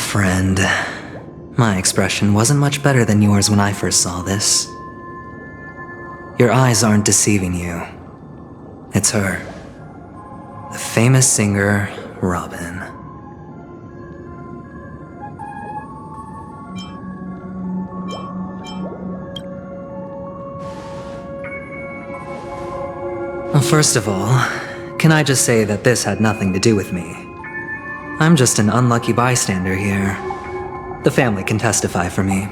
friend. My expression wasn't much better than yours when I first saw this. Your eyes aren't deceiving you. It's her. The famous singer, Robin. First of all, can I just say that this had nothing to do with me? I'm just an unlucky bystander here. The family can testify for me.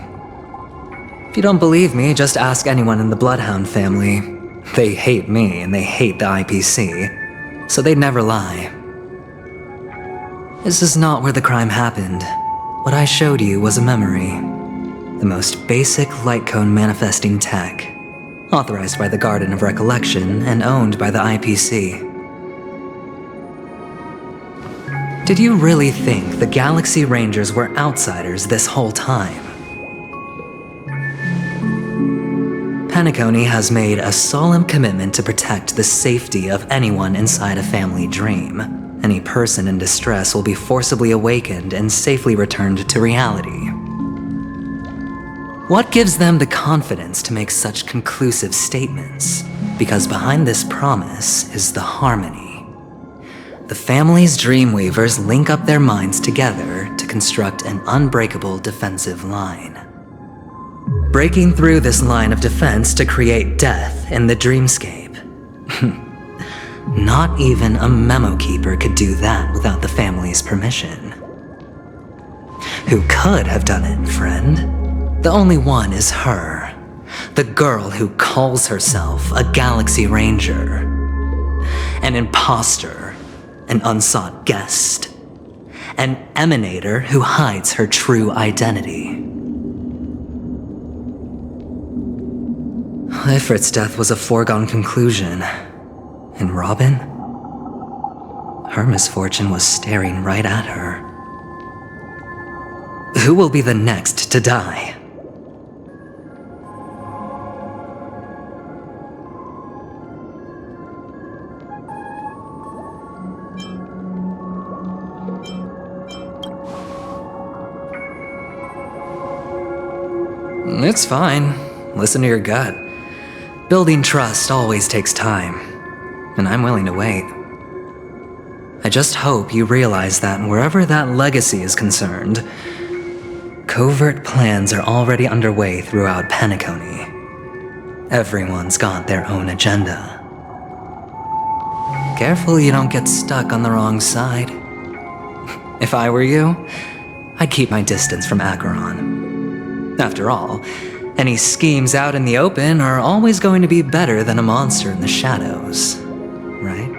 If you don't believe me, just ask anyone in the Bloodhound family. They hate me and they hate the IPC, so they'd never lie. This is not where the crime happened. What I showed you was a memory. The most basic light cone manifesting tech. Authorized by the Garden of Recollection and owned by the IPC. Did you really think the Galaxy Rangers were outsiders this whole time? Penacony has made a solemn commitment to protect the safety of anyone inside a family dream. Any person in distress will be forcibly awakened and safely returned to reality. What gives them the confidence to make such conclusive statements? Because behind this promise is the harmony. The family's Dreamweavers link up their minds together to construct an unbreakable defensive line. Breaking through this line of defense to create death in the dreamscape. Not even a memo keeper could do that without the family's permission. Who could have done it, friend? The only one is her, the girl who calls herself a Galaxy Ranger, an imposter, an unsought guest, an emanator who hides her true identity. Ifrit's death was a foregone conclusion, and Robin? Her misfortune was staring right at her. Who will be the next to die? It's fine. Listen to your gut. Building trust always takes time, and I'm willing to wait. I just hope you realize that wherever that legacy is concerned, covert plans are already underway throughout Penacony. Everyone's got their own agenda. Careful you don't get stuck on the wrong side. If I were you, I'd keep my distance from Acheron. After all, any schemes out in the open are always going to be better than a monster in the shadows, right?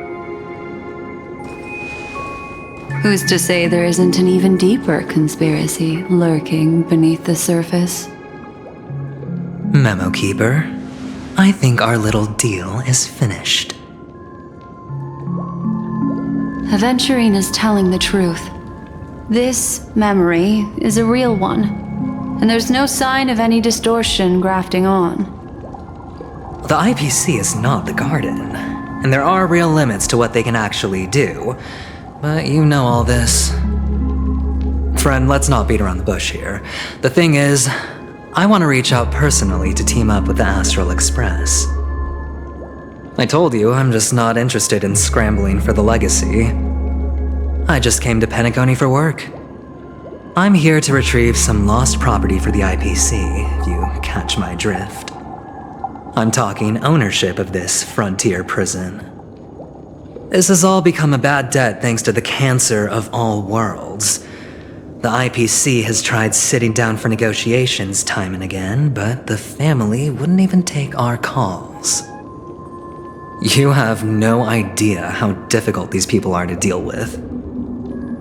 Who's to say there isn't an even deeper conspiracy lurking beneath the surface? Memo Keeper, I think our little deal is finished. Aventurine is telling the truth. This memory is a real one. And there's no sign of any distortion grafting on. The IPC is not the Garden, and there are real limits to what they can actually do, but you know all this. Friend, let's not beat around the bush here. The thing is, I want to reach out personally to team up with the Astral Express. I told you I'm just not interested in scrambling for the legacy. I just came to Penacony for work. I'm here to retrieve some lost property for the IPC, if you catch my drift. I'm talking ownership of this frontier prison. This has all become a bad debt thanks to the cancer of all worlds. The IPC has tried sitting down for negotiations time and again, but the family wouldn't even take our calls. You have no idea how difficult these people are to deal with.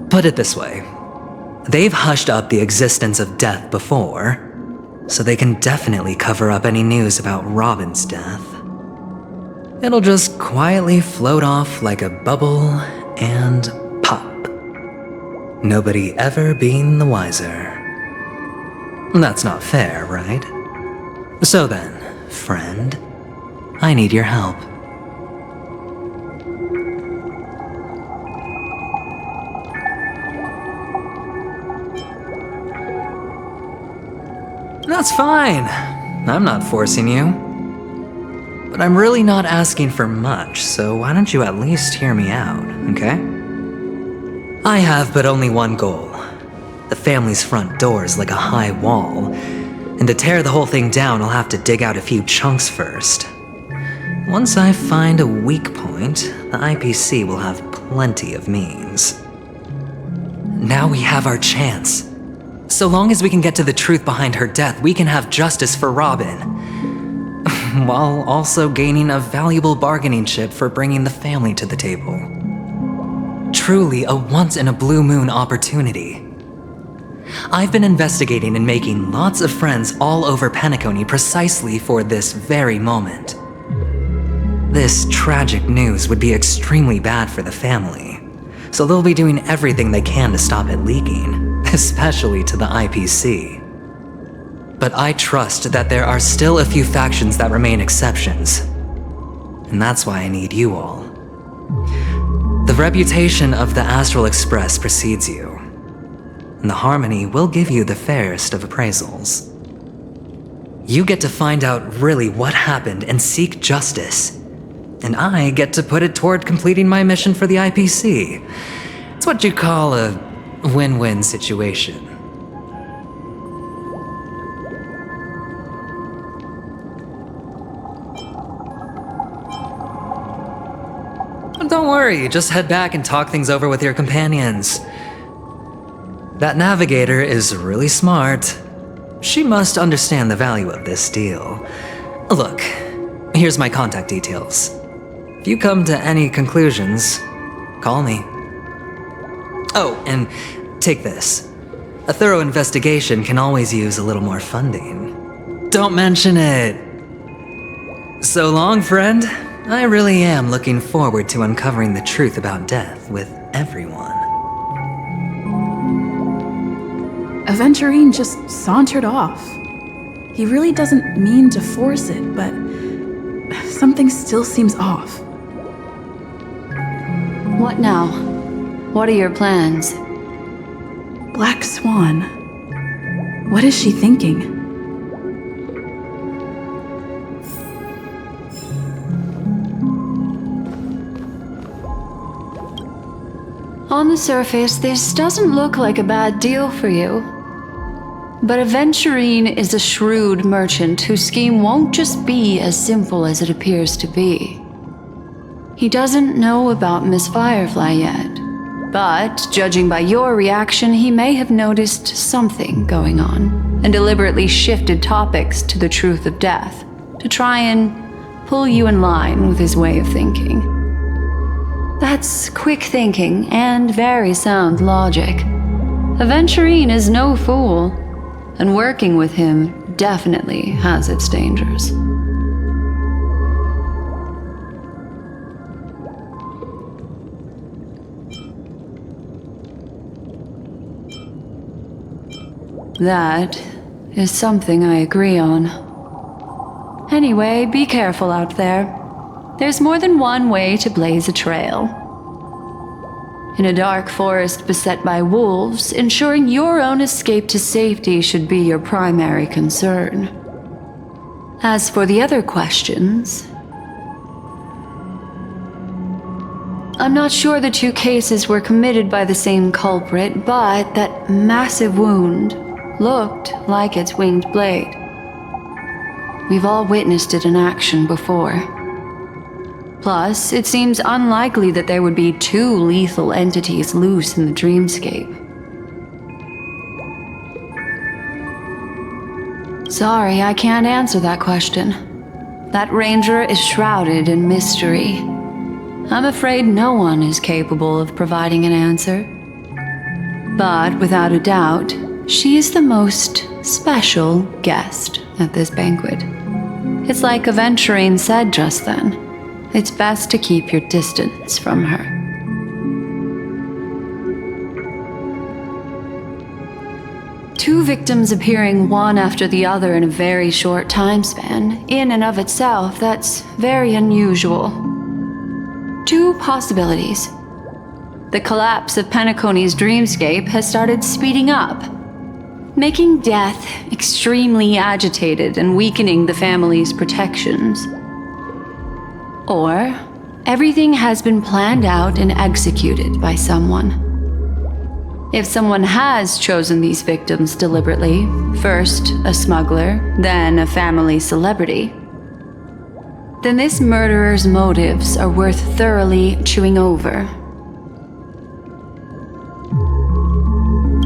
Put it this way. They've hushed up the existence of death before, so they can definitely cover up any news about Robin's death. It'll just quietly float off like a bubble and pop. Nobody ever being the wiser. That's not fair, right? So then, friend, I need your help. That's fine. I'm not forcing you. But I'm really not asking for much, so why don't you at least hear me out, okay? I have but only one goal. The family's front door is like a high wall, and to tear the whole thing down, I'll have to dig out a few chunks first. Once I find a weak point, the IPC will have plenty of means. Now we have our chance. So long as we can get to the truth behind her death, we can have justice for Robin, while also gaining a valuable bargaining chip for bringing the family to the table. Truly a once-in-a-blue-moon opportunity. I've been investigating and making lots of friends all over Penacony precisely for this very moment. This tragic news would be extremely bad for the family, so they'll be doing everything they can to stop it leaking, especially to the IPC. But I trust that there are still a few factions that remain exceptions, and that's why I need you all. The reputation of the Astral Express precedes you, and the Harmony will give you the fairest of appraisals. You get to find out really what happened and seek justice, and I get to put it toward completing my mission for the IPC. It's what you call a win-win situation. Don't worry, just head back and talk things over with your companions. That navigator is really smart. She must understand the value of this deal. Look, here's my contact details. If you come to any conclusions, call me. Oh, and take this. A thorough investigation can always use a little more funding. Don't mention it. So long, friend. I really am looking forward to uncovering the truth about death with everyone. Aventurine just sauntered off. He really doesn't mean to force it, but something still seems off. What now? What are your plans? Black Swan. What is she thinking? On the surface, this doesn't look like a bad deal for you. But Aventurine is a shrewd merchant whose scheme won't just be as simple as it appears to be. He doesn't know about Miss Firefly yet, but judging by your reaction, he may have noticed something going on and deliberately shifted topics to the truth of death to try and pull you in line with his way of thinking. That's quick thinking and very sound logic. Aventurine is no fool, and working with him definitely has its dangers. That is something I agree on. Anyway, be careful out there. There's more than one way to blaze a trail. In a dark forest beset by wolves, ensuring your own escape to safety should be your primary concern. As for the other questions, I'm not sure the two cases were committed by the same culprit, but that massive wound looked like its winged blade. We've all witnessed it in action before. Plus, it seems unlikely that there would be two lethal entities loose in the dreamscape. Sorry, I can't answer that question. That ranger is shrouded in mystery. I'm afraid no one is capable of providing an answer. But without a doubt, she is the most special guest at this banquet. It's like Aventurine said just then. It's best to keep your distance from her. Two victims appearing one after the other in a very short time span, in and of itself, that's very unusual. Two possibilities. The collapse of Penacony's dreamscape has started speeding up. making death extremely agitated and weakening the family's protections. Or everything has been planned out and executed by someone. If someone has chosen these victims deliberately, first a smuggler, then a family celebrity, then this murderer's motives are worth thoroughly chewing over.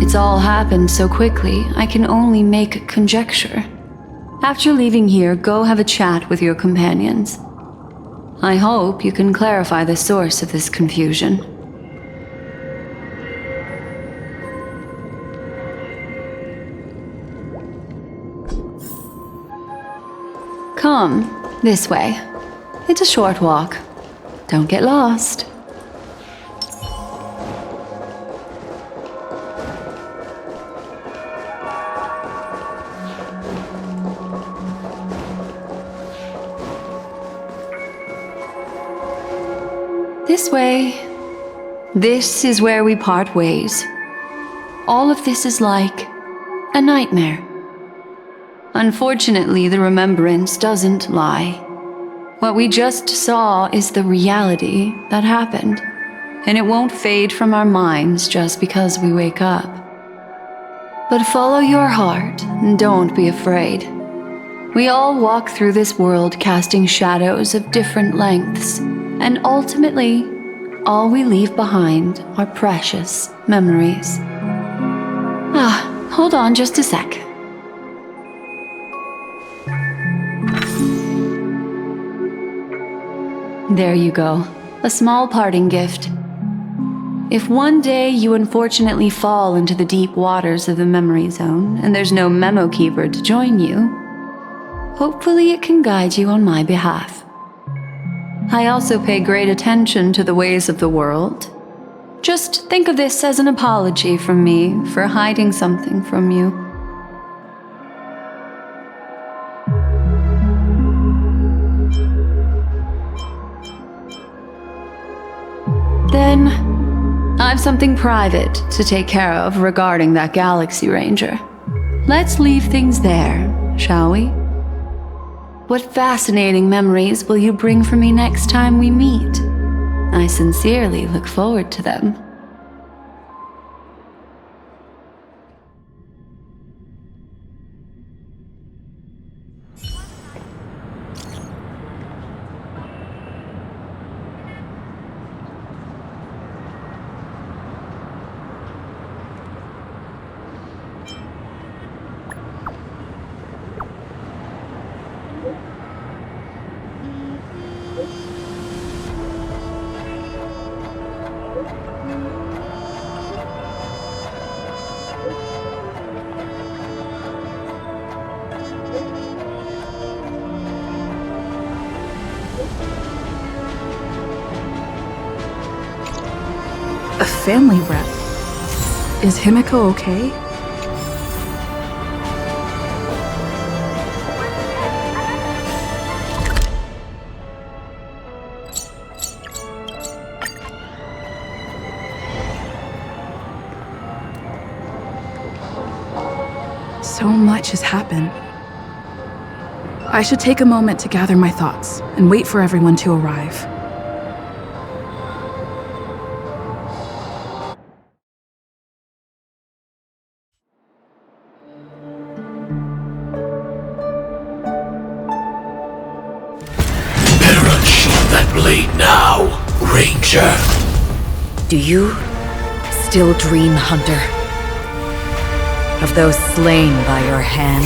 It's all happened so quickly, I can only make conjecture. After leaving here, go have a chat with your companions. I hope you can clarify the source of this confusion. Come, this way. It's a short walk. Don't get lost. This way. This is where we part ways. All of this is like a nightmare. Unfortunately, the remembrance doesn't lie. What we just saw is the reality that happened, and it won't fade from our minds just because we wake up. But follow your heart and don't be afraid. We all walk through this world casting shadows of different lengths, and ultimately, all we leave behind are precious memories. Hold on just a sec. There you go, a small parting gift. If one day you unfortunately fall into the deep waters of the memory zone and there's no memo keeper to join you, hopefully it can guide you on my behalf. I also pay great attention to the ways of the world. Just think of this as an apology from me for hiding something from you. Then, I've something private to take care of regarding that Galaxy Ranger. Let's leave things there, shall we? What fascinating memories will you bring for me next time we meet? I sincerely look forward to them. A family rep. Is Himiko okay? So much has happened. I should take a moment to gather my thoughts and wait for everyone to arrive. Blade now, Ranger. Do you still dream, Hunter? Of those slain by your hand?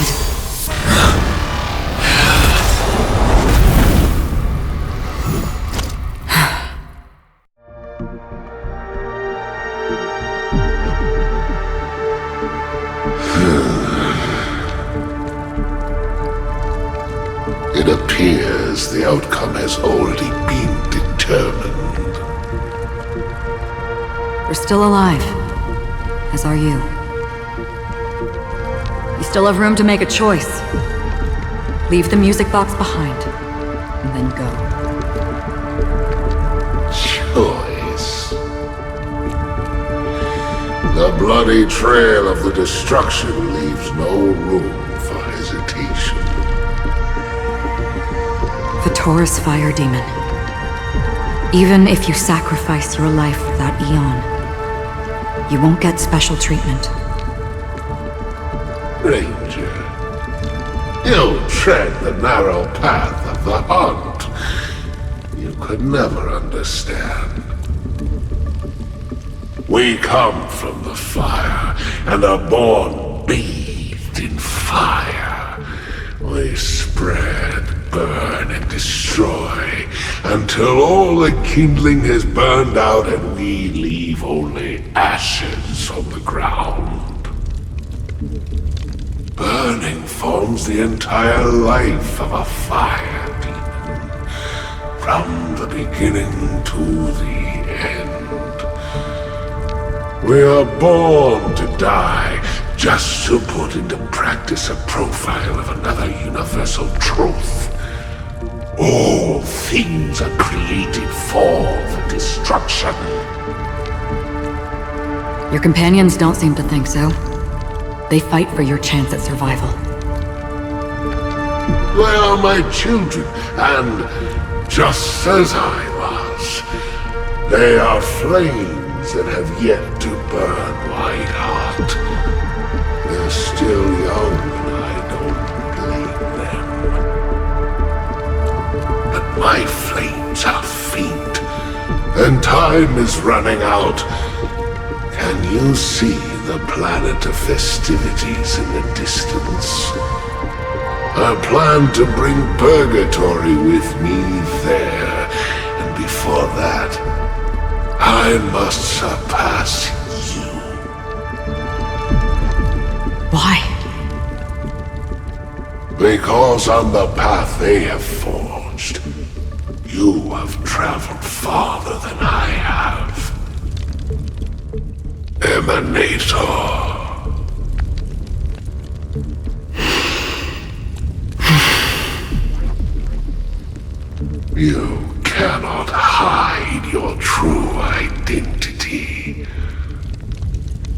It appears the outcome has already been determined. You're still alive, as are you. You still have room to make a choice. Leave the music box behind, and then go. Choice? The bloody trail of the destruction leaves no room for hesitation. The Taurus fire demon. Even if you sacrifice your life for that eon, you won't get special treatment. Ranger, you tread the narrow path of the hunt. You could never understand. We come from the fire and are born bathed in fire. We spread, burn, and destroy until all the kindling has burned out and we leave only ashes on the ground. Burning forms the entire life of a fire demon, from the beginning to the end. We are born to die, just to put into practice a profile of another universal truth. All things are created for the destruction. Your companions don't seem to think so. They fight for your chance at survival. They are my children, and just as I was, they are flames that have yet to burn white hot. They're still young, and I don't blame them. But my flames are faint, and time is running out. Can you see the planet of festivities in the distance? I plan to bring purgatory with me there, and before that, I must surpass you. Why? Because on the path they have forged, you have traveled farther than I have. Emanator. You cannot hide your true identity.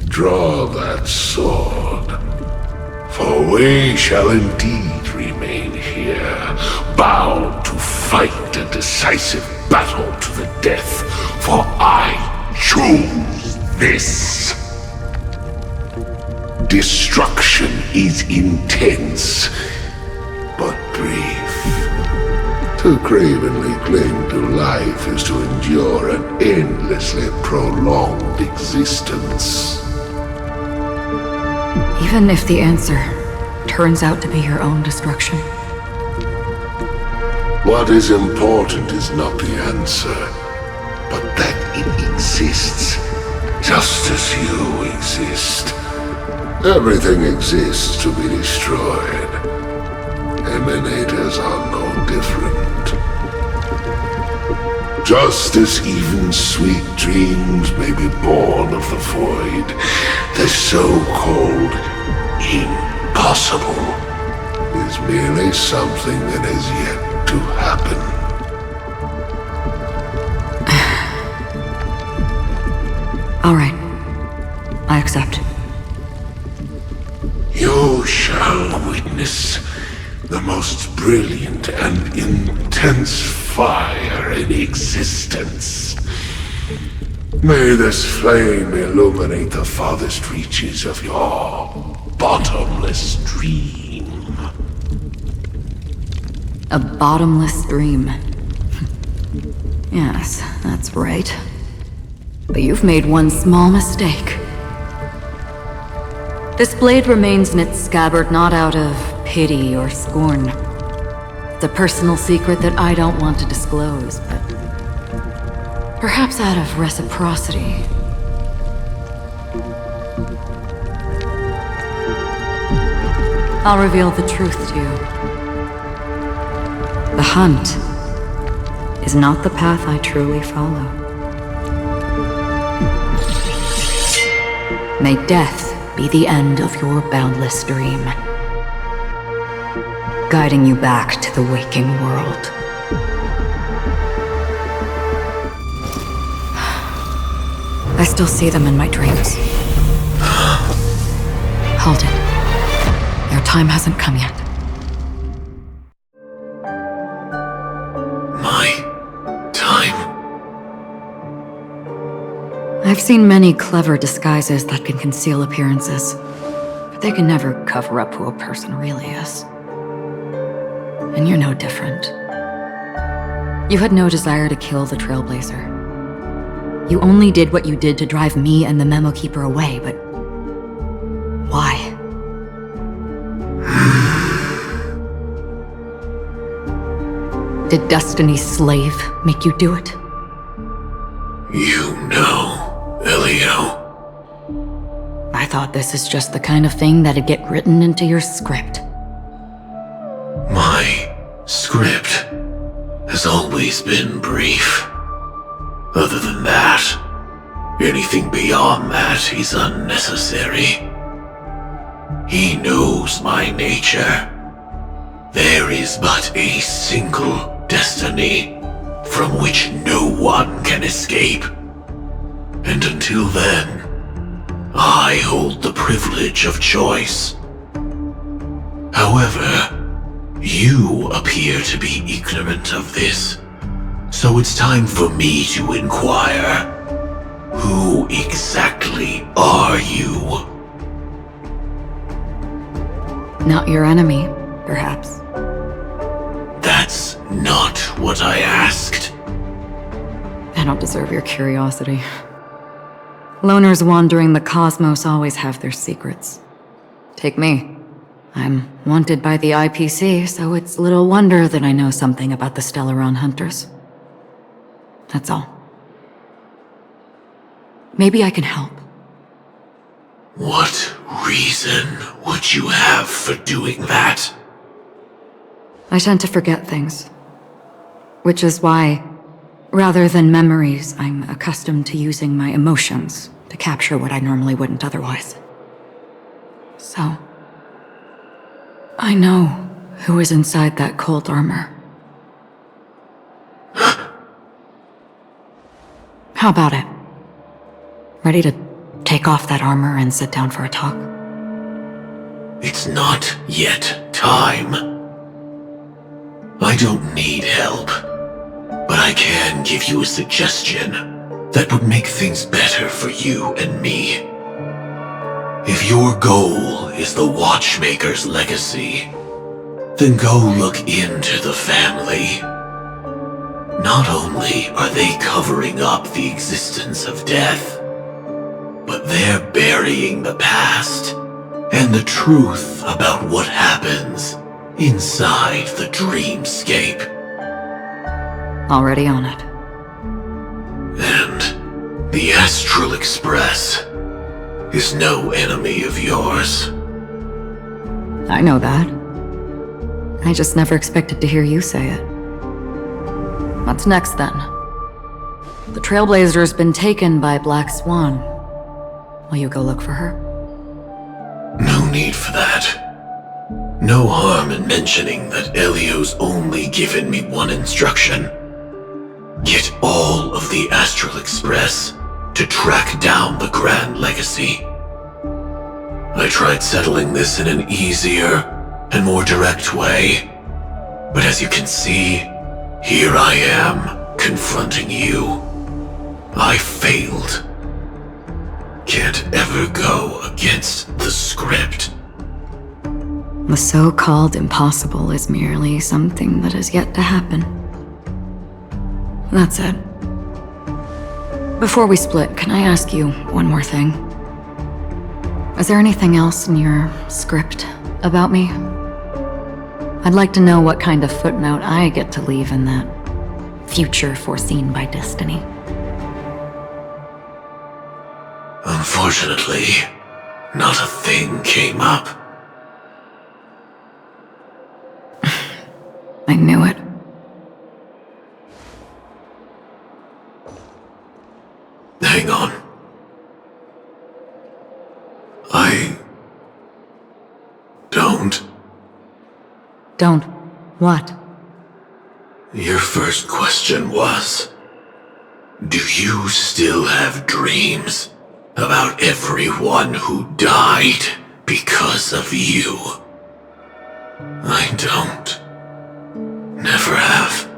Draw that sword, for we shall indeed remain here, bound to fight a decisive battle to the death, for I choose this. Destruction is intense, but brief. To cravenly cling to life is to endure an endlessly prolonged existence. Even if the answer turns out to be your own destruction. What is important is not the answer, but that it exists, just as you exist. Everything exists to be destroyed. Emanators are no different. Just as even sweet dreams may be born of the void, the so-called impossible is merely something that has yet to happen. All right. I accept. You shall witness the most brilliant and intense fire in existence. May this flame illuminate the farthest reaches of your bottomless dream. A bottomless dream. Yes, that's right. But you've made one small mistake. This blade remains in its scabbard not out of pity or scorn. It's a personal secret that I don't want to disclose, but perhaps out of reciprocity. I'll reveal the truth to you. The hunt is not the path I truly follow. May death be the end of your boundless dream, guiding you back to the waking world. I still see them in my dreams. called it. Your time hasn't come yet. My time? I've seen many clever disguises that can conceal appearances, but they can never cover up who a person really is. And you're no different. You had no desire to kill the Trailblazer. You only did what you did to drive me and the Memo Keeper away, but why? Did Destiny's slave make you do it? You know, Elio. I thought this is just the kind of thing that'd get written into your script. My script has always been brief. Other than that, anything beyond that is unnecessary. He knows my nature. There is but a single destiny from which no one can escape. And until then, I hold the privilege of choice. However, you appear to be ignorant of this, so it's time for me to inquire. Who exactly are you? Not your enemy, perhaps. That's not what I asked. I don't deserve your curiosity. Loners wandering the cosmos always have their secrets. Take me. I'm wanted by the IPC, so it's little wonder that I know something about the Stellaron Hunters. That's all. Maybe I can help. What reason would you have for doing that? I tend to forget things. Which is why, rather than memories, I'm accustomed to using my emotions to capture what I normally wouldn't otherwise. So, I know who is inside that cold armor. How about it? Ready to take off that armor and sit down for a talk? It's not yet time. I don't need help, but I can give you a suggestion that would make things better for you and me. If your goal is the Watchmaker's legacy, then go look into the family. Not only are they covering up the existence of death, but they're burying the past and the truth about what happens inside the dreamscape. Already on it. And the Astral Express is no enemy of yours. I know that. I just never expected to hear you say it. What's next, then? The Trailblazer's been taken by Black Swan. Will you go look for her? No need for that. No harm in mentioning that Elio's only given me one instruction. Get all of the Astral Express to track down the Grand Legacy. I tried settling this in an easier and more direct way, but as you can see, here I am, confronting you. I failed. Can't ever go against the script. The so-called impossible is merely something that has yet to happen. That's it. Before we split, can I ask you one more thing? Is there anything else in your script about me? I'd like to know what kind of footnote I get to leave in that future foreseen by destiny. Unfortunately, not a thing came up. I knew it. Hang on. I don't. Don't. What? Your first question was, do you still have dreams about everyone who died because of you. I don't. Never have.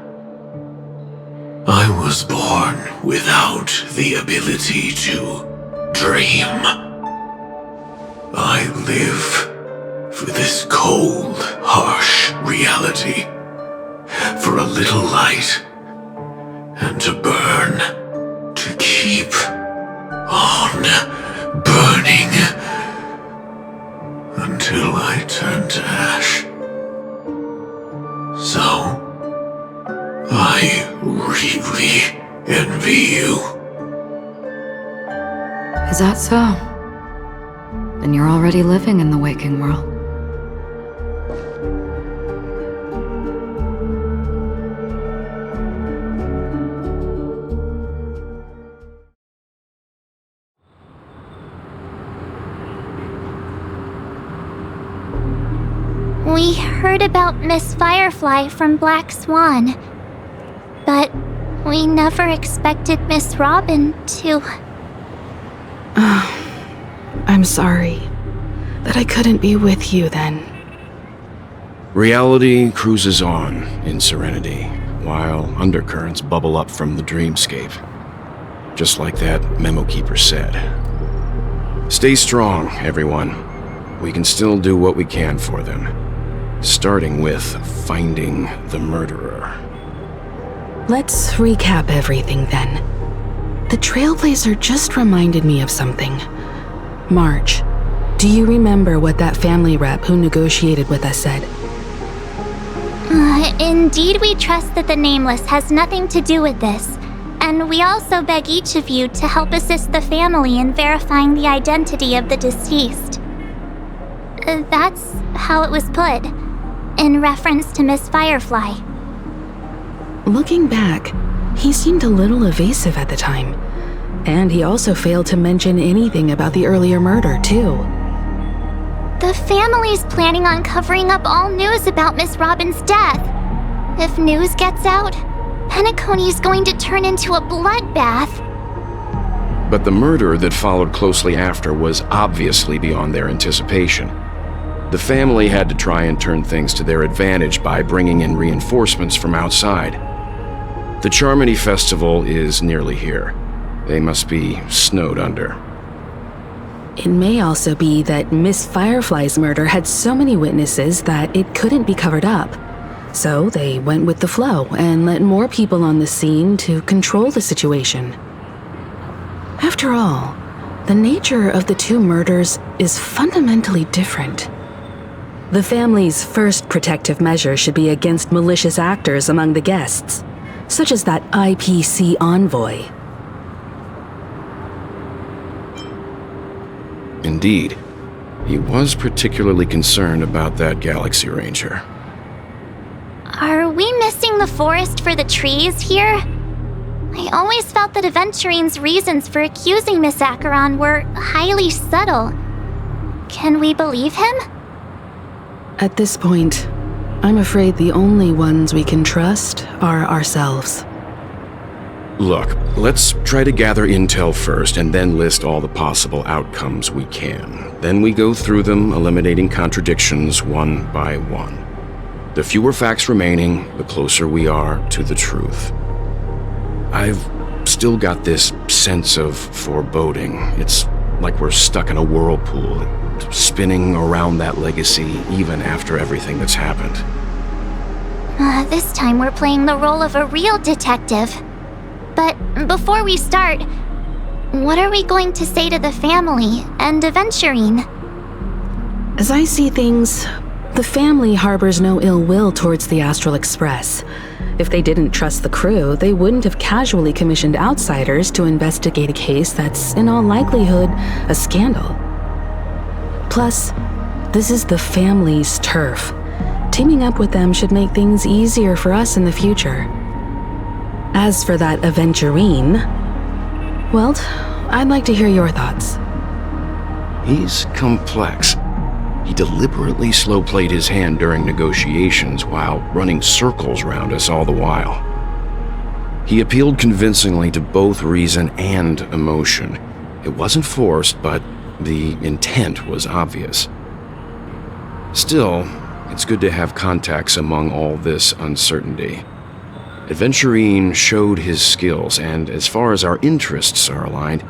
I was born without the ability to dream. I live for this cold, harsh reality. For a little light. And to burn. To keep on burning. Until I turn to ash. So, I really envy you. Is that so? Then you're already living in the waking world. We heard about Miss Firefly from Black Swan, but we never expected Miss Robin to... I'm sorry that I couldn't be with you then. Reality cruises on in serenity, while undercurrents bubble up from the dreamscape. Just like that memo keeper said. Stay strong, everyone. We can still do what we can for them. Starting with finding the murderer. Let's recap everything then. The Trailblazer just reminded me of something. Marge, do you remember what that family rep who negotiated with us said? Indeed, we trust that the Nameless has nothing to do with this, and we also beg each of you to help assist the family in verifying the identity of the deceased. That's how it was put, in reference to Miss Firefly. Looking back, he seemed a little evasive at the time, and he also failed to mention anything about the earlier murder, too. The family's planning on covering up all news about Miss Robin's death. If news gets out, Penacony's going to turn into a bloodbath. But the murder that followed closely after was obviously beyond their anticipation. The family had to try and turn things to their advantage by bringing in reinforcements from outside. The Charmony Festival is nearly here. They must be snowed under. It may also be that Miss Firefly's murder had so many witnesses that it couldn't be covered up. So they went with the flow and let more people on the scene to control the situation. After all, the nature of the two murders is fundamentally different. The family's first protective measure should be against malicious actors among the guests, such as that IPC envoy. Indeed, he was particularly concerned about that Galaxy Ranger. Are we missing the forest for the trees here? I always felt that Aventurine's reasons for accusing Miss Acheron were highly subtle. Can we believe him? At this point, I'm afraid the only ones we can trust are ourselves. Look, let's try to gather intel first and then list all the possible outcomes we can. Then we go through them, eliminating contradictions one by one. The fewer facts remaining, the closer we are to the truth. I've still got this sense of foreboding. It's like we're stuck in a whirlpool, spinning around that legacy even after everything that's happened. This time we're playing the role of a real detective. But before we start, what are we going to say to the family and Aventurine? As I see things, the family harbors no ill will towards the Astral Express. If they didn't trust the crew, they wouldn't have casually commissioned outsiders to investigate a case that's, in all likelihood, a scandal. Plus, this is the family's turf. Teaming up with them should make things easier for us in the future. As for that Aventurine, well, I'd like to hear your thoughts. He's complex. He deliberately slow-played his hand during negotiations while running circles around us all the while. He appealed convincingly to both reason and emotion. It wasn't forced, but the intent was obvious. Still, it's good to have contacts among all this uncertainty. Aventurine showed his skills, and as far as our interests are aligned,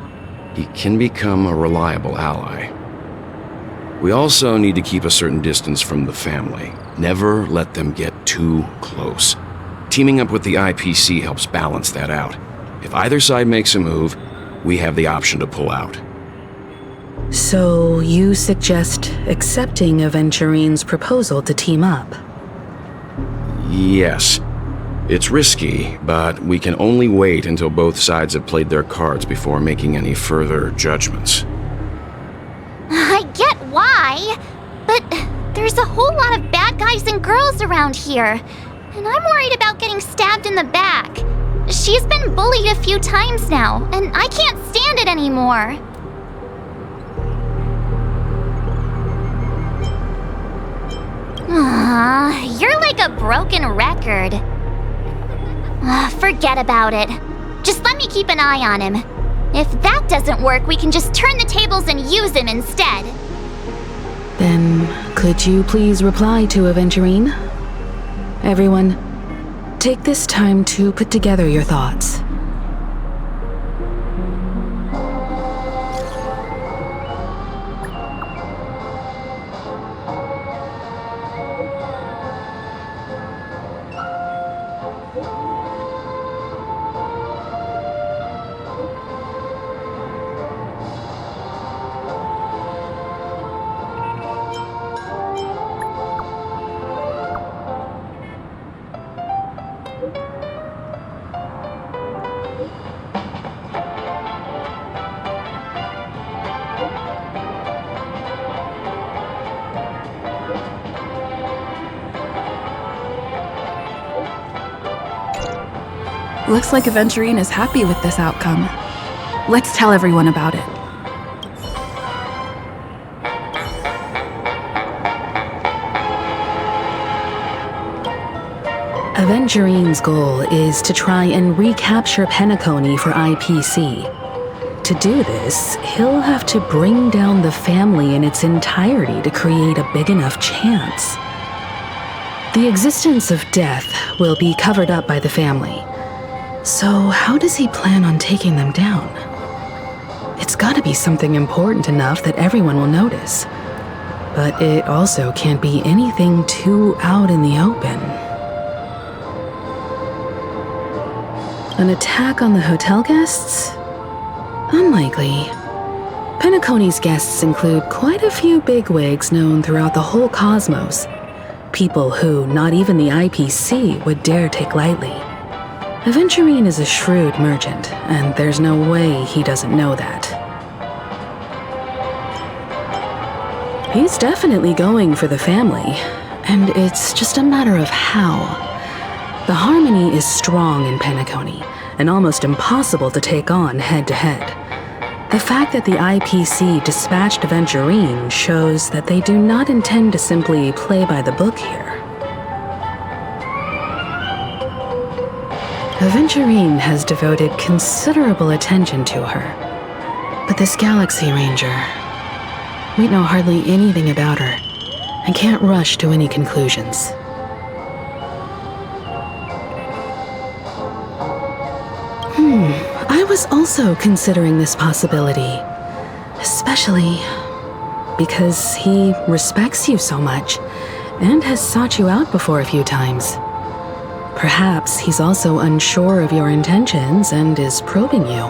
he can become a reliable ally. We also need to keep a certain distance from the family. Never let them get too close. Teaming up with the IPC helps balance that out. If either side makes a move, we have the option to pull out. So you suggest accepting Aventurine's proposal to team up? Yes. It's risky, but we can only wait until both sides have played their cards before making any further judgments. I get why, but there's a whole lot of bad guys and girls around here, and I'm worried about getting stabbed in the back. She's been bullied a few times now, and I can't stand it anymore. You're like a broken record. Forget about it. Just let me keep an eye on him. If that doesn't work, we can just turn the tables and use him instead. Then, could you please reply to Aventurine? Everyone, take this time to put together your thoughts. Looks like Aventurine is happy with this outcome. Let's tell everyone about it. Aventurine's goal is to try and recapture Penacony for IPC. To do this, he'll have to bring down the family in its entirety to create a big enough chance. The existence of death will be covered up by the family. So how does he plan on taking them down? It's gotta be something important enough that everyone will notice. But it also can't be anything too out in the open. An attack on the hotel guests? Unlikely. Penacony's guests include quite a few bigwigs known throughout the whole cosmos. People who not even the IPC would dare take lightly. Aventurine is a shrewd merchant, and there's no way he doesn't know that. He's definitely going for the family, and it's just a matter of how. The harmony is strong in Penacony, and almost impossible to take on head-to-head. The fact that the IPC dispatched Aventurine shows that they do not intend to simply play by the book here. Aventurine has devoted considerable attention to her. But this Galaxy Ranger, we know hardly anything about her and can't rush to any conclusions. I was also considering this possibility, especially because he respects you so much and has sought you out before a few times. Perhaps he's also unsure of your intentions and is probing you.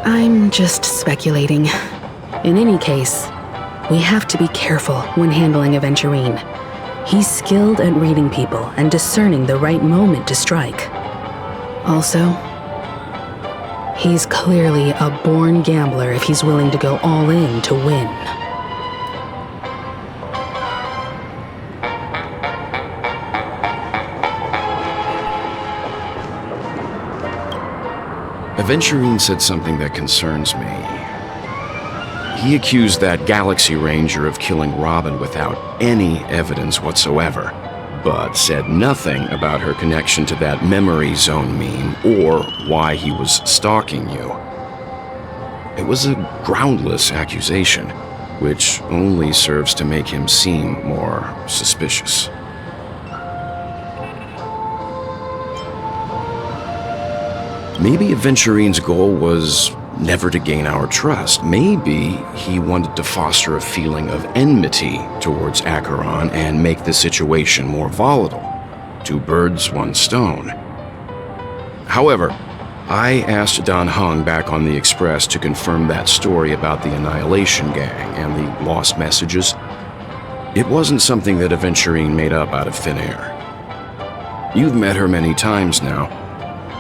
I'm just speculating. In any case, we have to be careful when handling Aventurine. He's skilled at reading people and discerning the right moment to strike. Also, he's clearly a born gambler if he's willing to go all in to win. Aventurine said something that concerns me. He accused that Galaxy Ranger of killing Robin without any evidence whatsoever, but said nothing about her connection to that memory zone meme or why he was stalking you. It was a groundless accusation, which only serves to make him seem more suspicious. Maybe Aventurine's goal was never to gain our trust. Maybe he wanted to foster a feeling of enmity towards Acheron and make the situation more volatile. 2 birds, 1 stone. However, I asked Don Hung back on the Express to confirm that story about the Annihilation Gang and the lost messages. It wasn't something that Aventurine made up out of thin air. You've met her many times now.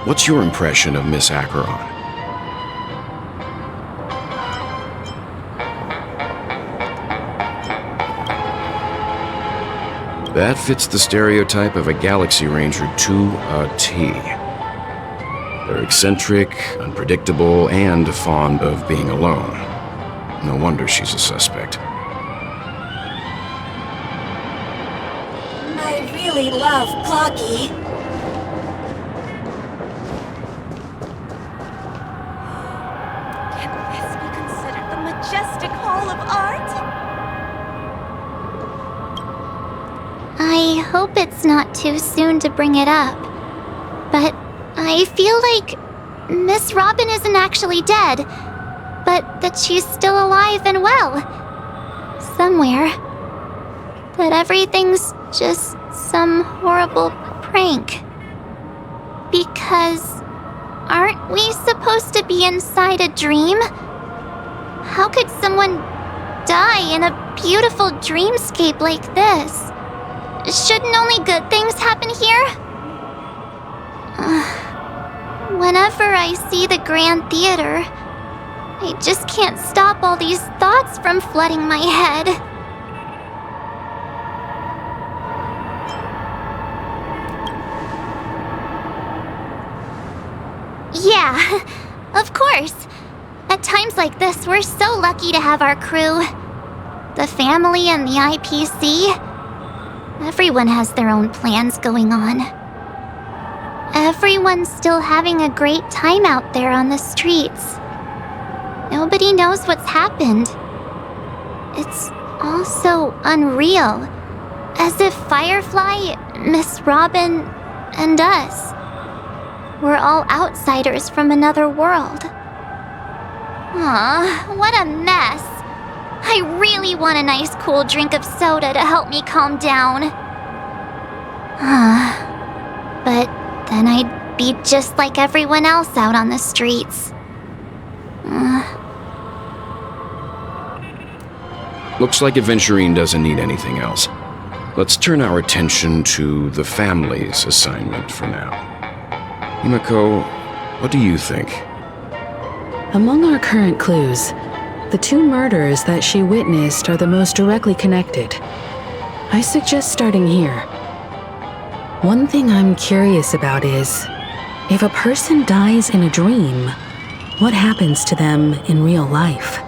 What's your impression of Miss Acheron? That fits the stereotype of a Galaxy Ranger to a T. They're eccentric, unpredictable, and fond of being alone. No wonder she's a suspect. I really love Clocky. Can this be considered the majestic hall of art? I hope it's not too soon to bring it up, but I feel like Miss Robin isn't actually dead, but that she's still alive and well. Somewhere. That everything's just some horrible prank. Because aren't we supposed to be inside a dream? How could someone die in a beautiful dreamscape like this? Shouldn't only good things happen here? Whenever I see the Grand Theater, I just can't stop all these thoughts from flooding my head. Yeah, of course. At times like this, we're so lucky to have our crew. The family and the IPC. Everyone has their own plans going on. Everyone's still having a great time out there on the streets. Nobody knows what's happened. It's all so unreal. As if Firefly, Miss Robin, and us were all outsiders from another world. Aw, what a mess. I really want a nice cool drink of soda to help me calm down. But then I'd be just like everyone else out on the streets. Looks like Aventurine doesn't need anything else. Let's turn our attention to the family's assignment for now. Himiko, what do you think? Among our current clues, the 2 murders that she witnessed are the most directly connected. I suggest starting here. One thing I'm curious about is, if a person dies in a dream, what happens to them in real life?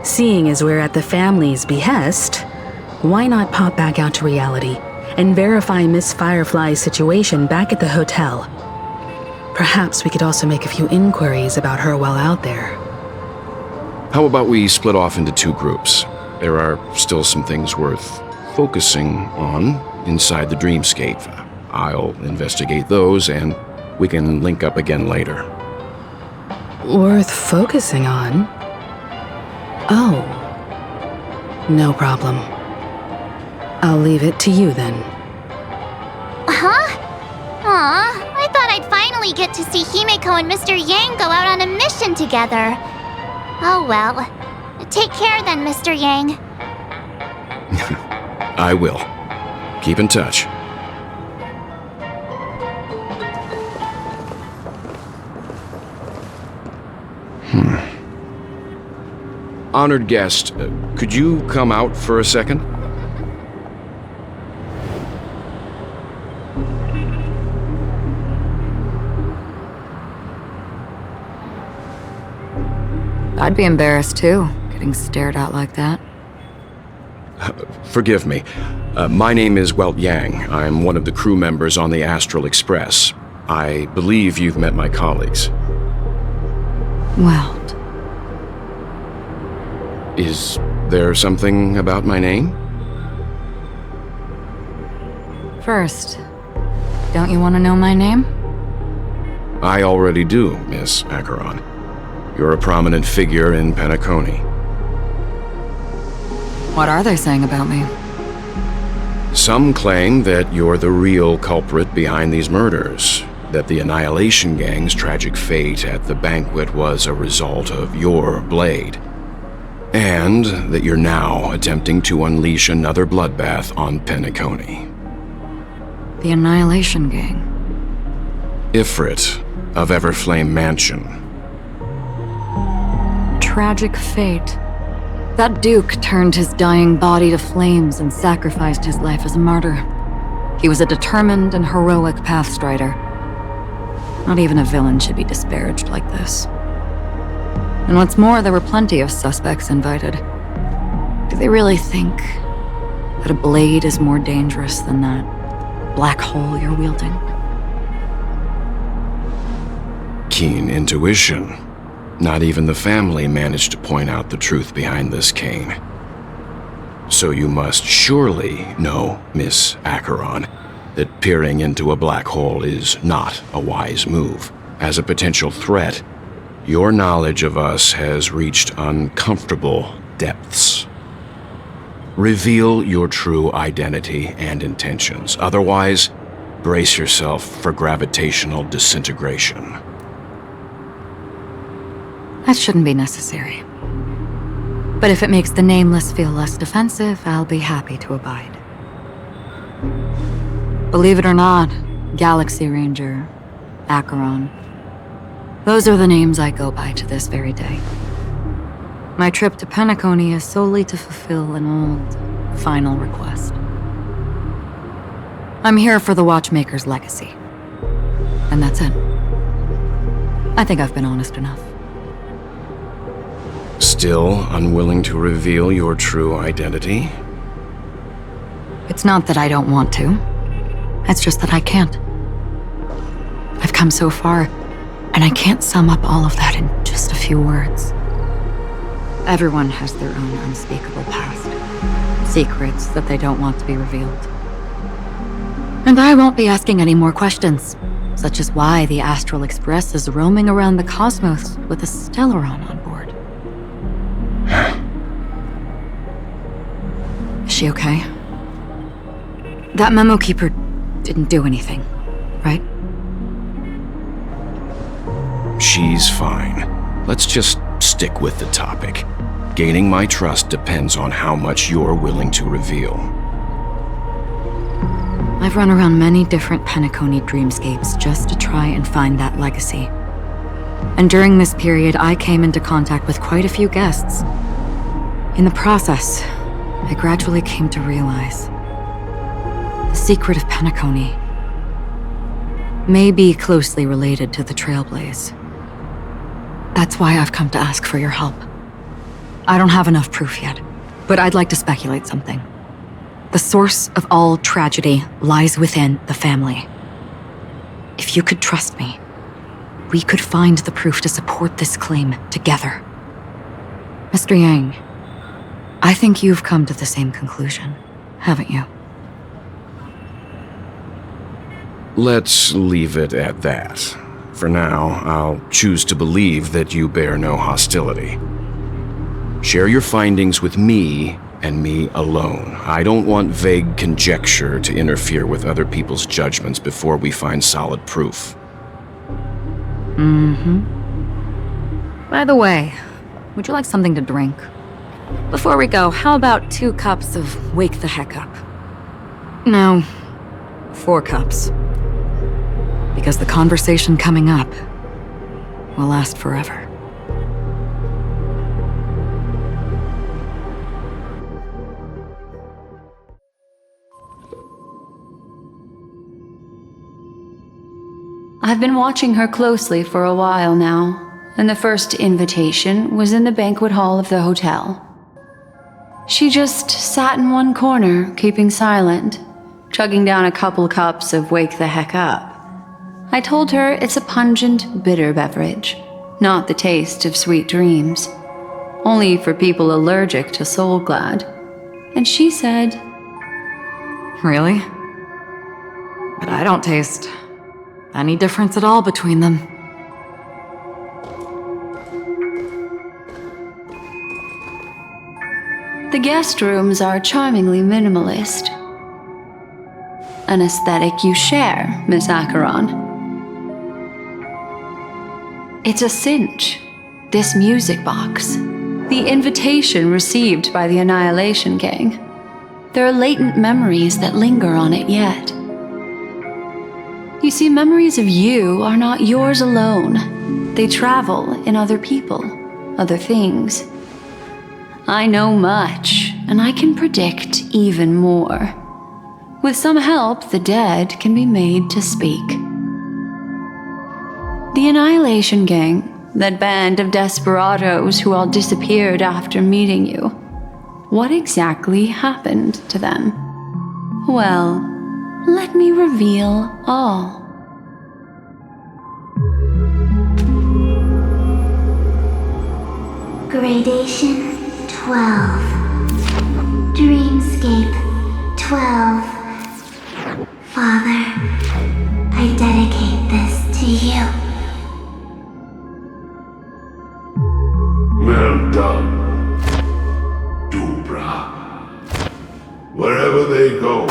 Seeing as we're at the family's behest, why not pop back out to reality and verify Miss Firefly's situation back at the hotel? Perhaps we could also make a few inquiries about her while out there. How about we split off into 2 groups? There are still some things worth focusing on inside the dreamscape. I'll investigate those, and we can link up again later. Worth focusing on? Oh. No problem. I'll leave it to you then. Huh? Aw, I thought I'd finally get to see Himiko and Mr. Yang go out on a mission together. Oh well. Take care then, Mr. Yang. I will. Keep in touch. Honored guest, could you come out for a second? I'd be embarrassed too, getting stared at like that. Forgive me. My name is Welt Yang. I'm one of the crew members on the Astral Express. I believe you've met my colleagues. Welt. Is there something about my name? First, don't you want to know my name? I already do, Miss Acheron. You're a prominent figure in Penacony. What are they saying about me? Some claim that you're the real culprit behind these murders, that the Annihilation Gang's tragic fate at the banquet was a result of your blade, and that you're now attempting to unleash another bloodbath on Penacony. The Annihilation Gang? Ifrit of Everflame Mansion. Tragic fate. That Duke turned his dying body to flames and sacrificed his life as a martyr. He was a determined and heroic pathstrider. Not even a villain should be disparaged like this. And what's more, there were plenty of suspects invited. Do they really think that a blade is more dangerous than that black hole you're wielding? Keen intuition. Not even the family managed to point out the truth behind this cane. So you must surely know, Miss Acheron, that peering into a black hole is not a wise move. As a potential threat, your knowledge of us has reached uncomfortable depths. Reveal your true identity and intentions. Otherwise, brace yourself for gravitational disintegration. That shouldn't be necessary. But if it makes the Nameless feel less defensive, I'll be happy to abide. Believe it or not, Galaxy Ranger, Acheron, those are the names I go by to this very day. My trip to Penacony is solely to fulfill an old, final request. I'm here for the Watchmaker's legacy. And that's it. I think I've been honest enough. Still unwilling to reveal your true identity? It's not that I don't want to. It's just that I can't. I've come so far, and I can't sum up all of that in just a few words. Everyone has their own unspeakable past. Secrets that they don't want to be revealed. And I won't be asking any more questions, such as why the Astral Express is roaming around the cosmos with a Stellaron on board. Is she okay? That memo keeper didn't do anything, right? She's fine. Let's just stick with the topic. Gaining my trust depends on how much you're willing to reveal. I've run around many different Penacony dreamscapes just to try and find that legacy. And during this period, I came into contact with quite a few guests. In the process, I gradually came to realize the secret of Penacony may be closely related to the Trailblaze. That's why I've come to ask for your help. I don't have enough proof yet, but I'd like to speculate something. The source of all tragedy lies within the family. If you could trust me, we could find the proof to support this claim together. Mr. Yang, I think you've come to the same conclusion, haven't you? Let's leave it at that. For now, I'll choose to believe that you bear no hostility. Share your findings with me and me alone. I don't want vague conjecture to interfere with other people's judgments before we find solid proof. By the way, would you like something to drink? Before we go, how about 2 cups of Wake the Heck Up? No, 4 cups. Because the conversation coming up will last forever. I've been watching her closely for a while now, and the first invitation was in the banquet hall of the hotel. She just sat in one corner, keeping silent, chugging down a couple cups of Wake the Heck Up. I told her it's a pungent, bitter beverage, not the taste of sweet dreams. only for people allergic to Soulglad. And she said, Really? But I don't taste any difference at all between them. The guest rooms are charmingly minimalist. An aesthetic you share, Miss Acheron. It's a cinch, this music box. The invitation received by the Annihilation Gang. There are latent memories that linger on it yet. You see, memories of you are not yours alone. They travel in other people, other things. I know much, and I can predict even more. With some help, the dead can be made to speak. The Annihilation Gang, that band of desperados who all disappeared after meeting you, what exactly happened to them? Well, let me reveal all. Gradation 12. Dreamscape 12. Father, I dedicate this to you. Well done, Dubra. Wherever they go,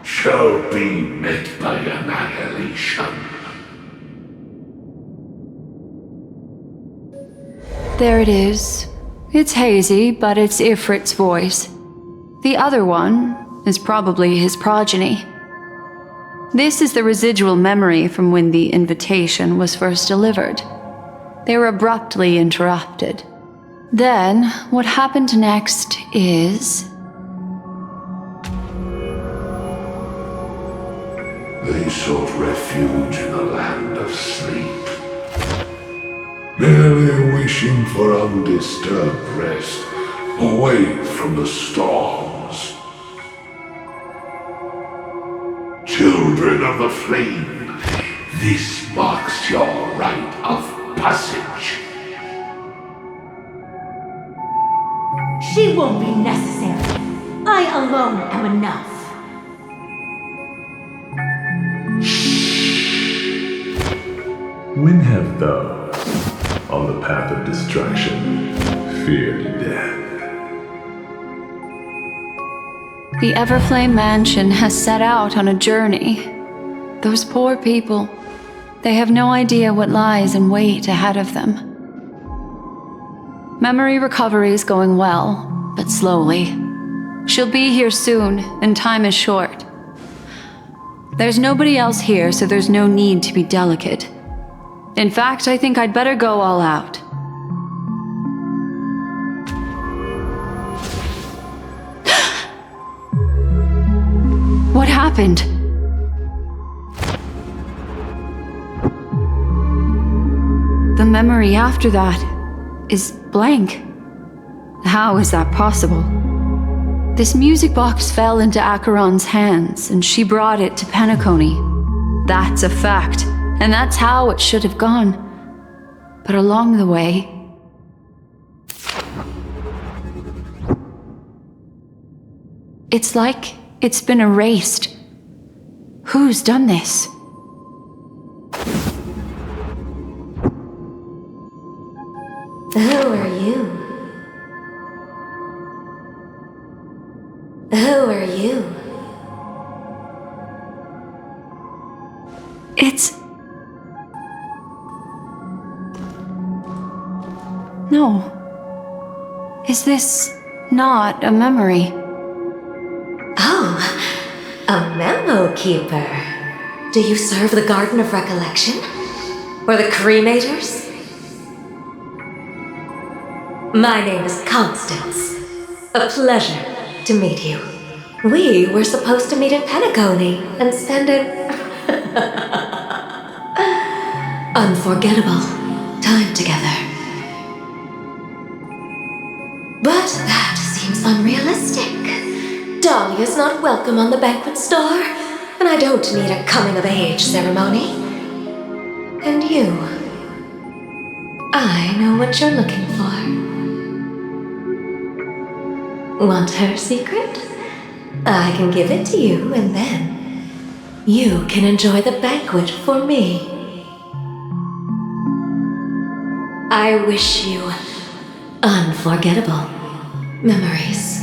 shall be met by annihilation. There it is. It's hazy, but it's Ifrit's voice. The other one is probably his progeny. This is the residual memory from when the invitation was first delivered. They were abruptly interrupted. Then, what happened next is... They sought refuge in the land of sleep, merely wishing for undisturbed rest, away from the storms. Children of the flame, this marks your rite of passage. She won't be necessary. I alone am enough. When have those on the path of destruction feared death? The Everflame Mansion has set out on a journey. Those poor people, they have no idea what lies in wait ahead of them. Memory recovery is going well, but slowly. She'll be here soon, and time is short. There's nobody else here, so there's no need to be delicate. In fact, I think I'd better go all out. What happened? The memory after that is blank. How is that possible? This music box fell into Acheron's hands, and she brought it to Penacony. That's a fact, and that's how it should have gone. But along the way... it's like it's been erased. Who's done this? Who are you? Who are you? It's... no. Is this not a memory? Oh, a memo keeper. Do you serve the Garden of Recollection? Or the Cremators? My name is Constance. A pleasure to meet you. We were supposed to meet in Penacony and spend an unforgettable time together. But that seems unrealistic. Dahlia's not welcome on the banquet star, and I don't need a coming-of-age ceremony. And you, I know what you're looking for. Want her secret? I can give it to you, and then you can enjoy the banquet for me. I wish you unforgettable memories.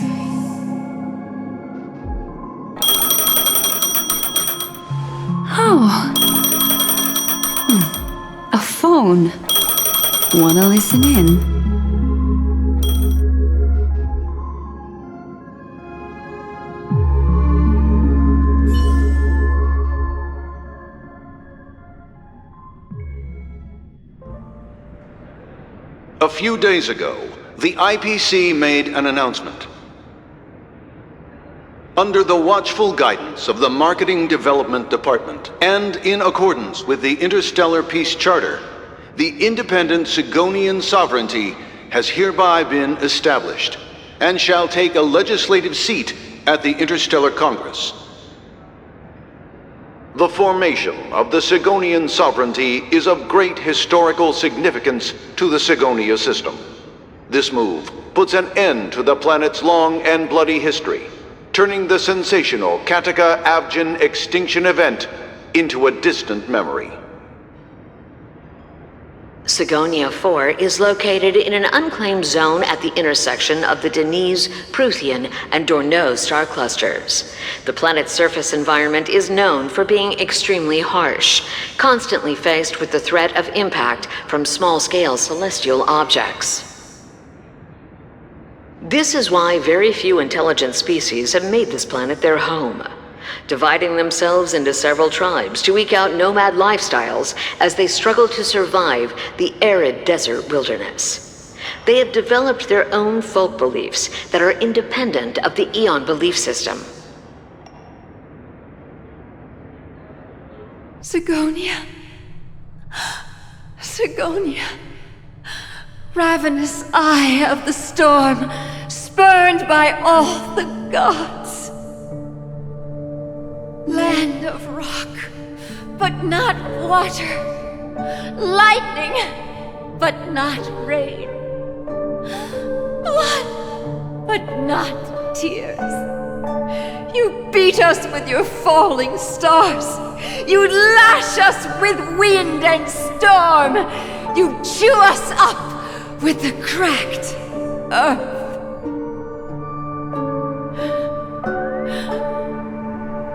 Oh. A phone. Wanna listen in? A few days ago, the IPC made an announcement. Under the watchful guidance of the Marketing Development Department, and in accordance with the Interstellar Peace Charter, the independent Sigonian sovereignty has hereby been established, and shall take a legislative seat at the Interstellar Congress. The formation of the Sigonian sovereignty is of great historical significance to the Sigonia system. This move puts an end to the planet's long and bloody history, turning the sensational Kataka-Avgin extinction event into a distant memory. Sigonia 4 is located in an unclaimed zone at the intersection of the Denise, Prothean, and Dorneau star clusters. The planet's surface environment is known for being extremely harsh, constantly faced with the threat of impact from small-scale celestial objects. This is why very few intelligent species have made this planet their home, dividing themselves into several tribes to eke out nomad lifestyles as they struggle to survive the arid desert wilderness. They have developed their own folk beliefs that are independent of the Eon belief system. Sigonia. Sigonia. Ravenous eye of the storm, spurned by all the gods. Land of rock, but not water. Lightning, but not rain. Blood, but not tears. You beat us with your falling stars. You lash us with wind and storm. You chew us up with the cracked earth.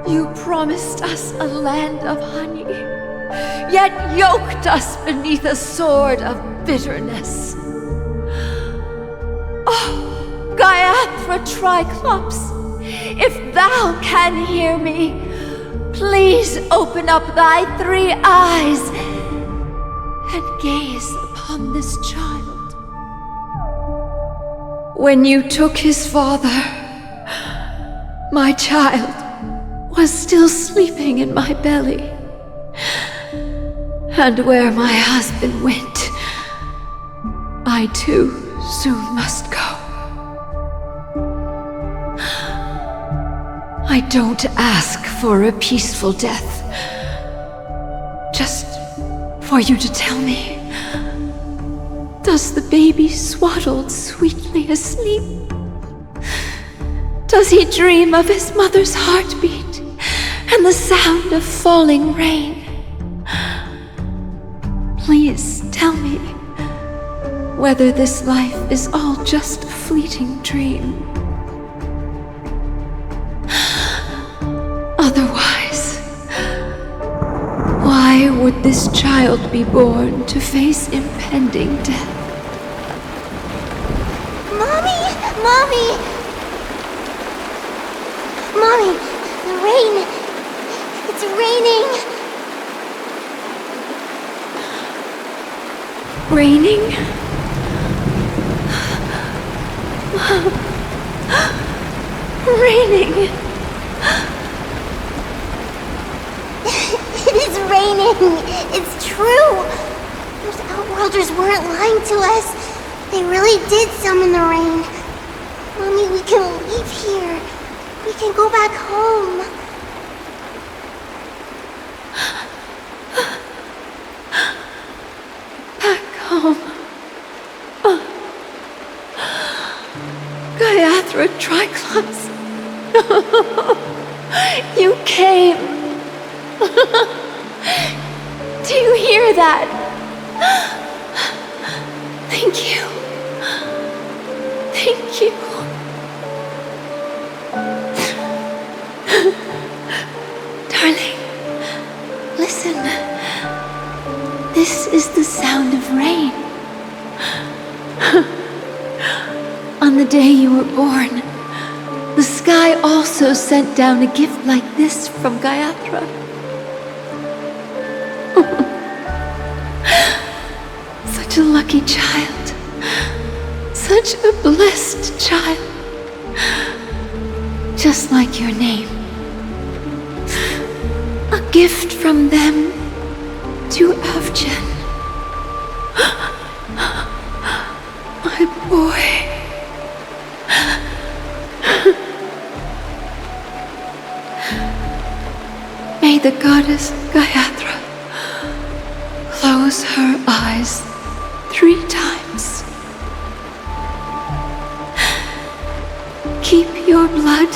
You promised us a land of honey, yet yoked us beneath a sword of bitterness. Oh, Gaiathra Triclops, if thou can hear me, please open up thy 3 eyes and gaze upon this child. When you took his father, my child was still sleeping in my belly. And where my husband went, I too soon must go. I don't ask for a peaceful death, just for you to tell me, does the baby swaddled sweetly asleep? Does he dream of his mother's heartbeat and the sound of falling rain? Please tell me whether this life is all just a fleeting dream. Otherwise, why would this child be born to face impending death? Mommy! Mommy! Mommy! The rain! It's raining! Raining? Raining! It is raining! It's true! Those outworlders weren't lying to us. They really did summon the rain. Mommy, we can leave here. We can go back home. Back home. Gaiathra after a triclops. You came. Do you hear that? Thank you. Thank you. Darling, listen. This is the sound of rain. On the day you were born, the sky also sent down a gift like this from Gayatra. Such a lucky child. Such a blessed child. Just like your name. A gift from them to Avjen. My boy. May the goddess Gayatra close her eyes 3 times. Keep your blood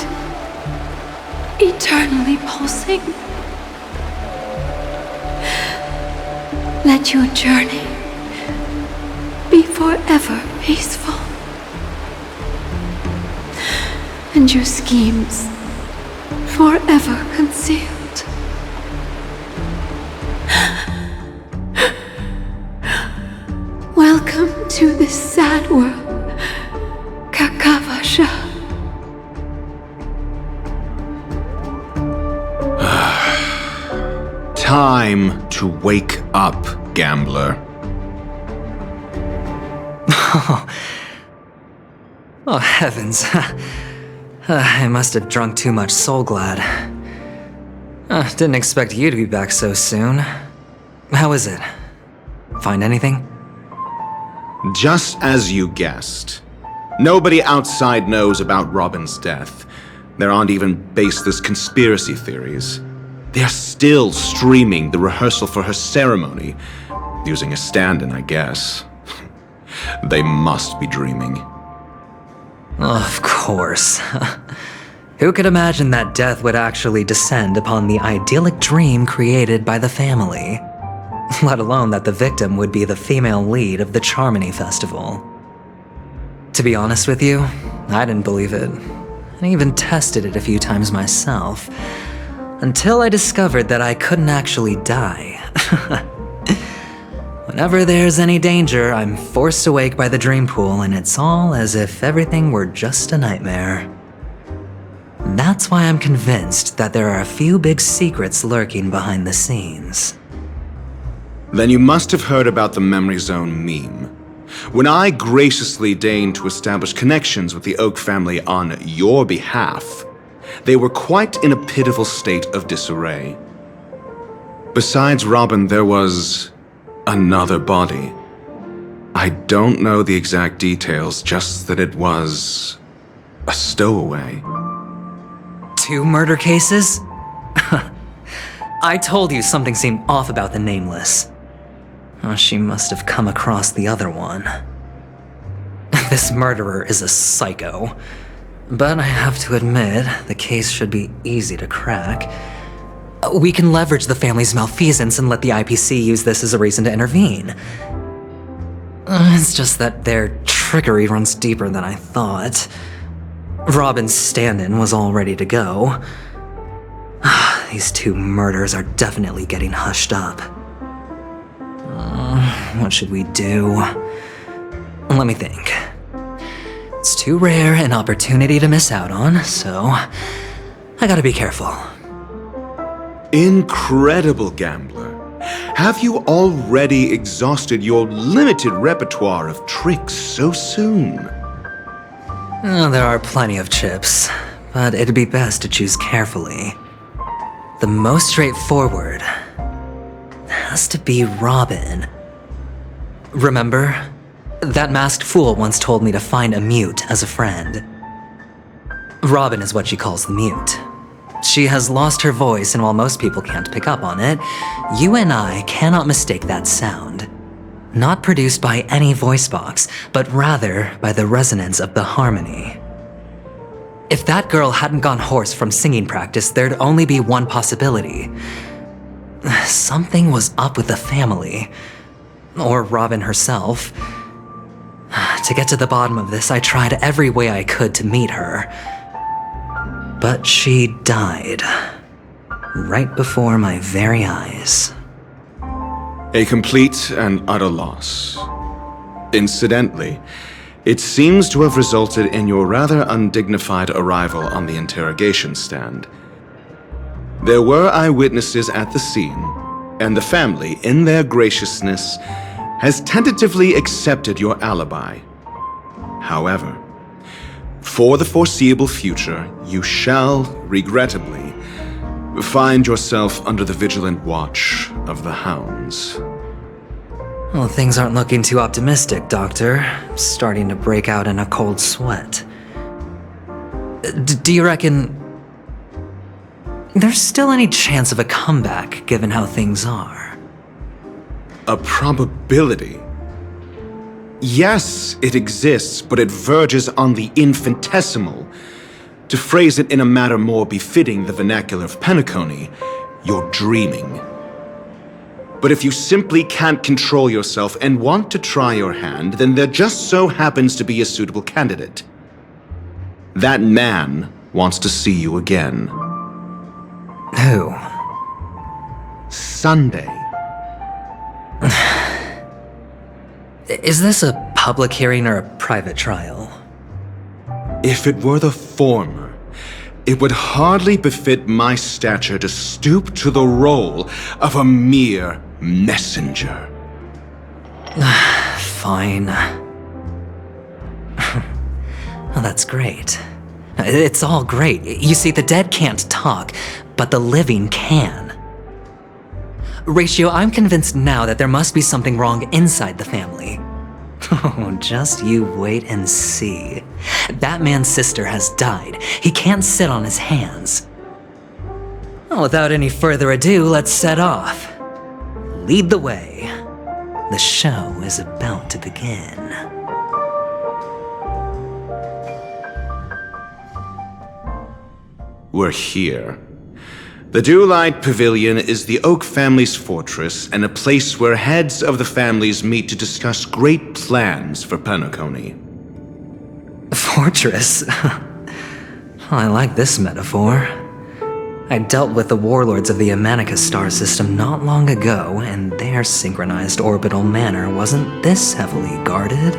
eternally pulsing. Let your journey be forever peaceful. And your schemes forever concealed. Welcome to this sad world, Kakavasha. Time to wake up, gambler. Oh, heavens. I must have drunk too much Soul Glad. Didn't expect you to be back so soon. How is it? Find anything? Just as you guessed. Nobody outside knows about Robin's death. There aren't even baseless conspiracy theories. They're still streaming the rehearsal for her ceremony, using a stand-in, I guess. They must be dreaming. Of course. Who could imagine that death would actually descend upon the idyllic dream created by the family? Let alone that the victim would be the female lead of the Charmony Festival. To be honest with you, I didn't believe it. I even tested it a few times myself, until I discovered that I couldn't actually die. Whenever there's any danger, I'm forced awake by the dream pool, and it's all as if everything were just a nightmare. That's why I'm convinced that there are a few big secrets lurking behind the scenes. Then you must have heard about the Memory Zone meme. When I graciously deigned to establish connections with the Oak family on your behalf, they were quite in a pitiful state of disarray. Besides Robin, there was another body. I don't know the exact details, just that it was a stowaway. 2 murder cases? I told you something seemed off about the Nameless. Oh, she must have come across the other one. This murderer is a psycho. But I have to admit, the case should be easy to crack. We can leverage the family's malfeasance and let the IPC use this as a reason to intervene. It's just that their trickery runs deeper than I thought. Robin's stand-in was all ready to go. These 2 murders are definitely getting hushed up. What should we do? Let me think. It's too rare an opportunity to miss out on, so I gotta be careful. Incredible, gambler. Have you already exhausted your limited repertoire of tricks so soon? There are plenty of chips, but it'd be best to choose carefully. The most straightforward has to be Robin. Remember? That masked fool once told me to find a mute as a friend. Robin is what she calls the mute. She has lost her voice, and while most people can't pick up on it, you and I cannot mistake that sound. Not produced by any voice box, but rather by the resonance of the harmony. If that girl hadn't gone hoarse from singing practice, there'd only be one possibility. Something was up with the family. Or Robin herself. To get to the bottom of this, I tried every way I could to meet her. But she died. Right before my very eyes. A complete and utter loss. Incidentally, it seems to have resulted in your rather undignified arrival on the interrogation stand. There were eyewitnesses at the scene, and the family, in their graciousness, has tentatively accepted your alibi. However, for the foreseeable future, you shall, regrettably, find yourself under the vigilant watch of the hounds. Well, things aren't looking too optimistic, Doctor. I'm starting to break out in a cold sweat. Do you reckon there's still any chance of a comeback, given how things are? A probability? Yes, it exists, but it verges on the infinitesimal. To phrase it in a manner more befitting the vernacular of Penacony, you're dreaming. But if you simply can't control yourself and want to try your hand, then there just so happens to be a suitable candidate. That man wants to see you again. Who? Sunday. Is this a public hearing or a private trial? If it were the former, it would hardly befit my stature to stoop to the role of a mere messenger. Fine. Well, that's great. It's all great. You see, the dead can't talk, but the living can. Ratio, I'm convinced now that there must be something wrong inside the family. Oh, just you wait and see. That man's sister has died. He can't sit on his hands. Well, without any further ado, let's set off. Lead the way. The show is about to begin. We're here. The Dewlight Pavilion is the Oak family's fortress and a place where heads of the families meet to discuss great plans for Penacony. Fortress? I like this metaphor. I dealt with the warlords of the Amanicus star system not long ago, and their synchronized orbital manor wasn't this heavily guarded.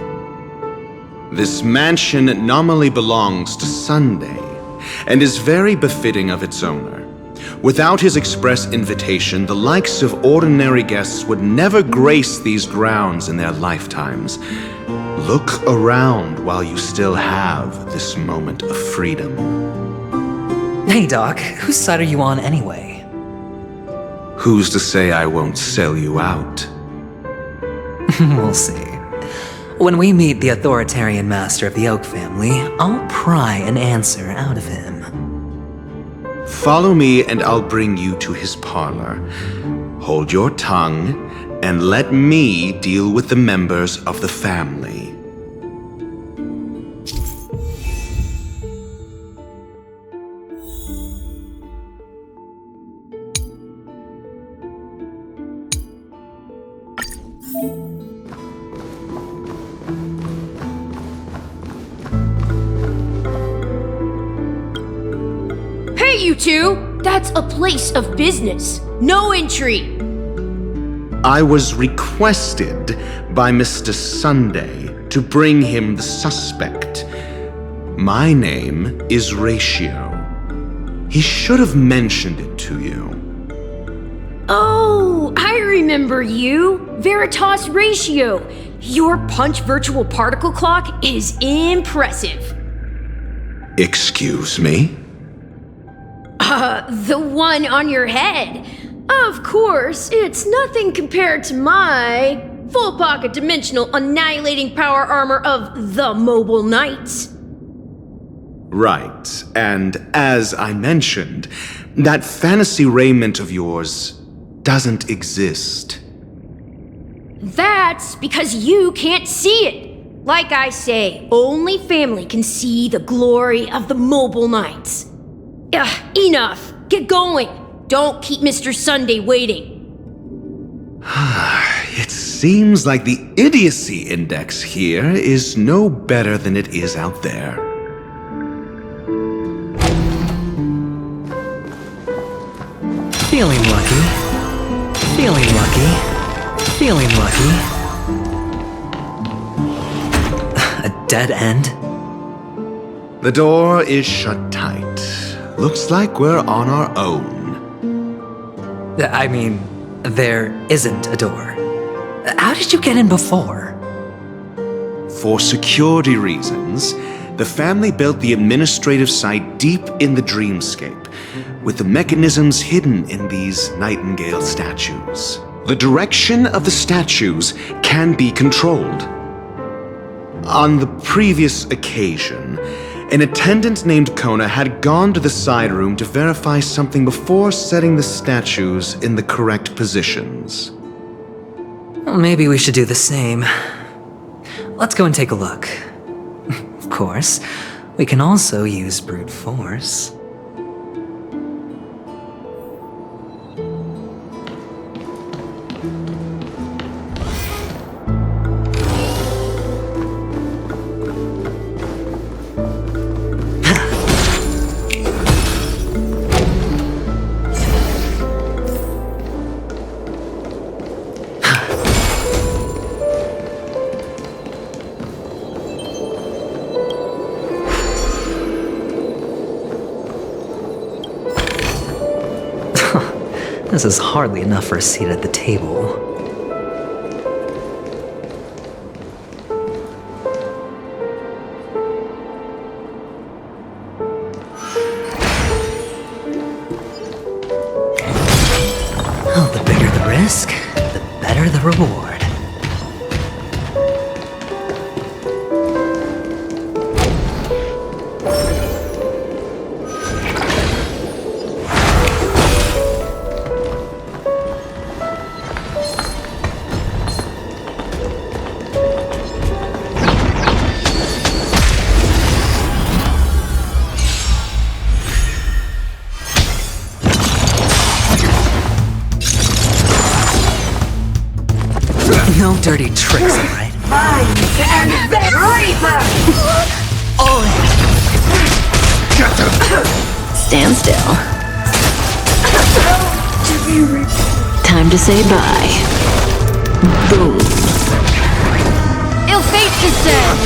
This mansion nominally belongs to Sunday, and is very befitting of its owner. Without his express invitation, the likes of ordinary guests would never grace these grounds in their lifetimes. Look around while you still have this moment of freedom. Hey, Doc, whose side are you on anyway? Who's to say I won't sell you out? We'll see. When we meet the authoritarian master of the Oak family, I'll pry an answer out of him. Follow me and I'll bring you to his parlor. Hold your tongue and let me deal with the members of the family. You two, that's a place of business. No entry. I was requested by Mr. Sunday to bring him the suspect. My name is Ratio. He should have mentioned it to you. Oh, I remember you. Veritas Ratio. Your punch virtual particle clock is impressive. Excuse me? The one on your head. Of course, it's nothing compared to my full pocket dimensional annihilating power armor of the Mobile Knights. Right, and as I mentioned, that fantasy raiment of yours doesn't exist. That's because you can't see it. Like I say, only family can see the glory of the mobile nights. Enough. Get going. Don't keep Mr. Sunday waiting. It seems like the idiocy index here is no better than it is out there. Feeling lucky. Feeling lucky. Feeling lucky. A dead end? The door is shut tight. Looks like we're on our own. I mean, there isn't a door. How did you get in before? For security reasons, the family built the administrative site deep in the dreamscape, with the mechanisms hidden in these nightingale statues. The direction of the statues can be controlled. On the previous occasion, an attendant named Kona had gone to the side room to verify something before setting the statues in the correct positions. Well, maybe we should do the same. Let's go and take a look. Of course, we can also use brute force. This is hardly enough for a seat at the table. Oh, the bigger the risk, the better the reward. No dirty tricks, all right? Stand still. Time to say bye. Boom. Ill fate descends!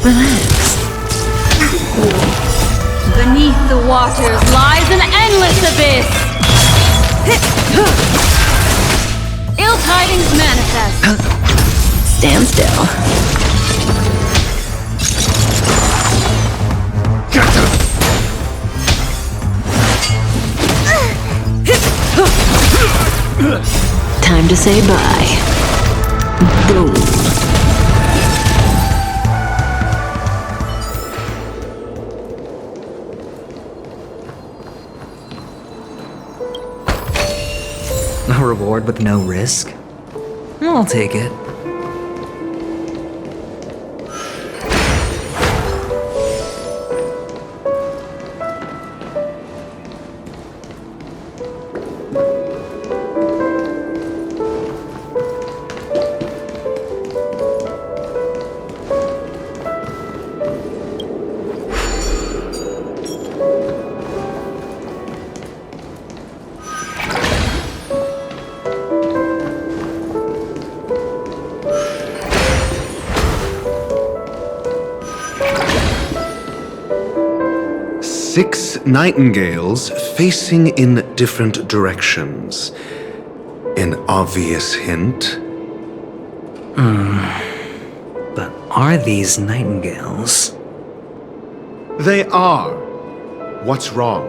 Relax. Beneath the waters lies an endless abyss! Ill tidings manifest! Stand still. Time to say bye. Boom. A reward with no risk? I'll take it. Six nightingales facing in different directions. An obvious hint. But are these nightingales? They are. What's wrong?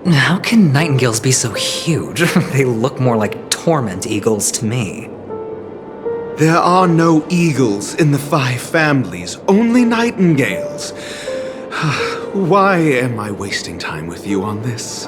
How can nightingales be so huge? They look more like torment eagles to me. There are no eagles in the 5 families, only nightingales. Why am I wasting time with you on this?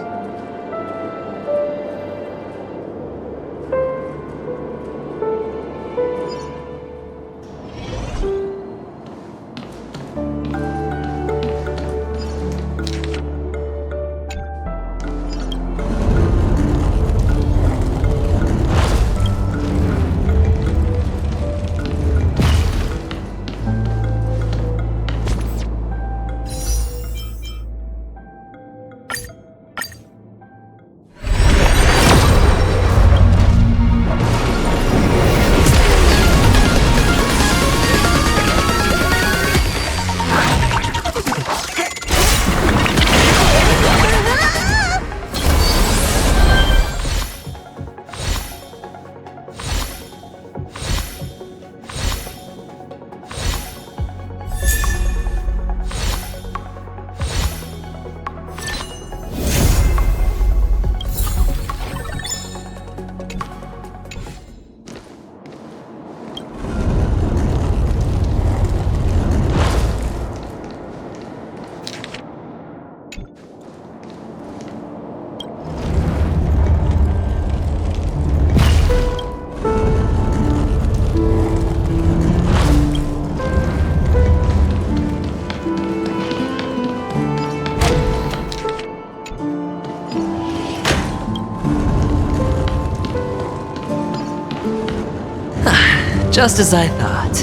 Just as I thought.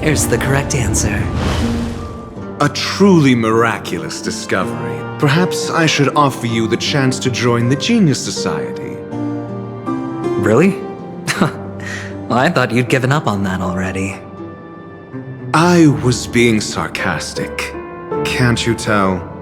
Here's the correct answer. A truly miraculous discovery. Perhaps I should offer you the chance to join the Genius Society. Really? Well, I thought you'd given up on that already. I was being sarcastic. Can't you tell?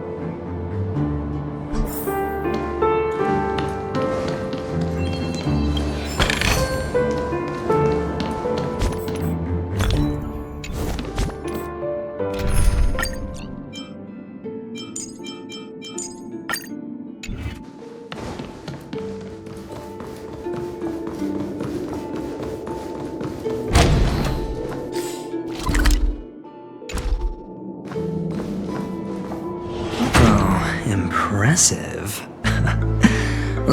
Impressive.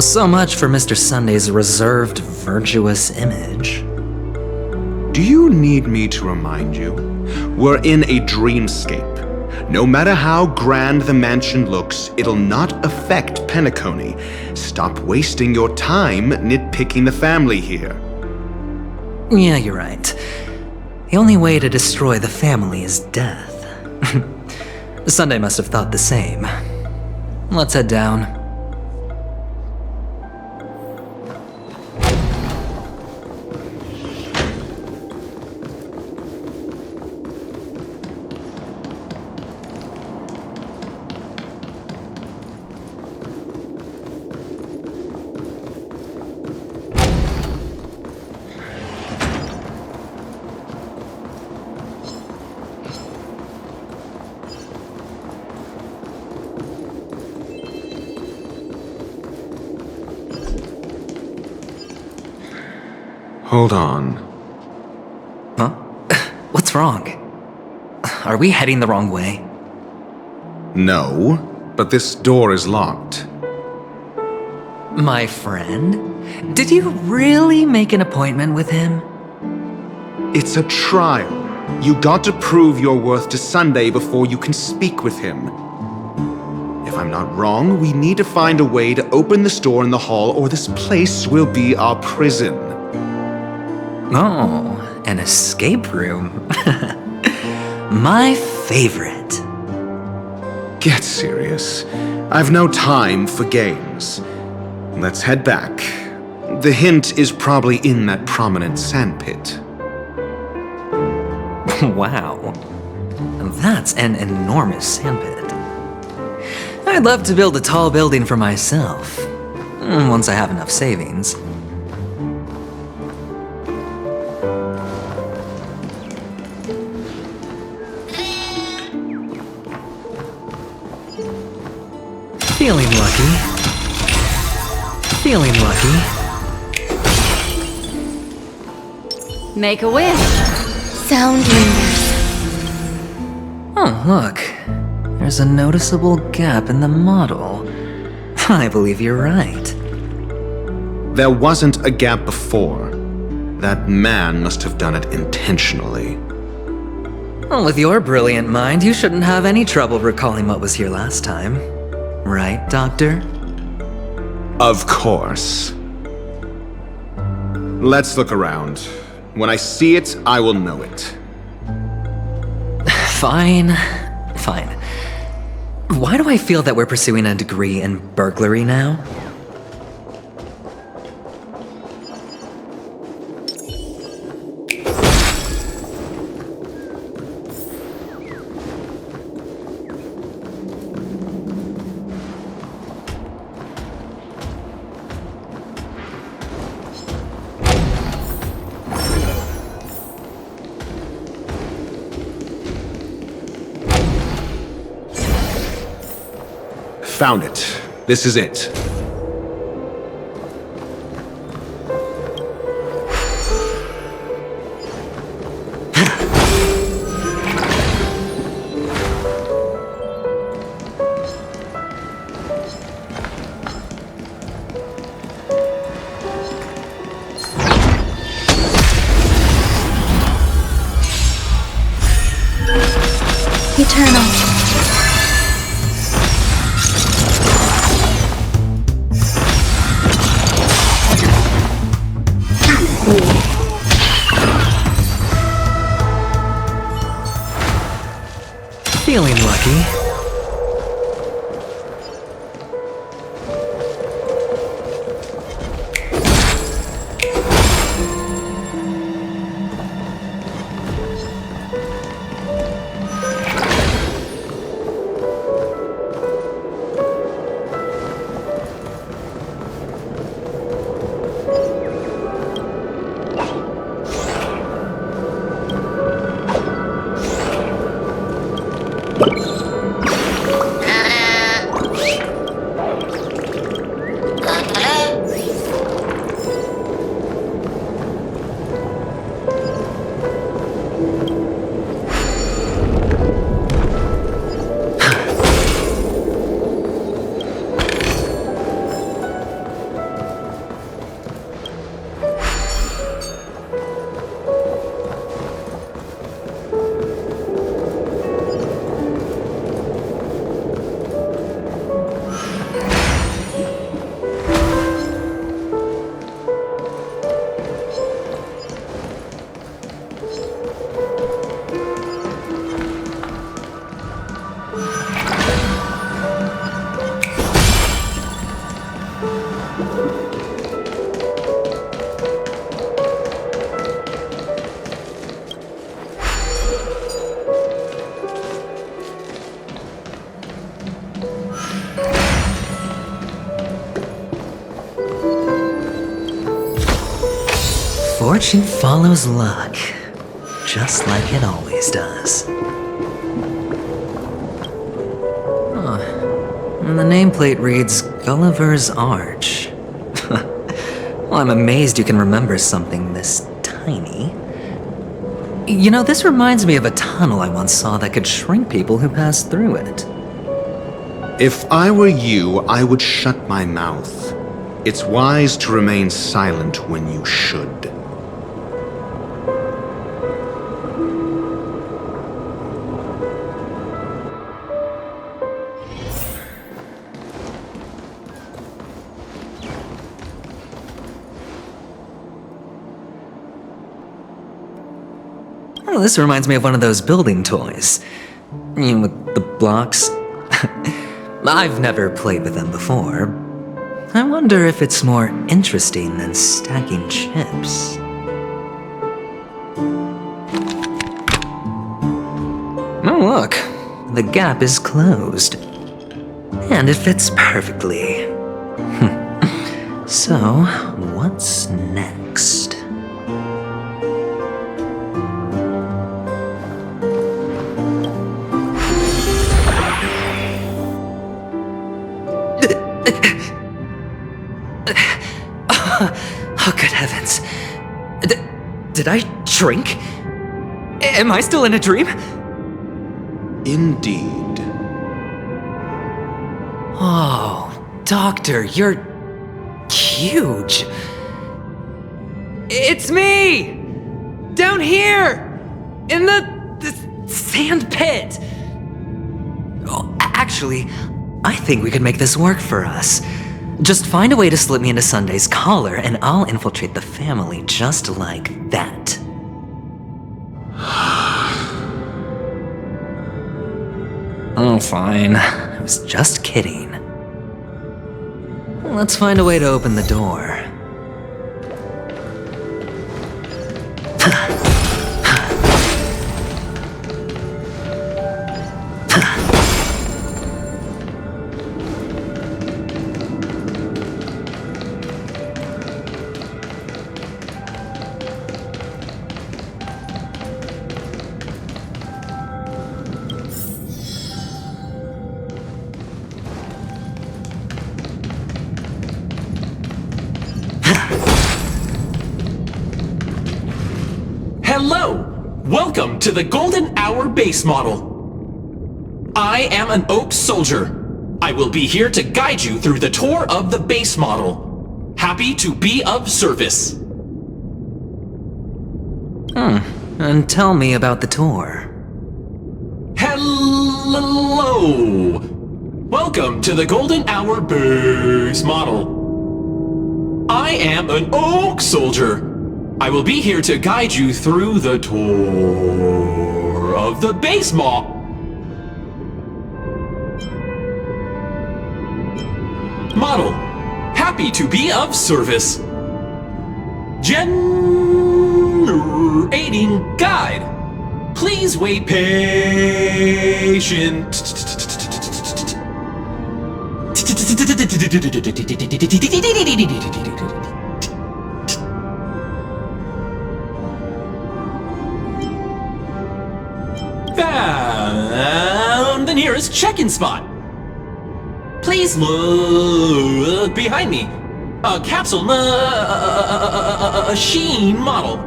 So much for Mr. Sunday's reserved, virtuous image. Do you need me to remind you? We're in a dreamscape. No matter how grand the mansion looks, it'll not affect Penacony. Stop wasting your time nitpicking the family here. Yeah, you're right. The only way to destroy the family is death. Sunday must have thought the same. Let's head down. Hold on. Huh? What's wrong? Are we heading the wrong way? No, but this door is locked. My friend? Did you really make an appointment with him? It's a trial. You got to prove your worth to Sunday before you can speak with him. If I'm not wrong, we need to find a way to open this door in the hall or this place will be our prison. Oh, an escape room. My favorite. Get serious. I've no time for games. Let's head back. The hint is probably in that prominent sandpit. Wow. That's an enormous sandpit. I'd love to build a tall building for myself. Once I have enough savings. Feeling lucky. Feeling lucky. Make a wish. Sound wonders. Oh, look. There's a noticeable gap in the model. I believe you're right. There wasn't a gap before. That man must have done it intentionally. Well, with your brilliant mind, you shouldn't have any trouble recalling what was here last time. Right, Doctor? Of course. Let's look around. When I see it, I will know it. Fine. Fine. Why do I feel that we're pursuing a degree in burglary now? Found it. This is it. Eternal. spooky. Fortune follows luck, just like it always does. Huh. And the nameplate reads Gulliver's Arch. Well, I'm amazed you can remember something this tiny. You know, this reminds me of a tunnel I once saw that could shrink people who passed through it. If I were you, I would shut my mouth. It's wise to remain silent when you should. Oh, this reminds me of one of those building toys. You know, with the blocks. I've never played with them before. I wonder if it's more interesting than stacking chips. Oh, look. The gap is closed. And it fits perfectly. So, what's next? Oh, good heavens. Did I shrink? Am I still in a dream? Indeed. Oh, Doctor, you're huge. It's me! Down here! In the sand pit! Oh, actually, I think we could make this work for us. Just find a way to slip me into Sunday's collar, and I'll infiltrate the family just like that. Oh, fine. I was just kidding. Let's find a way to open the door. Hello! Welcome to the Golden Hour base model. I am an Oak Soldier. I will be here to guide you through the tour of the base model. Happy to be of service. And tell me about the tour. Hello! Welcome to the Golden Hour base model. I am an Oak Soldier. I will be here to guide you through the tour of the base model. Model, happy to be of service. Generating guide. Please wait patient. Found the nearest check-in spot. Please look behind me. A capsule machine model.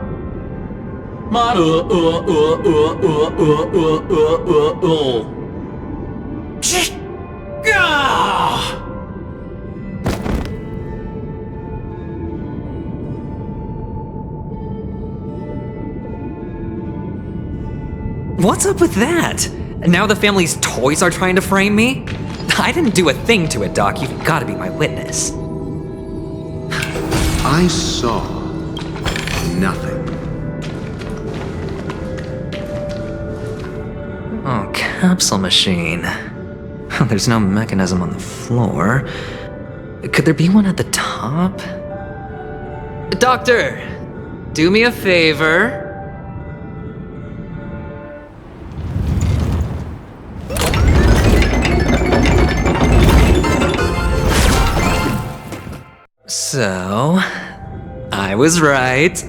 What's up with that? Now the family's toys are trying to frame me? I didn't do a thing to it, Doc. You've got to be my witness. I saw nothing. Oh, capsule machine. There's no mechanism on the floor. Could there be one at the top? Doctor, do me a favor. So, I was right.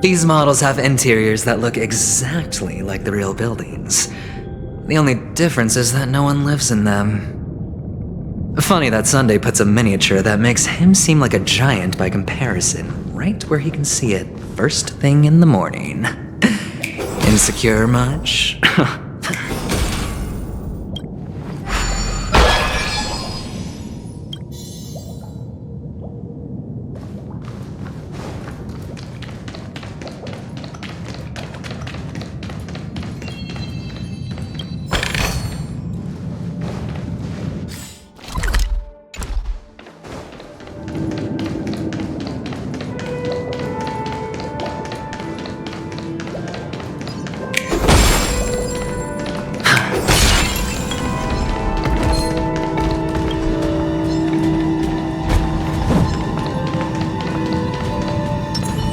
These models have interiors that look exactly like the real buildings. The only difference is that no one lives in them. Funny that Sunday puts a miniature that makes him seem like a giant by comparison, right where he can see it first thing in the morning. Insecure much?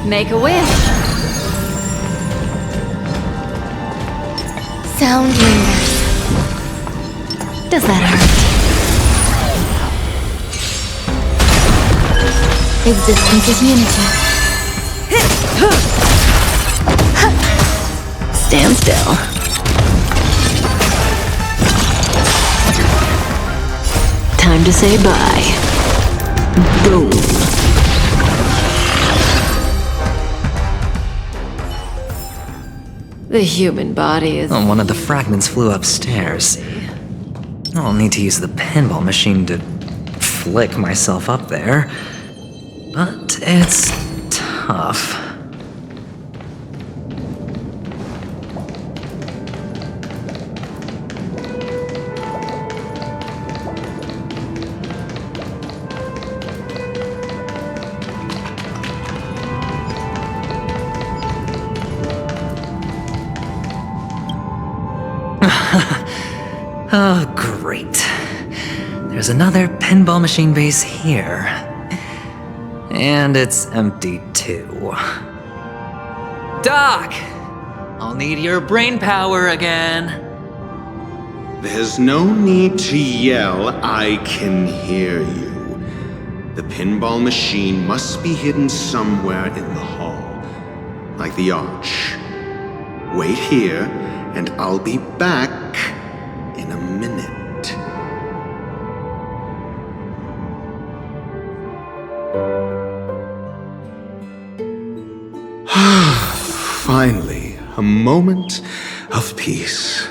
Make a wish. Sound lingers. Does that hurt? Existence is unity. Stand still. Time to say bye. Boom. The human body is... Oh, one of the fragments flew upstairs. I'll need to use the pinball machine to flick myself up there. But it's tough. Oh, great. There's another pinball machine base here. And it's empty too. Doc! I'll need your brain power again. There's no need to yell, I can hear you. The pinball machine must be hidden somewhere in the hall, like the arch. Wait here, and I'll be back in a minute. Finally, a moment of peace.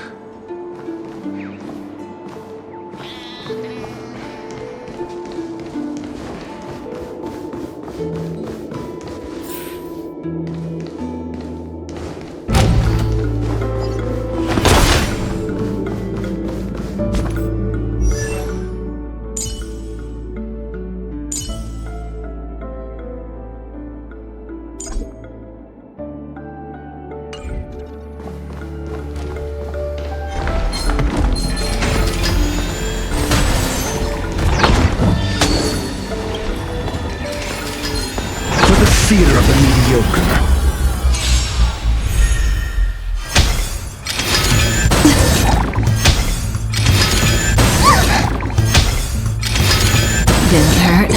fear of the mediocre. Didn't hurt.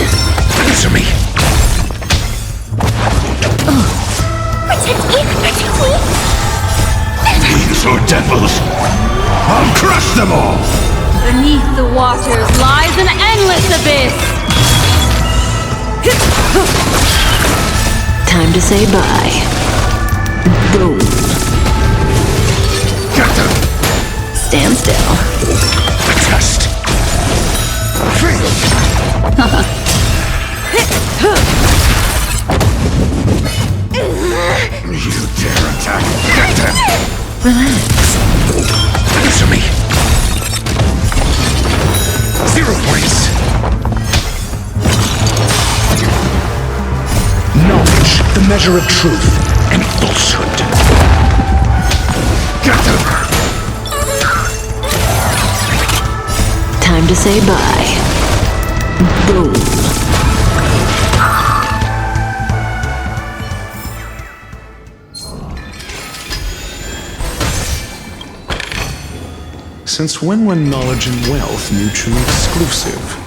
Answer me. Protect me! Protect me! These are devils. I'll crush them all. Beneath the waters lies an endless abyss. Time to say bye. Boom. Get them. Stand still. The test. You dare attack? Get them. Relax. Answer me. 0 points. Knowledge, the measure of truth and falsehood. Get them. Time to say bye. Boom. Since when were knowledge and wealth mutually exclusive?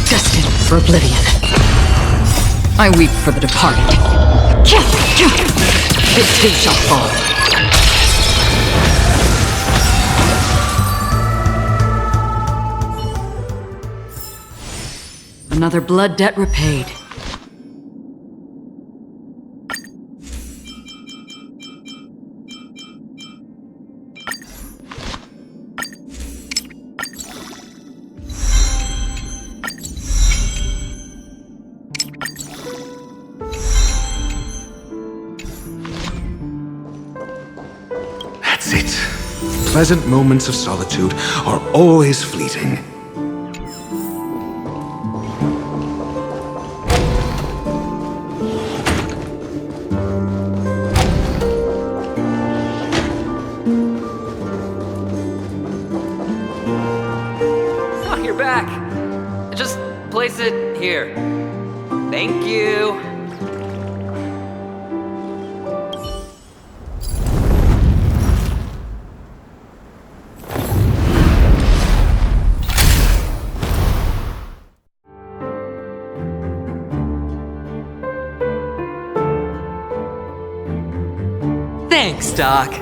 Destined for oblivion. I weep for the departed. It too shall fall. Another blood debt repaid. That's it. Pleasant moments of solitude are always fleeting. Oh, you're back. Just place it here. Thank you. Thanks, Doc.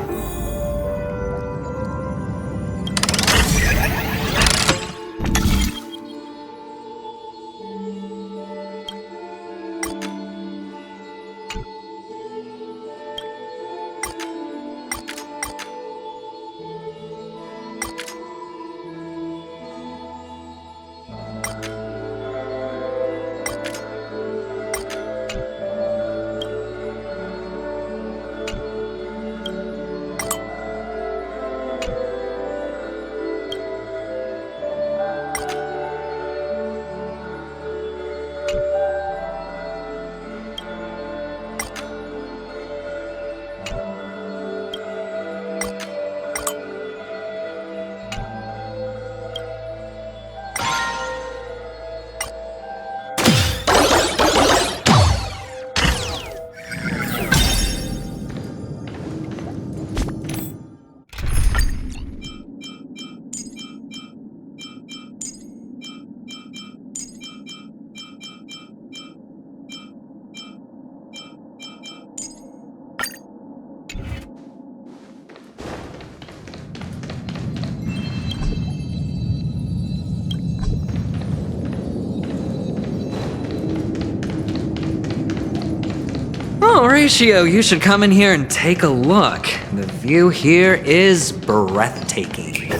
Horatio, you should come in here and take a look. The view here is breathtaking.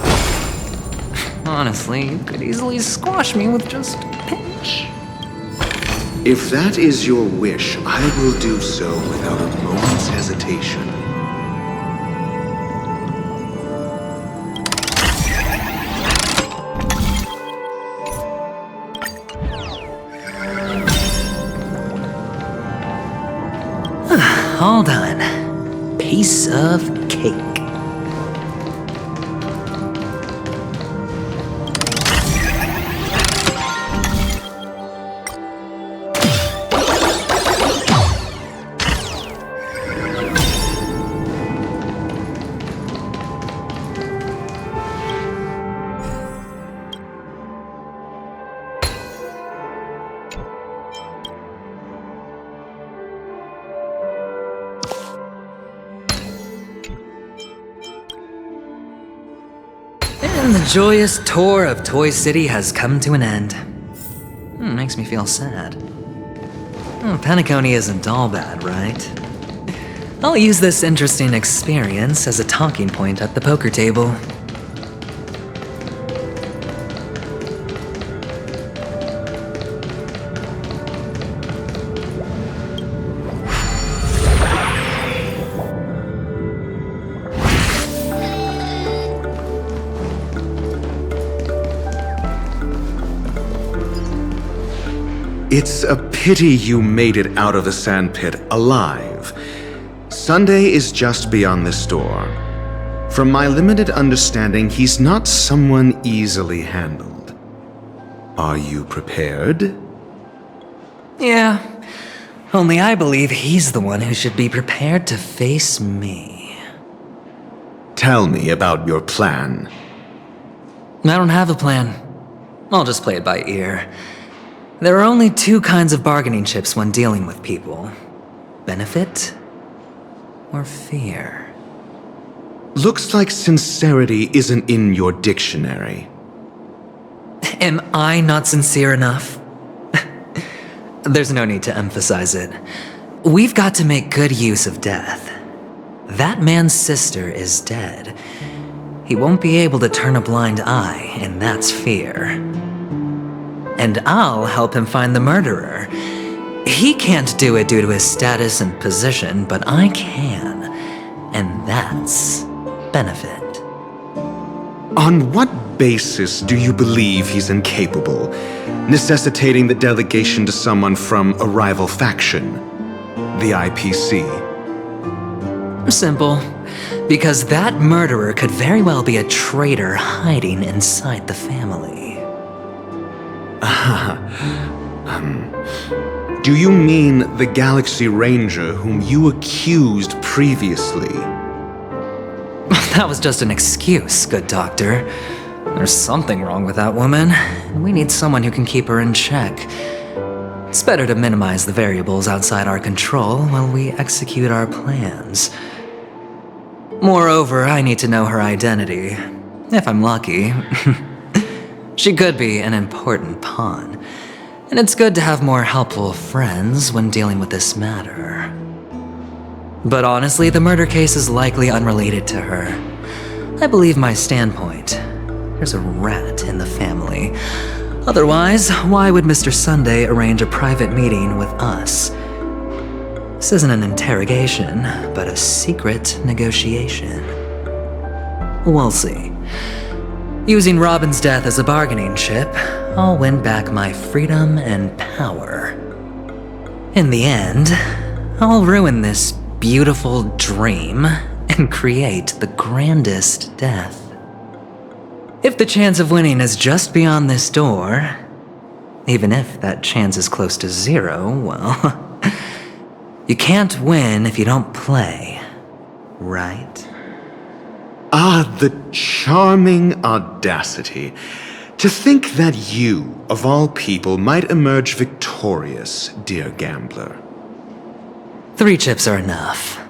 Honestly, you could easily squash me with just a pinch. If that is your wish, I will do so without a moment's hesitation. All done. Piece of cake. And the joyous tour of Toy City has come to an end. Makes me feel sad. Penacony isn't all bad, right? I'll use this interesting experience as a talking point at the poker table. It's a pity you made it out of the sandpit alive. Sunday is just beyond this door. From my limited understanding, he's not someone easily handled. Are you prepared? Yeah, only I believe he's the one who should be prepared to face me. Tell me about your plan. I don't have a plan. I'll just play it by ear. There are only two kinds of bargaining chips when dealing with people. Benefit or fear. Looks like sincerity isn't in your dictionary. Am I not sincere enough? There's no need to emphasize it. We've got to make good use of death. That man's sister is dead. He won't be able to turn a blind eye, and that's fear. And I'll help him find the murderer. He can't do it due to his status and position, but I can. And that's benefit. On what basis do you believe he's incapable, necessitating the delegation to someone from a rival faction, the IPC? Simple. Because that murderer could very well be a traitor hiding inside the family. Do you mean the Galaxy Ranger whom you accused previously? That was just an excuse, good doctor. There's something wrong with that woman, and we need someone who can keep her in check. It's better to minimize the variables outside our control while we execute our plans. Moreover, I need to know her identity, if I'm lucky. She could be an important pawn, and it's good to have more helpful friends when dealing with this matter. But honestly, the murder case is likely unrelated to her. I believe my standpoint. There's a rat in the family. Otherwise, why would Mr. Sunday arrange a private meeting with us? This isn't an interrogation, but a secret negotiation. We'll see. Using Robin's death as a bargaining chip, I'll win back my freedom and power. In the end, I'll ruin this beautiful dream and create the grandest death. If the chance of winning is just beyond this door, even if that chance is close to zero, well, you can't win if you don't play, right? Ah, the charming audacity. To think that you, of all people, might emerge victorious, dear gambler. 3 chips are enough.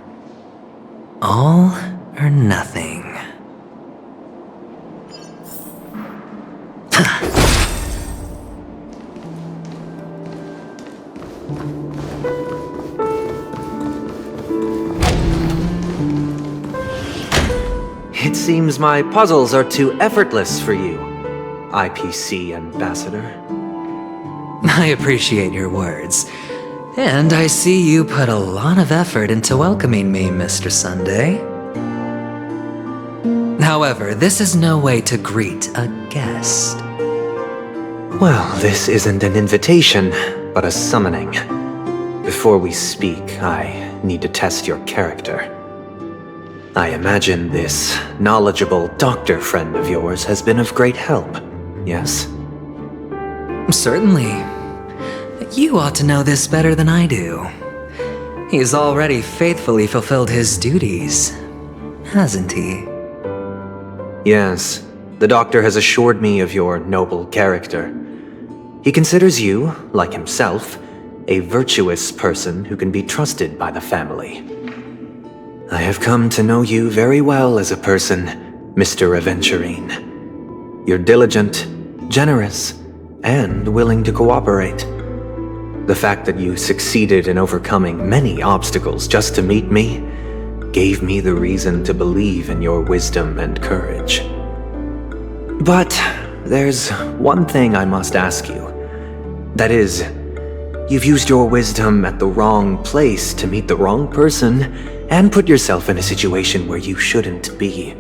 All or nothing. seems my puzzles are too effortless for you, IPC Ambassador. I appreciate your words. And I see you put a lot of effort into welcoming me, Mr. Sunday. However, this is no way to greet a guest. Well, this isn't an invitation, but a summoning. Before we speak, I need to test your character. I imagine this knowledgeable doctor friend of yours has been of great help, yes? Certainly. You ought to know this better than I do. He's already faithfully fulfilled his duties, hasn't he? Yes, the doctor has assured me of your noble character. He considers you, like himself, a virtuous person who can be trusted by the family. I have come to know you very well as a person, Mr. Aventurine. You're diligent, generous, and willing to cooperate. The fact that you succeeded in overcoming many obstacles just to meet me gave me the reason to believe in your wisdom and courage. But there's one thing I must ask you. That is, you've used your wisdom at the wrong place to meet the wrong person and put yourself in a situation where you shouldn't be,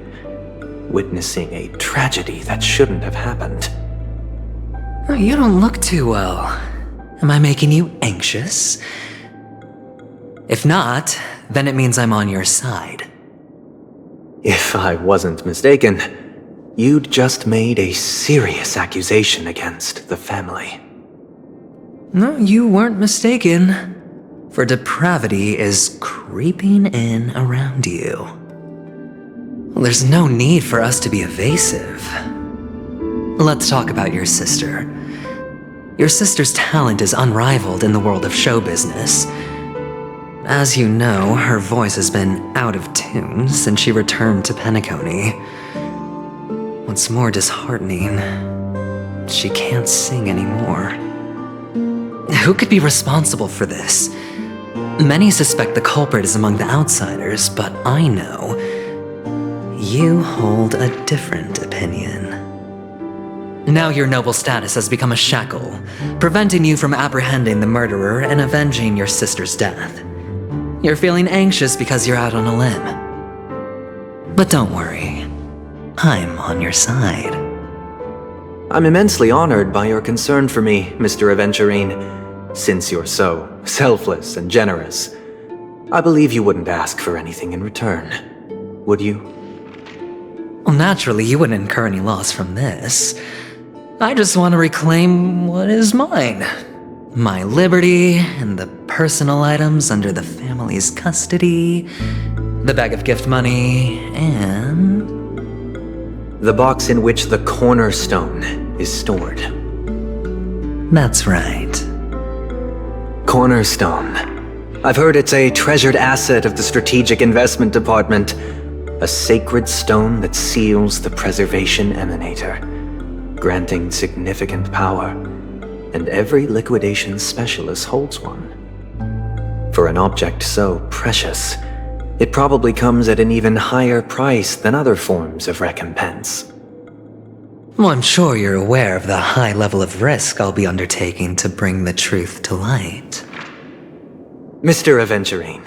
witnessing a tragedy that shouldn't have happened. You don't look too well. Am I making you anxious? If not, then it means I'm on your side. If I wasn't mistaken, you'd just made a serious accusation against the family. No, you weren't mistaken. For depravity is creeping in around you. Well, there's no need for us to be evasive. Let's talk about your sister. Your sister's talent is unrivaled in the world of show business. As you know, her voice has been out of tune since she returned to Penacony. What's more disheartening, she can't sing anymore. Who could be responsible for this? Many suspect the culprit is among the outsiders, but I know you hold a different opinion. Now your noble status has become a shackle, preventing you from apprehending the murderer and avenging your sister's death. You're feeling anxious because you're out on a limb. But don't worry, I'm on your side. I'm immensely honored by your concern for me, Mr. Aventurine. Since you're so selfless and generous, I believe you wouldn't ask for anything in return, would you? Well, naturally, you wouldn't incur any loss from this. I just want to reclaim what is mine. My liberty and the personal items under the family's custody, the bag of gift money, and the box in which the cornerstone is stored. That's right. Cornerstone. I've heard it's a treasured asset of the Strategic Investment Department. A sacred stone that seals the Preservation Emanator, granting significant power, and every liquidation specialist holds one. For an object so precious, it probably comes at an even higher price than other forms of recompense. Well, I'm sure you're aware of the high level of risk I'll be undertaking to bring the truth to light. Mr. Aventurine,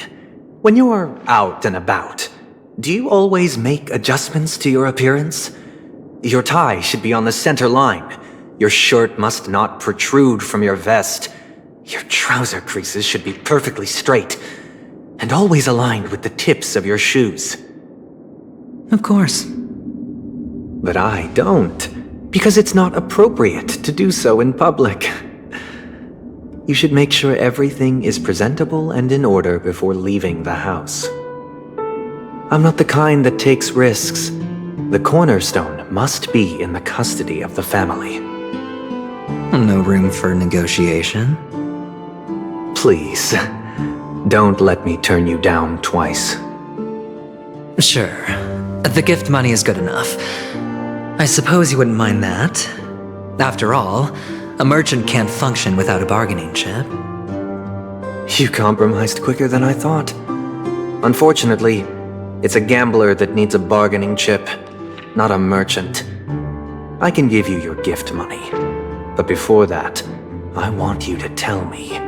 when you're out and about, do you always make adjustments to your appearance? Your tie should be on the center line. Your shirt must not protrude from your vest. Your trouser creases should be perfectly straight and always aligned with the tips of your shoes. Of course. But I don't, because it's not appropriate to do so in public. You should make sure everything is presentable and in order before leaving the house. I'm not the kind that takes risks. The cornerstone must be in the custody of the family. No room for negotiation? Please, don't let me turn you down twice. Sure. The gift money is good enough. I suppose you wouldn't mind that. After all, a merchant can't function without a bargaining chip. You compromised quicker than I thought. Unfortunately, It's a gambler that needs a bargaining chip, not a merchant. I can give you your gift money, but before that, I want you to tell me.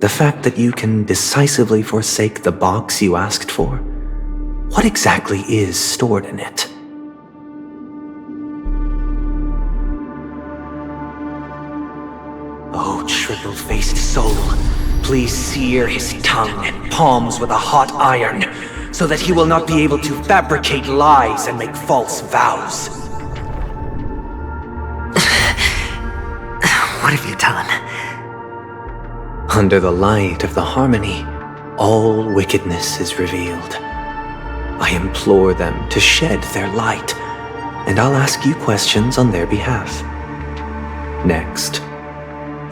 The fact that you can decisively forsake the box you asked for, what exactly is stored in it? Oh, triple-faced soul, please sear his tongue and palms with a hot iron, so that he will not be able to fabricate lies and make false vows. What have you done? Under the light of the harmony, all wickedness is revealed. I implore them to shed their light, and I'll ask you questions on their behalf. Next,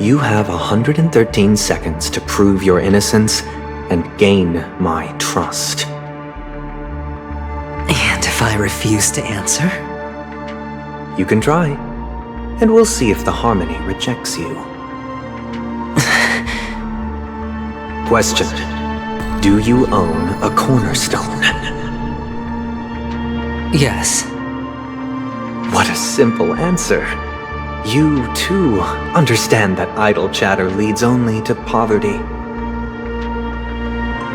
you have 113 seconds to prove your innocence and gain my trust. And if I refuse to answer? You can try, and we'll see if the harmony rejects you. Question: do you own a cornerstone? Yes. What a simple answer. You, too, understand that idle chatter leads only to poverty.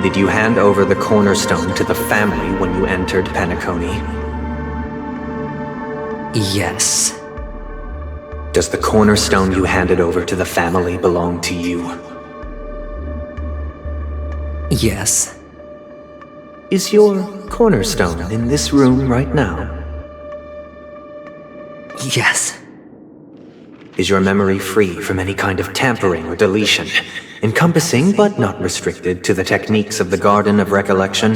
Did you hand over the cornerstone to the family when you entered Penacony? Yes. Does the cornerstone you handed over to the family belong to you? Yes. Is your cornerstone in this room right now? Yes. Is your memory free from any kind of tampering or deletion, encompassing but not restricted to the techniques of the Garden of Recollection?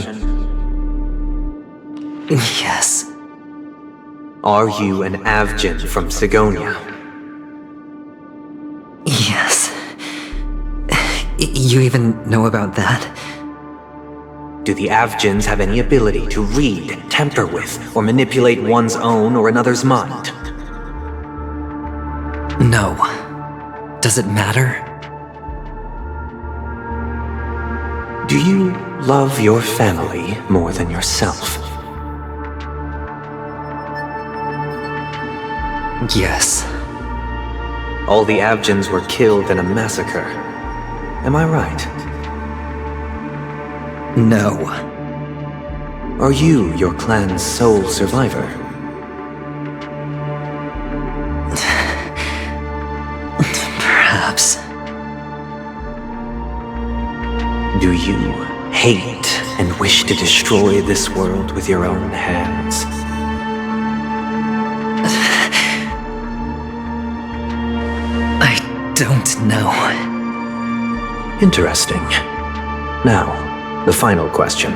Yes. Are you an Avgin from Sigonia? Yes. You even know about that? Do the Avgins have any ability to read, tamper with, or manipulate one's own or another's mind? No. Does it matter? Do you love your family more than yourself? Yes. All the Avgins were killed in a massacre. Am I right? No. Are you your clan's sole survivor? Perhaps. Do you hate and wish to destroy this world with your own hands? I don't know. Interesting. Now, the final question.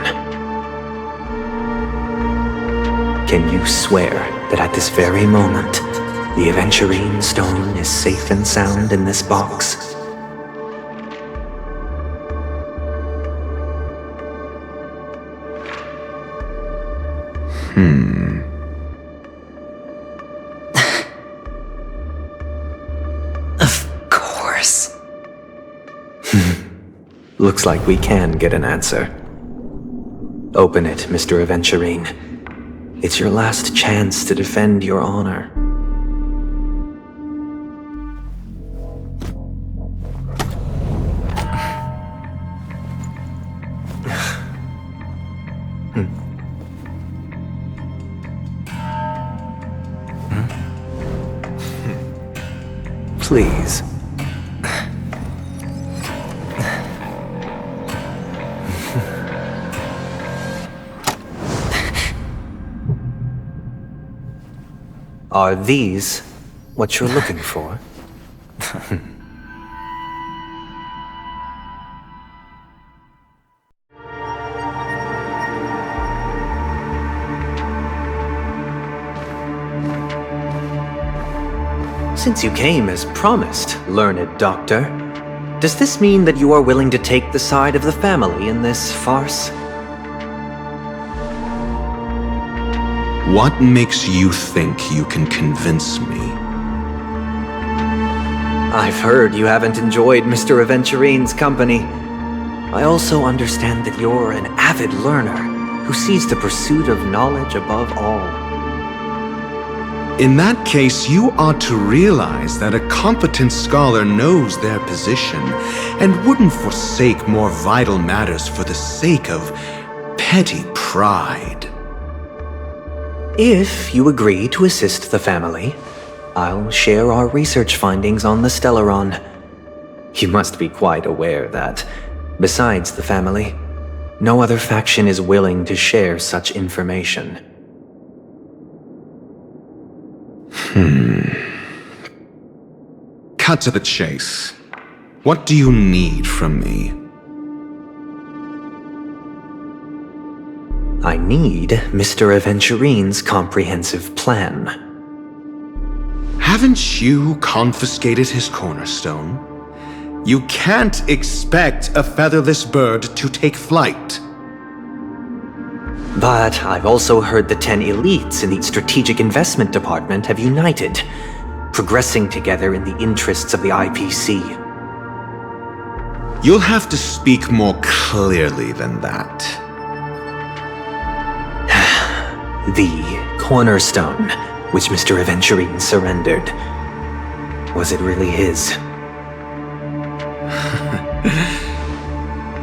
Can you swear that at this very moment, the Aventurine stone is safe and sound in this box? Of course. Looks like we can get an answer. Open it, Mr. Aventurine. It's your last chance to defend your honor. Please. Are these what you're looking for? Since you came as promised, learned doctor, does this mean that you are willing to take the side of the family in this farce? What makes you think you can convince me? I've heard you haven't enjoyed Mr. Aventurine's company. I also understand that you're an avid learner who sees the pursuit of knowledge above all. In that case, you ought to realize that a competent scholar knows their position and wouldn't forsake more vital matters for the sake of petty pride. If you agree to assist the family, I'll share our research findings on the Stellaron. You must be quite aware that, besides the family, no other faction is willing to share such information. Cut to the chase. What do you need from me? I need Mr. Aventurine's comprehensive plan. Haven't you confiscated his cornerstone? You can't expect a featherless bird to take flight. But I've also heard the 10 elites in the Strategic Investment Department have united, progressing together in the interests of the IPC. You'll have to speak more clearly than that. The cornerstone, which Mr. Aventurine surrendered. Was it really his?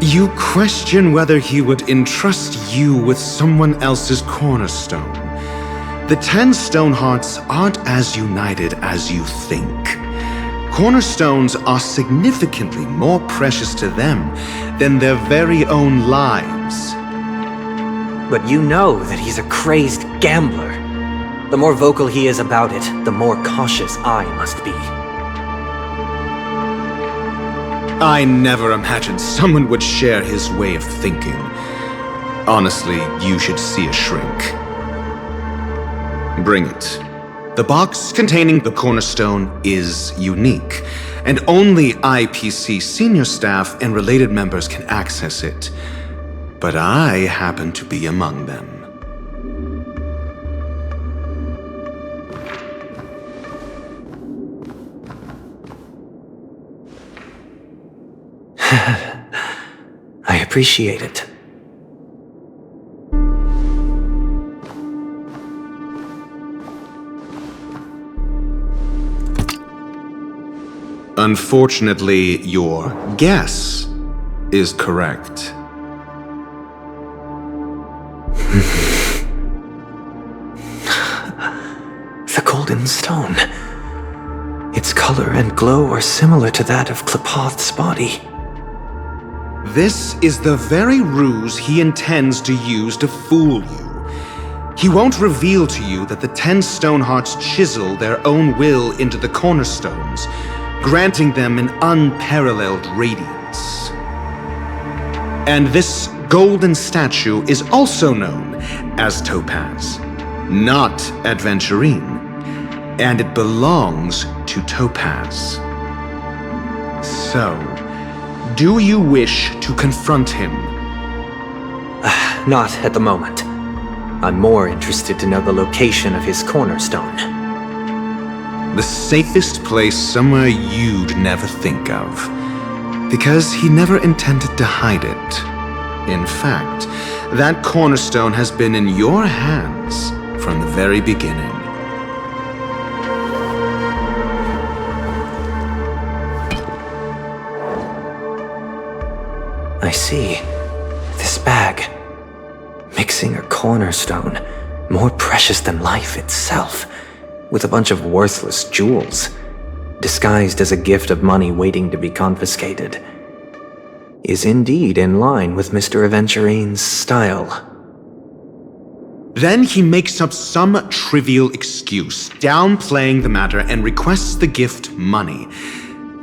You question whether he would entrust you with someone else's cornerstone. The 10 Stonehearts aren't as united as you think. Cornerstones are significantly more precious to them than their very own lives. But you know that he's a crazed gambler. The more vocal he is about it, the more cautious I must be. I never imagined someone would share his way of thinking. Honestly, you should see a shrink. Bring it. The box containing the cornerstone is unique, and only IPC senior staff and related members can access it. But I happen to be among them. I appreciate it. Unfortunately, your guess is correct. The golden stone. Its color and glow are similar to that of Klepoth's body. This is the very ruse he intends to use to fool you. He won't reveal to you that the 10 Stonehearts chisel their own will into the cornerstones, granting them an unparalleled radiance. And this golden statue is also known as Topaz, not Aventurine, and it belongs to Topaz. So, do you wish to confront him? Not at the moment. I'm more interested to know the location of his cornerstone. The safest place somewhere you'd never think of. Because he never intended to hide it. In fact, that cornerstone has been in your hands from the very beginning. I see. This bag. Mixing a cornerstone, more precious than life itself, with a bunch of worthless jewels, disguised as a gift of money waiting to be confiscated, is indeed in line with Mr. Aventurine's style. Then he makes up some trivial excuse, downplaying the matter, and requests the gift money.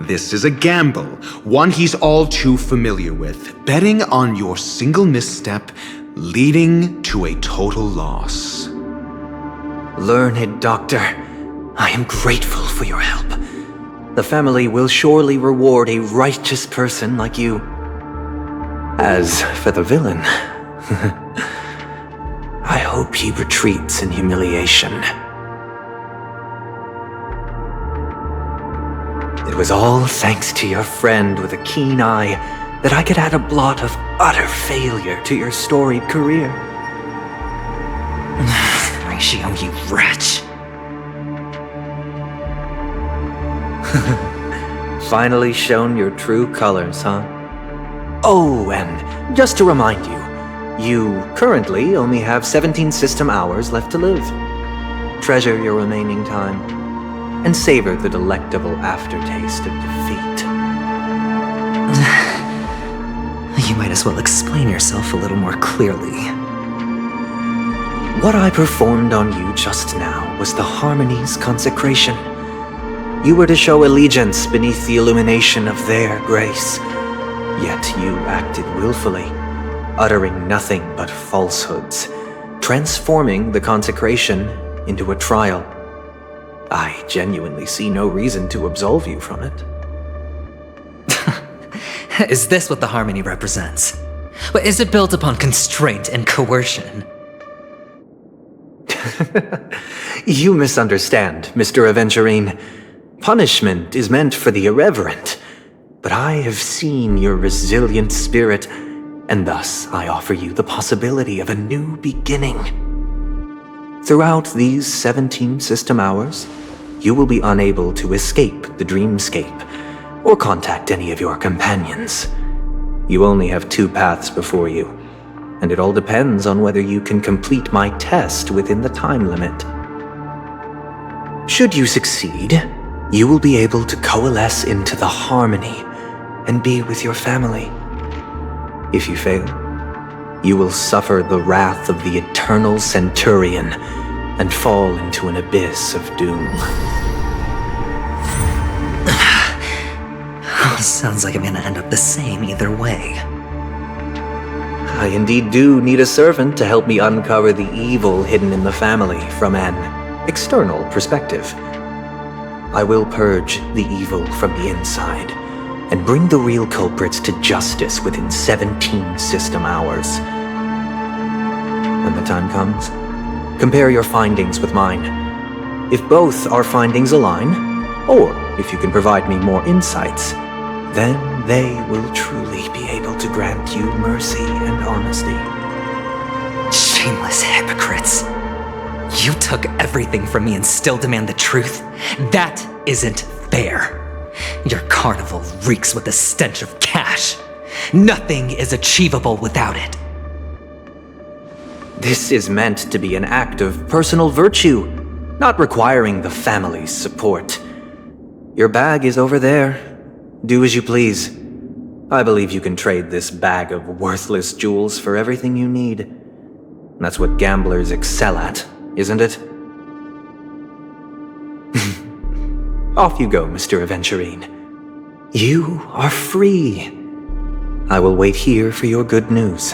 This is a gamble, one he's all too familiar with, betting on your single misstep, leading to a total loss. Learned doctor, I am grateful for your help. The family will surely reward a righteous person like you. As for the villain, I hope he retreats in humiliation. It was all thanks to your friend with a keen eye that I could add a blot of utter failure to your storied career. Ratio, you wretch. Finally shown your true colors, huh? Oh, and just to remind you, you currently only have 17 system hours left to live. Treasure your remaining time, and savor the delectable aftertaste of defeat. You might as well explain yourself a little more clearly. What I performed on you just now was the Harmony's consecration. You were to show allegiance beneath the illumination of their grace. Yet you acted willfully, uttering nothing but falsehoods, transforming the consecration into a trial. I genuinely see no reason to absolve you from it. Is this what the Harmony represents? But is it built upon constraint and coercion? You misunderstand, Mr. Aventurine. Punishment is meant for the irreverent, but I have seen your resilient spirit, and thus I offer you the possibility of a new beginning. Throughout these 17 system hours, you will be unable to escape the dreamscape or contact any of your companions. You only have 2 paths before you, and it all depends on whether you can complete my test within the time limit. Should you succeed, you will be able to coalesce into the Harmony and be with your family. If you fail, you will suffer the wrath of the eternal Centurion and fall into an abyss of doom. Sounds like I'm gonna end up the same either way. I indeed do need a servant to help me uncover the evil hidden in the family from an external perspective. I will purge the evil from the inside and bring the real culprits to justice within 17 system hours. When the time comes, compare your findings with mine. If both our findings align, or if you can provide me more insights, then they will truly be able to grant you mercy and honesty. Shameless hypocrites. You took everything from me and still demand the truth? That isn't fair. Your carnival reeks with the stench of cash. Nothing is achievable without it. This is meant to be an act of personal virtue, not requiring the family's support. Your bag is over there. Do as you please. I believe you can trade this bag of worthless jewels for everything you need. That's what gamblers excel at, isn't it? Off you go, Mr. Aventurine. You are free. I will wait here for your good news.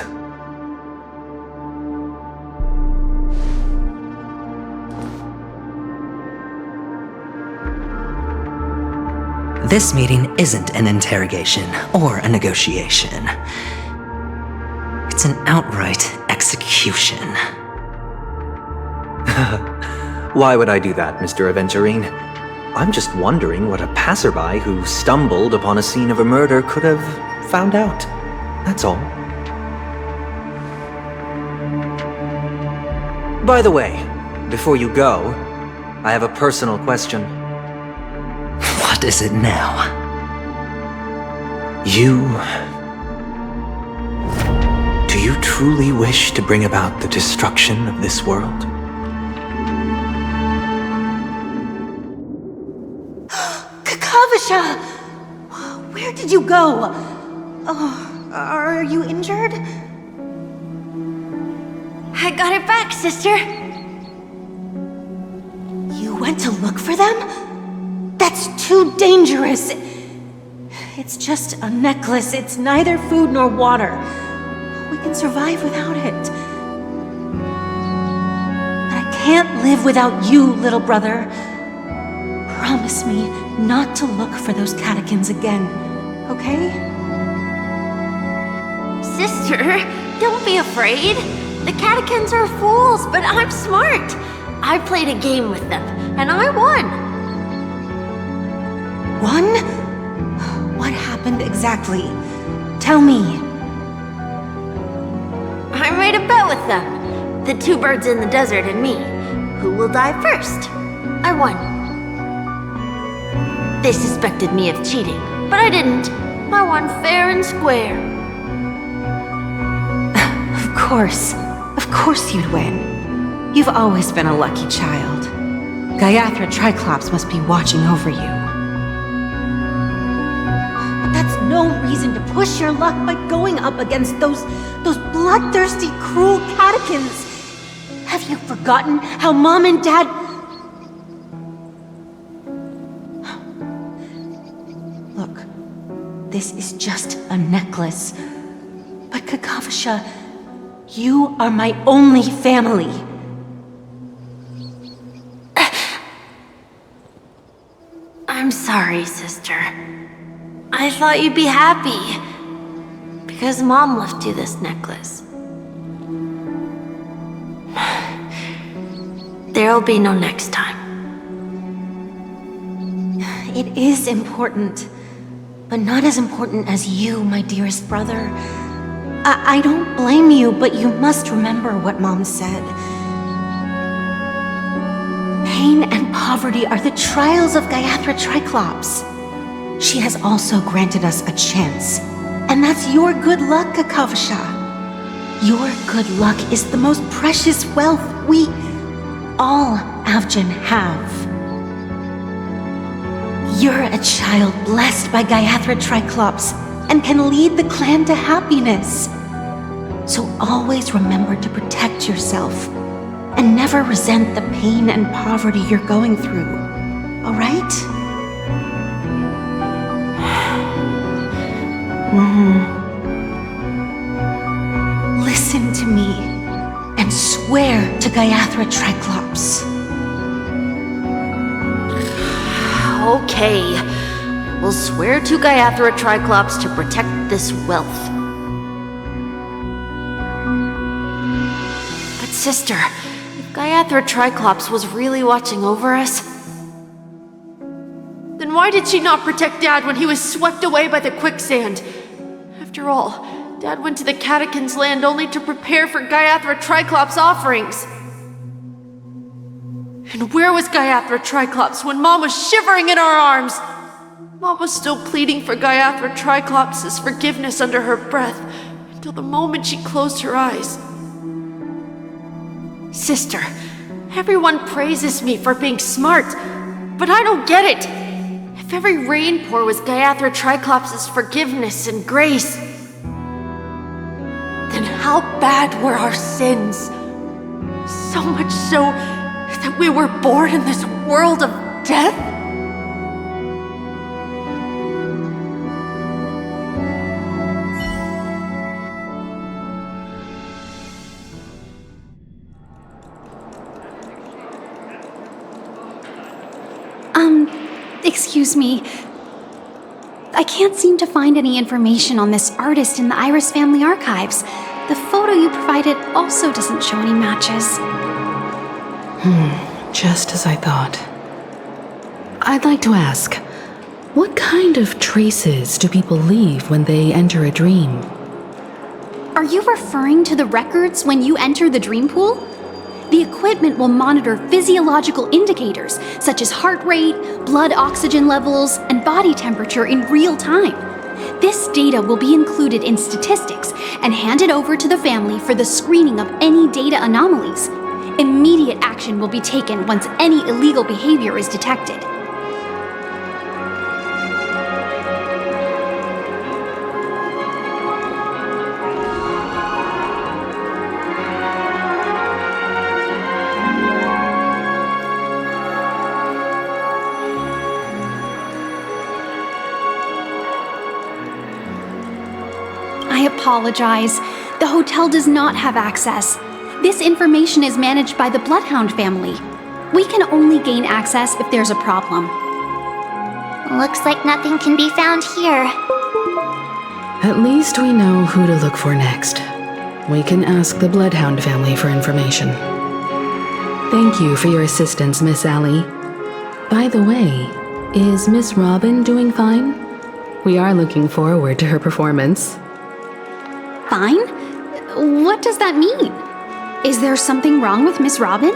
This meeting isn't an interrogation or a negotiation. It's an outright execution. Why would I do that, Mr. Aventurine? I'm just wondering what a passerby who stumbled upon a scene of a murder could have found out. That's all. By the way, before you go, I have a personal question. What is it now? Do you truly wish to bring about the destruction of this world? Kakavasha! Where did you go? Oh, are you injured? I got it back, sister. You went to look for them? That's too dangerous. It's just a necklace. It's neither food nor water. We can survive without it. But I can't live without you, little brother. Promise me not to look for those catechins again, okay? Sister, don't be afraid. The catechins are fools, but I'm smart. I played a game with them, and I won. one? What happened exactly? Tell me. I made a bet with them. The two birds in the desert and me. Who will die first? I won. They suspected me of cheating, but I didn't. I won fair and square. Of course you'd win. You've always been a lucky child. Gaiathra Triclops must be watching over you. But that's no reason to push your luck by going up against those bloodthirsty, cruel catechins. Have you forgotten how Mom and Dad... Look, this is just a necklace. But Kakavasha, you are my only family. I'm sorry, sister. I thought you'd be happy. Because Mom left you this necklace. There'll be no next time. It is important. But not as important as you, my dearest brother. I don't blame you, but you must remember what Mom said. Pain and poverty are the trials of Gaiathra Triclops. She has also granted us a chance. And that's your good luck, Kakavasha. Your good luck is the most precious wealth we, all Avgin, have. You're a child blessed by Gaiathra Triclops and can lead the clan to happiness. So always remember to protect yourself and never resent the pain and poverty you're going through, all right? Listen to me and swear to Gaiathra Triclops. Okay. We'll swear to Gaiathra Triclops to protect this wealth. But sister, if Gaiathra Triclops was really watching over us, then why did she not protect Dad when he was swept away by the quicksand? After all, Dad went to the Catechins' land only to prepare for Gaiathra Triclops' offerings. And where was Gaiathra Triclops when Mom was shivering in our arms? Mom was still pleading for Gaiathra Triclops' forgiveness under her breath until the moment she closed her eyes. Sister, everyone praises me for being smart, but I don't get it. If every rain pour was Gaiathra Triclops' forgiveness and grace, then how bad were our sins? So much so that we were born in this world of death? Excuse me. I can't seem to find any information on this artist in the Iris family archives. The photo you provided also doesn't show any matches. Just as I thought. I'd like to ask, what kind of traces do people leave when they enter a dream? Are you referring to the records when you enter the dream pool? The equipment will monitor physiological indicators such as heart rate, blood oxygen levels, and body temperature in real time. This data will be included in statistics and handed over to the family for the screening of any data anomalies. Immediate action will be taken once any illegal behavior is detected. I apologize. The hotel does not have access. This information is managed by the Bloodhound family. We can only gain access if there's a problem. Looks like nothing can be found here. At least we know who to look for next. We can ask the Bloodhound family for information. Thank you for your assistance, Miss Allie. By the way, Is Miss Robin doing fine? We are looking forward to her performance. Fine? What does that mean? Is there something wrong with Miss Robin?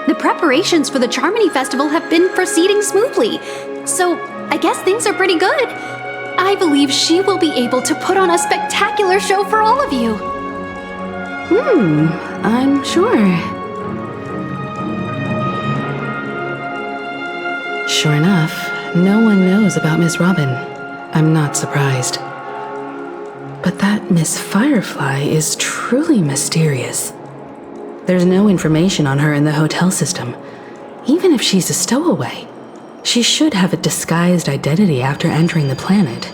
The preparations for the Charmony Festival have been proceeding smoothly, so I guess things are pretty good. I believe she will be able to put on a spectacular show for all of you. I'm sure. Sure enough, no one knows about Miss Robin. I'm not surprised. But that Miss Firefly is truly mysterious. There's no information on her in the hotel system. Even if she's a stowaway, she should have a disguised identity after entering the planet.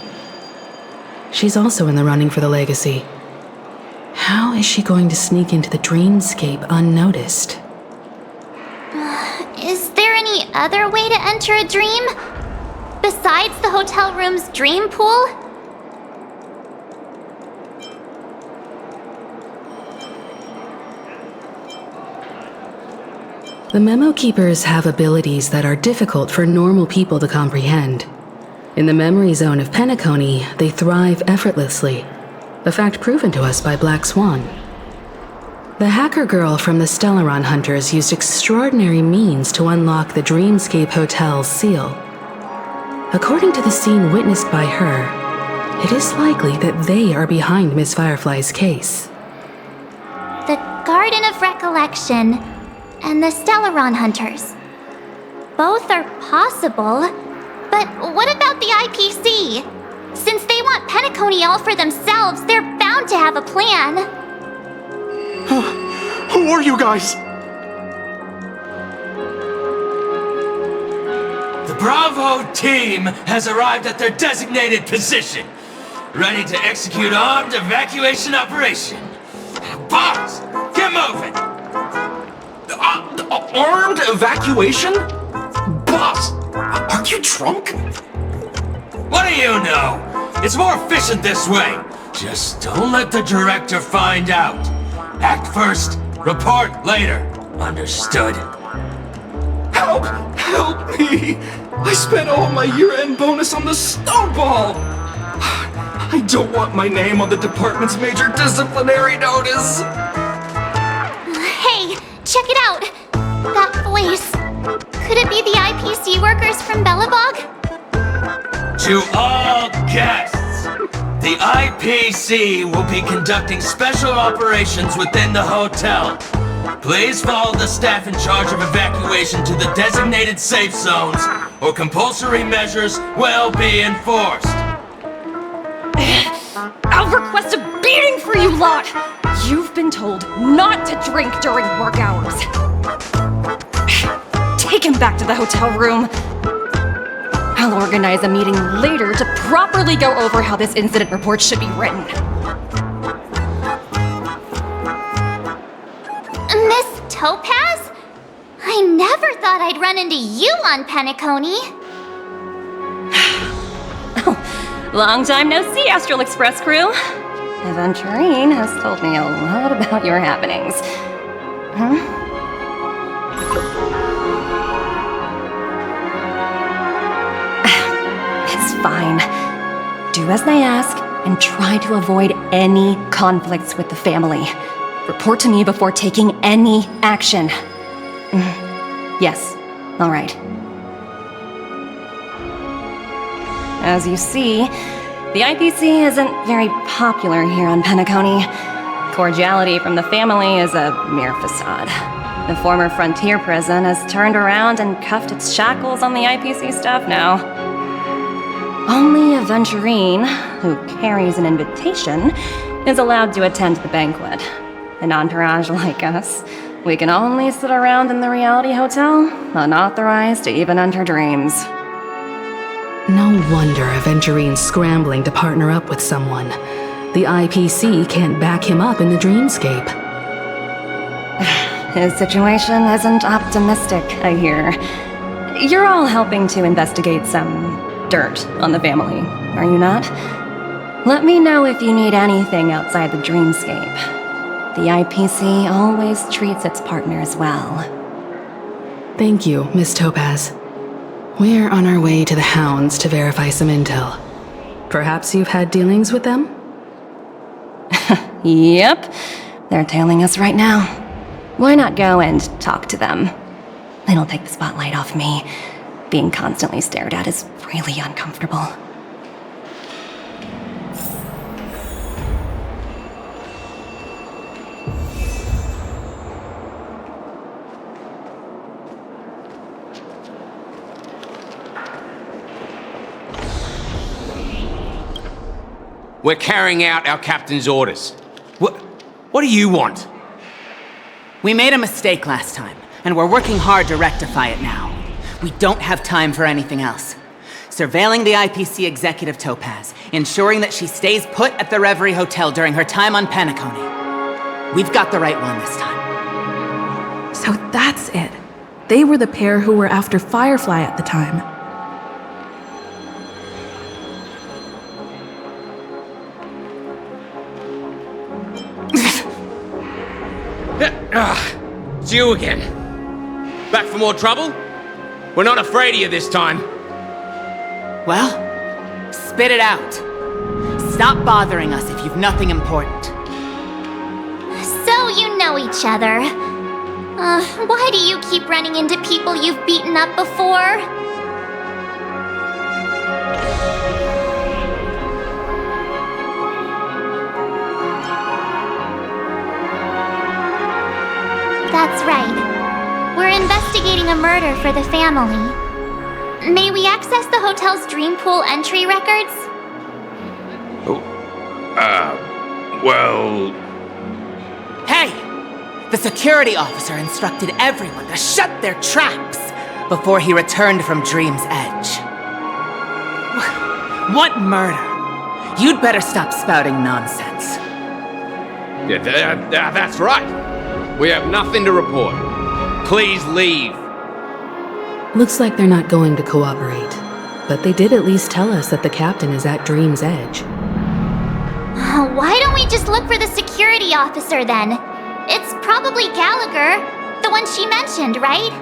She's also in the running for the legacy. How is she going to sneak into the dreamscape unnoticed? Is there any other way to enter a dream? Besides the hotel room's dream pool? The Memo Keepers have abilities that are difficult for normal people to comprehend. In the memory zone of Penacony, they thrive effortlessly, a fact proven to us by Black Swan. The hacker girl from the Stellaron Hunters used extraordinary means to unlock the Dreamscape Hotel's seal. According to the scene witnessed by her, it is likely that they are behind Miss Firefly's case. The Garden of Recollection and the Stellaron Hunters. Both are possible, but what about the IPC? Since they want Penacony all for themselves, they're bound to have a plan. Who are you guys? The Bravo team has arrived at their designated position, ready to execute armed evacuation operation. Boss, get moving! Armed evacuation? Boss, are you drunk? What do you know? It's more efficient this way. Just don't let the director find out. Act first, report later. Understood? Help! Help me! I spent all my year-end bonus on the snowball! I don't want my name on the department's major disciplinary notice! Hey, check it out! That voice. Could it be the IPC workers from Bellabog? To all guests, the IPC will be conducting special operations within the hotel. Please follow the staff in charge of evacuation to the designated safe zones, or compulsory measures will be enforced. I'll request a beating for you lot! You've been told not to drink during work hours. Take him back to the hotel room. I'll organize a meeting later to properly go over how this incident report should be written. Miss Topaz? I never thought I'd run into you on Penacony. Long time no see, Astral Express crew. Aventurine has told me a lot about your happenings. It's fine. Do as I ask and try to avoid any conflicts with the family. Report to me before taking any action. Yes, all right. As you see, the IPC isn't very popular here on Penacony. Cordiality from the family is a mere facade. The former frontier prison has turned around and cuffed its shackles on the IPC staff now. Only Aventurine, who carries an invitation, is allowed to attend the banquet. An entourage like us, we can only sit around in the reality hotel, unauthorized to even enter dreams. No wonder Aventurine's scrambling to partner up with someone. The IPC can't back him up in the dreamscape. His situation isn't optimistic, I hear. You're all helping to investigate some dirt on the family, are you not? Let me know if you need anything outside the dreamscape. The IPC always treats its partners well. Thank you, Miss Topaz. We're on our way to the Hounds to verify some intel. Perhaps you've had dealings with them? Yep. They're tailing us right now. Why not go and talk to them? It'll take the spotlight off me. Being constantly stared at is really uncomfortable. We're carrying out our captain's orders. What do you want? We made a mistake last time, and we're working hard to rectify it now. We don't have time for anything else. Surveilling the IPC executive Topaz, ensuring that she stays put at the Reverie Hotel during her time on Penacony. We've got the right one this time. So that's it. They were the pair who were after Firefly at the time. It's you again. Back for more trouble? We're not afraid of you this time. Well, spit it out. Stop bothering us if you've nothing important. So you know each other. Why do you keep running into people you've beaten up before? That's right. We're investigating a murder for the family. May we access the hotel's dream pool entry records? Well... Hey! The security officer instructed everyone to shut their traps before he returned from Dream's Edge. What murder? You'd better stop spouting nonsense. Yeah, that's right. We have nothing to report. Please leave. Looks like they're not going to cooperate, but they did at least tell us that the captain is at Dream's Edge. Why don't we just look for the security officer then? It's probably Gallagher, the one she mentioned, right?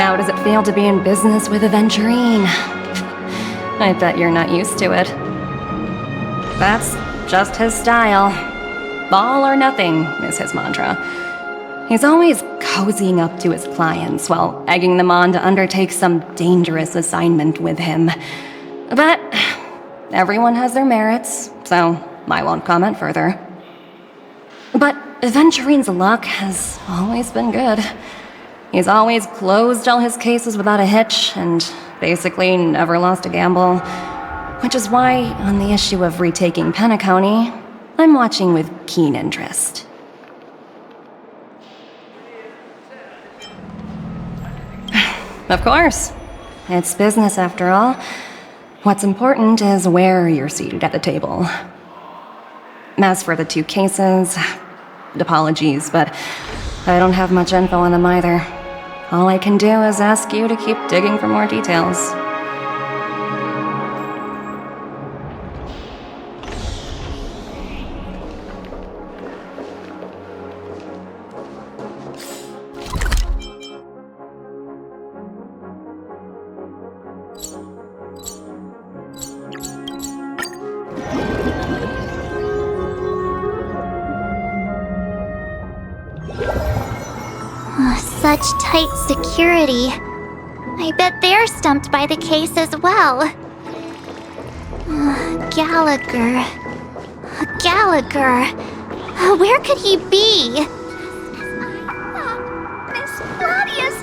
How does it feel to be in business with Aventurine? I bet you're not used to it. That's just his style. All or nothing is his mantra. He's always cozying up to his clients while egging them on to undertake some dangerous assignment with him. But everyone has their merits, so I won't comment further. But Aventurine's luck has always been good. He's always closed all his cases without a hitch and basically never lost a gamble. Which is why, on the issue of retaking Penacony, I'm watching with keen interest. Of course. It's business after all. What's important is where you're seated at the table. As for the two cases, apologies, but I don't have much info on them either. All I can do is ask you to keep digging for more details. Such tight security. I bet they're stumped by the case as well. Gallagher. Gallagher. Where could he be? Miss Claudius!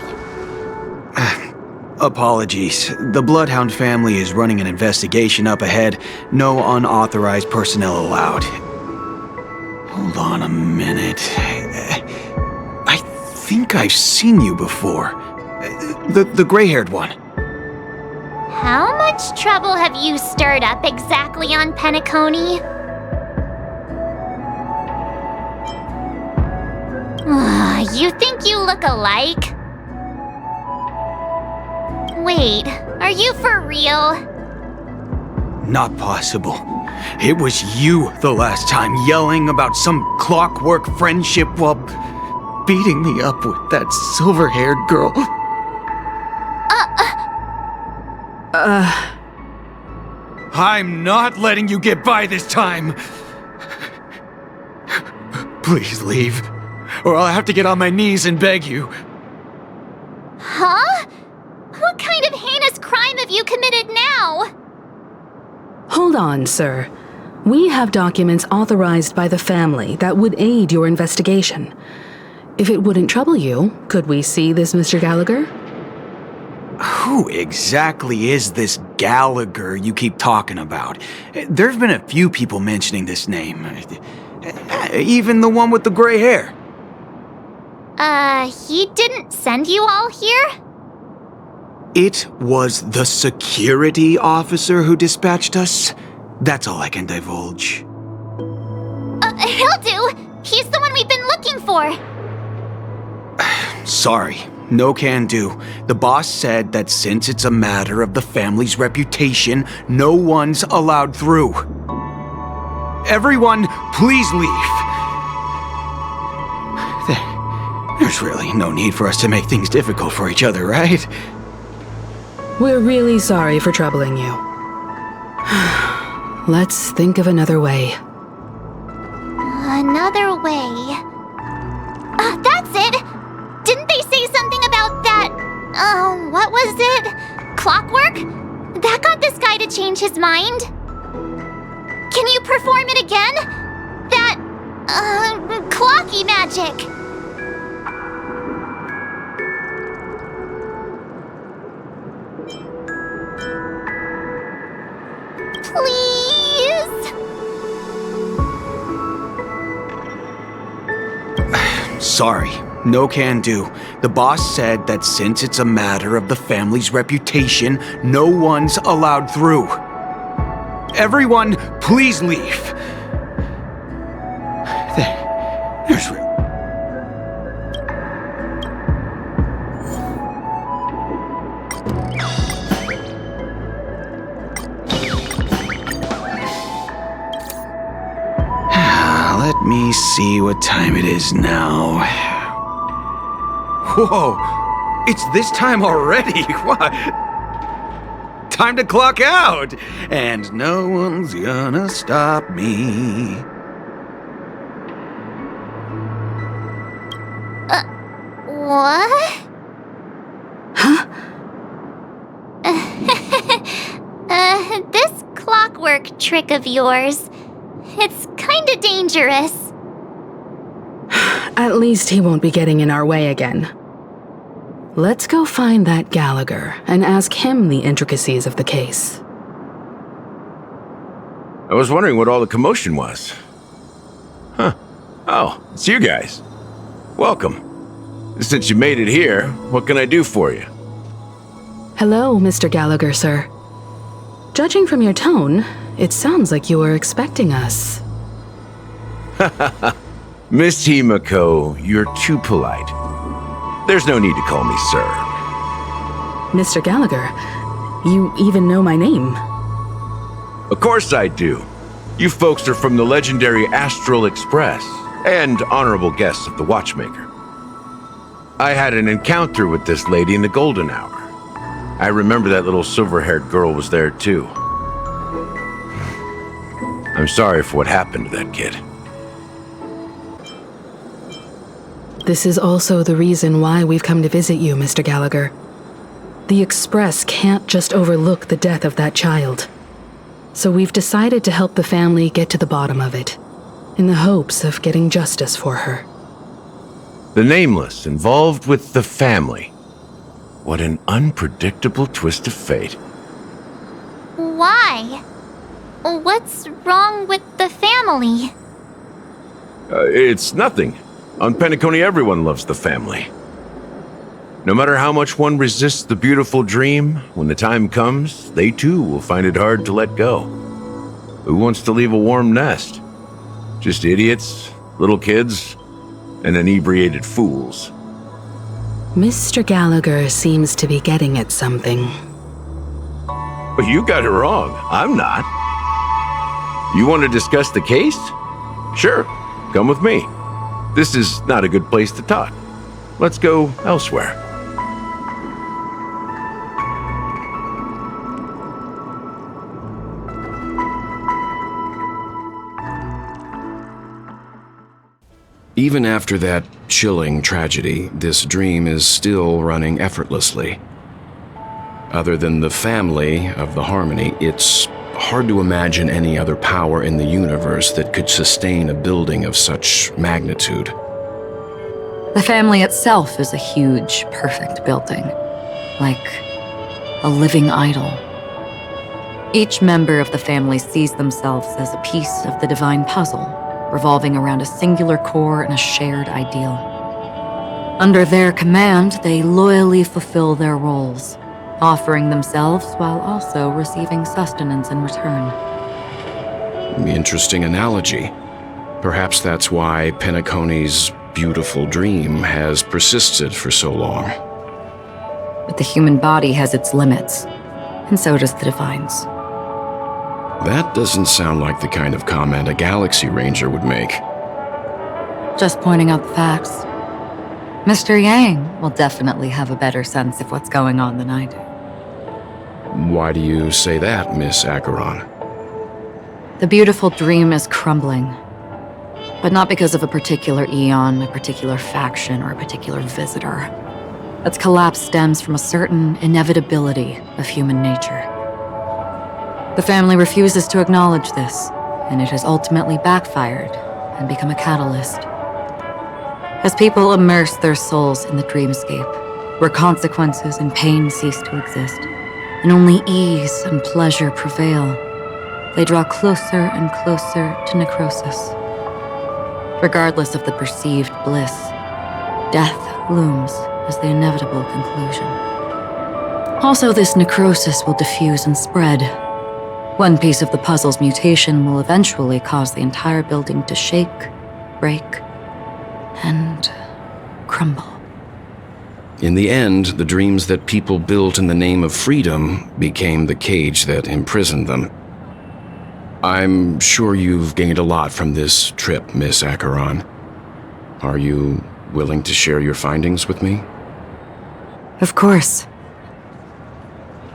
Apologies. The Bloodhound family is running an investigation up ahead. No unauthorized personnel allowed. Hold on a minute. I think I've seen you before. The gray-haired one. How much trouble have you stirred up exactly on Penacony? You think you look alike? Wait, are you for real? Not possible. It was you the last time, yelling about some clockwork friendship while beating me up with that silver-haired girl. I'm not letting you get by this time. Please leave, or I'll have to get on my knees and beg you. Huh? What kind of heinous crime have you committed now? Hold on, sir. We have documents authorized by the family that would aid your investigation. If it wouldn't trouble you, could we see this Mr. Gallagher? Who exactly is this Gallagher you keep talking about? There's been a few people mentioning this name. Even the one with the gray hair. He didn't send you all here? It was the security officer who dispatched us. That's all I can divulge. He'll do! He's the one we've been looking for! Sorry, no can do. The boss said that since it's a matter of the family's reputation, no one's allowed through. Everyone, please leave. There's really no need for us to make things difficult for each other, right? We're really sorry for troubling you. Let's think of another way. Another way. That's it! Didn't they say something about that? What was it? Clockwork? That got this guy to change his mind. Can you perform it again? That, clocky magic. Please? Sorry, no can do. The boss said that since it's a matter of the family's reputation, no one's allowed through. Everyone, please leave. There's... Let me see what time it is now. Whoa! It's this time already! What? Time to clock out! And no one's gonna stop me. What? Huh? This clockwork trick of yours, it's kinda dangerous. At least he won't be getting in our way again. Let's go find that Gallagher and ask him the intricacies of the case. I was wondering what all the commotion was. Huh. Oh, it's you guys. Welcome. Since you made it here, what can I do for you? Hello, Mr. Gallagher, sir. Judging from your tone, it sounds like you were expecting us. Miss Himiko, you're too polite. There's no need to call me sir. Mr. Gallagher, you even know my name. Of course I do. You folks are from the legendary Astral Express and honorable guests of the Watchmaker. I had an encounter with this lady in the golden hour. I remember that little silver-haired girl was there too. I'm sorry for what happened to that kid. This is also the reason why we've come to visit you, Mr. Gallagher. The Express can't just overlook the death of that child. So we've decided to help the family get to the bottom of it, in the hopes of getting justice for her. The Nameless involved with the family. What an unpredictable twist of fate. Why? What's wrong with the family? It's nothing. On Penacony, everyone loves the family. No matter how much one resists the beautiful dream, when the time comes, they too will find it hard to let go. Who wants to leave a warm nest? Just idiots, little kids, and inebriated fools. Mr. Gallagher seems to be getting at something. But you got it wrong. I'm not. You want to discuss the case? Sure, come with me. This is not a good place to talk. Let's go elsewhere. Even after that chilling tragedy, this dream is still running effortlessly. Other than the family of the Harmony, it's hard to imagine any other power in the universe that could sustain a building of such magnitude. The family itself is a huge, perfect building, like a living idol. Each member of the family sees themselves as a piece of the divine puzzle, revolving around a singular core and a shared ideal. Under their command, they loyally fulfill their roles, offering themselves while also receiving sustenance in return. Interesting analogy. Perhaps that's why Penacony's beautiful dream has persisted for so long. But the human body has its limits, and so does the divine's. That doesn't sound like the kind of comment a Galaxy Ranger would make. Just pointing out the facts. Mr. Yang will definitely have a better sense of what's going on than I do. Why do you say that, Miss Acheron? The beautiful dream is crumbling. But not because of a particular eon, a particular faction, or a particular visitor. Its collapse stems from a certain inevitability of human nature. The family refuses to acknowledge this, and it has ultimately backfired and become a catalyst. As people immerse their souls in the dreamscape, where consequences and pain cease to exist, and only ease and pleasure prevail, they draw closer and closer to necrosis. Regardless of the perceived bliss, death looms as the inevitable conclusion. Also, this necrosis will diffuse and spread. One piece of the puzzle's mutation will eventually cause the entire building to shake, break, and crumble. In the end, the dreams that people built in the name of freedom became the cage that imprisoned them. I'm sure you've gained a lot from this trip, Miss Acheron. Are you willing to share your findings with me? Of course.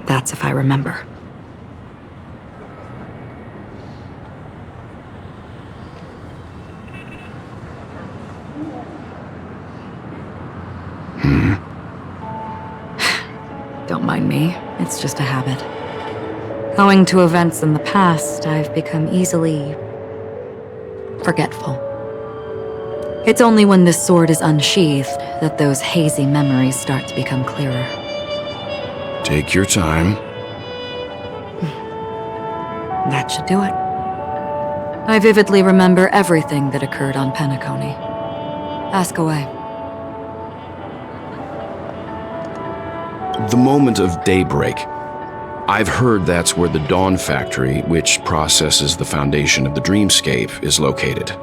That's if I remember. Don't mind me, it's just a habit. Owing to events in the past, I've become easily forgetful. It's only when this sword is unsheathed that those hazy memories start to become clearer. Take your time. That should do it. I vividly remember everything that occurred on Penacony. Ask away. The moment of daybreak. I've heard that's where the Dawn Factory, which processes the foundation of the dreamscape, is located.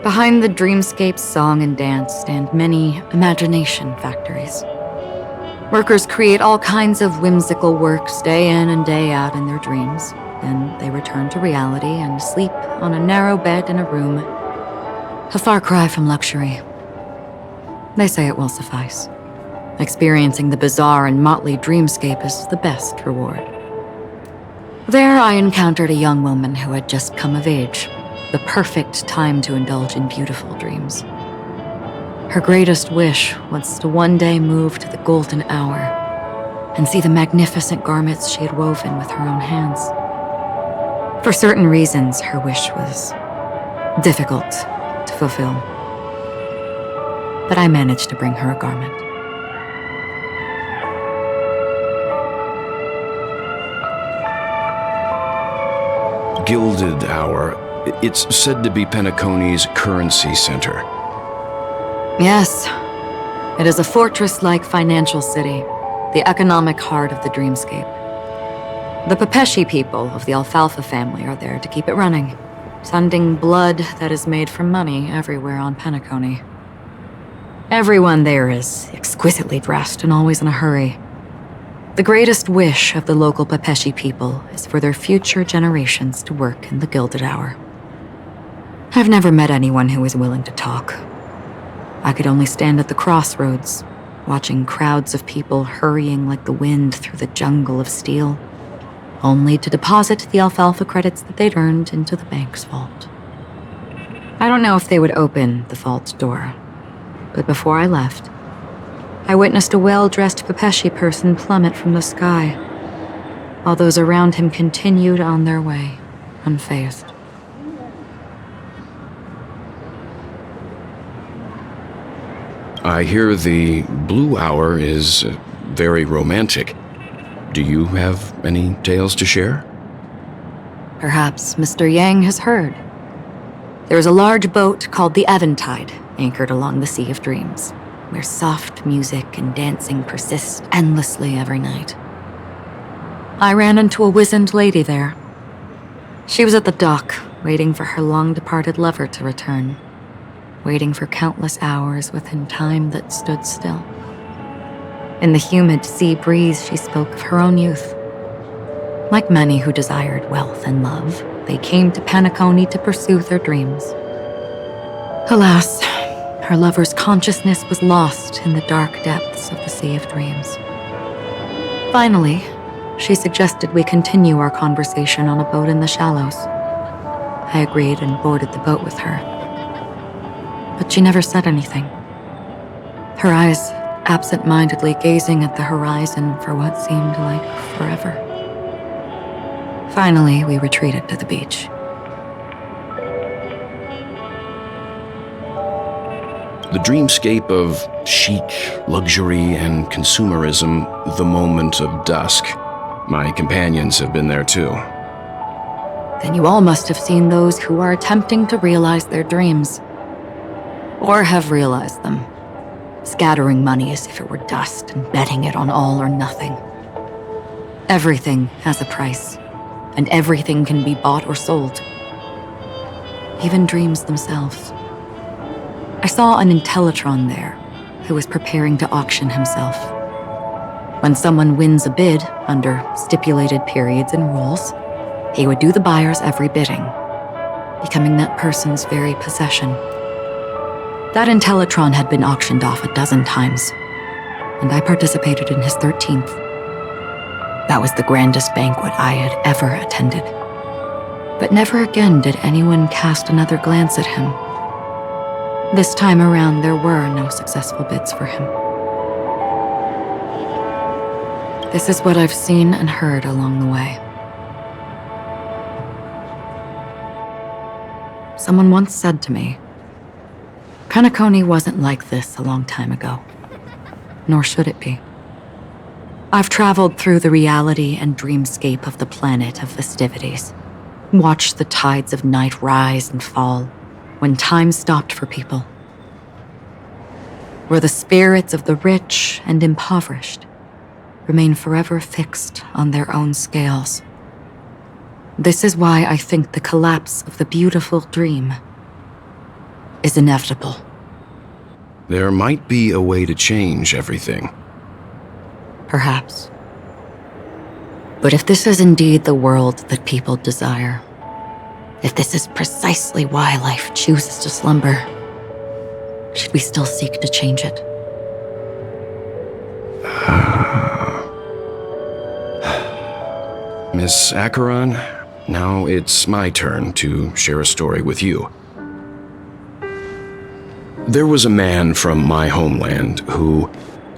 Behind the dreamscape's song and dance stand many imagination factories. Workers create all kinds of whimsical works day in and day out in their dreams. Then they return to reality and sleep on a narrow bed in a room. A far cry from luxury. They say it will suffice. Experiencing the bizarre and motley dreamscape is the best reward. There I encountered a young woman who had just come of age, the perfect time to indulge in beautiful dreams. Her greatest wish was to one day move to the golden hour and see the magnificent garments she had woven with her own hands. For certain reasons, her wish was difficult to fulfill. But I managed to bring her a garment. Gilded Hour. It's said to be Penacony's currency center. Yes. It is a fortress-like financial city, the economic heart of the dreamscape. The Pepeshi people of the Alfalfa family are there to keep it running, sending blood that is made from money everywhere on Penacony. Everyone there is exquisitely dressed and always in a hurry. The greatest wish of the local Pepeshi people is for their future generations to work in the Gilded Hour. I've never met anyone who is willing to talk. I could only stand at the crossroads, watching crowds of people hurrying like the wind through the jungle of steel, only to deposit the alfalfa credits that they'd earned into the bank's vault. I don't know if they would open the vault door, but before I left, I witnessed a well-dressed Pepeshi person plummet from the sky, while those around him continued on their way, unfazed. I hear the Blue Hour is very romantic. Do you have any tales to share? Perhaps Mr. Yang has heard. There is a large boat called the Eventide, anchored along the Sea of Dreams, where soft music and dancing persist endlessly every night. I ran into a wizened lady there. She was at the dock, waiting for her long-departed lover to return, waiting for countless hours within time that stood still. In the humid sea breeze, she spoke of her own youth. Like many who desired wealth and love, they came to Penacony to pursue their dreams. Alas, her lover's consciousness was lost in the dark depths of the Sea of Dreams. Finally, she suggested we continue our conversation on a boat in the shallows. I agreed and boarded the boat with her. But she never said anything. Her eyes absent-mindedly gazing at the horizon for what seemed like forever. Finally, we retreated to the beach. The dreamscape of chic, luxury, and consumerism, the moment of dusk. My companions have been there too. Then you all must have seen those who are attempting to realize their dreams. Or have realized them, scattering money as if it were dust and betting it on all or nothing. Everything has a price, and everything can be bought or sold. Even dreams themselves. I saw an Intellitron there who was preparing to auction himself. When someone wins a bid under stipulated periods and rules, he would do the buyer's every bidding, becoming that person's very possession. That Intellitron had been auctioned off 12 times, and I participated in his 13th. That was the grandest banquet I had ever attended. But never again did anyone cast another glance at him. This time around, there were no successful bids for him. This is what I've seen and heard along the way. Someone once said to me, Penacony wasn't like this a long time ago, nor should it be. I've traveled through the reality and dreamscape of the planet of festivities, watched the tides of night rise and fall when time stopped for people, where the spirits of the rich and impoverished remain forever fixed on their own scales. This is why I think the collapse of the beautiful dream is inevitable. There might be a way to change everything. Perhaps. But if this is indeed the world that people desire, if this is precisely why life chooses to slumber, should we still seek to change it? Miss Acheron, now it's my turn to share a story with you. There was a man from my homeland who,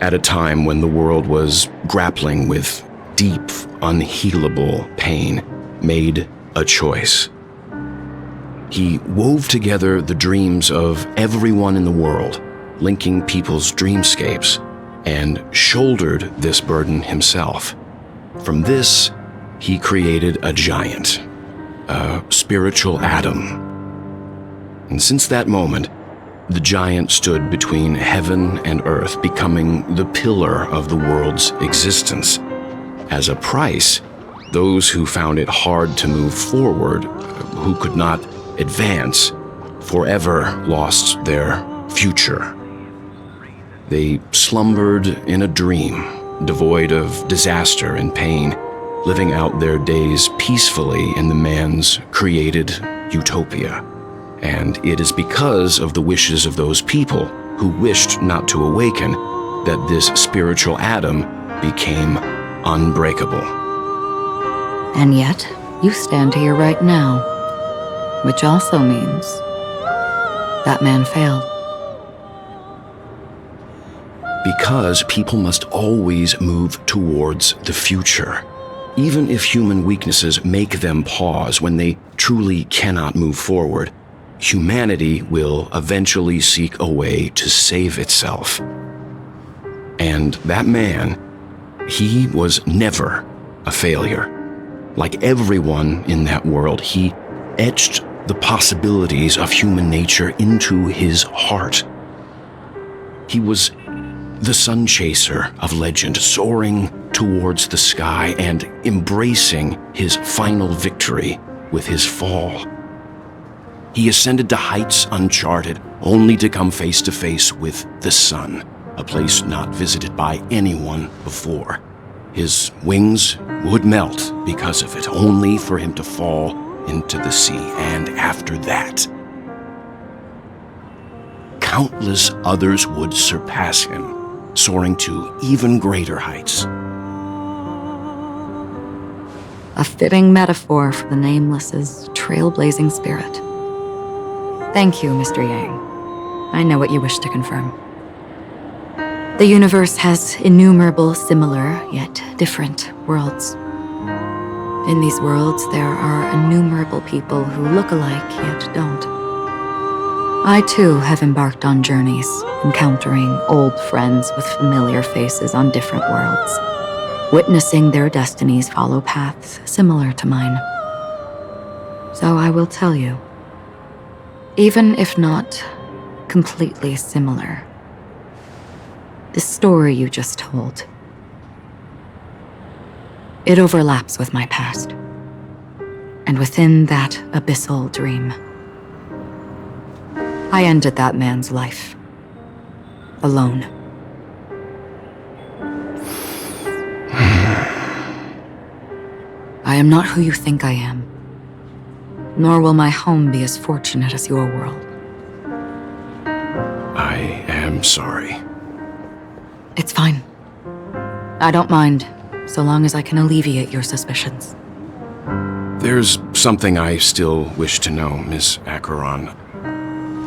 at a time when the world was grappling with deep, unhealable pain, made a choice. He wove together the dreams of everyone in the world, linking people's dreamscapes, and shouldered this burden himself. From this, he created a giant, a spiritual Adam. And since that moment, the giant stood between heaven and earth, becoming the pillar of the world's existence. As a price, those who found it hard to move forward, who could not advance, forever lost their future. They slumbered in a dream, devoid of disaster and pain, living out their days peacefully in the man's created utopia. And it is because of the wishes of those people who wished not to awaken that this spiritual atom became unbreakable. And yet, you stand here right now, which also means that man failed. Because people must always move towards the future. Even if human weaknesses make them pause when they truly cannot move forward, humanity will eventually seek a way to save itself. And that man, he was never a failure. Like everyone in that world, he etched the possibilities of human nature into his heart. He was the sun chaser of legend, soaring towards the sky and embracing his final victory with his fall. He ascended to heights uncharted, only to come face to face with the sun, a place not visited by anyone before. His wings would melt because of it, only for him to fall into the sea. And after that, countless others would surpass him, soaring to even greater heights. A fitting metaphor for the Nameless's trailblazing spirit. Thank you, Mr. Yang. I know what you wish to confirm. The universe has innumerable similar, yet different worlds. In these worlds, there are innumerable people who look alike, yet don't. I, too, have embarked on journeys, encountering old friends with familiar faces on different worlds, witnessing their destinies follow paths similar to mine. So I will tell you, even if not completely similar, the story you just told, it overlaps with my past. And within that abyssal dream, I ended that man's life. Alone. I am not who you think I am, nor will my home be as fortunate as your world. I am sorry. It's fine. I don't mind, so long as I can alleviate your suspicions. There's something I still wish to know, Miss Acheron.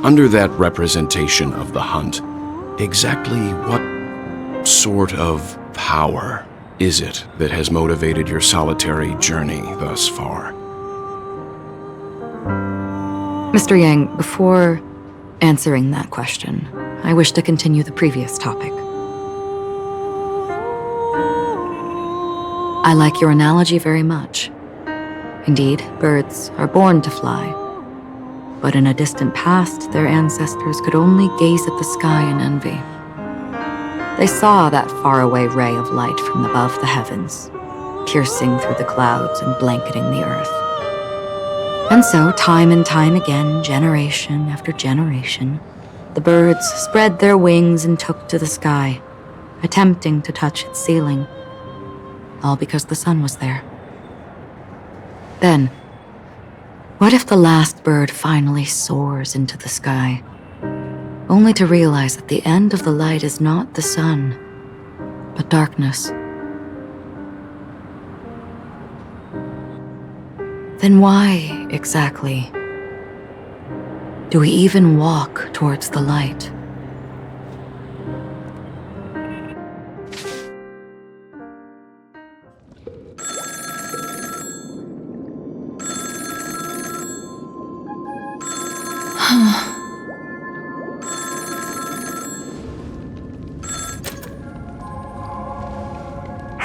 Under that representation of the hunt, exactly what sort of power is it that has motivated your solitary journey thus far? Mr. Yang, before answering that question, I wish to continue the previous topic. I like your analogy very much. Indeed, birds are born to fly. But in a distant past, their ancestors could only gaze at the sky in envy. They saw that faraway ray of light from above the heavens, piercing through the clouds and blanketing the earth. And so, time and time again, generation after generation, the birds spread their wings and took to the sky, attempting to touch its ceiling, all because the sun was there. Then, what if the last bird finally soars into the sky, only to realize that the end of the light is not the sun, but darkness? Then why, exactly, do we even walk towards the light?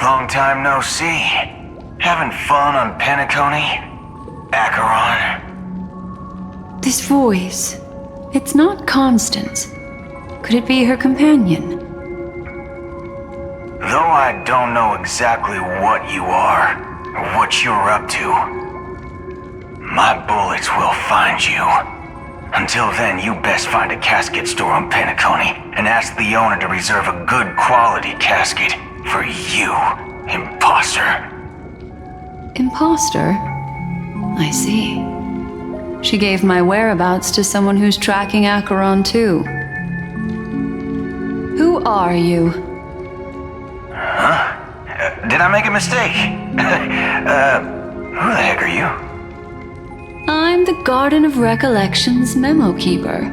Long time no see. Having fun on Penacony? Acheron? This voice, it's not Constance. Could it be her companion? Though I don't know exactly what you are, or what you're up to, my bullets will find you. Until then, you best find a casket store on Penacony and ask the owner to reserve a good quality casket. For you, imposter. Imposter? I see. She gave my whereabouts to someone who's tracking Acheron too. Who are you? Huh? Did I make a mistake? Who the heck are you? I'm the Garden of Recollection's memo keeper.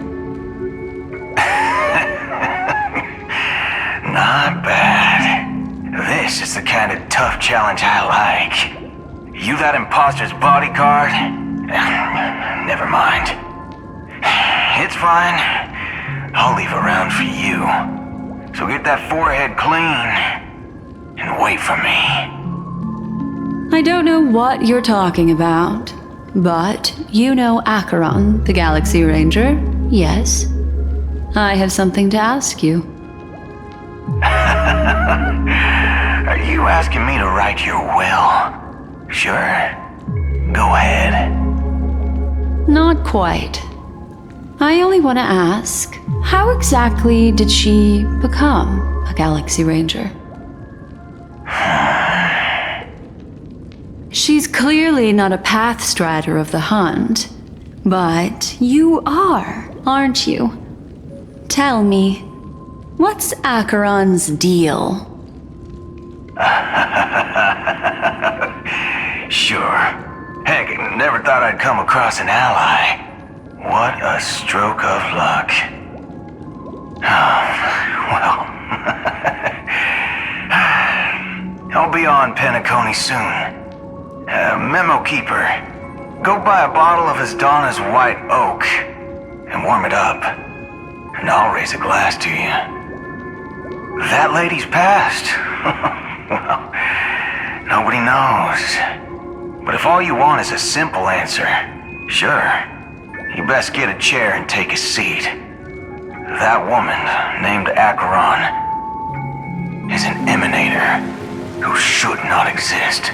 Not bad. This is the kind of tough challenge I like. You that imposter's bodyguard? Never mind. It's fine. I'll leave a round for you. So get that forehead clean and wait for me. I don't know what you're talking about, but you know Acheron, the Galaxy Ranger, yes? I have something to ask you. Are you asking me to write your will? Sure. Go ahead. Not quite. I only want to ask, how exactly did she become a Galaxy Ranger? She's clearly not a path strider of the hunt, but you are, aren't you? Tell me, what's Acheron's deal? Sure. Heck, never thought I'd come across an ally. What a stroke of luck. Well, I'll be on Penacony soon. Memo keeper, go buy a bottle of his Donna's White Oak and warm it up, and I'll raise a glass to you. That lady's passed. Well, nobody knows. But if all you want is a simple answer, sure, you best get a chair and take a seat. That woman, named Acheron, is an emanator who should not exist.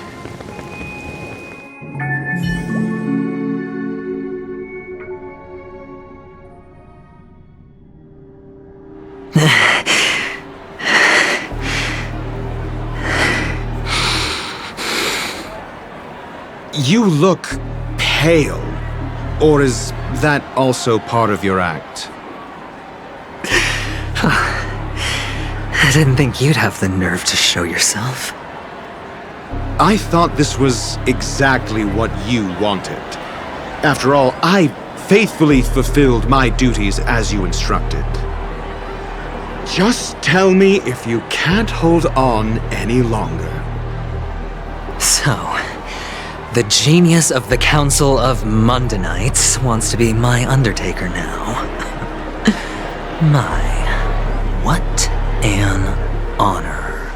You look pale. Or is that also part of your act? I didn't think you'd have the nerve to show yourself. I thought this was exactly what you wanted. After all, I faithfully fulfilled my duties as you instructed. Just tell me if you can't hold on any longer. So, the genius of the Council of Mundanites wants to be my Undertaker now. What an honor.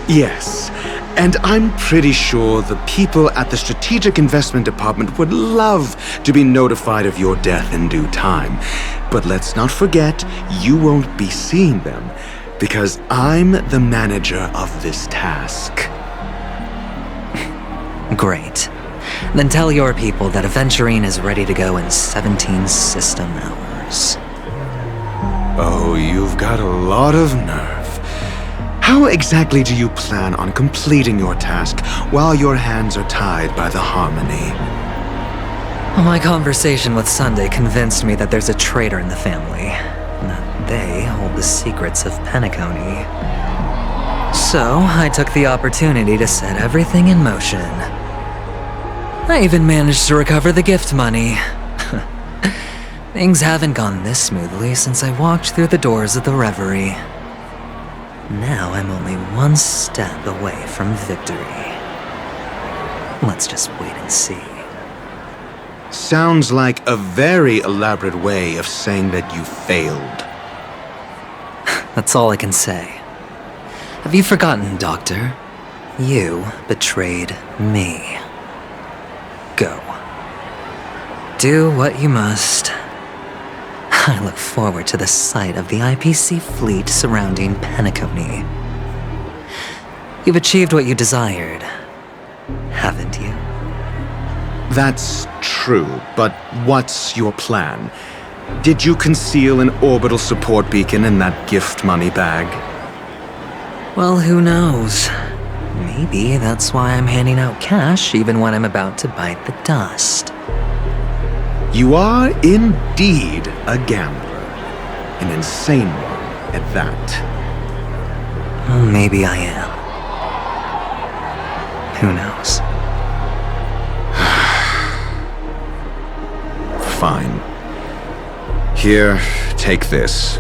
Yes, and I'm pretty sure the people at the Strategic Investment Department would love to be notified of your death in due time. But let's not forget, you won't be seeing them, because I'm the manager of this task. Great. Then tell your people that Aventurine is ready to go in 17 system hours. Oh, you've got a lot of nerve. How exactly do you plan on completing your task while your hands are tied by the Harmony? My conversation with Sunday convinced me that there's a traitor in the family, and that they hold the secrets of Penacony. So, I took the opportunity to set everything in motion. I even managed to recover the gift money. Things haven't gone this smoothly since I walked through the doors of the Reverie. Now I'm only one step away from victory. Let's just wait and see. Sounds like a very elaborate way of saying that you failed. That's all I can say. Have you forgotten, Doctor? You betrayed me. Go. Do what you must. I look forward to the sight of the IPC fleet surrounding Penacony. You've achieved what you desired, haven't you? That's true, but what's your plan? Did you conceal an orbital support beacon in that gift money bag? Well, who knows? Maybe that's why I'm handing out cash even when I'm about to bite the dust. You are indeed a gambler. An insane one at that. Well, maybe I am. Who knows? Fine. Here, take this.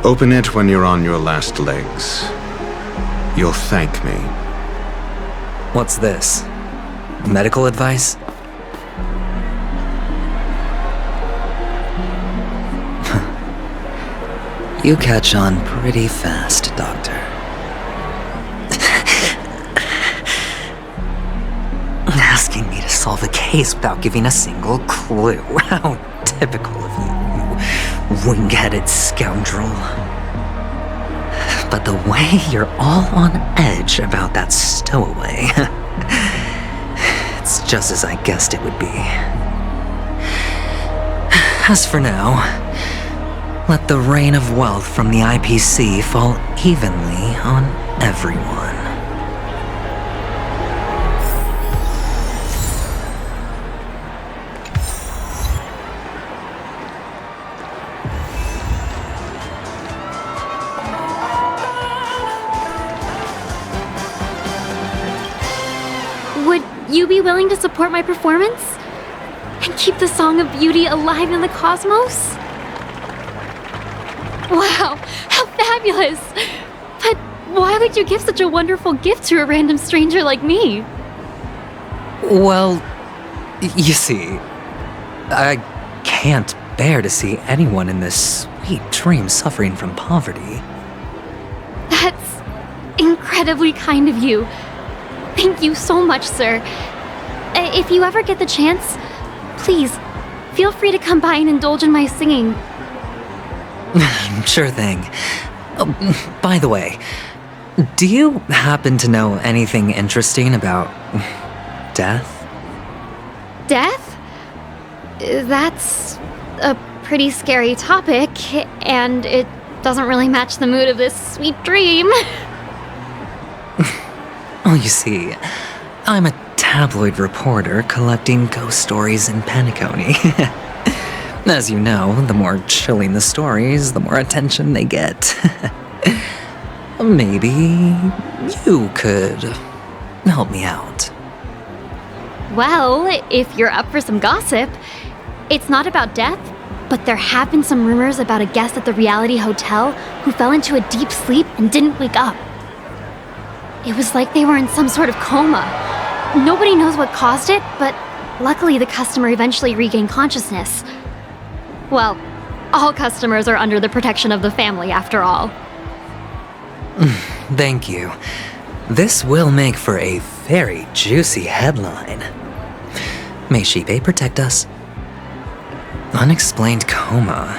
Open it when you're on your last legs. You'll thank me. What's this? Medical advice? You catch on pretty fast, Doctor. Asking me to solve a case without giving a single clue. How typical of you wing-headed scoundrel. But the way you're all on edge about that stowaway, it's just as I guessed it would be. As for now, let the rain of wealth from the IPC fall evenly on everyone. Would you be willing to support my performance? And keep the Song of Beauty alive in the cosmos? Wow, how fabulous! But why would you give such a wonderful gift to a random stranger like me? Well, you see, I can't bear to see anyone in this sweet dream suffering from poverty. That's incredibly kind of you. Thank you so much, sir. If you ever get the chance, please, feel free to come by and indulge in my singing. Sure thing. Oh, by the way, do you happen to know anything interesting about death? Death? That's a pretty scary topic, and it doesn't really match the mood of this sweet dream. Well, you see, I'm a tabloid reporter collecting ghost stories in Penacony. As you know, the more chilling the stories, the more attention they get. Maybe you could help me out. Well, if you're up for some gossip, it's not about death, but there have been some rumors about a guest at the reality hotel who fell into a deep sleep and didn't wake up. It was like they were in some sort of coma. Nobody knows what caused it, but luckily the customer eventually regained consciousness. Well, all customers are under the protection of the family, after all. Thank you. This will make for a very juicy headline. May Shibe protect us. Unexplained coma.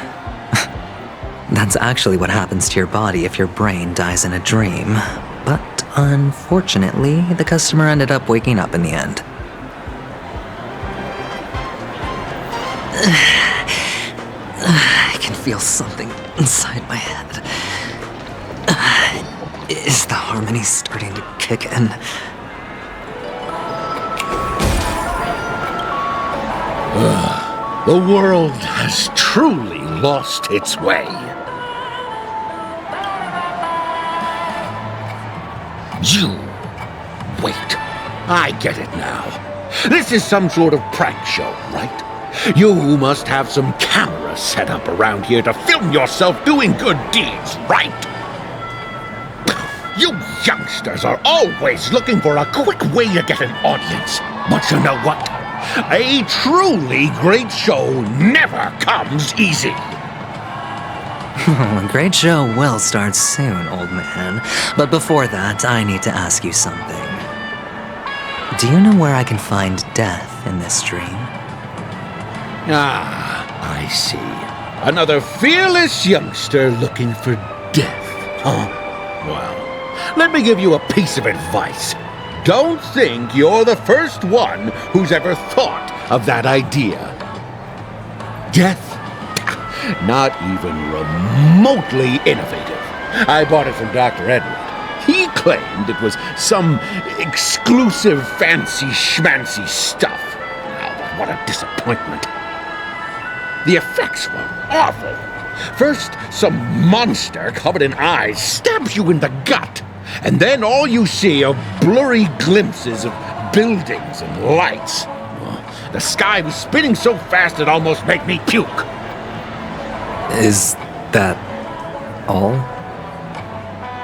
That's actually what happens to your body if your brain dies in a dream. But unfortunately, the customer ended up waking up in the end. I can feel something inside my head. Is the harmony starting to kick in? The world has truly lost its way. You... wait. I get it now. This is some sort of prank show, right? You must have some cameras set up around here to film yourself doing good deeds, right? You youngsters are always looking for a quick way to get an audience. But you know what? A truly great show never comes easy. A great show will start soon, old man. But before that, I need to ask you something. Do you know where I can find death in this dream? Ah, I see. Another fearless youngster looking for death, huh? Well, let me give you a piece of advice. Don't think you're the first one who's ever thought of that idea. Death? Not even remotely innovative. I bought it from Dr. Edward. He claimed it was some exclusive fancy schmancy stuff. Oh, what a disappointment. The effects were awful. First, some monster covered in eyes stabs you in the gut, and then all you see are blurry glimpses of buildings and lights. The sky was spinning so fast it almost made me puke. Is that all?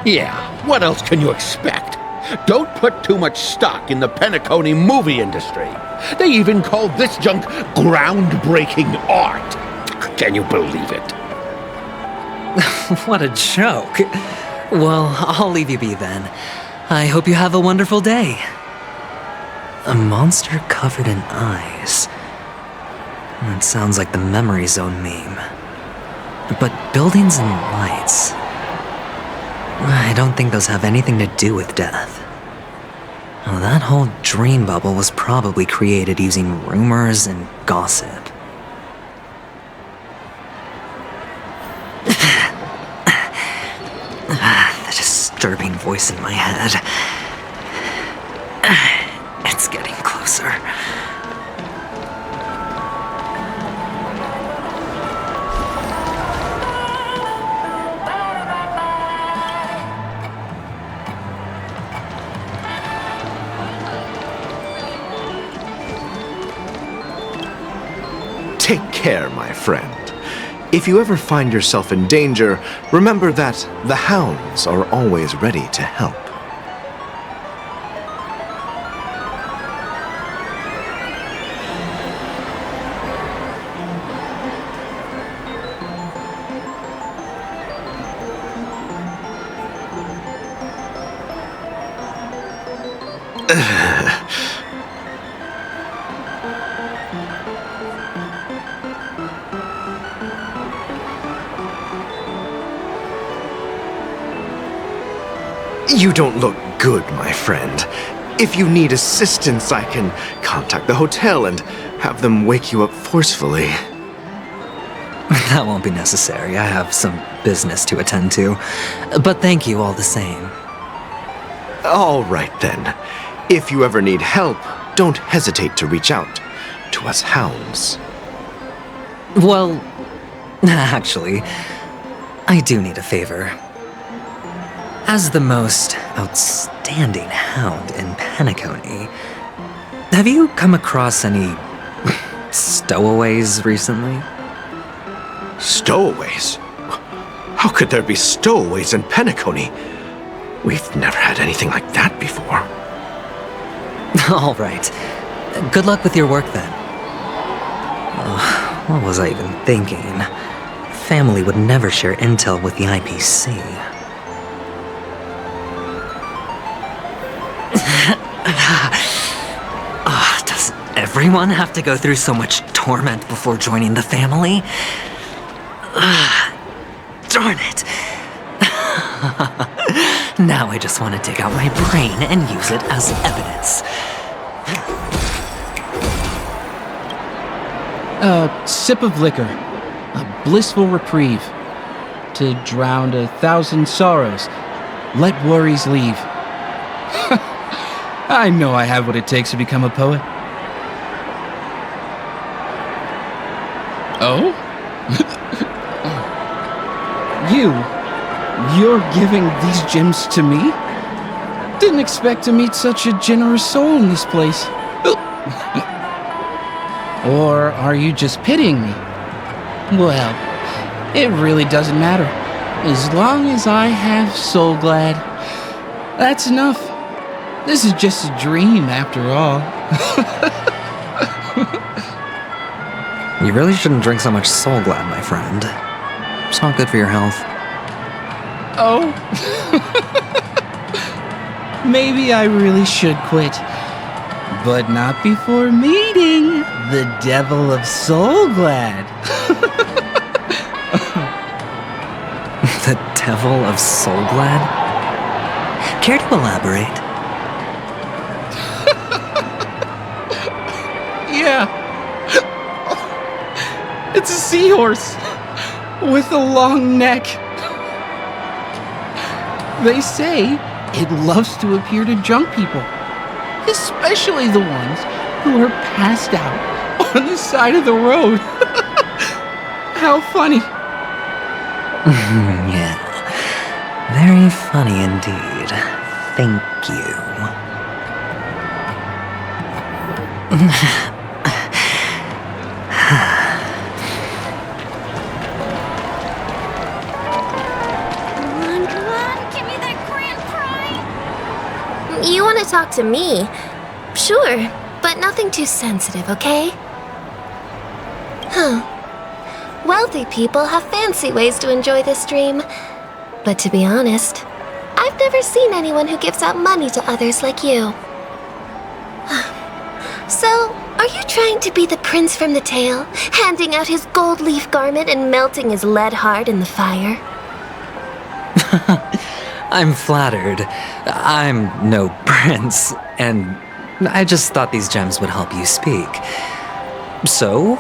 Yeah, what else can you expect? Don't put too much stock in the Penacony movie industry. They even call this junk groundbreaking art. Can you believe it? What a joke. Well, I'll leave you be then. I hope you have a wonderful day. A monster covered in eyes. That sounds like the memory zone meme. But buildings and lights... I don't think those have anything to do with death. Well, that whole dream bubble was probably created using rumors and gossip. The disturbing voice in my head. It's getting closer. Take care, my friend. If you ever find yourself in danger, remember that the hounds are always ready to help. You don't look good, my friend. If you need assistance, I can contact the hotel and have them wake you up forcefully. That won't be necessary. I have some business to attend to. But thank you all the same. All right, then. If you ever need help, don't hesitate to reach out to us hounds. Well, actually, I do need a favor. As the most outstanding hound in Penacony, have you come across any stowaways recently? Stowaways? How could there be stowaways in Penacony? We've never had anything like that before. All right. Good luck with your work then. What was I even thinking? Family would never share intel with the IPC. Does everyone have to go through so much torment before joining the family? Darn it. Now I just want to dig out my brain and use it as evidence. A sip of liquor. A blissful reprieve. To drown 1,000 sorrows. Let worries leave. I know I have what it takes to become a poet. Oh? You're giving these gems to me? Didn't expect to meet such a generous soul in this place. Or are you just pitying me? Well, it really doesn't matter. As long as I have Soul Glad, that's enough. This is just a dream after all. You really shouldn't drink so much Soul Glad, my friend. It's not good for your health. Oh? Maybe I really should quit. But not before meeting the Devil of Soul Glad. The Devil of Soul Glad? Care to elaborate? Yeah. It's a seahorse with a long neck. They say It loves to appear to drunk people, especially the ones who are passed out on the side of the road. How funny. Yeah, very funny indeed. Thank you. You want to talk to me? Sure, but nothing too sensitive, okay? Huh. Wealthy people have fancy ways to enjoy this dream. But to be honest, I've never seen anyone who gives out money to others like you. So, are you trying to be the prince from the tale, handing out his gold leaf garment and melting his lead heart in the fire? I'm flattered. I'm no prince, and I just thought these gems would help you speak. So,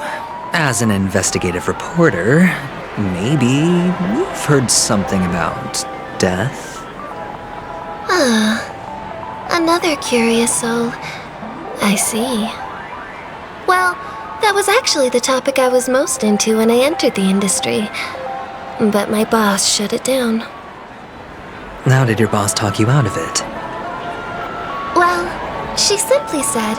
as an investigative reporter, maybe you've heard something about death? Another curious soul. I see. Well, that was actually the topic I was most into when I entered the industry. But my boss shut it down. How did your boss talk you out of it? Well, she simply said,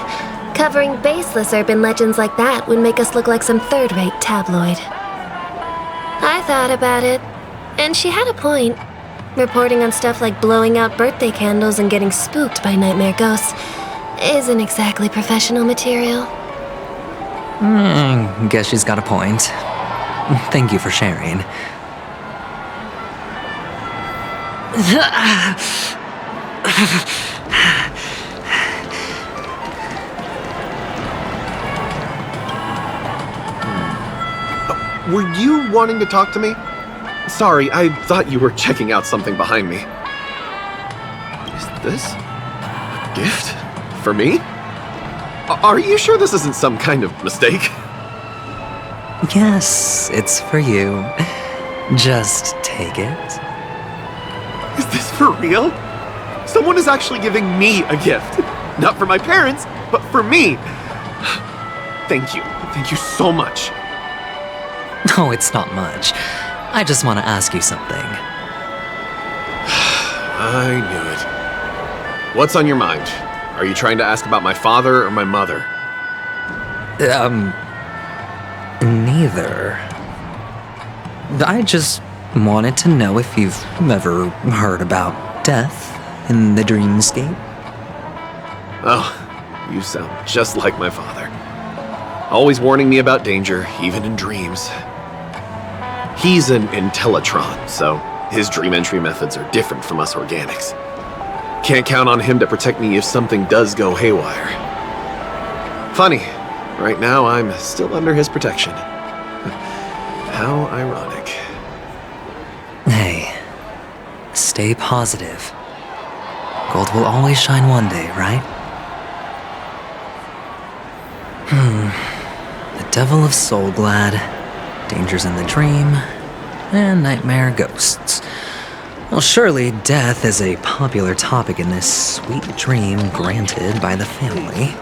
covering baseless urban legends like that would make us look like some third-rate tabloid. I thought about it, and she had a point. Reporting on stuff like blowing out birthday candles and getting spooked by nightmare ghosts isn't exactly professional material. Guess she's got a point. Thank you for sharing. Were you wanting to talk to me? Sorry, I thought you were checking out something behind me. Is this a gift? For me? Are you sure this isn't some kind of mistake? Yes, it's for you. Just take it. Is this for real? Someone is actually giving me a gift. Not for my parents, but for me. Thank you. Thank you so much. Oh, it's not much. I just want to ask you something. I knew it. What's on your mind? Are you trying to ask about my father or my mother? Neither. I just wanted to know if you've ever heard about death in the dreamscape. Oh, you sound just like my father. Always warning me about danger, even in dreams. He's an Intellitron, so his dream entry methods are different from us organics. Can't count on him to protect me if something does go haywire. Funny, right now I'm still under his protection. How ironic. Hey, stay positive. Gold will always shine one day, right? The Devil of Soulglad, dangers in the dream, and nightmare ghosts. Well, surely death is a popular topic in this sweet dream granted by the family.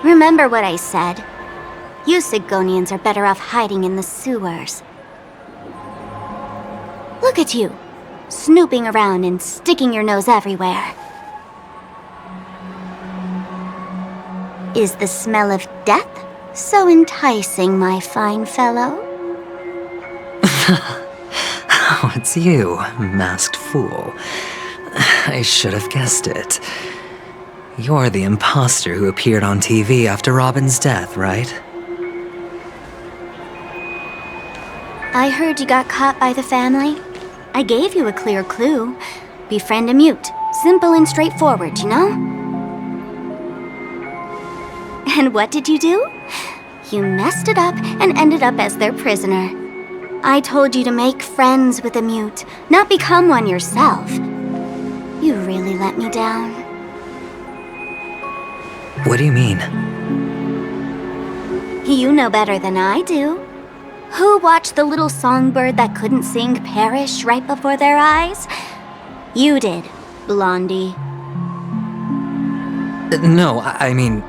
Remember what I said. You Sigonians are better off hiding in the sewers. Look at you, snooping around and sticking your nose everywhere. Is the smell of death so enticing, my fine fellow? Oh, it's you, masked fool. I should have guessed it. You're the imposter who appeared on TV after Robin's death, right? I heard you got caught by the family. I gave you a clear clue. Befriend a mute. Simple and straightforward, you know? And what did you do? You messed it up and ended up as their prisoner. I told you to make friends with a mute, not become one yourself. You really let me down. What do you mean? You know better than I do. Who watched the little songbird that couldn't sing perish right before their eyes? You did, Blondie. No, I mean...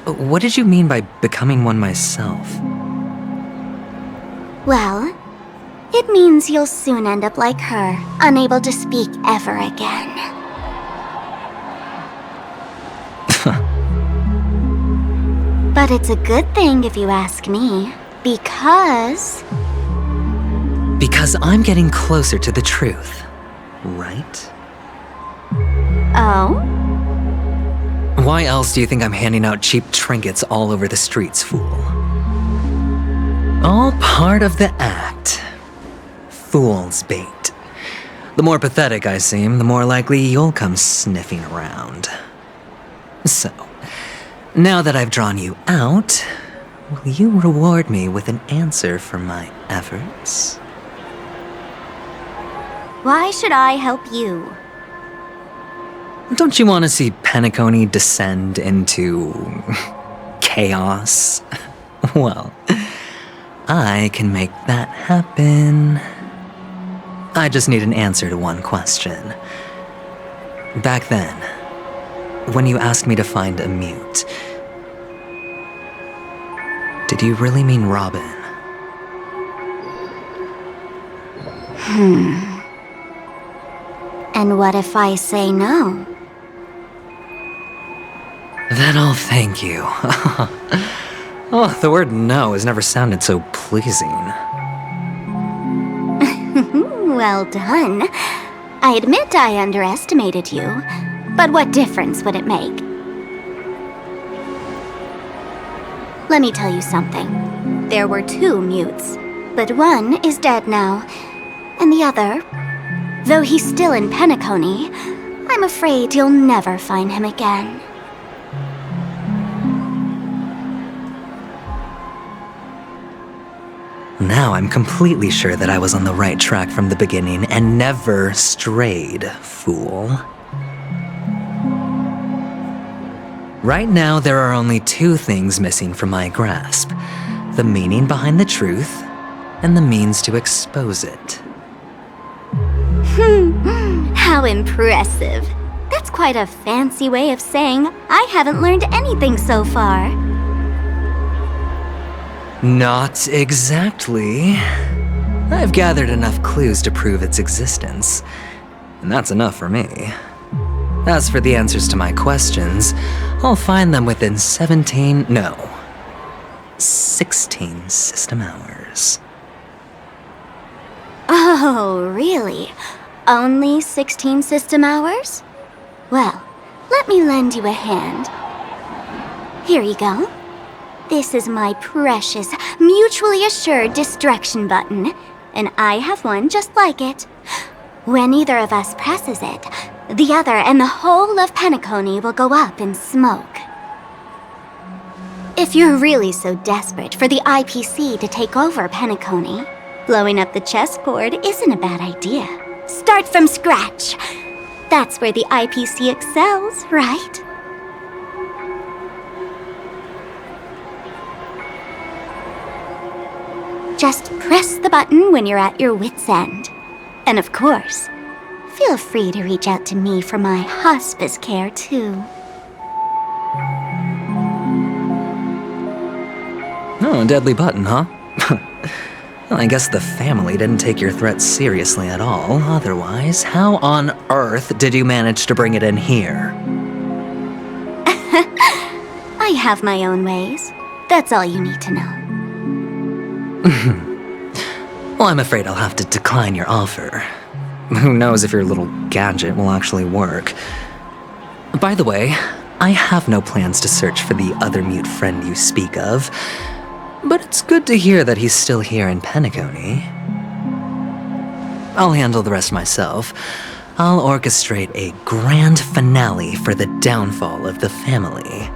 What did you mean by becoming one myself? Well, it means you'll soon end up like her, unable to speak ever again. But it's a good thing if you ask me, because... Because I'm getting closer to the truth, right? Oh? Why else do you think I'm handing out cheap trinkets all over the streets, fool? All part of the act. Fool's bait. The more pathetic I seem, the more likely you'll come sniffing around. So, now that I've drawn you out, will you reward me with an answer for my efforts? Why should I help you? Don't you want to see Penacony descend into... chaos? Well, I can make that happen. I just need an answer to one question. Back then, when you asked me to find a mute, did you really mean Robin? And what if I say no? Then I'll thank you. Oh, the word no has never sounded so pleasing. Well done. I admit I underestimated you, but what difference would it make? Let me tell you something. There were 2 mutes, but one is dead now, and the other, though he's still in Penacony, I'm afraid you'll never find him again. Now I'm completely sure that I was on the right track from the beginning and never strayed, fool. Right now, there are only 2 things missing from my grasp: the meaning behind the truth and the means to expose it. How impressive. That's quite a fancy way of saying I haven't learned anything so far. Not exactly. I've gathered enough clues to prove its existence, and that's enough for me. As for the answers to my questions, I'll find them within 16 system hours. Oh, really? Only 16 system hours? Well, let me lend you a hand. Here you go. This is my precious, mutually assured distraction button, and I have one just like it. When either of us presses it, the other and the whole of Penacony will go up in smoke. If you're really so desperate for the IPC to take over Penacony, blowing up the chessboard isn't a bad idea. Start from scratch. That's where the IPC excels, right? Just press the button when you're at your wit's end. And of course, feel free to reach out to me for my hospice care, too. Oh, a deadly button, huh? Well, I guess the family didn't take your threat seriously at all. Otherwise, how on earth did you manage to bring it in here? I have my own ways. That's all you need to know. Well, I'm afraid I'll have to decline your offer. Who knows if your little gadget will actually work. By the way, I have no plans to search for the other mute friend you speak of, but it's good to hear that he's still here in Penacony. I'll handle the rest myself. I'll orchestrate a grand finale for the downfall of the family.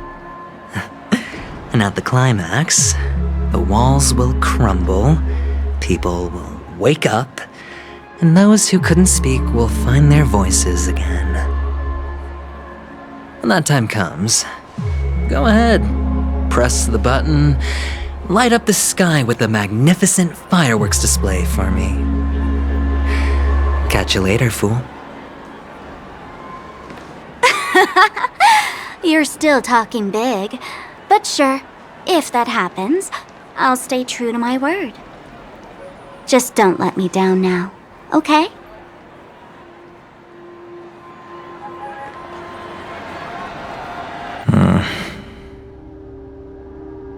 And at the climax, the walls will crumble, people will wake up, and those who couldn't speak will find their voices again. When that time comes, go ahead, press the button, light up the sky with a magnificent fireworks display for me. Catch you later, fool. You're still talking big. But sure, if that happens, I'll stay true to my word. Just don't let me down now, okay?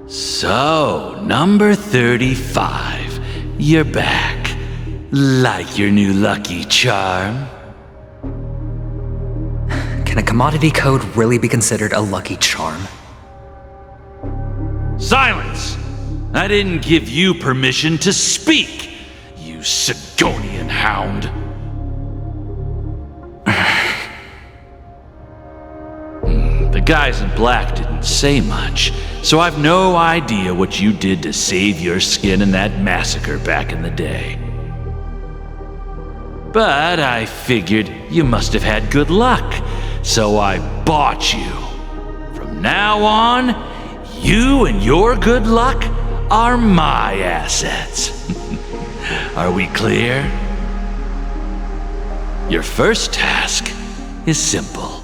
So, number 35. You're back. Like your new lucky charm? Can a commodity code really be considered a lucky charm? Silence! I didn't give you permission to speak, you Sigonian hound. The guys in black didn't say much, so I've no idea what you did to save your skin in that massacre back in the day. But I figured you must have had good luck, so I bought you. From now on, you and your good luck are my assets. Are we clear? Your first task is simple.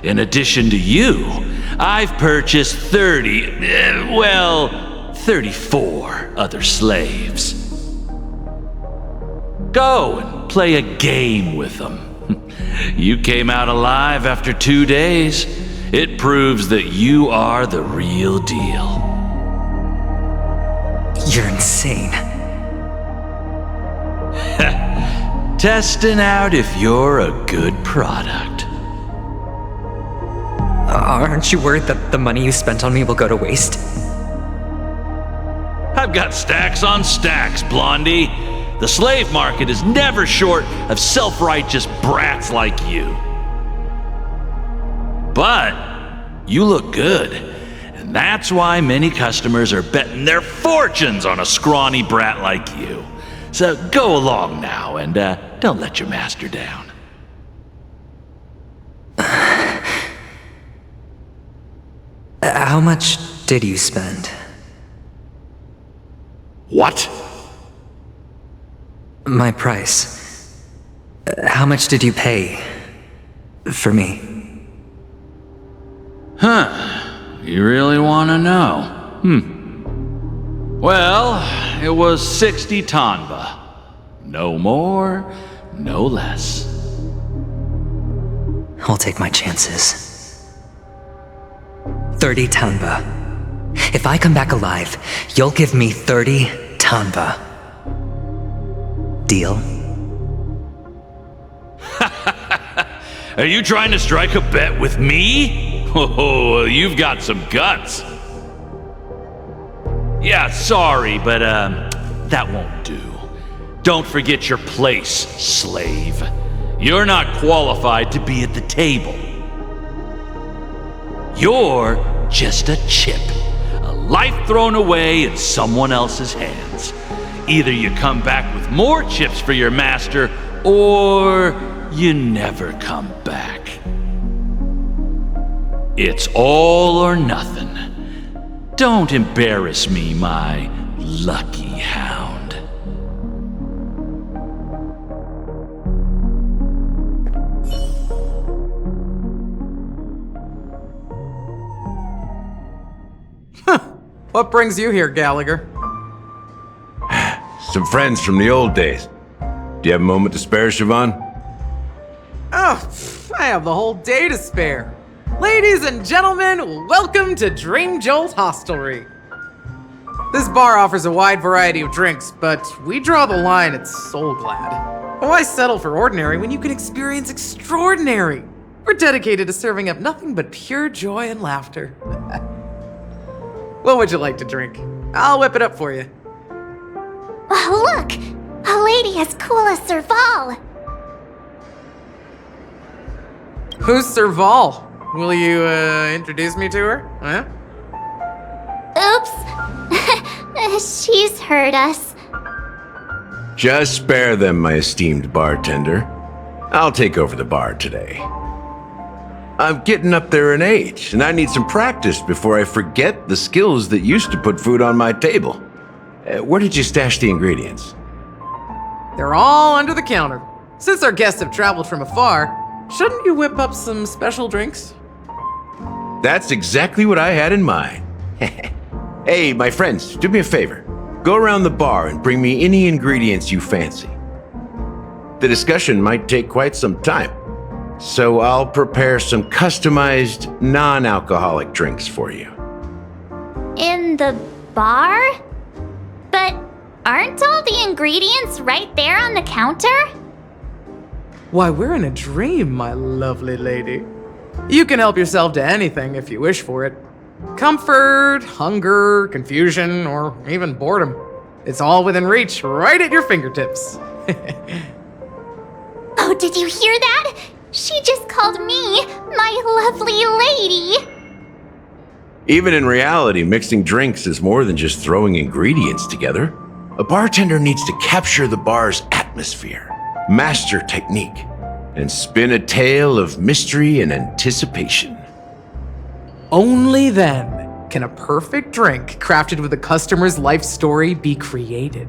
In addition to you, I've purchased 34 other slaves. Go and play a game with them. You came out alive after 2 days. It proves that you are the real deal. You're insane. Testing out if you're a good product. Aren't you worried that the money you spent on me will go to waste? I've got stacks on stacks, Blondie. The slave market is never short of self-righteous brats like you. But you look good, and that's why many customers are betting their fortunes on a scrawny brat like you. So go along now, and don't let your master down. How much did you spend? What? My price. How much did you pay for me? Huh. You really want to know? Well, it was 60 tanba. No more, no less. I'll take my chances. 30 tanba. If I come back alive, you'll give me 30 tanba. Deal? Are you trying to strike a bet with me? Oh, you've got some guts. Yeah, sorry, but that won't do. Don't forget your place, slave. You're not qualified to be at the table. You're just a chip, a life thrown away in someone else's hands. Either you come back with more chips for your master, or you never come back. It's all or nothing. Don't embarrass me, my lucky hound. What brings you here, Gallagher? Some friends from the old days. Do you have a moment to spare, Siobhan? Oh, I have the whole day to spare. Ladies and gentlemen, welcome to Dream Jolt Hostelry. This bar offers a wide variety of drinks, but we draw the line at Soul Glad. Why settle for ordinary when you can experience extraordinary? We're dedicated to serving up nothing but pure joy and laughter. What would you like to drink? I'll whip it up for you. Oh, look! A lady as cool as Serval! Who's Serval? Will you, introduce me to her? Huh? Oops! She's heard us. Just spare them, my esteemed bartender. I'll take over the bar today. I'm getting up there in age, and I need some practice before I forget the skills that used to put food on my table. Where did you stash the ingredients? They're all under the counter. Since our guests have traveled from afar, shouldn't you whip up some special drinks? That's exactly what I had in mind. Hey, my friends, do me a favor. Go around the bar and bring me any ingredients you fancy. The discussion might take quite some time, so I'll prepare some customized, non-alcoholic drinks for you. In the bar? But aren't all the ingredients right there on the counter? Why, we're in a dream, my lovely lady. You can help yourself to anything if you wish for it. Comfort, hunger, confusion, or even boredom. It's all within reach, right at your fingertips. Oh, did you hear that? She just called me my lovely lady. Even in reality, mixing drinks is more than just throwing ingredients together. A bartender needs to capture the bar's atmosphere, master technique, and spin a tale of mystery and anticipation. Only then can a perfect drink crafted with a customer's life story be created.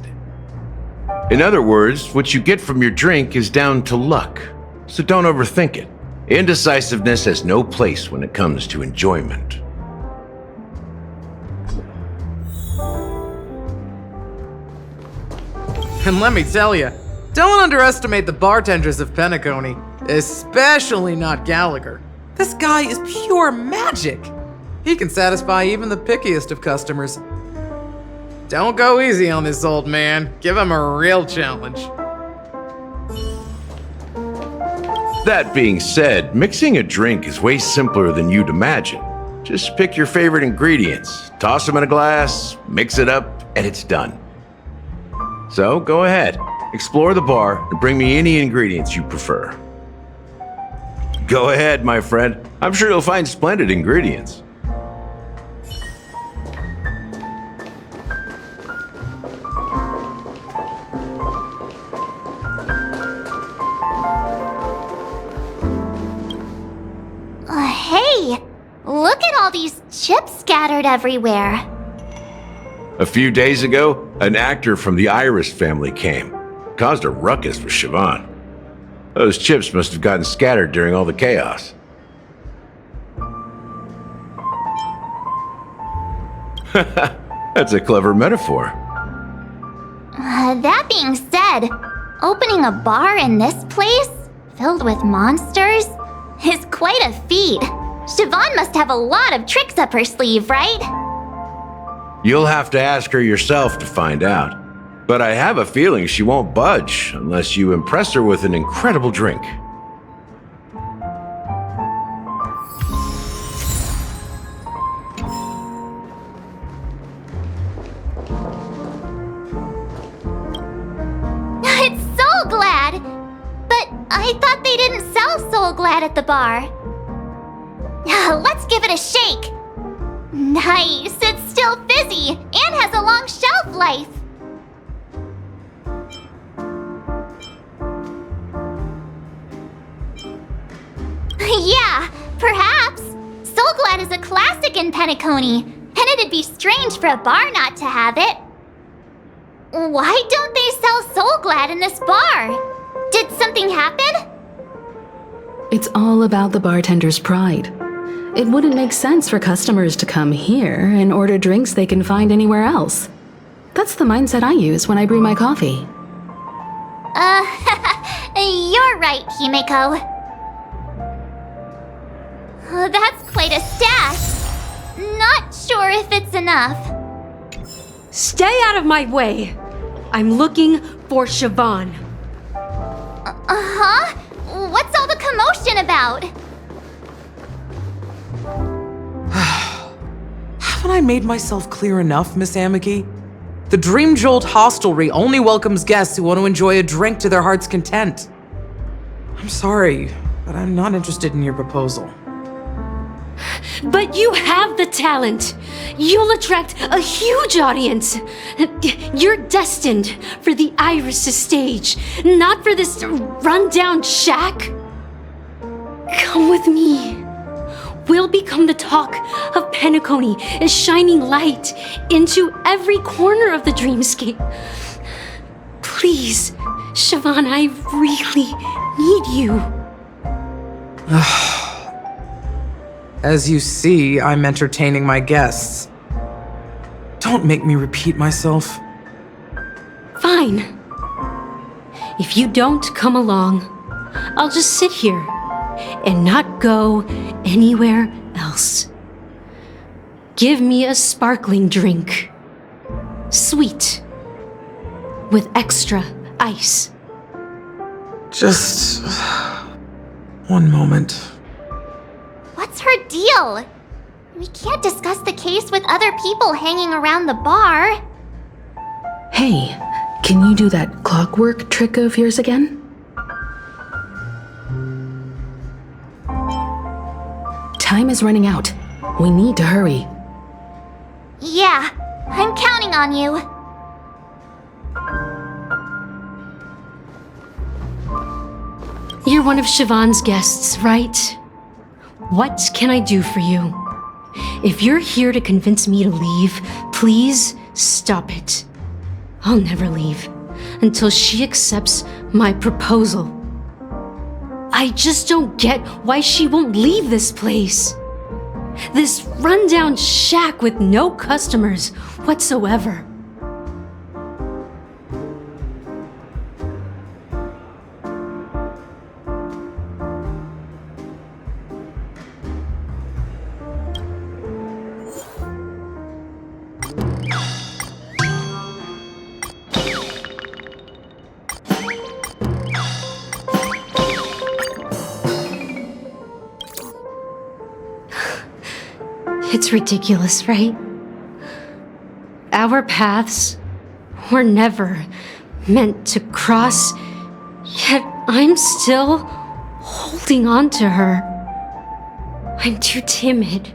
In other words, what you get from your drink is down to luck, so don't overthink it. Indecisiveness has no place when it comes to enjoyment. And let me tell you, don't underestimate the bartenders of Penacony, especially not Gallagher. This guy is pure magic. He can satisfy even the pickiest of customers. Don't go easy on this old man. Give him a real challenge. That being said, mixing a drink is way simpler than you'd imagine. Just pick your favorite ingredients, toss them in a glass, mix it up, and it's done. So go ahead, explore the bar, and bring me any ingredients you prefer. Go ahead, my friend. I'm sure you'll find splendid ingredients. Hey, look at all these chips scattered everywhere. A few days ago, an actor from the Iris family came. Caused a ruckus with Siobhan. Those chips must have gotten scattered during all the chaos. That's a clever metaphor. That being said, opening a bar in this place, filled with monsters, is quite a feat. Siobhan must have a lot of tricks up her sleeve, right? You'll have to ask her yourself to find out. But I have a feeling she won't budge unless you impress her with an incredible drink. It's Soul Glad! But I thought they didn't sell Soul Glad at the bar. Let's give it a shake. Nice, it's still fizzy and has a long shelf life. Yeah, perhaps. Soul Glad is a classic in Penacony, and it'd be strange for a bar not to have it. Why don't they sell Soul Glad in this bar? Did something happen? It's all about the bartender's pride. It wouldn't make sense for customers to come here and order drinks they can find anywhere else. That's the mindset I use when I brew my coffee. You're right, Himeko. That's quite a stash. Not sure if it's enough. Stay out of my way. I'm looking for Siobhan. Huh? What's all the commotion about? Haven't I made myself clear enough, Miss Amiki? The Dream Jolt Hostelry only welcomes guests who want to enjoy a drink to their heart's content. I'm sorry, but I'm not interested in your proposal. But you have the talent. You'll attract a huge audience. You're destined for the Iris' stage, not for this rundown shack. Come with me. will become the talk of Penacony, is shining light into every corner of the dreamscape. Please, Siobhan, I really need you. As you see, I'm entertaining my guests. Don't make me repeat myself. Fine. If you don't come along, I'll just sit here and not go anywhere else. Give me a sparkling drink. Sweet. With extra ice. Just one moment. What's her deal? We can't discuss the case with other people hanging around the bar. Hey, can you do that clockwork trick of yours again? Time is running out. We need to hurry. Yeah, I'm counting on you. You're one of Siobhan's guests, right? What can I do for you? If you're here to convince me to leave, please stop it. I'll never leave until she accepts my proposal. I just don't get why she won't leave this place. This rundown shack with no customers whatsoever. It's ridiculous, right? Our paths were never meant to cross, yet I'm still holding on to her. I'm too timid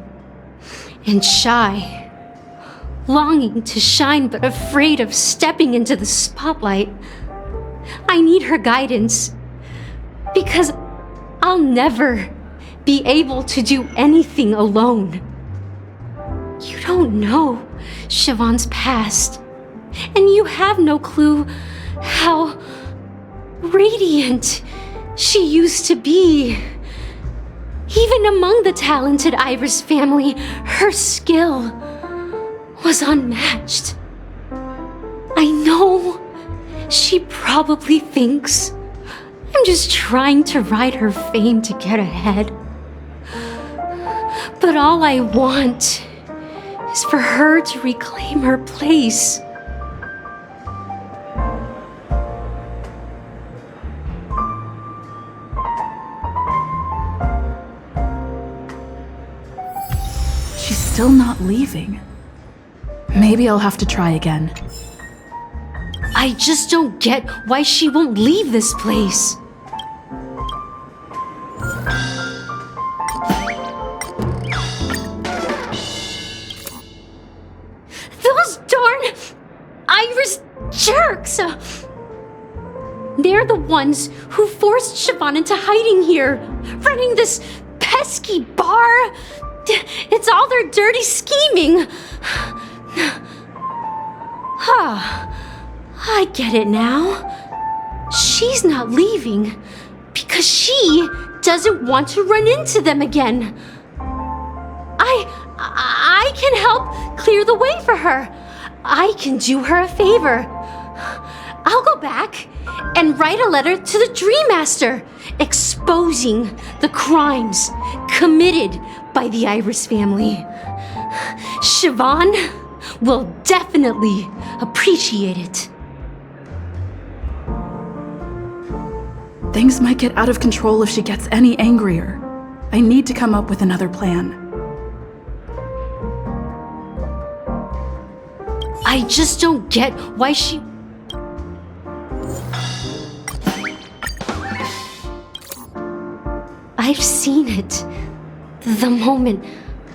and shy, longing to shine but afraid of stepping into the spotlight. I need her guidance because I'll never be able to do anything alone. You don't know Siobhan's past, and you have no clue how radiant she used to be. Even among the talented Iris family, her skill was unmatched. I know she probably thinks I'm just trying to ride her fame to get ahead. But all I want is for her to reclaim her place. She's still not leaving. Maybe I'll have to try again. I just don't get why she won't leave this place. Those darn Iris jerks! They're the ones who forced Siobhan into hiding here, running this pesky bar. It's all their dirty scheming. I get it now. She's not leaving because she doesn't want to run into them again. I can help clear the way for her. I can do her a favor. I'll go back and write a letter to the Dream Master exposing the crimes committed by the Iris family. Siobhan will definitely appreciate it. Things might get out of control if she gets any angrier. I need to come up with another plan. I just don't get why she... I've seen it. The moment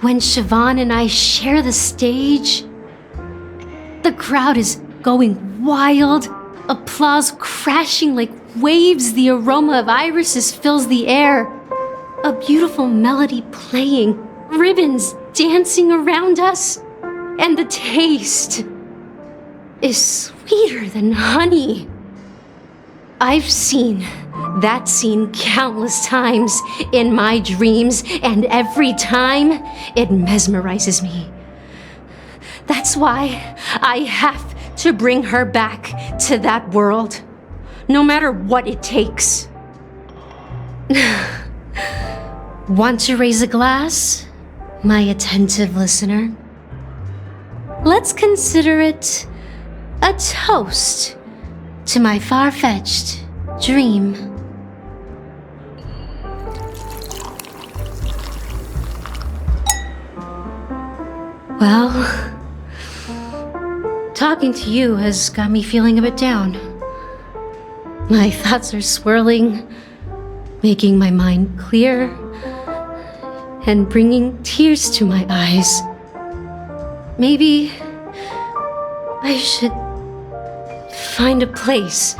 when Siobhan and I share the stage. The crowd is going wild, applause crashing like waves, the aroma of irises fills the air. A beautiful melody playing. ribbons dancing around us, and the taste is sweeter than honey. I've seen that scene countless times in my dreams, and every time it mesmerizes me. That's why I have to bring her back to that world, no matter what it takes. Want to raise a glass, my attentive listener? Let's consider it a toast to my far-fetched dream. Well, talking to you has got me feeling a bit down. My thoughts are swirling, making my mind clear, and bringing tears to my eyes. Maybe I should find a place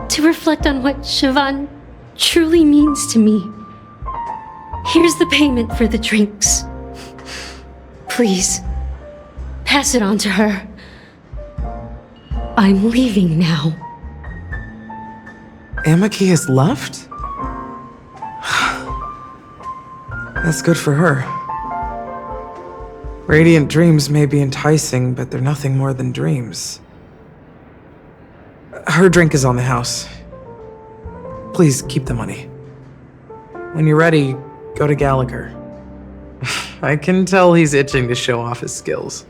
to reflect on what Siobhan truly means to me. Here's the payment for the drinks. Please, pass it on to her. I'm leaving now. Amaki has left? That's good for her. Radiant dreams may be enticing, but they're nothing more than dreams. Her drink is on the house. Please keep the money. When you're ready, go to Gallagher. I can tell he's itching to show off his skills.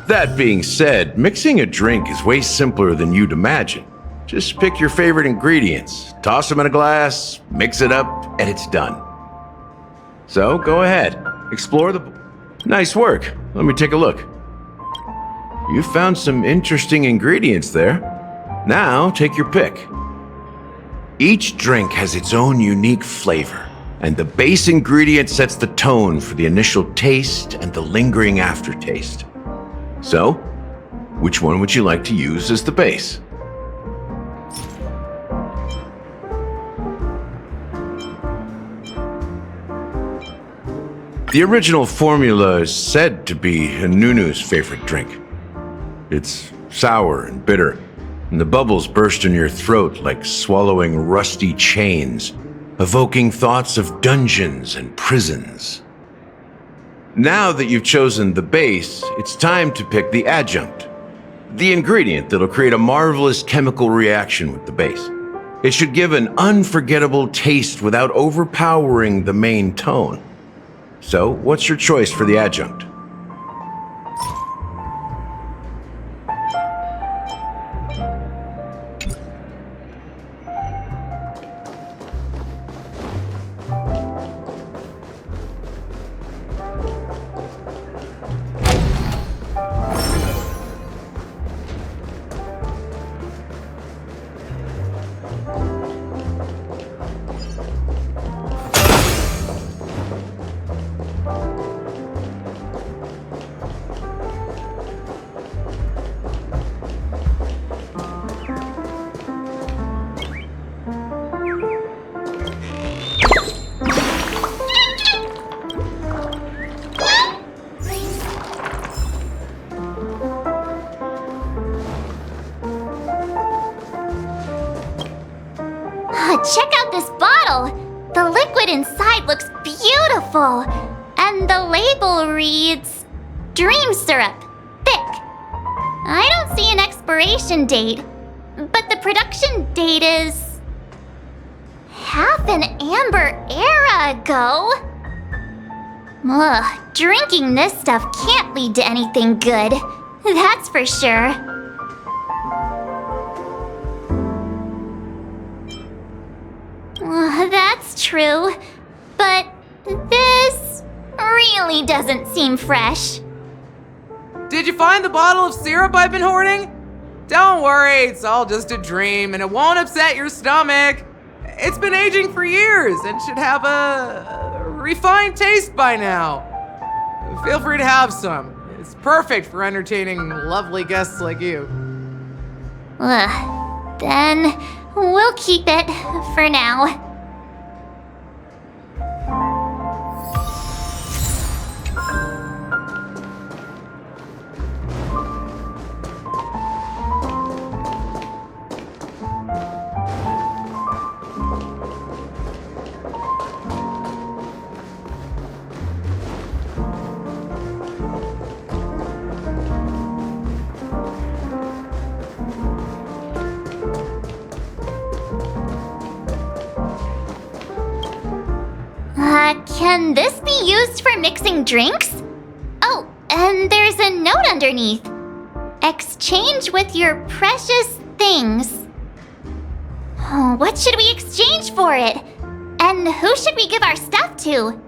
That being said, mixing a drink is way simpler than you'd imagine. Just pick your favorite ingredients, toss them in a glass, mix it up, and it's done. So go ahead, explore the... Nice work. Let me take a look. You found some interesting ingredients there. Now take your pick. Each drink has its own unique flavor, and the base ingredient sets the tone for the initial taste and the lingering aftertaste. So, which one would you like to use as the base? The original formula is said to be Nunu's favorite drink. It's sour and bitter, and the bubbles burst in your throat like swallowing rusty chains, evoking thoughts of dungeons and prisons. Now that you've chosen the base, it's time to pick the adjunct, the ingredient that'll create a marvelous chemical reaction with the base. It should give an unforgettable taste without overpowering the main tone. So, what's your choice for the adjunct? Check out this bottle! The liquid inside looks beautiful! And the label reads... Dream Syrup. Thick. I don't see an expiration date, but the production date is... half an amber era ago? Ugh, drinking this stuff can't lead to anything good. That's for sure. That's true, but this really doesn't seem fresh. Did you find the bottle of syrup I've been hoarding? Don't worry, it's all just a dream and it won't upset your stomach. It's been aging for years and should have a refined taste by now. Feel free to have some. It's perfect for entertaining lovely guests like you. Then we'll keep it for now. Can this be used for mixing drinks? Oh, and there's a note underneath. Exchange with your precious things. Oh, what should we exchange for it? And who should we give our stuff to?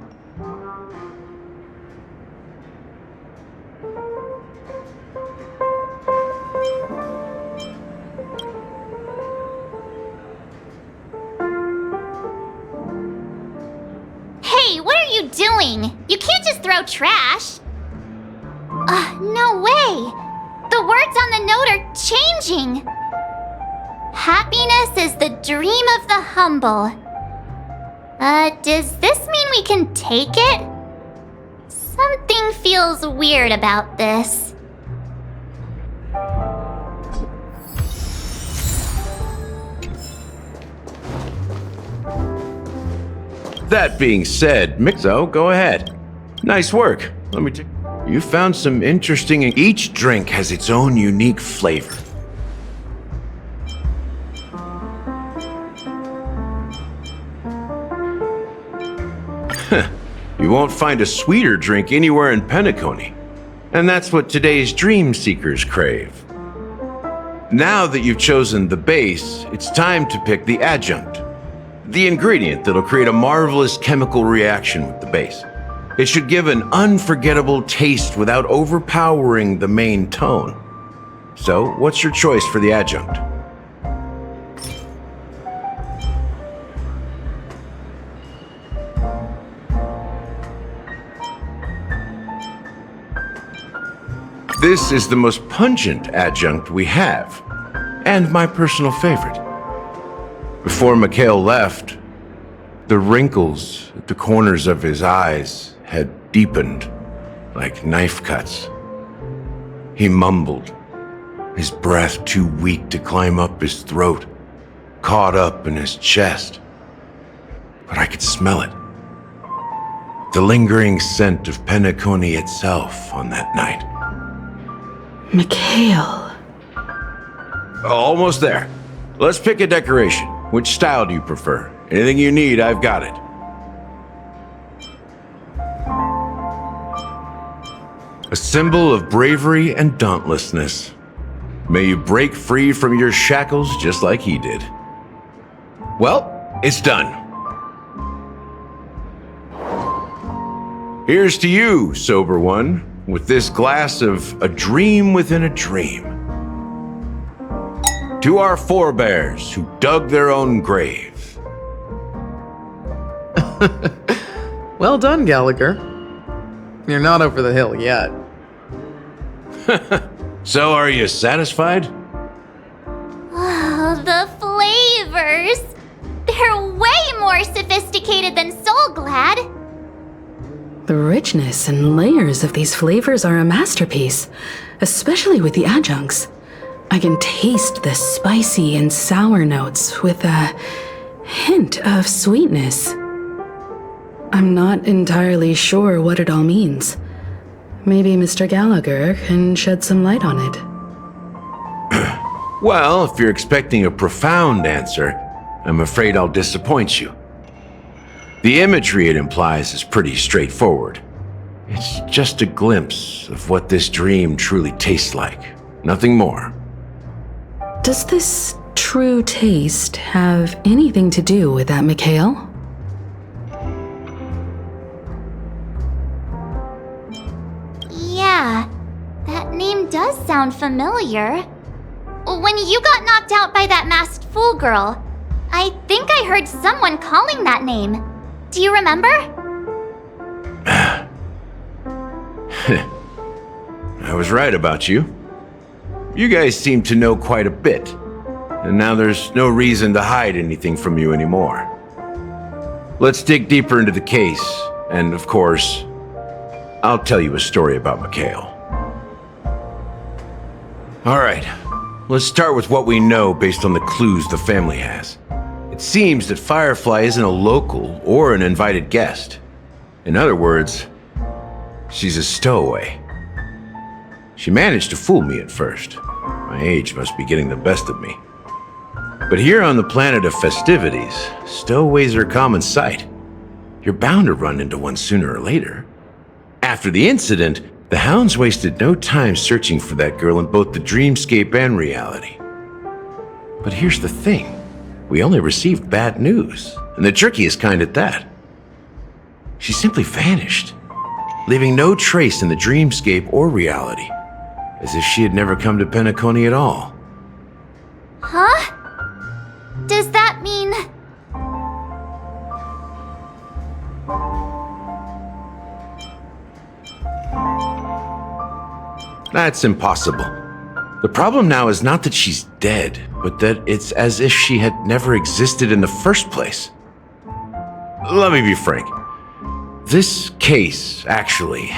Hey, what are you doing? You can't just throw trash. No way. The words on the note are changing. Happiness is the dream of the humble. Does this mean we can take it? Something feels weird about this. That being said, Mixo, go ahead. Nice work. Let me take. You found some interesting. Each drink has its own unique flavor. You won't find a sweeter drink anywhere in Penacony. And that's what today's dream seekers crave. Now that you've chosen the base, it's time to pick the adjunct. The ingredient that'll create a marvelous chemical reaction with the base. It should give an unforgettable taste without overpowering the main tone. So, what's your choice for the adjunct? This is the most pungent adjunct we have, and my personal favorite. Before Mikhail left, the wrinkles at the corners of his eyes had deepened like knife cuts. He mumbled, his breath too weak to climb up his throat, caught up in his chest. But I could smell it. The lingering scent of Penacony itself on that night. Mikhail. Almost there. Let's pick a decoration. Which style do you prefer? Anything you need, I've got it. A symbol of bravery and dauntlessness. May you break free from your shackles just like he did. Well, it's done. Here's to you, sober one, with this glass of a dream within a dream. To our forebears who dug their own grave. Well done, Gallagher. You're not over the hill yet. So are you satisfied? Oh, the flavors! They're way more sophisticated than Soulglad. The richness and layers of these flavors are a masterpiece, especially with the adjuncts. I can taste the spicy and sour notes with a hint of sweetness. I'm not entirely sure what it all means. Maybe Mr. Gallagher can shed some light on it. Well, if you're expecting a profound answer, I'm afraid I'll disappoint you. The imagery it implies is pretty straightforward. It's just a glimpse of what this dream truly tastes like. Nothing more. Does this true taste have anything to do with that, Mikhail? Yeah, that name does sound familiar. When you got knocked out by that masked fool girl, I think I heard someone calling that name. Do you remember? I was right about you. You guys seem to know quite a bit, and now there's no reason to hide anything from you anymore. Let's dig deeper into the case, and of course, I'll tell you a story about Mikhail. Alright, let's start with what we know based on the clues the family has. It seems that Firefly isn't a local or an invited guest. In other words, she's a stowaway. She managed to fool me at first. My age must be getting the best of me. But here on the planet of festivities, stowaways are a common sight. You're bound to run into one sooner or later. After the incident, the hounds wasted no time searching for that girl in both the dreamscape and reality. But here's the thing. We only received bad news, and the trickiest kind at that. She simply vanished, leaving no trace in the dreamscape or reality, as if she had never come to Penacony at all. Huh? Does that mean... That's impossible. The problem now is not that she's dead, but that it's as if she had never existed in the first place. Let me be frank. This case, actually,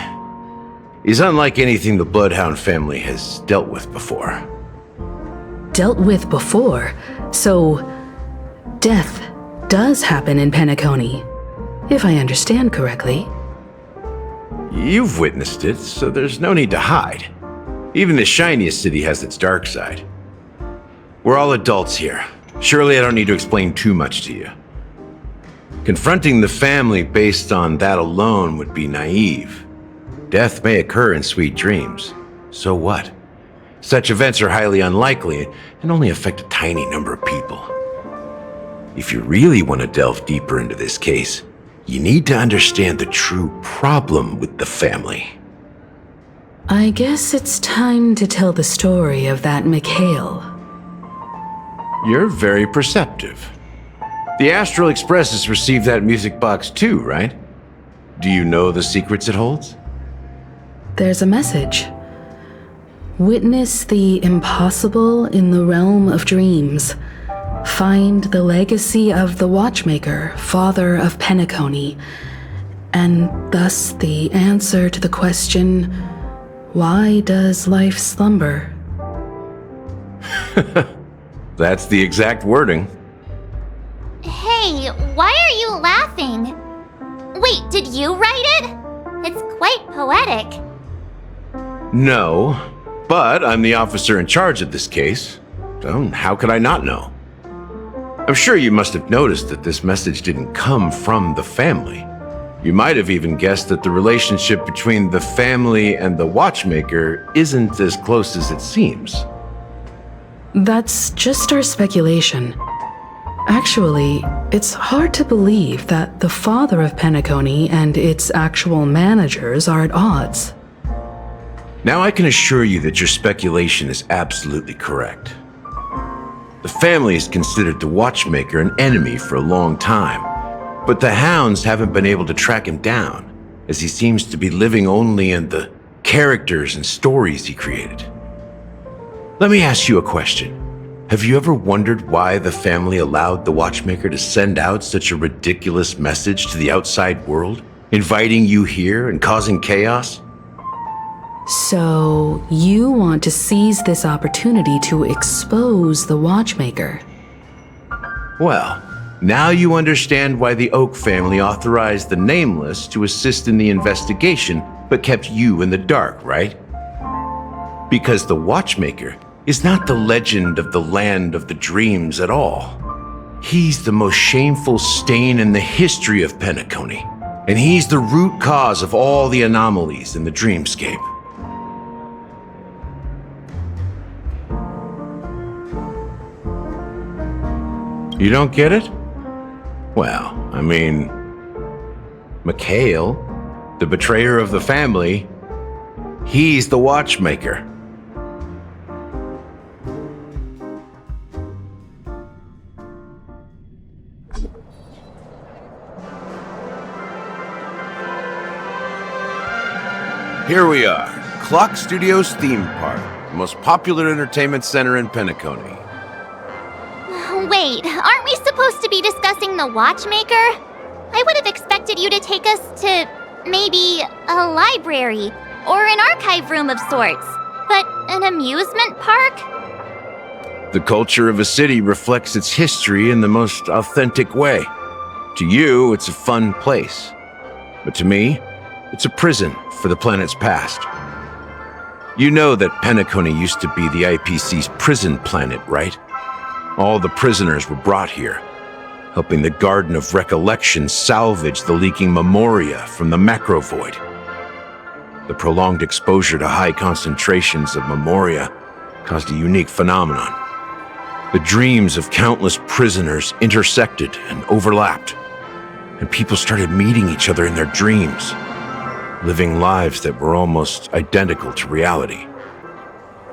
is unlike anything the Bloodhound family has dealt with before. Dealt with before? So, death does happen in Penacony, if I understand correctly. You've witnessed it, so there's no need to hide. Even the shiniest city has its dark side. We're all adults here. Surely I don't need to explain too much to you. Confronting the family based on that alone would be naive. Death may occur in sweet dreams. So what? Such events are highly unlikely and only affect a tiny number of people. If you really want to delve deeper into this case, you need to understand the true problem with the family. I guess it's time to tell the story of that Mikhail. You're very perceptive. The Astral Express has received that music box too, right? Do you know the secrets it holds? There's a message. Witness the impossible in the realm of dreams. Find the legacy of the Watchmaker, father of Penacony, and thus the answer to the question, why does life slumber? That's the exact wording. Hey, why are you laughing? Wait, did you write it? It's quite poetic. No, but I'm the officer in charge of this case. So how could I not know? I'm sure you must have noticed that this message didn't come from the family. You might have even guessed that the relationship between the family and the Watchmaker isn't as close as it seems. That's just our speculation. Actually, it's hard to believe that the father of Penacony and its actual managers are at odds. Now I can assure you that your speculation is absolutely correct. The family has considered the Watchmaker an enemy for a long time, but the hounds haven't been able to track him down, as he seems to be living only in the characters and stories he created. Let me ask you a question. Have you ever wondered why the family allowed the Watchmaker to send out such a ridiculous message to the outside world, inviting you here and causing chaos? So, you want to seize this opportunity to expose the Watchmaker? Well, now you understand why the Oak family authorized the Nameless to assist in the investigation, but kept you in the dark, right? Because the Watchmaker is not the legend of the land of the dreams at all. He's the most shameful stain in the history of Penacony, and he's the root cause of all the anomalies in the dreamscape. You don't get it? Well, I mean, Mikhail, the betrayer of the family, he's the Watchmaker. Here we are, Clock Studios theme park, the most popular entertainment center in Penacony. Wait, aren't we supposed to be discussing the watchmaker? I would have expected you to take us to maybe a library or an archive room of sorts. But an amusement park? The culture of a city reflects its history in the most authentic way. To you, it's a fun place. But to me, it's a prison for the planet's past. You know that Penacony used to be the IPC's prison planet, right? All the prisoners were brought here, helping the Garden of Recollection salvage the leaking memoria from the macro void. The prolonged exposure to high concentrations of memoria caused a unique phenomenon. The dreams of countless prisoners intersected and overlapped, and people started meeting each other in their dreams, living lives that were almost identical to reality.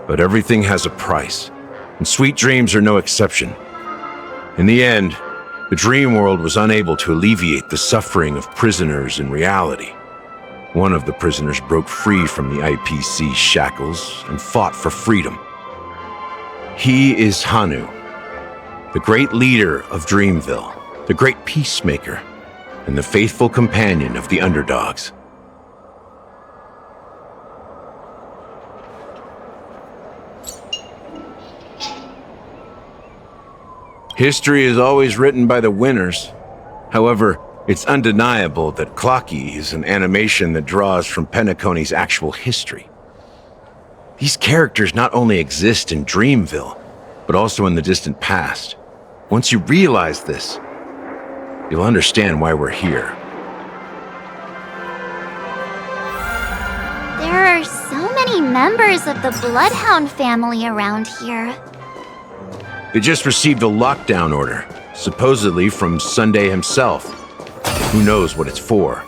But everything has a price, and sweet dreams are no exception. In the end, the dream world was unable to alleviate the suffering of prisoners in reality. One of the prisoners broke free from the IPC's shackles and fought for freedom. He is Hanu, the great leader of Dreamville, the great peacemaker, and the faithful companion of the underdogs. History is always written by the winners. However, it's undeniable that Clocky is an animation that draws from Penacony's actual history. These characters not only exist in Dreamville, but also in the distant past. Once you realize this, you'll understand why we're here. There are so many members of the Bloodhound family around here. They just received a lockdown order, supposedly from Sunday himself. Who knows what it's for?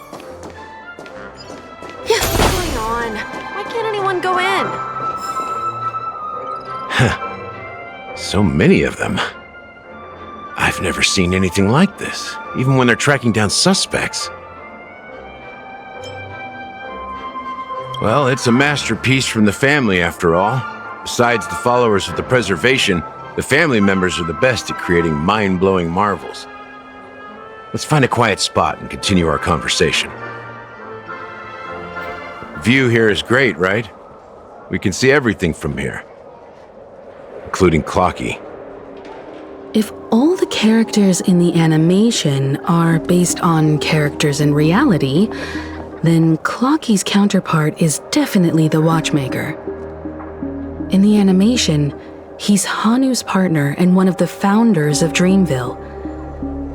What's going on? Why can't anyone go in? So many of them. I've never seen anything like this, even when they're tracking down suspects. Well, it's a masterpiece from the family, after all. Besides the followers of the preservation, the family members are the best at creating mind-blowing marvels. Let's find a quiet spot and continue our conversation. The view here is great, right? We can see everything from here, including Clocky. If all the characters in the animation are based on characters in reality, then Clocky's counterpart is definitely the Watchmaker. In the animation, he's Hanu's partner and one of the founders of Dreamville.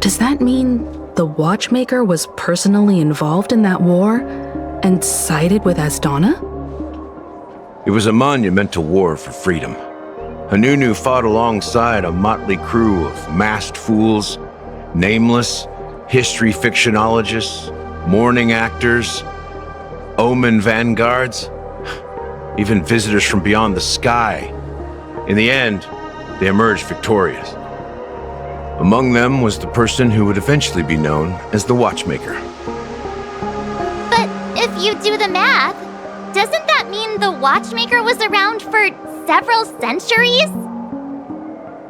Does that mean the Watchmaker was personally involved in that war and sided with Asdana? It was a monumental war for freedom. Hanunu fought alongside a motley crew of masked fools, nameless, history fictionologists, mourning actors, omen vanguards, even visitors from beyond the sky. In the end, they emerged victorious. Among them was the person who would eventually be known as the Watchmaker. But if you do the math, doesn't that mean the Watchmaker was around for several centuries?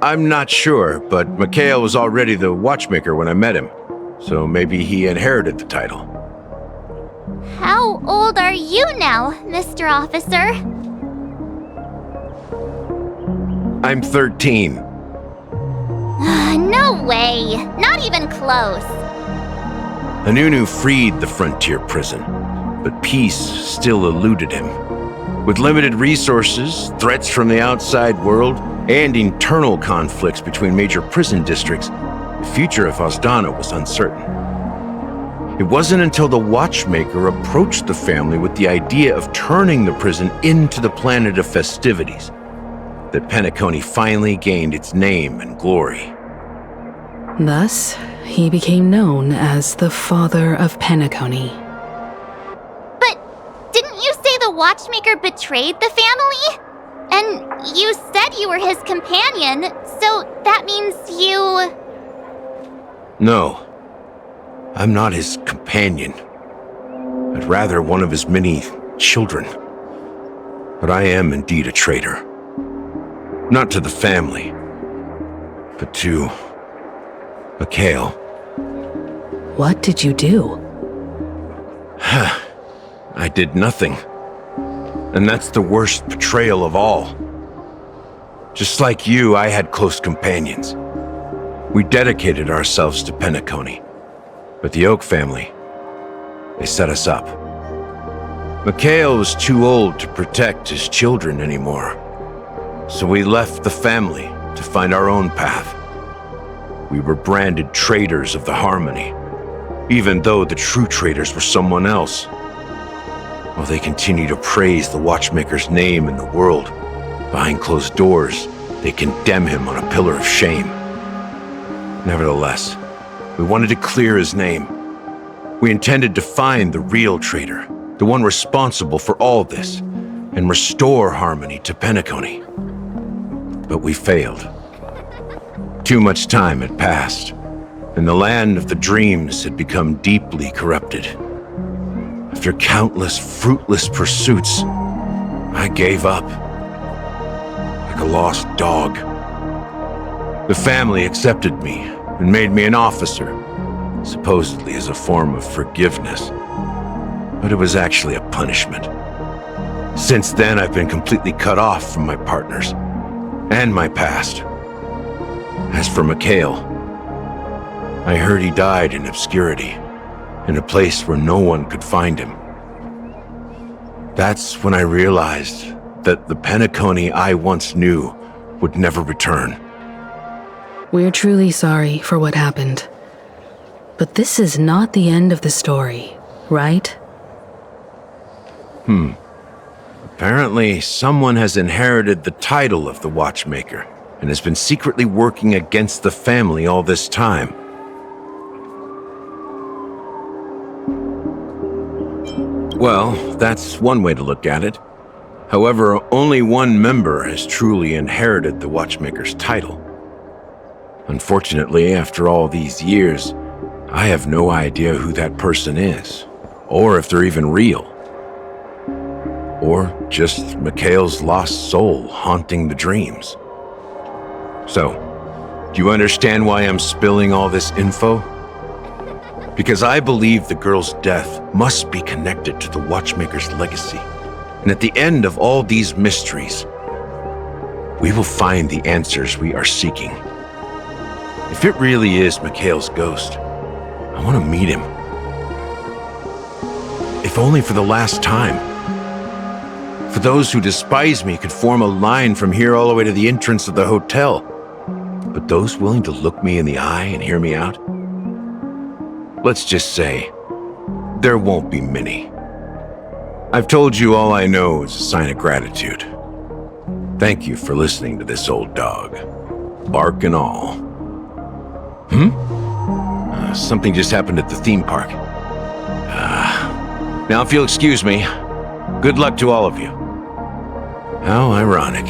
I'm not sure, but Mikhail was already the Watchmaker when I met him, so maybe he inherited the title. How old are you now, Mr. Officer? I'm 13. No way! Not even close! Hanunu freed the frontier prison, but peace still eluded him. With limited resources, threats from the outside world, and internal conflicts between major prison districts, the future of Asdana was uncertain. It wasn't until the Watchmaker approached the family with the idea of turning the prison into the planet of festivities that Penacony finally gained its name and glory. Thus, he became known as the Father of Penacony. But didn't you say the Watchmaker betrayed the family? And you said you were his companion, so that means you... No, I'm not his companion, but rather one of his many children. But I am indeed a traitor. Not to the family, but to Mikhail. What did you do? I did nothing. And that's the worst betrayal of all. Just like you, I had close companions. We dedicated ourselves to Penacony. But the Oak family, they set us up. Mikhail was too old to protect his children anymore. So we left the family to find our own path. We were branded traitors of the Harmony, even though the true traitors were someone else. While they continue to praise the Watchmaker's name in the world, behind closed doors, they condemn him on a pillar of shame. Nevertheless, we wanted to clear his name. We intended to find the real traitor, the one responsible for all this, and restore harmony to Penacony. But we failed. Too much time had passed, and the land of the dreams had become deeply corrupted. After countless fruitless pursuits, I gave up. Like a lost dog. The family accepted me and made me an officer, supposedly as a form of forgiveness. But it was actually a punishment. Since then, I've been completely cut off from my partners and my past. As for Mikhail, I heard he died in obscurity, in a place where no one could find him. That's when I realized that the Penacony I once knew would never return. We're truly sorry for what happened. But this is not the end of the story, right? Apparently, someone has inherited the title of the Watchmaker and has been secretly working against the family all this time. Well, that's one way to look at it. However, only one member has truly inherited the Watchmaker's title. Unfortunately, after all these years, I have no idea who that person is, or if they're even real. Or just Mikhail's lost soul haunting the dreams. So, do you understand why I'm spilling all this info? Because I believe the girl's death must be connected to the Watchmaker's legacy. And at the end of all these mysteries, we will find the answers we are seeking. If it really is Mikhail's ghost, I want to meet him. If only for the last time. For those who despise me could form a line from here all the way to the entrance of the hotel. But those willing to look me in the eye and hear me out? Let's just say, there won't be many. I've told you all I know is a sign of gratitude. Thank you for listening to this old dog. Bark and all. Something just happened at the theme park. Now if you'll excuse me, good luck to all of you. How ironic.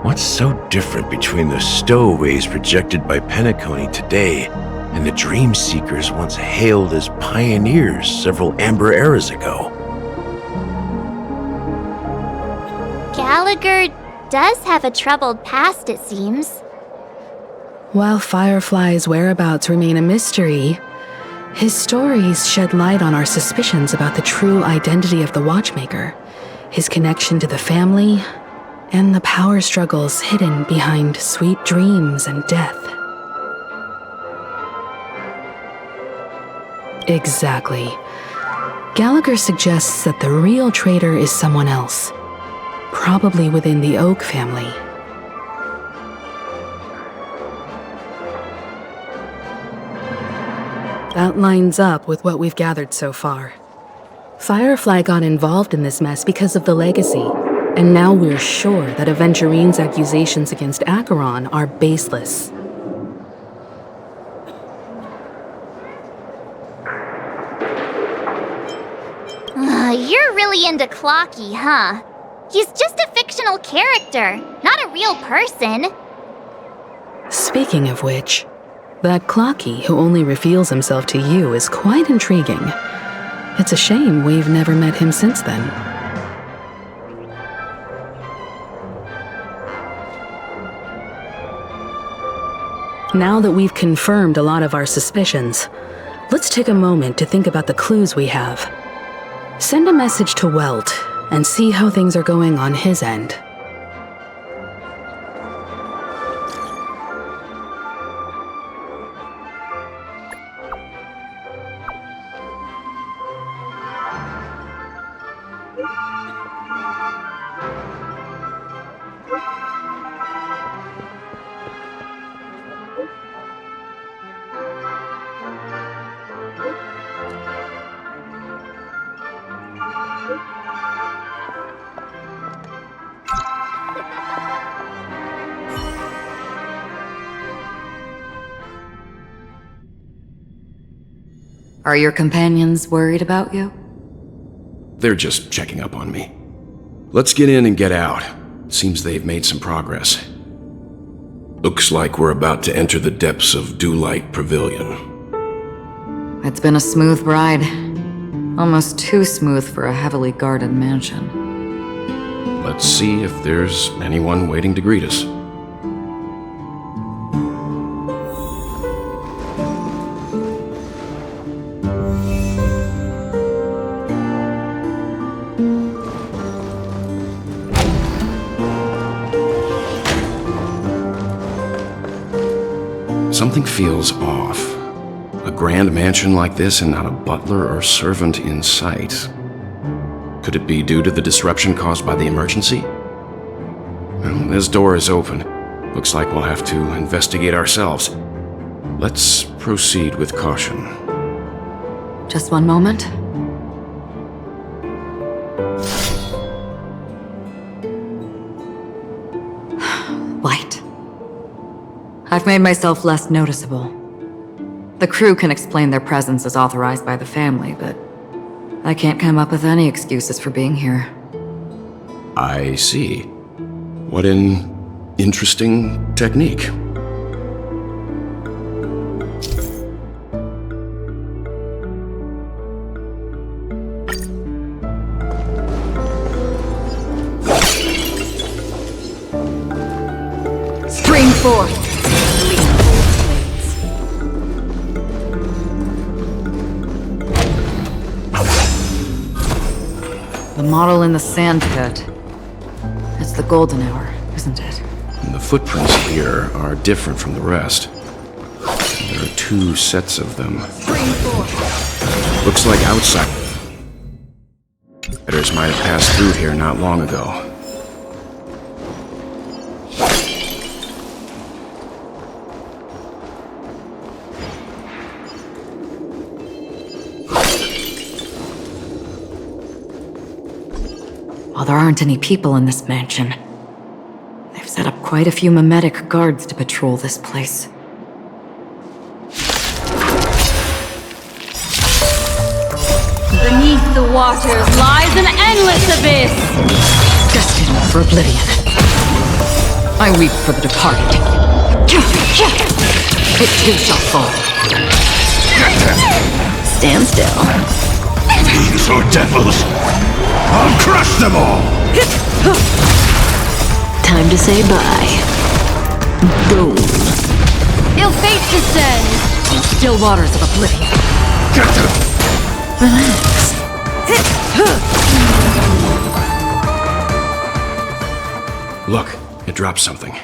What's so different between the stowaways projected by Penacony today and the dream seekers once hailed as pioneers several amber eras ago? Gallagher does have a troubled past, it seems. While Firefly's whereabouts remain a mystery, his stories shed light on our suspicions about the true identity of the Watchmaker, his connection to the family, and the power struggles hidden behind sweet dreams and death. Exactly. Gallagher suggests that the real traitor is someone else, probably within the Oak family. That lines up with what we've gathered so far. Firefly got involved in this mess because of the legacy, and now we're sure that Aventurine's accusations against Acheron are baseless. You're really into Clocky, huh? He's just a fictional character, not a real person. Speaking of which, that Clocky who only reveals himself to you is quite intriguing. It's a shame we've never met him since then. Now that we've confirmed a lot of our suspicions, let's take a moment to think about the clues we have. Send a message to Welt and see how things are going on his end. Are your companions worried about you? They're just checking up on me. Let's get in and get out. Seems they've made some progress. Looks like we're about to enter the depths of Dewlight Pavilion. It's been a smooth ride. Almost too smooth for a heavily guarded mansion. Let's see if there's anyone waiting to greet us. Something feels off. A grand mansion like this and not a butler or servant in sight. Could it be due to the disruption caused by the emergency? Well, this door is open. Looks like we'll have to investigate ourselves. Let's proceed with caution. Just one moment. Light. I've made myself less noticeable. The crew can explain their presence as authorized by the family, but I can't come up with any excuses for being here. I see. What an interesting technique. Spring forth! The model in the sand pit. It's the golden hour, isn't it? And the footprints here are different from the rest. There are two sets of them. Looks like outsiders might have passed through here not long ago. While there aren't any people in this mansion, they've set up quite a few mimetic guards to patrol this place. Beneath the waters lies an endless abyss! Destined for oblivion. I weep for the departed. It too shall fall. Stand still. Fiends or devils! I'll crush them all! Time to say bye. Boom. Ill fate descends! In still waters of oblivion. Relax. Look, it dropped something.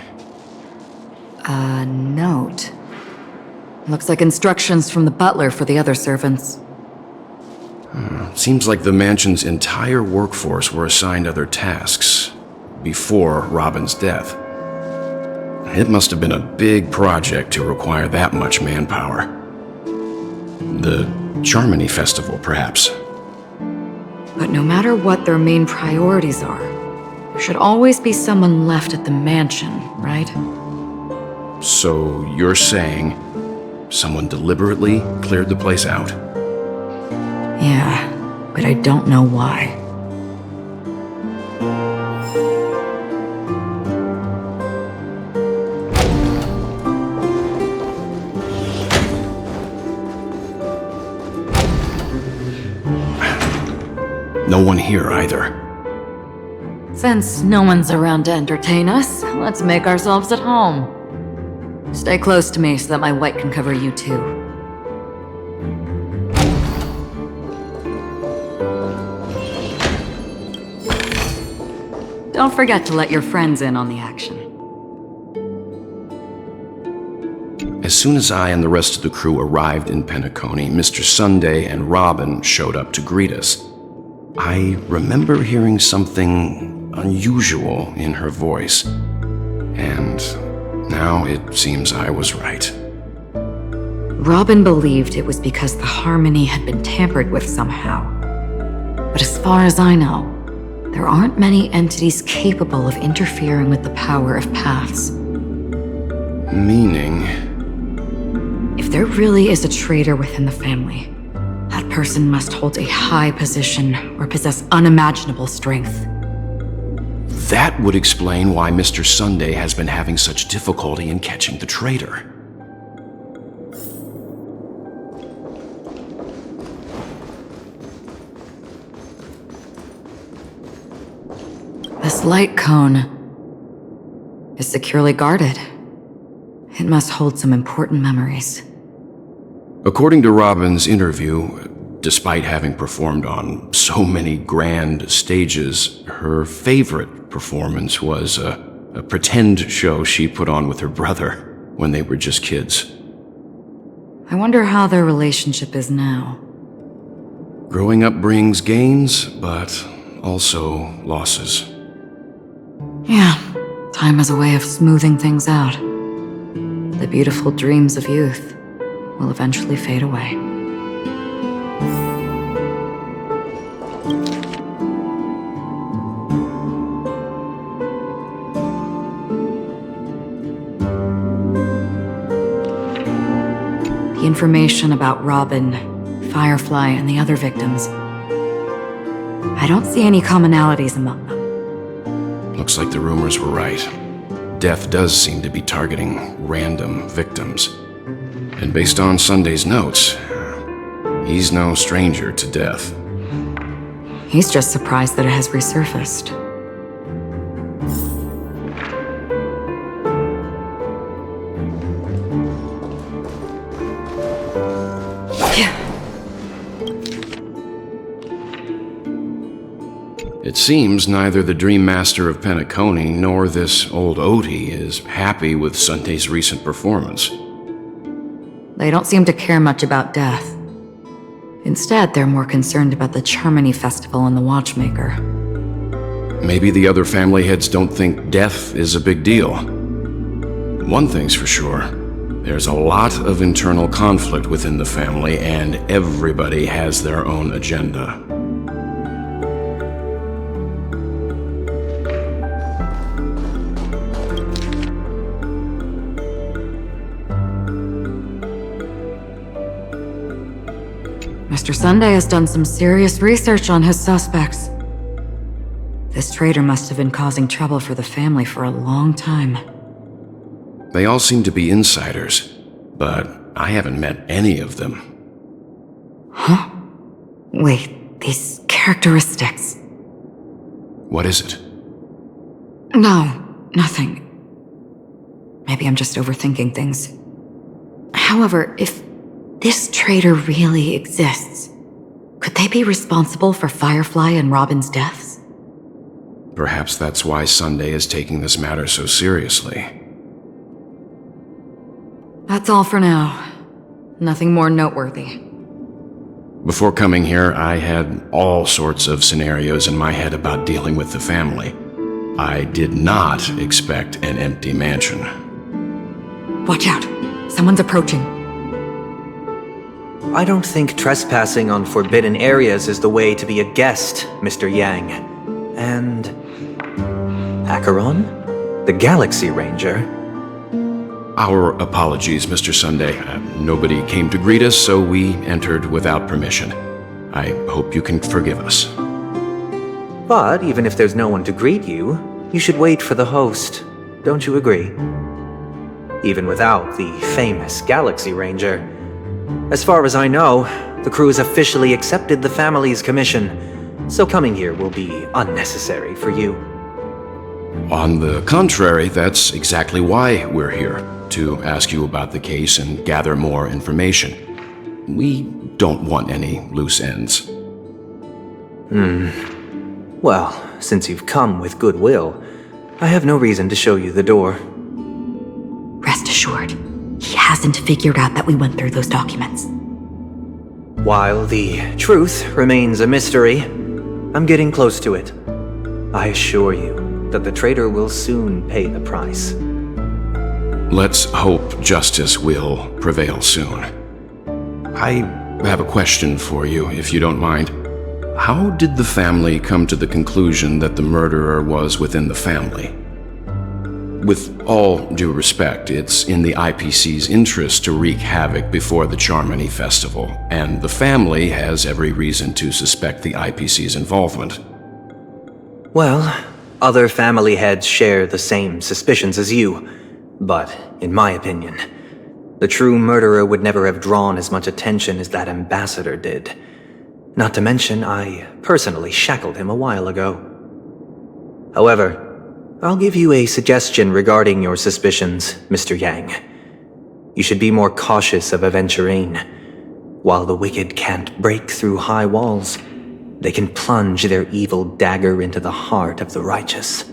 A note. Looks like instructions from the butler for the other servants. Seems like the mansion's entire workforce were assigned other tasks before Robin's death. It must have been a big project to require that much manpower. The Charmony Festival, perhaps. But no matter what their main priorities are, there should always be someone left at the mansion, right? So you're saying someone deliberately cleared the place out? Yeah, but I don't know why. No one here either. Since no one's around to entertain us, let's make ourselves at home. Stay close to me so that my white can cover you too. Don't forget to let your friends in on the action. As soon as I and the rest of the crew arrived in Penacony, Mr. Sunday and Robin showed up to greet us. I remember hearing something unusual in her voice, and now it seems I was right. Robin believed it was because the harmony had been tampered with somehow. But as far as I know, there aren't many entities capable of interfering with the power of paths. Meaning? If there really is a traitor within the family, that person must hold a high position or possess unimaginable strength. That would explain why Mr. Sunday has been having such difficulty in catching the traitor. This light cone is securely guarded. It must hold some important memories. According to Robin's interview, despite having performed on so many grand stages, her favorite performance was a pretend show she put on with her brother when they were just kids. I wonder how their relationship is now. Growing up brings gains, but also losses. Yeah, time has a way of smoothing things out. The beautiful dreams of youth will eventually fade away. The information about Robin, Firefly, and the other victims, I don't see any commonalities among them. Looks like the rumors were right. Death does seem to be targeting random victims. And based on Sunday's notes, he's no stranger to death. He's just surprised that it has resurfaced. It seems neither the Dream Master of Penacony nor this old Odie is happy with Sunday's recent performance. They don't seem to care much about death. Instead, they're more concerned about the Charmony Festival and the Watchmaker. Maybe the other family heads don't think death is a big deal. One thing's for sure, there's a lot of internal conflict within the family, and everybody has their own agenda. Mr. Sunday has done some serious research on his suspects. This traitor must have been causing trouble for the family for a long time. They all seem to be insiders, but I haven't met any of them. Huh? Wait, these characteristics. What is it? No, nothing. Maybe I'm just overthinking things. However, if this traitor really exists, could they be responsible for Firefly and Robin's deaths? Perhaps that's why Sunday is taking this matter so seriously. That's all for now. Nothing more noteworthy. Before coming here, I had all sorts of scenarios in my head about dealing with the family. I did not expect an empty mansion. Watch out! Someone's approaching. I don't think trespassing on forbidden areas is the way to be a guest, Mr. Yang. And Acheron? The Galaxy Ranger? Our apologies, Mr. Sunday. Nobody came to greet us, so we entered without permission. I hope you can forgive us. But even if there's no one to greet you, you should wait for the host. Don't you agree? Even without the famous Galaxy Ranger. As far as I know, the crew has officially accepted the family's commission, so coming here will be unnecessary for you. On the contrary, that's exactly why we're here, to ask you about the case and gather more information. We don't want any loose ends. Well, since you've come with goodwill, I have no reason to show you the door. Rest assured, he hasn't figured out that we went through those documents. While the truth remains a mystery, I'm getting close to it. I assure you that the traitor will soon pay the price. Let's hope justice will prevail soon. I have a question for you, if you don't mind. How did the family come to the conclusion that the murderer was within the family? With all due respect, it's in the IPC's interest to wreak havoc before the Charmony Festival, and the family has every reason to suspect the IPC's involvement. Well, other family heads share the same suspicions as you, but in my opinion, the true murderer would never have drawn as much attention as that ambassador did. Not to mention, I personally shackled him a while ago. However, I'll give you a suggestion regarding your suspicions, Mr. Yang. You should be more cautious of Aventurine. While the wicked can't break through high walls, they can plunge their evil dagger into the heart of the righteous.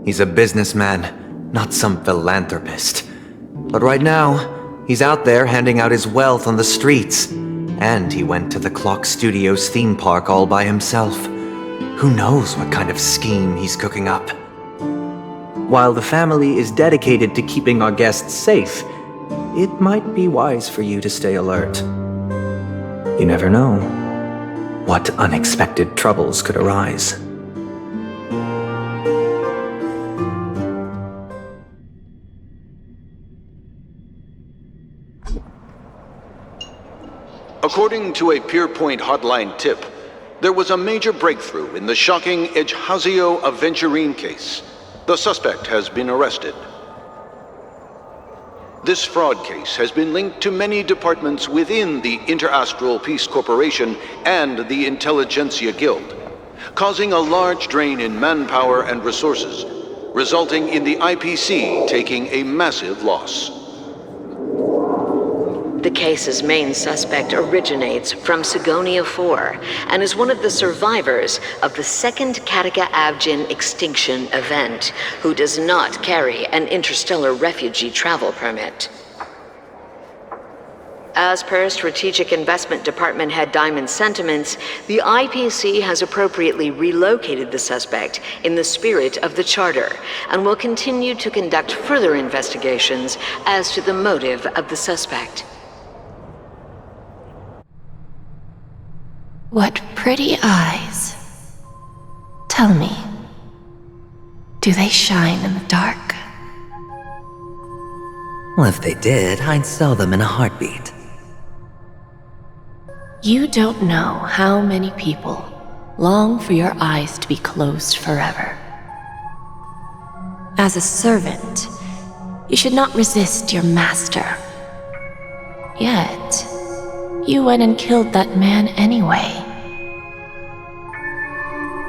He's a businessman, not some philanthropist. But right now, he's out there handing out his wealth on the streets. And he went to the Clock Studios theme park all by himself. Who knows what kind of scheme he's cooking up? While the family is dedicated to keeping our guests safe, it might be wise for you to stay alert. You never know what unexpected troubles could arise. According to a Pierpoint hotline tip, there was a major breakthrough in the shocking Ejhazio Aventurine case. The suspect has been arrested. This fraud case has been linked to many departments within the Interastral Peace Corporation and the Intelligentsia Guild, causing a large drain in manpower and resources, resulting in the IPC taking a massive loss. The case's main suspect originates from Sigonia 4 and is one of the survivors of the second Kataka Abjin extinction event, who does not carry an interstellar refugee travel permit. As per Strategic Investment Department Head Diamond's sentiments, the IPC has appropriately relocated the suspect in the spirit of the Charter and will continue to conduct further investigations as to the motive of the suspect. What pretty eyes. Tell me, do they shine in the dark? Well, if they did, I'd sell them in a heartbeat. You don't know how many people long for your eyes to be closed forever. As a servant, you should not resist your master. Yet, you went and killed that man anyway.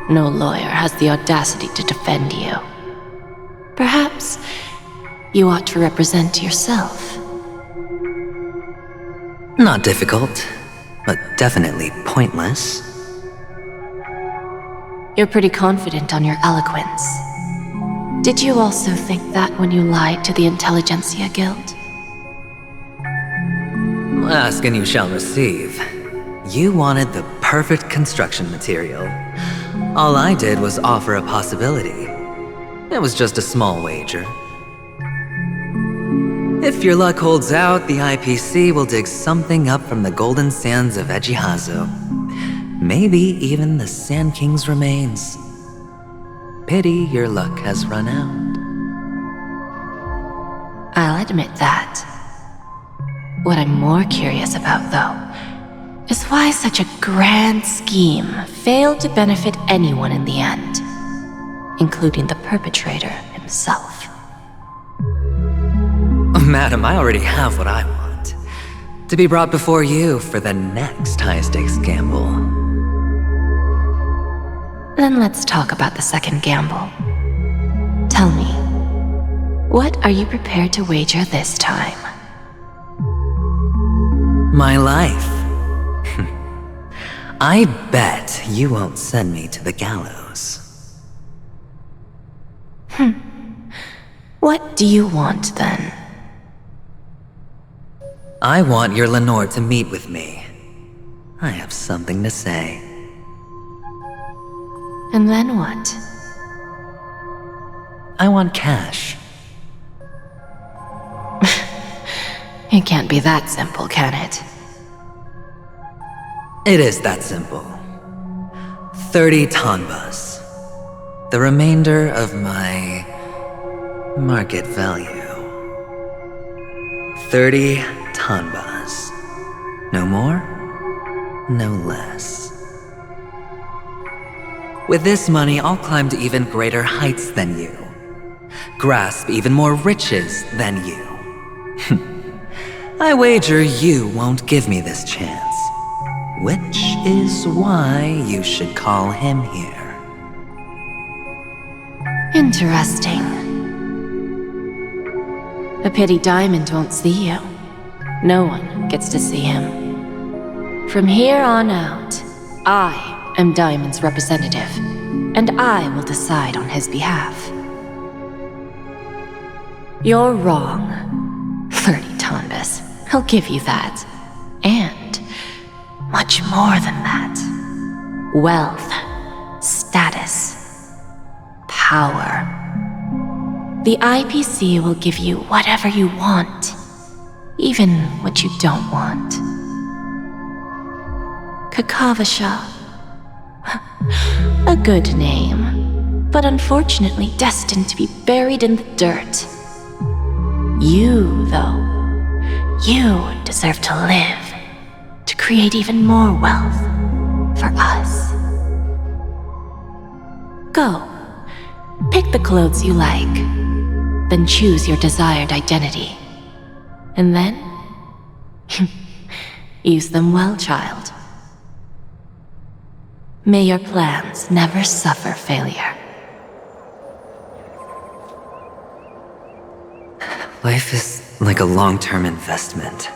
No lawyer has the audacity to defend you. Perhaps you ought to represent yourself. Not difficult, but definitely pointless. You're pretty confident on your eloquence. Did you also think that when you lied to the Intelligentsia Guild? Ask and you shall receive. You wanted the perfect construction material. All I did was offer a possibility. It was just a small wager. If your luck holds out, the IPC will dig something up from the golden sands of Ejhazio. Maybe even the Sand King's remains. Pity your luck has run out. I'll admit that. What I'm more curious about, though, is why such a grand scheme failed to benefit anyone in the end, including the perpetrator himself. Madam, I already have what I want. To be brought before you for the next high-stakes gamble. Then let's talk about the second gamble. Tell me, what are you prepared to wager this time? My life. I bet you won't send me to the gallows. What do you want then? I want your Lenore to meet with me. I have something to say. And then what? I want cash. It can't be that simple, can it? It is that simple. 30 tanbas. The remainder of my market value. 30 tanbas. No more, no less. With this money, I'll climb to even greater heights than you. Grasp even more riches than you. I wager you won't give me this chance. Which is why you should call him here. Interesting. A pity Diamond won't see you. No one gets to see him. From here on out, I am Diamond's representative, and I will decide on his behalf. You're wrong. 30 tanbas. I'll give you that. And much more than that. Wealth, status, power. The IPC will give you whatever you want, even what you don't want. Kakavasha. A good name, but unfortunately destined to be buried in the dirt. You, though, you deserve to live, to create even more wealth for us. Go, pick the clothes you like, then choose your desired identity. And then, use them well, child. May your plans never suffer failure. Life is like a long-term investment.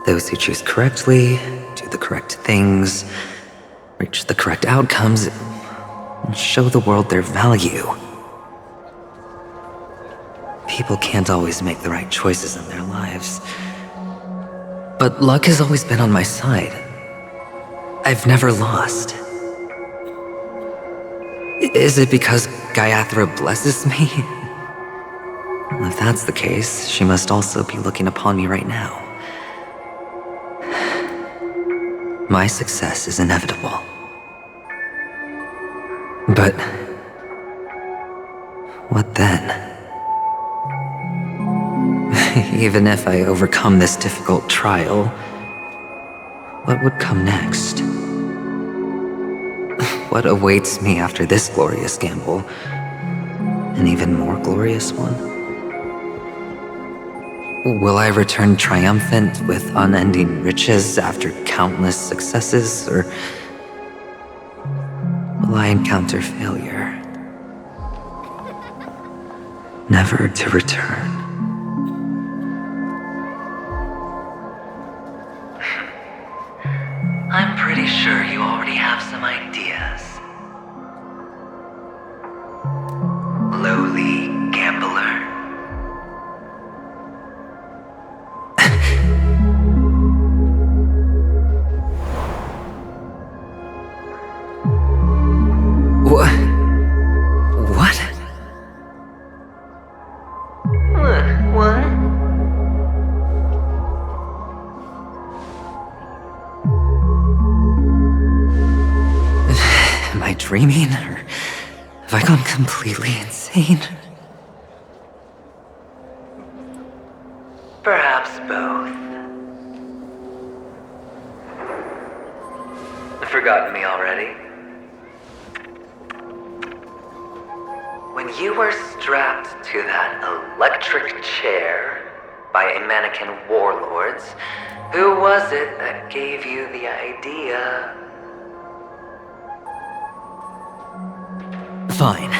Those who choose correctly, do the correct things, reach the correct outcomes, and show the world their value. People can't always make the right choices in their lives. But luck has always been on my side. I've never lost. Is it because Gayathra blesses me? Well, if that's the case, she must also be looking upon me right now. My success is inevitable. But what then? Even if I overcome this difficult trial, what would come next? What awaits me after this glorious gamble? An even more glorious one? Will I return triumphant with unending riches after countless successes, or will I encounter failure, never to return? I'm pretty sure you already have some ideas. Lowly gambler. Dreaming, or have I gone completely insane? Perhaps both. Forgotten me already? When you were strapped to that electric chair by a mannequin warlords, who was it that gave you the idea? Fine.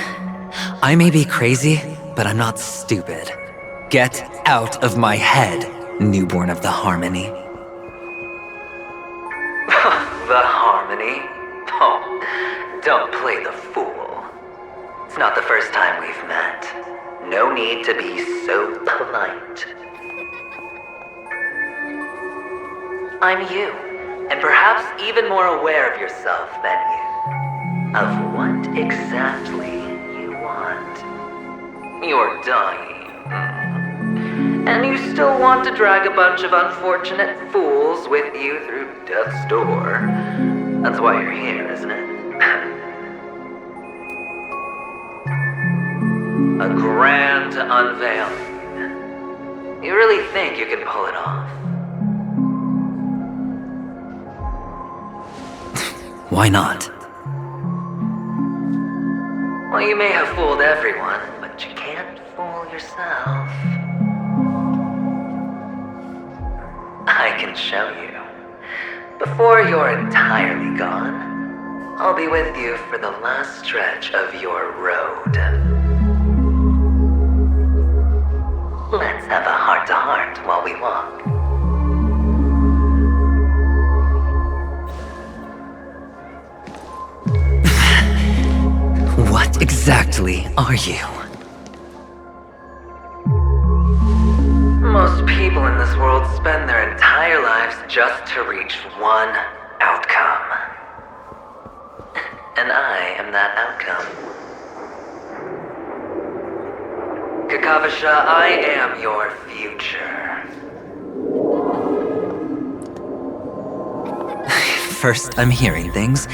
I may be crazy, but I'm not stupid. Get out of my head, newborn of the Harmony. The Harmony? Oh, don't play the fool. It's not the first time we've met. No need to be so polite. I'm you, and perhaps even more aware of yourself than you. Of what exactly you want. You're dying. And you still want to drag a bunch of unfortunate fools with you through death's door. That's why you're here, isn't it? A grand unveiling. You really think you can pull it off? Why not? Well, you may have fooled everyone, but you can't fool yourself. I can show you. Before you're entirely gone, I'll be with you for the last stretch of your road. Let's have a heart-to-heart while we walk. What exactly are you? Most people in this world spend their entire lives just to reach one outcome. And I am that outcome. Kakavasha, I am your future. First I'm hearing things,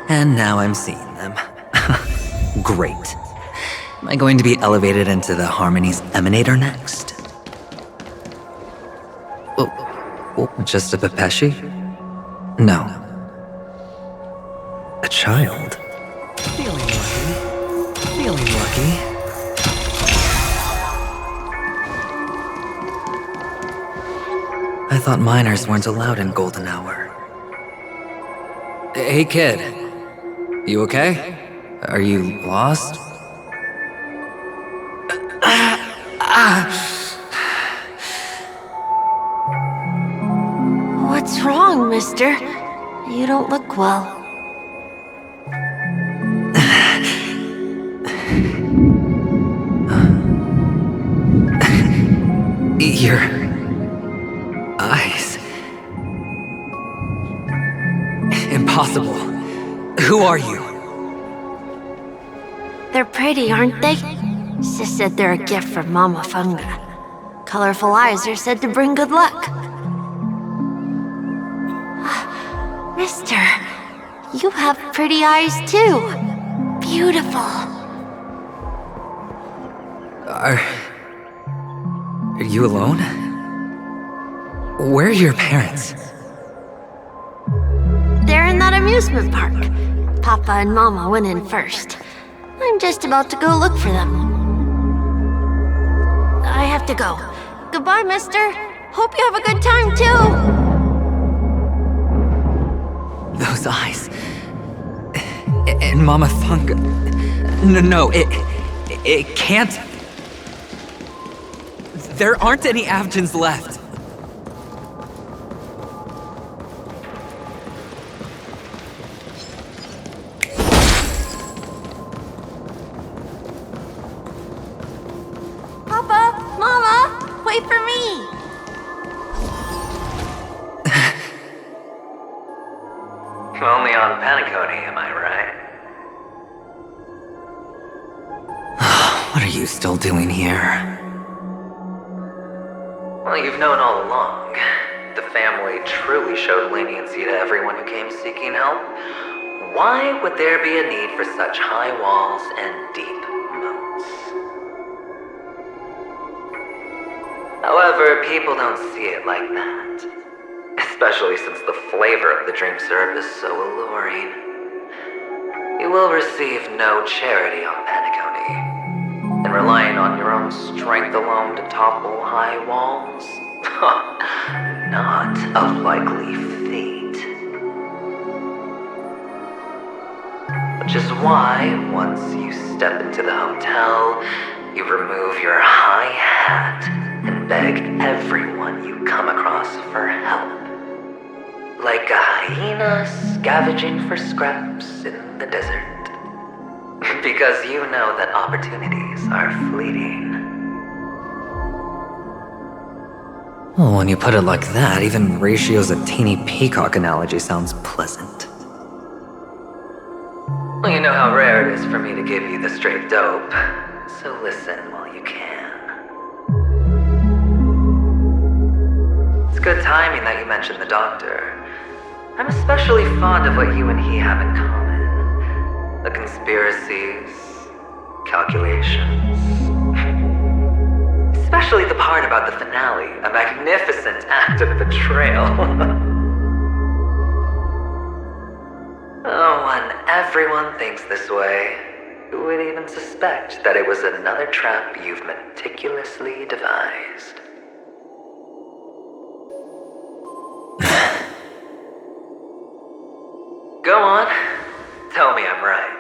and now I'm seeing them. Great. Am I going to be elevated into the Harmony's Emanator next? Oh, just a Pepeshi? No. A child? Feeling lucky. Feeling lucky. I thought minors weren't allowed in Golden Hour. Hey kid, you okay? Are you lost? What's wrong, mister? You don't look well. Your eyes. Impossible. Who are you? They're pretty, aren't they? Sis said they're a gift from Mama Funga. Colorful eyes are said to bring good luck. Mister, you have pretty eyes too. Beautiful. Are you alone? Where are your parents? They're in that amusement park. Papa and Mama went in first. I'm just about to go look for them. I have to go. Goodbye, mister. Hope you have a good time, too. Those eyes. And Mama Funga. No, it can't. There aren't any Avgens left. Wait for me! Only on Penacony, am I right? What are you still doing here? Well, you've known all along. The family truly showed leniency to everyone who came seeking help. Why would there be a need for such high walls and deep moats? However, people don't see it like that. Especially since the flavor of the dream syrup is so alluring. You will receive no charity on Penacony. And relying on your own strength alone to topple high walls? Not a likely fate. Which is why, once you step into the hotel, you remove your high hat and beg everyone you come across for help. Like a hyena scavenging for scraps in the desert. Because you know that opportunities are fleeting. Well, when you put it like that, even Ratio's a teeny peacock analogy sounds pleasant. Well, you know how rare it is for me to give you the straight dope, so listen while you can. It's good timing that you mentioned the doctor. I'm especially fond of what you and he have in common. The conspiracies, calculations. Especially the part about the finale, a magnificent act of betrayal. Oh, when everyone thinks this way, who would even suspect that it was another trap you've meticulously devised? Go on. Tell me I'm right.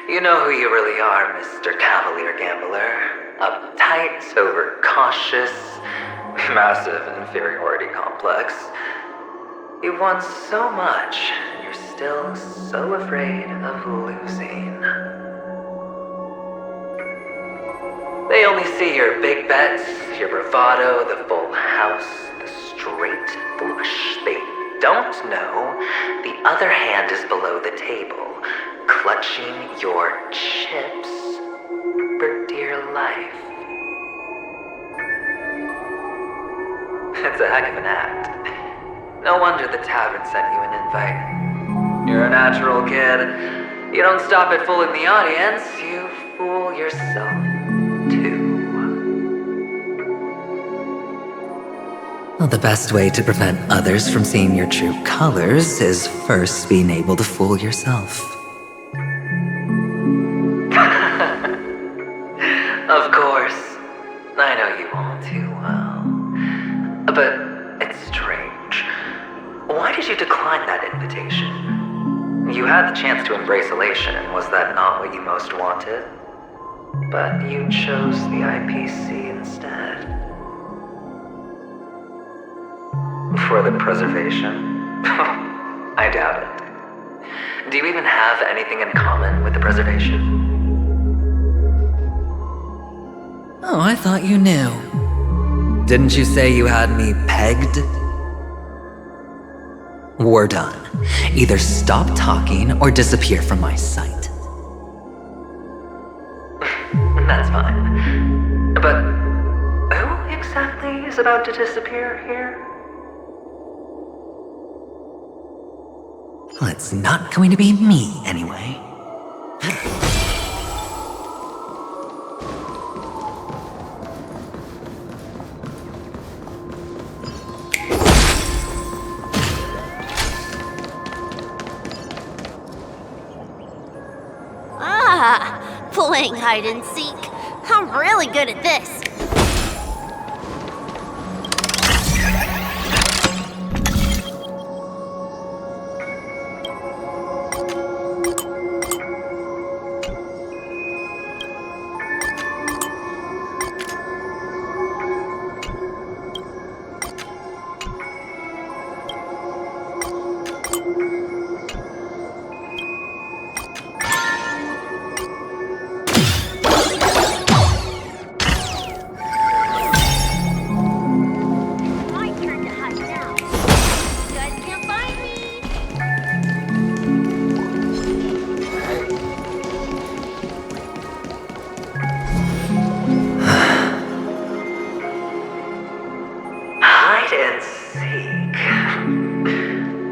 You know who you really are, Mr. Cavalier Gambler. Uptight, overcautious, massive inferiority complex. You've won so much, and you're still so afraid of losing. They only see your big bets, your bravado, the full house, the straight flush. They don't know the other hand is below the table, clutching your chips for dear life. It's a heck of an act. No wonder the tavern sent you an invite. You're a natural kid. You don't stop at fooling the audience, you fool yourself too. Well, the best way to prevent others from seeing your true colors is first being able to fool yourself. Of course. I know you all too well. But it's strange. Why did you decline that invitation? You had the chance to embrace elation, was that not what you most wanted? But you chose the IPC instead. For the preservation? I doubt it. Do you even have anything in common with the preservation? Oh, I thought you knew. Didn't you say you had me pegged? We're done. Either stop talking or disappear from my sight. That's fine. But who exactly is about to disappear here? Well, it's not going to be me, anyway. Playing hide and seek. I'm really good at this.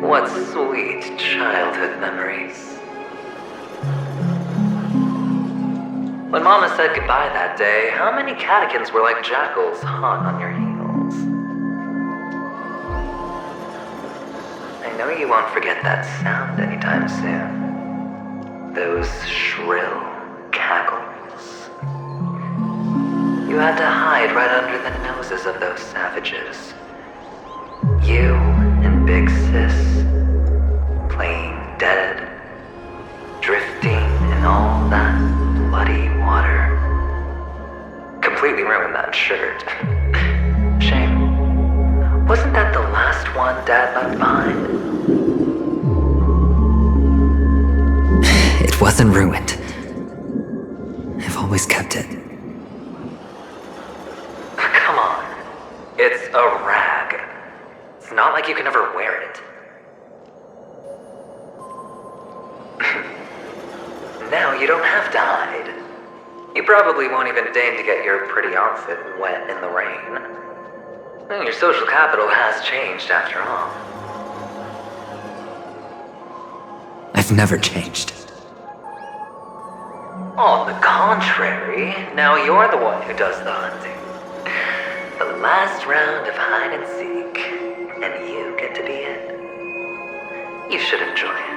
What sweet childhood memories. When Mama said goodbye that day, how many catechins were like jackals hot on your heels? I know you won't forget that sound anytime soon. Those shrill cackles. You had to hide right under the noses of those savages. You and Big Sis, playing dead, drifting in shirt. Shame. Wasn't that the last one Dad left behind? It wasn't ruined. I've always kept it. Come on. It's a rag. It's not like you can ever wear it. Now you don't have to hide. You probably won't even deign to get your pretty outfit wet in the rain. And your social capital has changed after all. I've never changed. On the contrary, now you're the one who does the hunting. The last round of hide and seek, and you get to be it. You should enjoy it.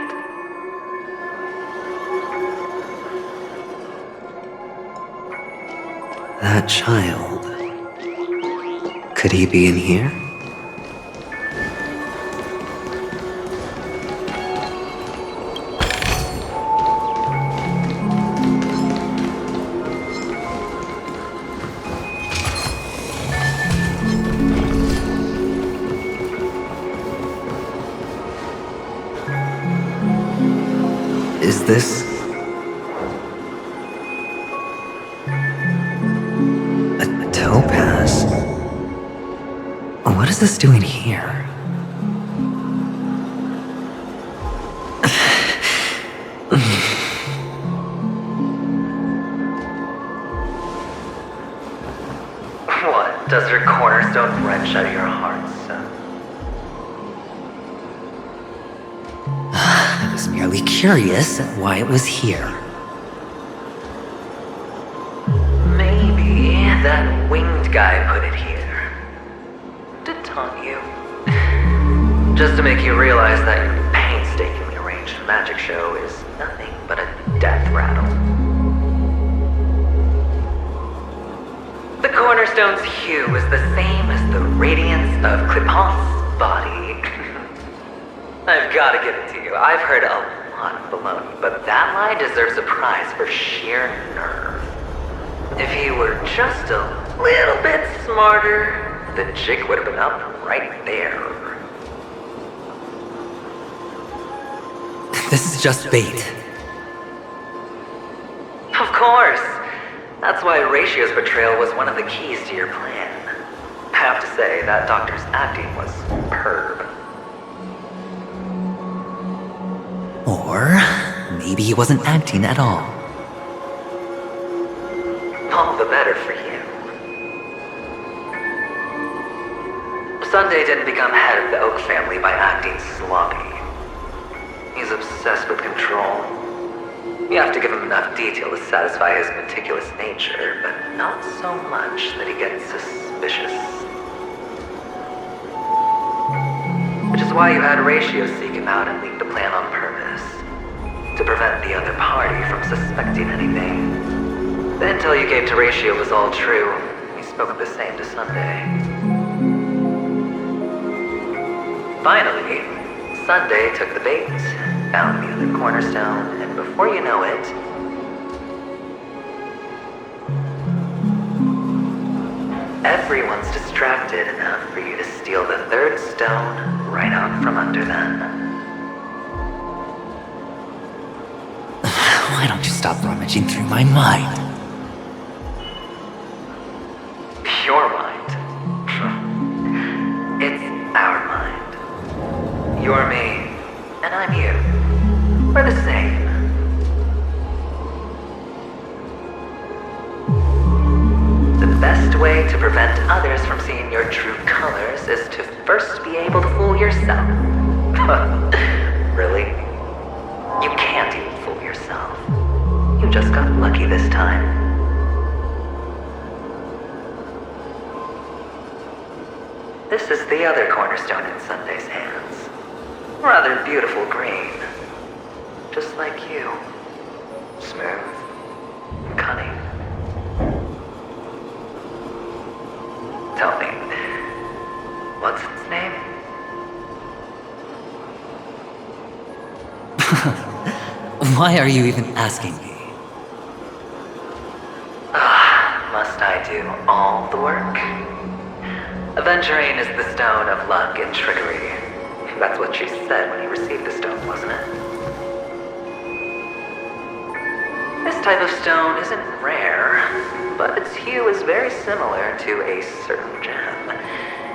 That child. Could he be in here? Is this... a topaz? What is this doing here? What, does her cornerstone wrench out of your heart, son? I was merely curious at why it was here. Maybe that winged guy put it here. To taunt you. Just to make you realize that your painstakingly arranged magic show is nothing but a death rattle. The cornerstone's hue is the same as the radiance of Clipot's body. I've got to give it to you. I've heard a lot of baloney, but that lie deserves a prize for sheer nerve. If he were just a little bit smarter, the jig would have been up right there. This is just bait. Of course. That's why Ratio's betrayal was one of the keys to your plan. I have to say, that doctor's acting was superb. Or maybe he wasn't acting at all. All the better for you. Sunday didn't become head of the Oak family by acting sloppy. He's obsessed with control. You have to give him enough detail to satisfy his meticulous nature, but not so much that he gets suspicious. Which is why you had Ratio seek him out and leak the plan on purpose. To prevent the other party from suspecting anything. The intel you gave to Ratio was all true. He spoke of the same to Sunday. Finally, Sunday took the bait, found the other cornerstone, and before you know it, everyone's distracted enough for you to steal the third stone right out from under them. Why don't you stop rummaging through my mind? Your mind. It's our mind. You're me, and I'm you. We're the same. The best way to prevent others from seeing your true colors is to first be able to fool yourself. Really? You can't even fool yourself. You just got lucky this time. This is the other cornerstone in Sunday's hands. Rather beautiful green. Just like you. Smooth. Cunning. Tell me, what's its name? Why are you even asking me? Must I do all the work? Aventurine is the stone of luck and trickery. That's what she said when you received the stone, wasn't it? This type of stone isn't rare, but its hue is very similar to a certain gem.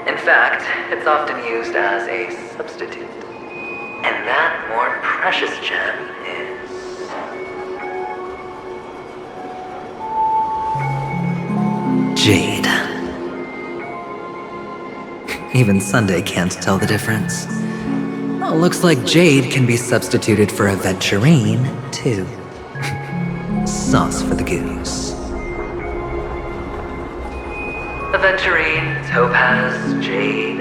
In fact, it's often used as a substitute. And that more precious gem is... Jade. Even Sunday can't tell the difference. Oh, looks like Jade can be substituted for Aventurine, too. Sauce for the goose. Aventurine, topaz, jade.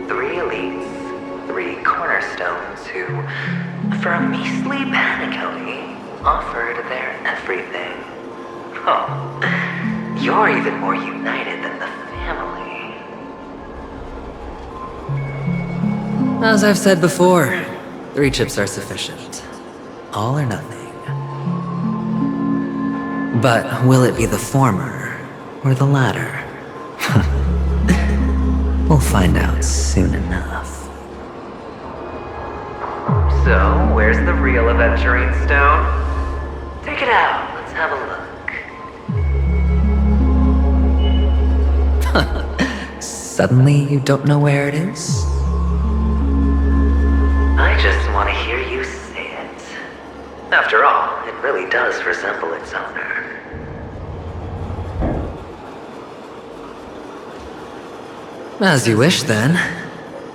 3 elites, 3 cornerstones who, for a measly Penacony, offered their everything. Oh, you're even more united than the family. As I've said before, 3 chips are sufficient. All or nothing. But will it be the former or the latter? We'll find out soon enough. So, where's the real Aventurine stone? Take it out, let's have a look. Suddenly you don't know where it is? I just want to hear you say it. After all, it really does resemble its owner. As you wish, then.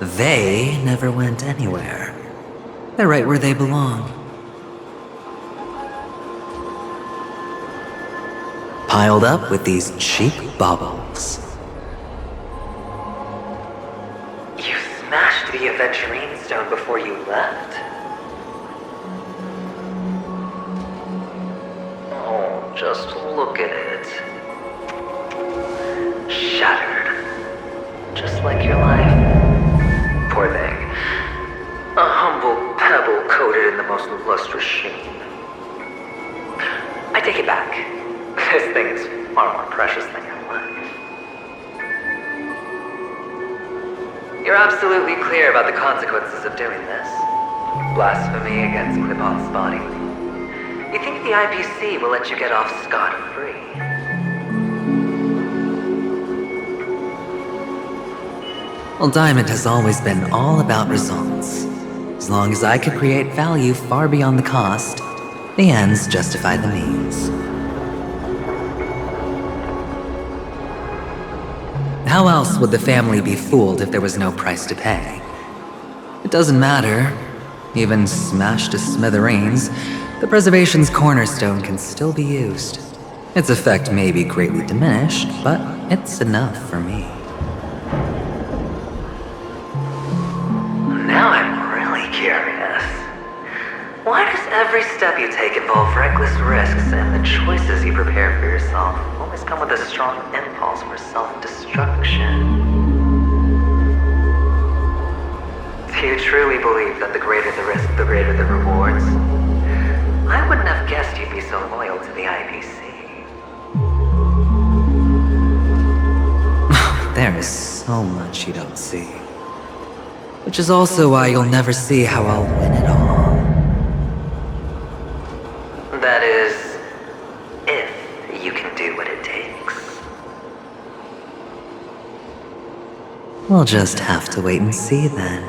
They never went anywhere. They're right where they belong. Piled up with these cheap baubles. You smashed the Aventurine stone before you left? Oh, just look at it. Shattered. Just like your life. Poor thing. A humble pebble coated in the most lustrous sheen. I take it back. This thing is far more precious than your life. You're absolutely clear about the consequences of doing this. Blasphemy against Quibon's body. You think the IPC will let you get off scot-free? Well, Diamond has always been all about results. As long as I could create value far beyond the cost, the ends justify the means. How else would the family be fooled if there was no price to pay? It doesn't matter. Even smashed to smithereens, the preservation's cornerstone can still be used. Its effect may be greatly diminished, but it's enough for me. Now I'm really curious. Why does every step you take involve reckless risks, and the choices you prepare for yourself always come with a strong impulse for self-destruction? Do you truly believe that the greater the risk, the greater the rewards? I wouldn't have guessed you'd be so loyal to the IPC. There is so much you don't see. Which is also why you'll never see how I'll win it all. That is, if you can do what it takes. We'll just have to wait and see then.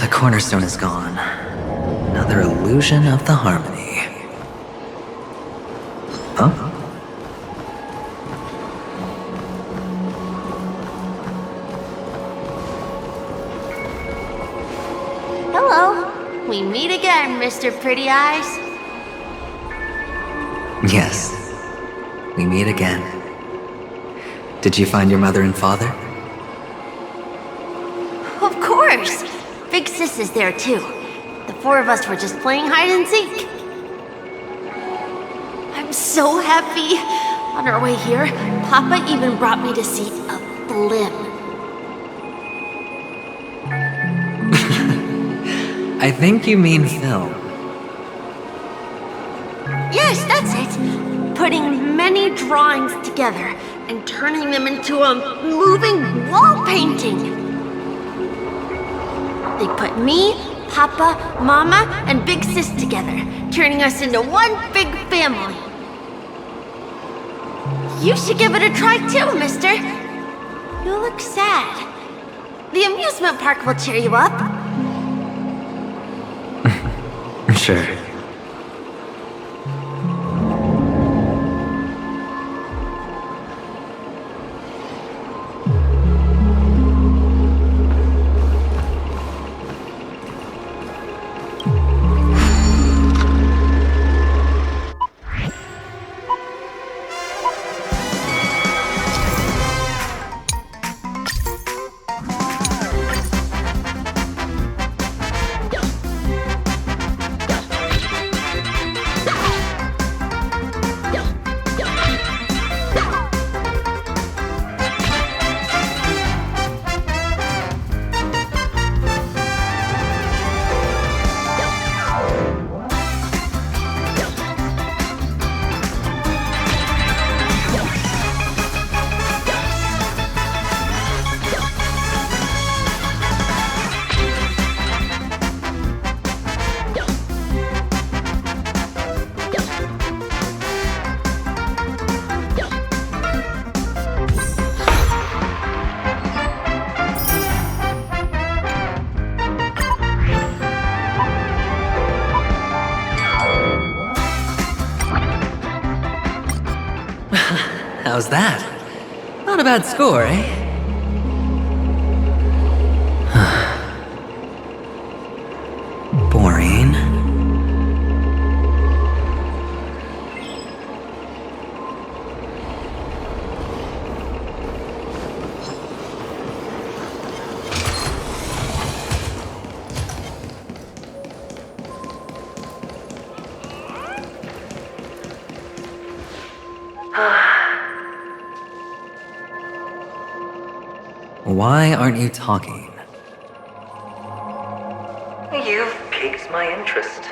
The cornerstone is gone. Another illusion of the harmony. Huh? Hello. We meet again, Mr. Pretty Eyes. Yes. We meet again. Did you find your mother and father? Of course. Big Sis is there too. The 4 of us were just playing hide and seek. I'm so happy. On our way here, Papa even brought me to see a blimp. I think you mean film. Yes, that's it. Putting many drawings together and turning them into a moving wall painting. They put me, Papa, Mama, and Big Sis together, turning us into one big family. You should give it a try too, mister. You look sad. The amusement park will cheer you up. Sure. How's that? Not a bad score, eh? Boring. Why aren't you talking? You've piqued my interest.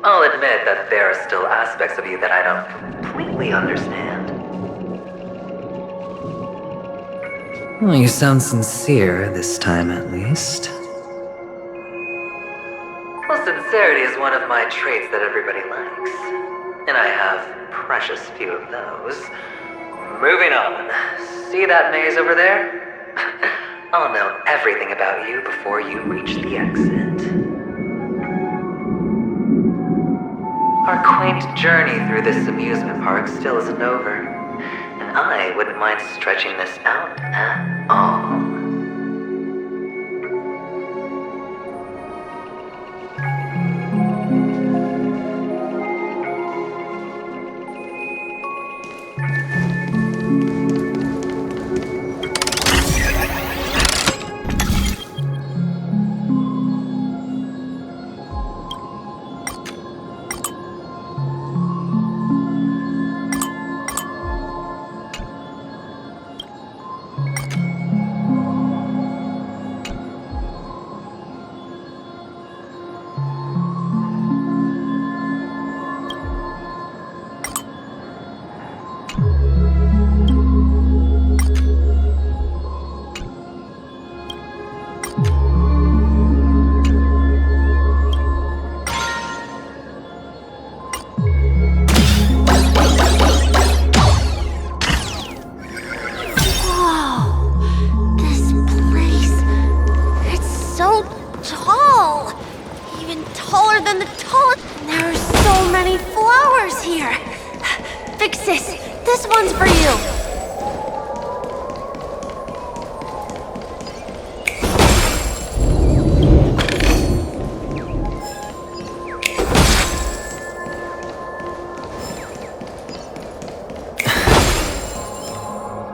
I'll admit that there are still aspects of you that I don't completely understand. Well, you sound sincere this time, at least. Well, sincerity is one of my traits that everybody likes. And I have precious few of those. Moving on. See that maze over there? I'll know everything about you before you reach the exit. Our quaint journey through this amusement park still isn't over, and I wouldn't mind stretching this out at all.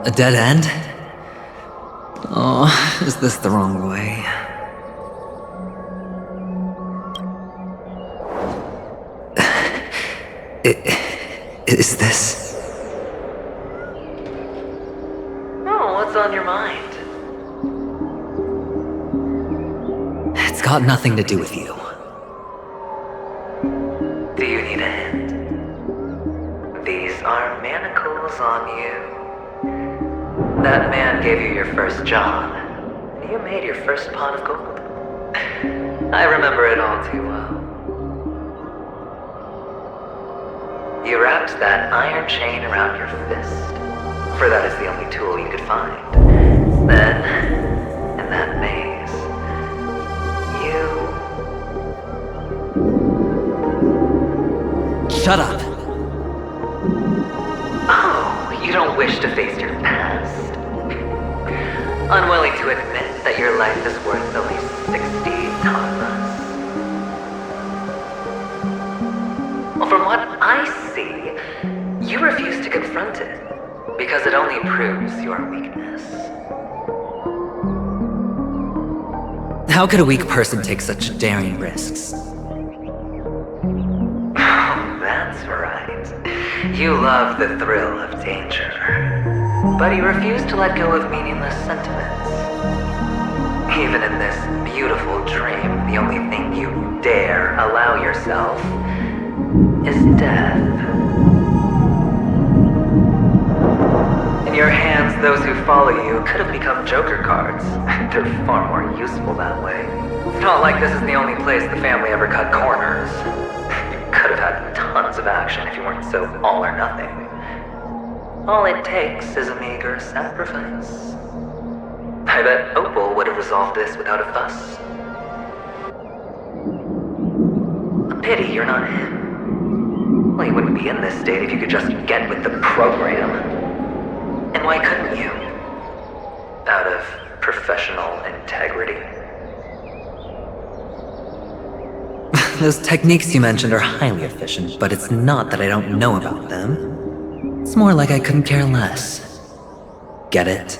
A dead end? Oh, is this the wrong way? Is this? Oh, what's on your mind? It's got nothing to do with you. Do you need a hint? These are manacles. that man gave you your first job, and you made your first pot of gold. I remember it all too well. You wrapped that iron chain around your fist, for that is the only tool you could find. Then, in that maze, you... Shut up! Oh, you don't wish to face your past? Unwilling to admit that your life is worth only 60 tamas? Well, from what I see, you refuse to confront it, because it only proves your weakness. How could a weak person take such daring risks? That's right. You love the thrill of danger. But you refuse to let go of meaningless sentiments. Even in this beautiful dream, the only thing you dare allow yourself is death. In your hands, those who follow you could have become joker cards. They're far more useful that way. It's not like this is the only place the family ever cut corners. Could have had tons of action if you weren't so all or nothing. All it takes is a meager sacrifice. I bet Opal would have resolved this without a fuss. A pity you're not him. Well, you wouldn't be in this state if you could just get with the program. And why couldn't you? Out of professional integrity. Those techniques you mentioned are highly efficient, but it's not that I don't know about them. It's more like I couldn't care less. Get it?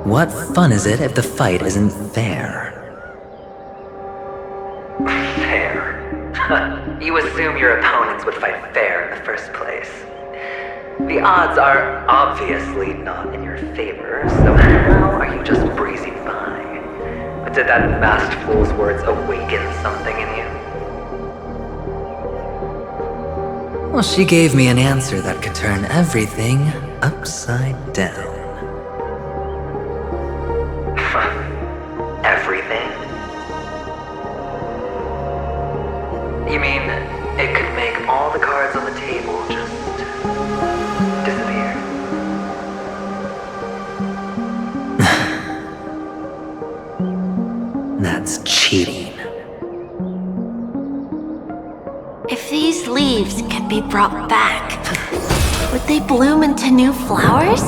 What fun is it if the fight isn't fair? Fair? You assume your opponents would fight fair in the first place. The odds are obviously not in your favor, so how are you just breezing by? But did that masked fool's words awaken something in you? Well, she gave me an answer that could turn everything upside down. Everything? You mean it could make all the cards on the table just disappear? That's cheating. If these leaves could be brought back, would they bloom into new flowers?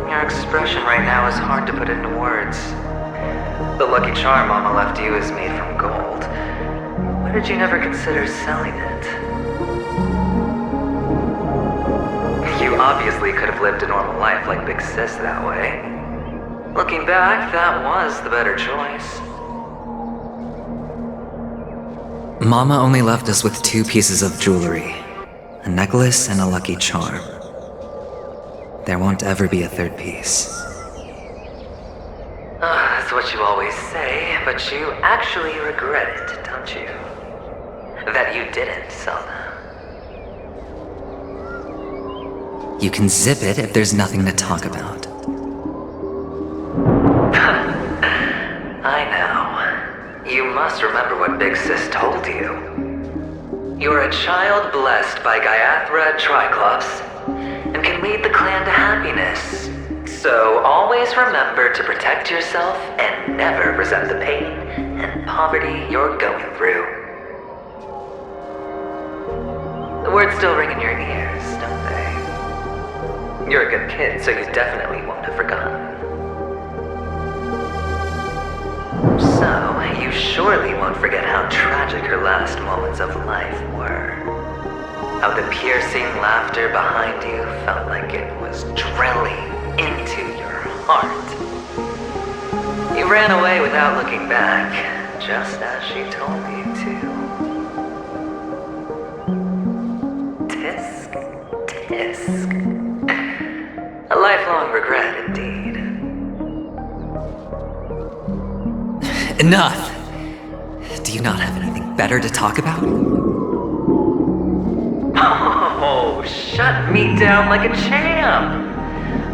Your expression right now is hard to put into words. The lucky charm Mama left you is made from gold. Why did you never consider selling it? You obviously could have lived a normal life like Big Sis that way. Looking back, that was the better choice. Mama only left us with 2 pieces of jewelry. A necklace and a lucky charm. There won't ever be a 3rd piece. That's what you always say, but you actually regret it, don't you? That you didn't sell them. You can zip it if there's nothing to talk about. I know. You must remember what Big Sis told you. You're a child blessed by Gaiathra Triclops, and can lead the clan to happiness. So always remember to protect yourself and never resent the pain and poverty you're going through. The words still ring in your ears, don't they? You're a good kid, so you definitely won't have forgotten. So, you surely won't forget how tragic her last moments of life were. How the piercing laughter behind you felt like it was drilling into your heart. You ran away without looking back, just as she told you to. Tisk, regret indeed. Enough! Do you not have anything better to talk about? Oh, shut me down like a champ!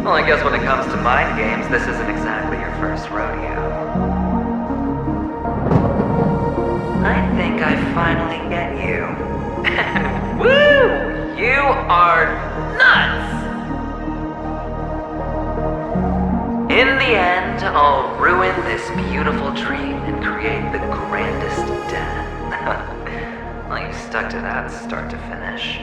Well, I guess when it comes to mind games, this isn't exactly your first rodeo. I think I finally get you. And woo! You are nuts! In the end, I'll ruin this beautiful dream and create the grandest death. Well, you stuck to that start to finish.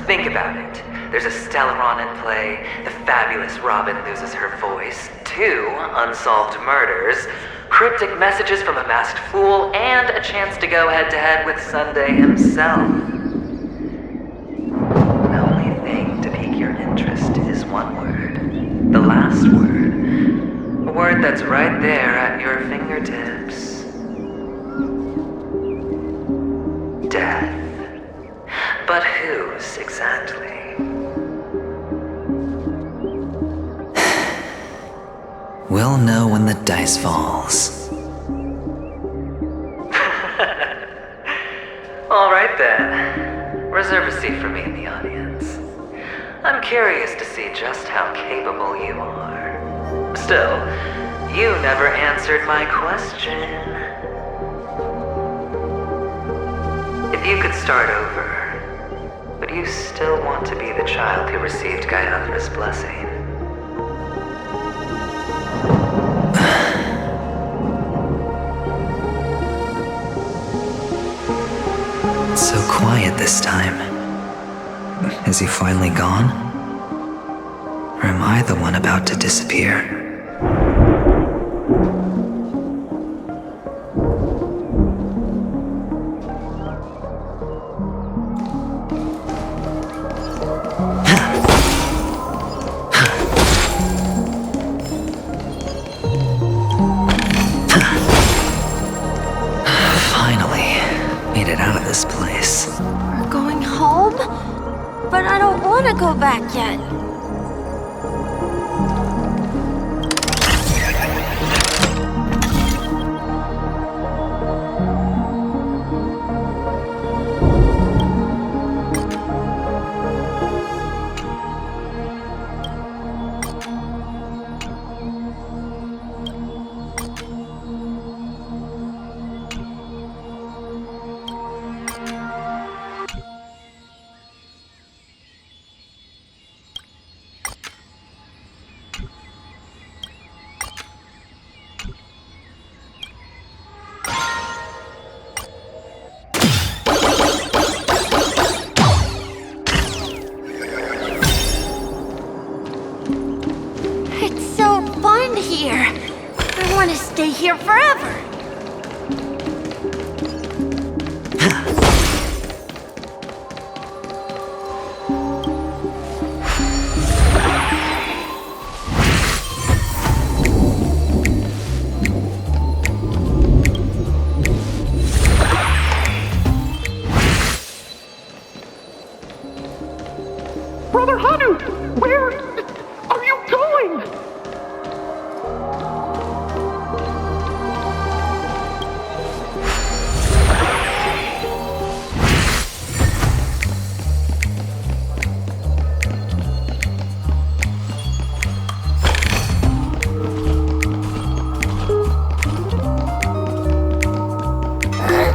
Think about it. There's a Stellaron in play, the fabulous Robin loses her voice, 2 unsolved murders, cryptic messages from a masked fool, and a chance to go head-to-head with Sunday himself. The only thing to pique your interest is one word. The last word. A word that's right there at your fingertips. Death. But whose exactly? We'll know when the dice falls. Alright then. Reserve a seat for me in the audience. I'm curious to see just how capable you are. Still, you never answered my question. If you could start over, would you still want to be the child who received Gayathra's blessing? It's so quiet this time. Is he finally gone? Or am I the one about to disappear? Go back yet. Here. I want to stay here forever. Brother Hanu, where are you going?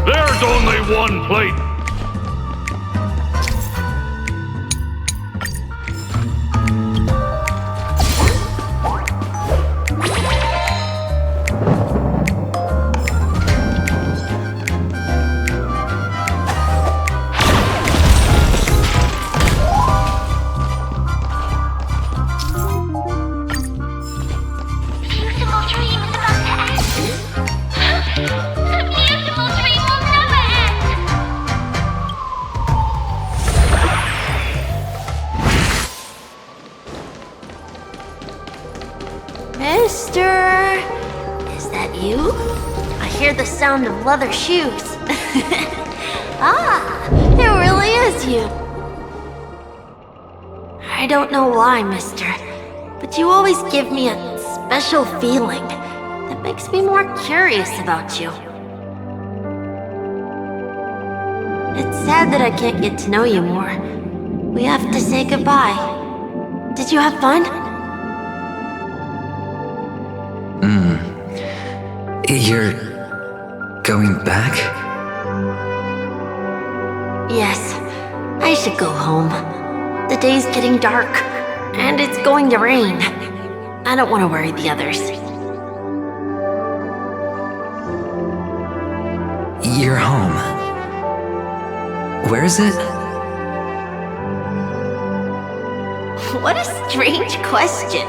There's only one plate. Mister, is that you? I hear the sound of leather shoes. Ah, it really is you. I don't know why, mister, but you always give me a special feeling that makes me more curious about you. It's sad that I can't get to know you more. We have to say goodbye. Did you have fun? You're going back? Yes, I should go home. The day's getting dark, and it's going to rain. I don't want to worry the others. You're home. Where is it? What a strange question.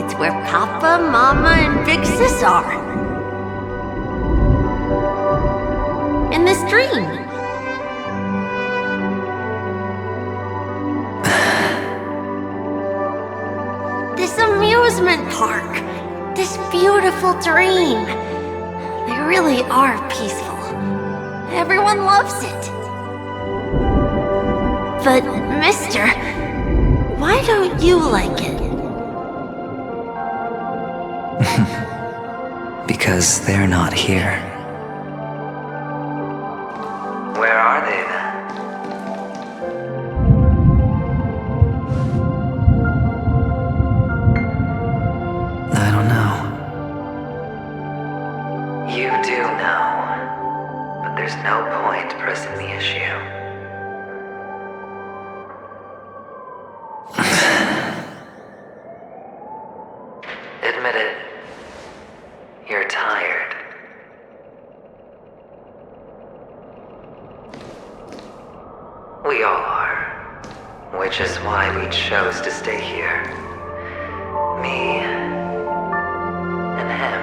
It's where Papa, Mama, and Big Sis are. In this dream. This amusement park. This beautiful dream. They really are peaceful. Everyone loves it. But, mister, why don't you like it? Because they're not here. Where are they then? I don't know. You do know, but there's no point pressing the issue. Admit it. You're tired. We all are. Which is why we chose to stay here. Me and him.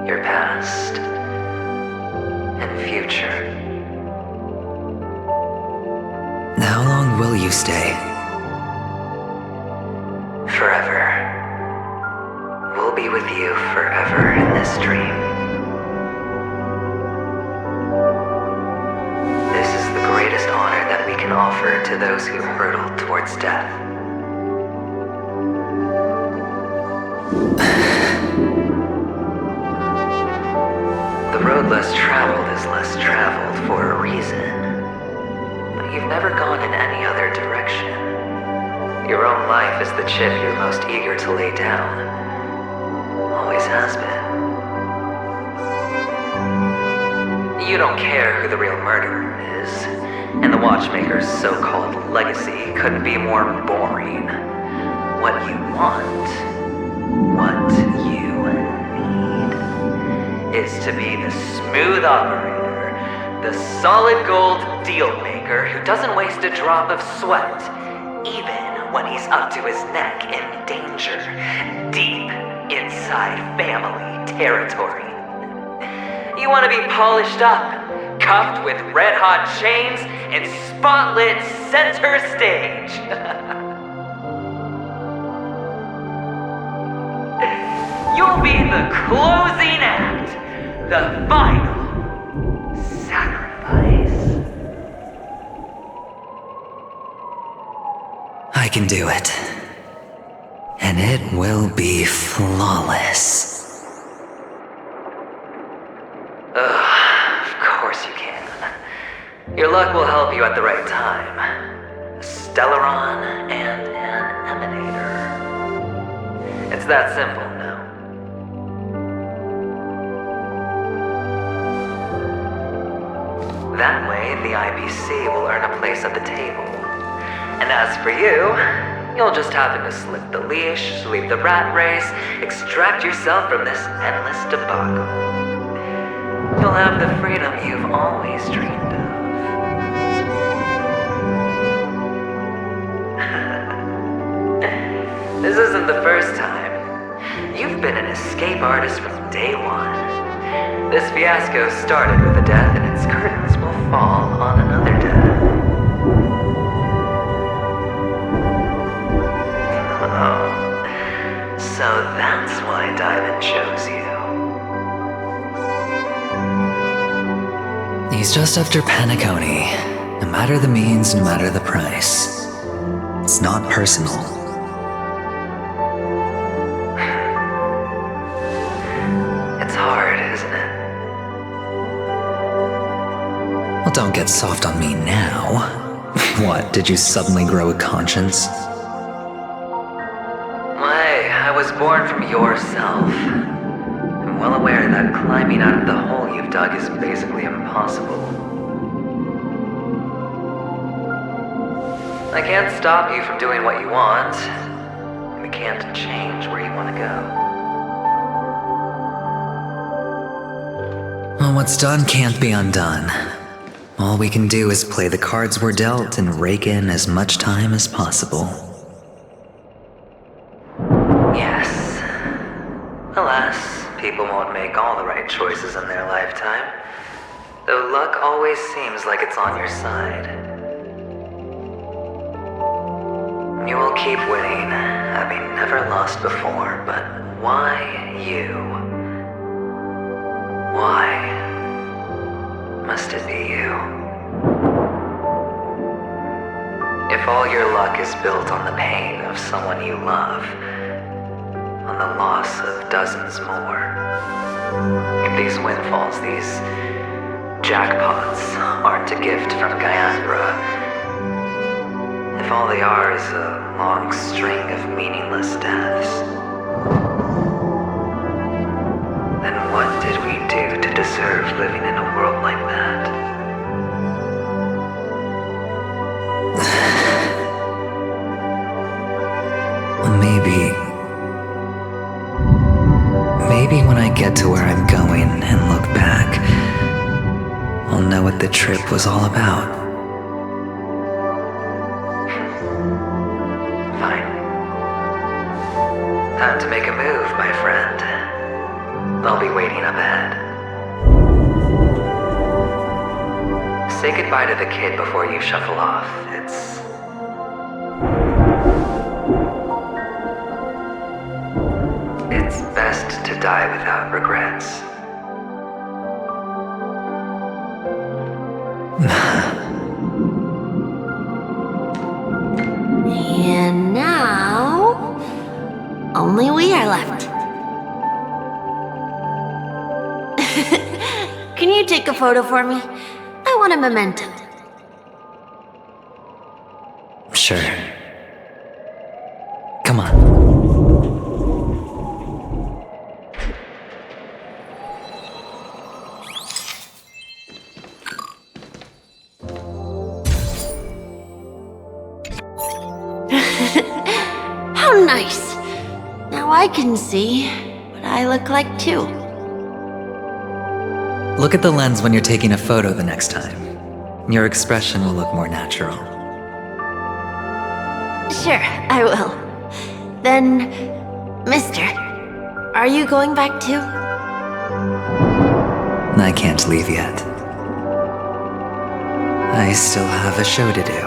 Your past and future. How long will you stay? Forever. We'll be with you forever in this dream. This is the greatest honor that we can offer to those who hurtle towards death. The road less traveled is less traveled for a reason. But you've never gone in any other direction. Your own life is the chip you're most eager to lay down. Always has been. You don't care who the real murderer is, and the watchmaker's so-called legacy couldn't be more boring. What you want, what you need, is to be the smooth operator, the solid gold deal maker who doesn't waste a drop of sweat, even when he's up to his neck in danger, deep inside family territory. You want to be polished up, cuffed with red-hot chains, and spotlit center stage. You'll be the closing act, the final sacrifice. I can do it. And it will be flawless. Of course you can. Your luck will help you at the right time. A Stellaron and an Emanator. It's that simple, no? That way, the IPC will earn a place at the table. And as for you, you'll just happen to slip the leash, sweep the rat race, extract yourself from this endless debacle. You'll have the freedom you've always dreamed of. This isn't the first time. You've been an escape artist from day one. This fiasco started with a death, and its curtains will fall on another death. Oh, so that's why Diamond chose you. He's just after Penacony. No matter the means, no matter the price. It's not personal. It's hard, isn't it? Well, don't get soft on me now. What, did you suddenly grow a conscience? Why, I was born from yourself. I'm well aware that climbing out of the hole you've dug is basically impossible. I can't stop you from doing what you want. We can't change where you want to go. Well, what's done can't be undone. All we can do is play the cards we're dealt and rake in as much time as possible. Yes. Alas, people won't make all the right choices in their lifetime. Though luck always seems like it's on your side. You will keep winning, having never lost before, but why you? Why must it be you? If all your luck is built on the pain of someone you love, on the loss of dozens more, if these windfalls, these jackpots, aren't a gift from Gaiandra, if all they are is a long string of meaningless deaths, then what did we do to deserve living in a world like that? Maybe when I get to where I'm going and look back, I'll know what the trip was all about. Time to make a move, my friend. I'll be waiting up ahead. Say goodbye to the kid before you shuffle off. It's best to die without regrets. And now, only we are left. Can you take a photo for me? I want a memento. Sure. Come on. How nice. Now I can see what I look like too. Look at the lens when you're taking a photo the next time. Your expression will look more natural. Sure, I will. Then, mister, are you going back too? I can't leave yet. I still have a show to do.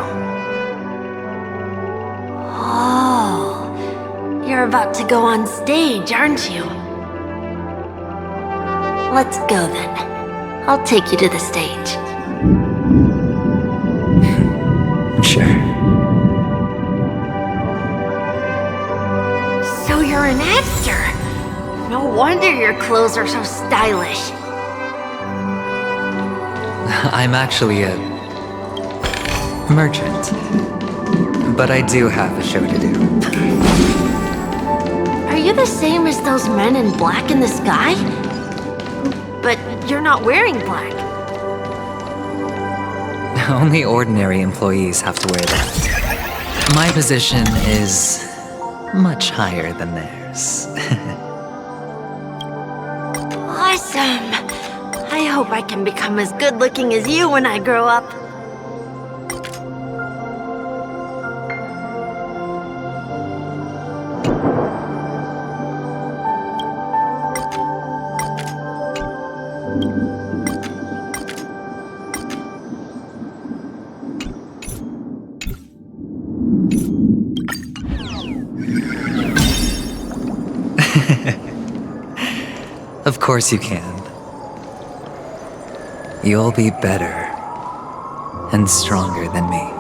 Oh, you're about to go on stage, aren't you? Let's go then. I'll take you to the stage. Sure. So you're an actor? No wonder your clothes are so stylish. I'm actually a merchant. But I do have a show to do. Are you the same as those men in black in the sky? But you're not wearing black. Only ordinary employees have to wear that. My position is much higher than theirs. Awesome! I hope I can become as good looking as you when I grow up. Of course you can. You'll be better and stronger than me.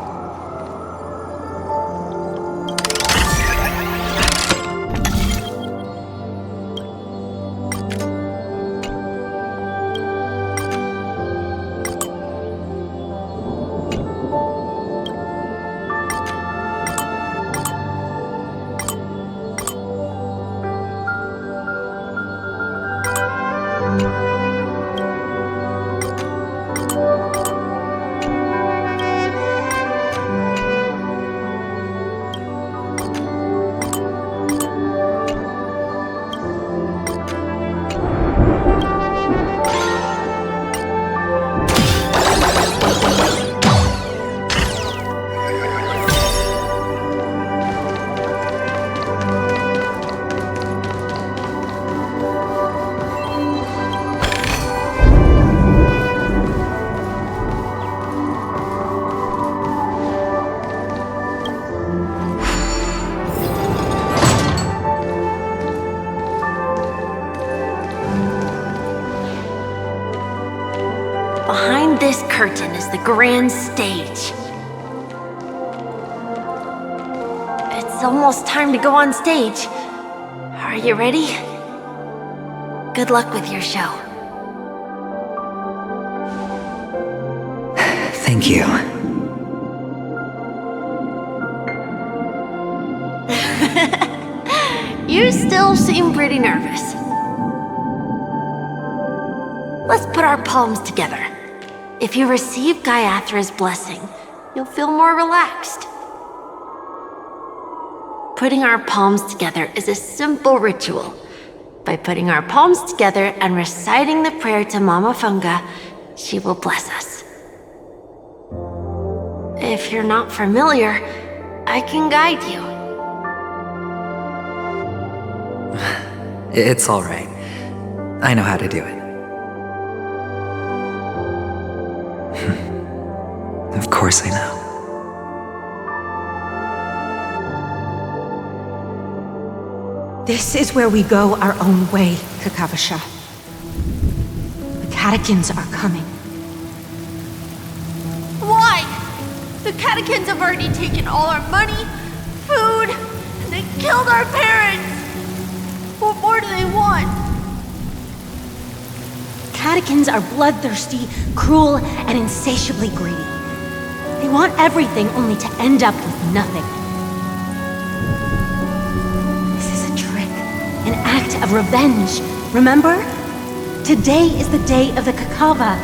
Behind this curtain is the grand stage. It's almost time to go on stage. Are you ready? Good luck with your show. Thank you. You still seem pretty nervous. Let's put our palms together. If you receive Gaiathra's blessing, you'll feel more relaxed. Putting our palms together is a simple ritual. By putting our palms together and reciting the prayer to Mama Funga, she will bless us. If you're not familiar, I can guide you. It's all right. I know how to do it. Of course I know. This is where we go our own way, Kakavasha. The catechins are coming. Why? The catechins have already taken all our money, food, and they killed our parents. What more do they want? Catechins are bloodthirsty, cruel, and insatiably greedy. They want everything only to end up with nothing. This is a trick, an act of revenge. Remember? Today is the day of the Kakava,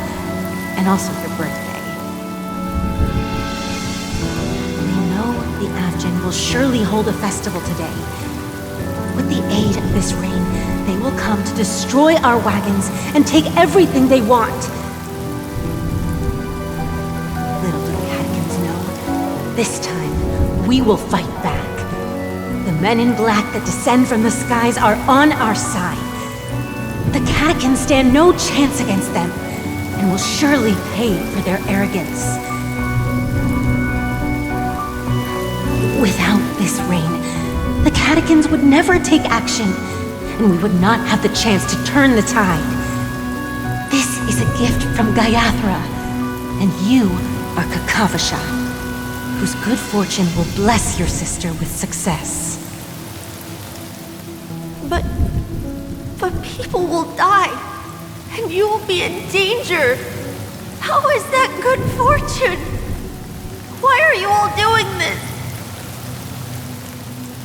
and also your birthday. They know the Avgin will surely hold a festival today. With the aid of this rain, they will come to destroy our wagons and take everything they want. Little do the catechins know, this time we will fight back. The men in black that descend from the skies are on our side. The catechins stand no chance against them, and will surely pay for their arrogance. Without this rain, the catechins would never take action, and we would not have the chance to turn the tide. This is a gift from Gaiathra, and you are Kakavasha, whose good fortune will bless your sister with success. But people will die, and you will be in danger. How is that good fortune? Why are you all doing this?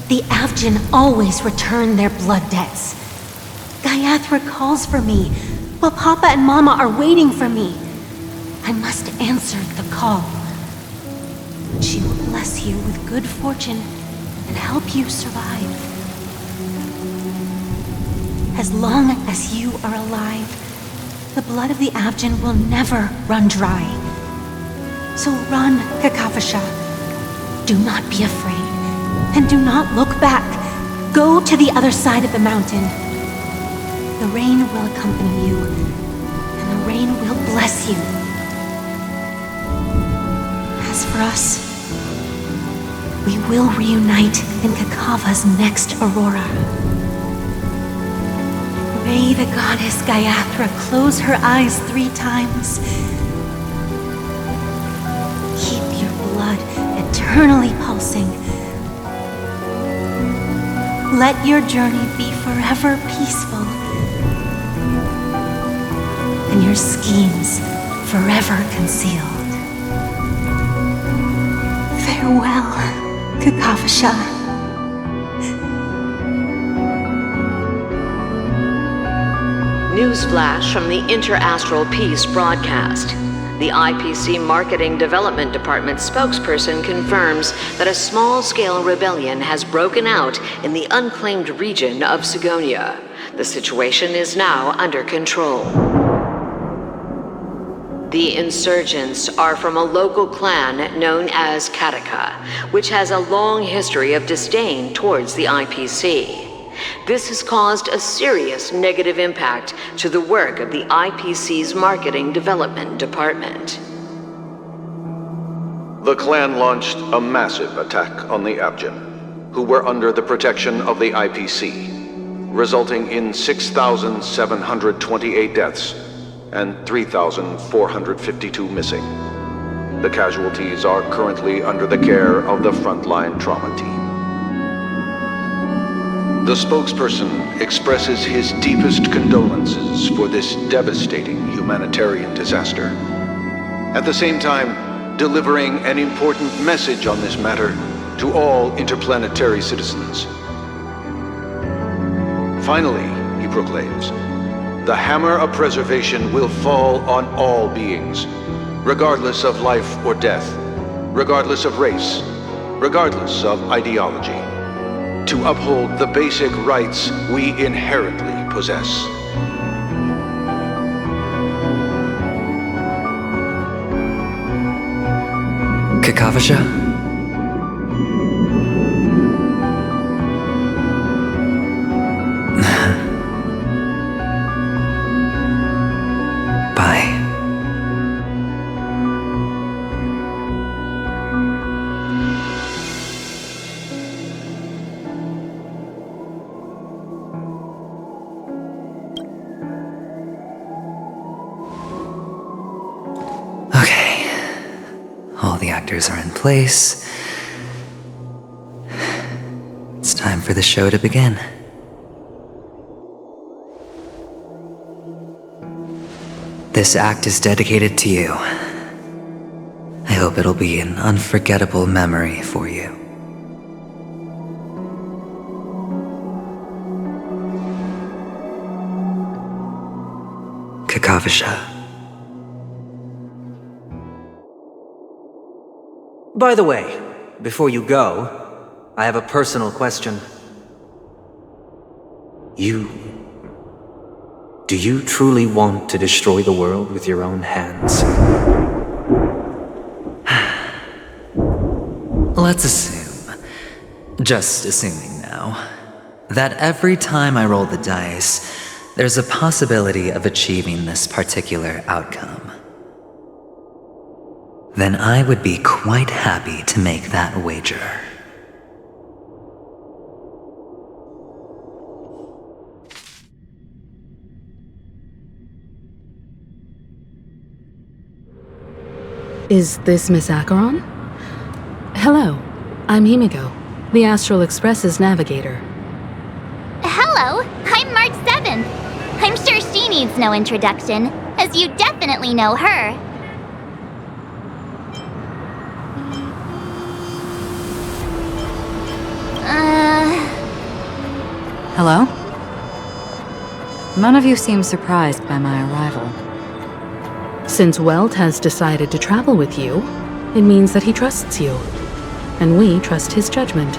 The Avgin always return their blood debts. Gaiathra calls for me, while Papa and Mama are waiting for me. I must answer the call. She will bless you with good fortune and help you survive. As long as you are alive, the blood of the Avgin will never run dry. So run, Kakavasha. Do not be afraid, and do not look back. Go to the other side of the mountain. The rain will accompany you, and the rain will bless you. As for us, we will reunite in Kakava's next aurora. May the goddess Gaiathra close her eyes 3 times. eternally pulsing. Let your journey be forever peaceful, and your schemes forever concealed. Farewell, Kakavasha. Newsflash from the Interastral Peace broadcast. The IPC Marketing Development Department spokesperson confirms that a small-scale rebellion has broken out in the unclaimed region of Sigonia. The situation is now under control. The insurgents are from a local clan known as Kataka, which has a long history of disdain towards the IPC. This has caused a serious negative impact to the work of the IPC's Marketing Development Department. The clan launched a massive attack on the Abjin, who were under the protection of the IPC, resulting in 6,728 deaths and 3,452 missing. The casualties are currently under the care of the frontline trauma team. The spokesperson expresses his deepest condolences for this devastating humanitarian disaster, at the same time delivering an important message on this matter to all interplanetary citizens. Finally, he proclaims, the hammer of preservation will fall on all beings, regardless of life or death, regardless of race, regardless of ideology, to uphold the basic rights we inherently possess. Kakavasha? Bye. All the actors are in place. It's time for the show to begin. This act is dedicated to you. I hope it'll be an unforgettable memory for you. Kakavasha. By the way, before you go, I have a personal question. Do you truly want to destroy the world with your own hands? Let's assume, just assuming now, that every time I roll the dice, there's a possibility of achieving this particular outcome. Then I would be quite happy to make that wager. Is this Miss Acheron? Hello, I'm Himiko, the Astral Express's navigator. Hello, I'm March 7th. I'm sure she needs no introduction, as you definitely know her. Hello? None of you seem surprised by my arrival. Since Welt has decided to travel with you, it means that he trusts you. And we trust his judgment.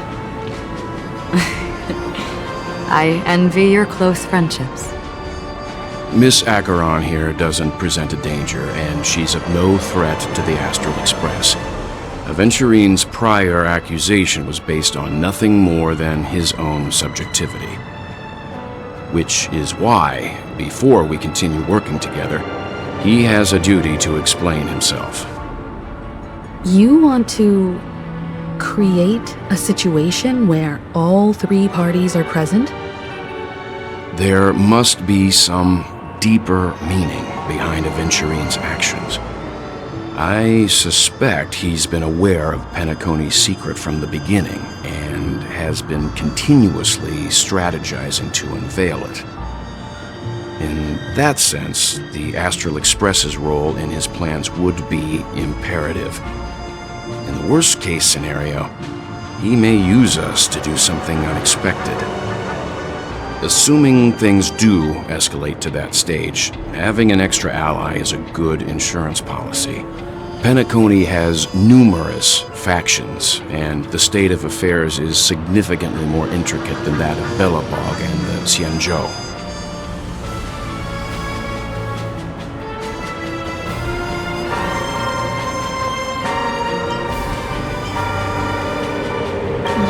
I envy your close friendships. Miss Acheron here doesn't present a danger, and she's of no threat to the Astral Express. Aventurine's prior accusation was based on nothing more than his own subjectivity. Which is why, before we continue working together, he has a duty to explain himself. You want to create a situation where all three parties are present? There must be some deeper meaning behind Aventurine's actions. I suspect he's been aware of Penacony's secret from the beginning and has been continuously strategizing to unveil it. In that sense, the Astral Express's role in his plans would be imperative. In the worst-case scenario, he may use us to do something unexpected. Assuming things do escalate to that stage, having an extra ally is a good insurance policy. Penacony has numerous factions, and the state of affairs is significantly more intricate than that of Bellabog and the Xianzhou.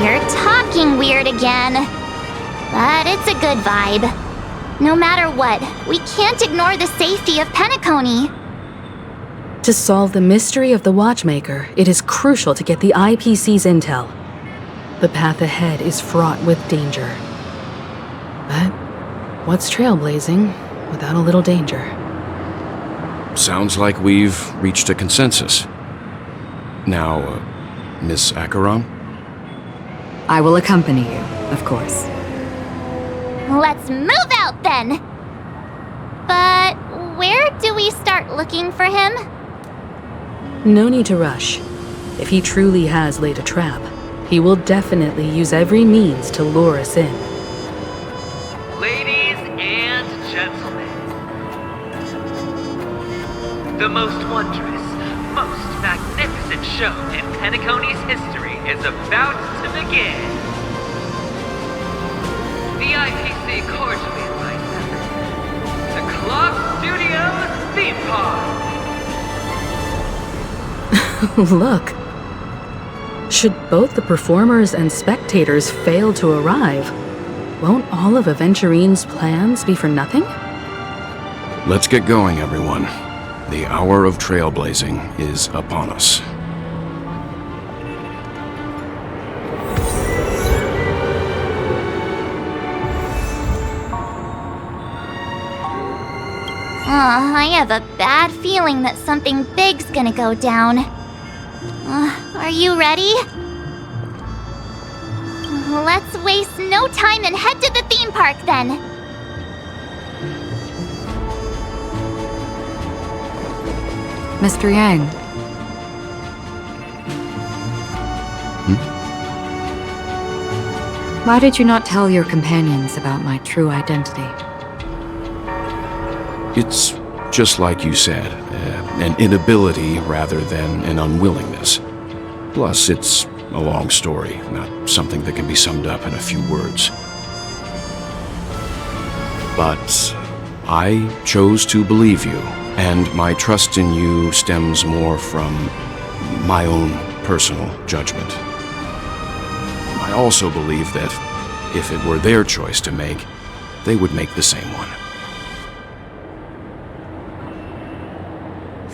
You're talking weird again. But it's a good vibe. No matter what, we can't ignore the safety of Penacony. To solve the mystery of the Watchmaker, it is crucial to get the IPC's intel. The path ahead is fraught with danger. But what's trailblazing without a little danger? Sounds like we've reached a consensus. Now, Miss Acheron? I will accompany you, of course. Let's move out then! But where do we start looking for him? No need to rush. If he truly has laid a trap, he will definitely use every means to lure us in. Ladies and gentlemen, the most wondrous, most magnificent show in Penacony's history is about to begin. The IPC cordially invites everyone to Club Studios Theme Park. Look. Should both the performers and spectators fail to arrive, won't all of Aventurine's plans be for nothing? Let's get going, everyone. The hour of trailblazing is upon us. I have a bad feeling that something big's gonna go down. Are you ready? Let's waste no time and head to the theme park then. Mr. Yang. Why did you not tell your companions about my true identity? It's just like you said, an inability rather than an unwillingness. Plus, it's a long story, not something that can be summed up in a few words. But I chose to believe you, and my trust in you stems more from my own personal judgment. I also believe that if it were their choice to make, they would make the same one.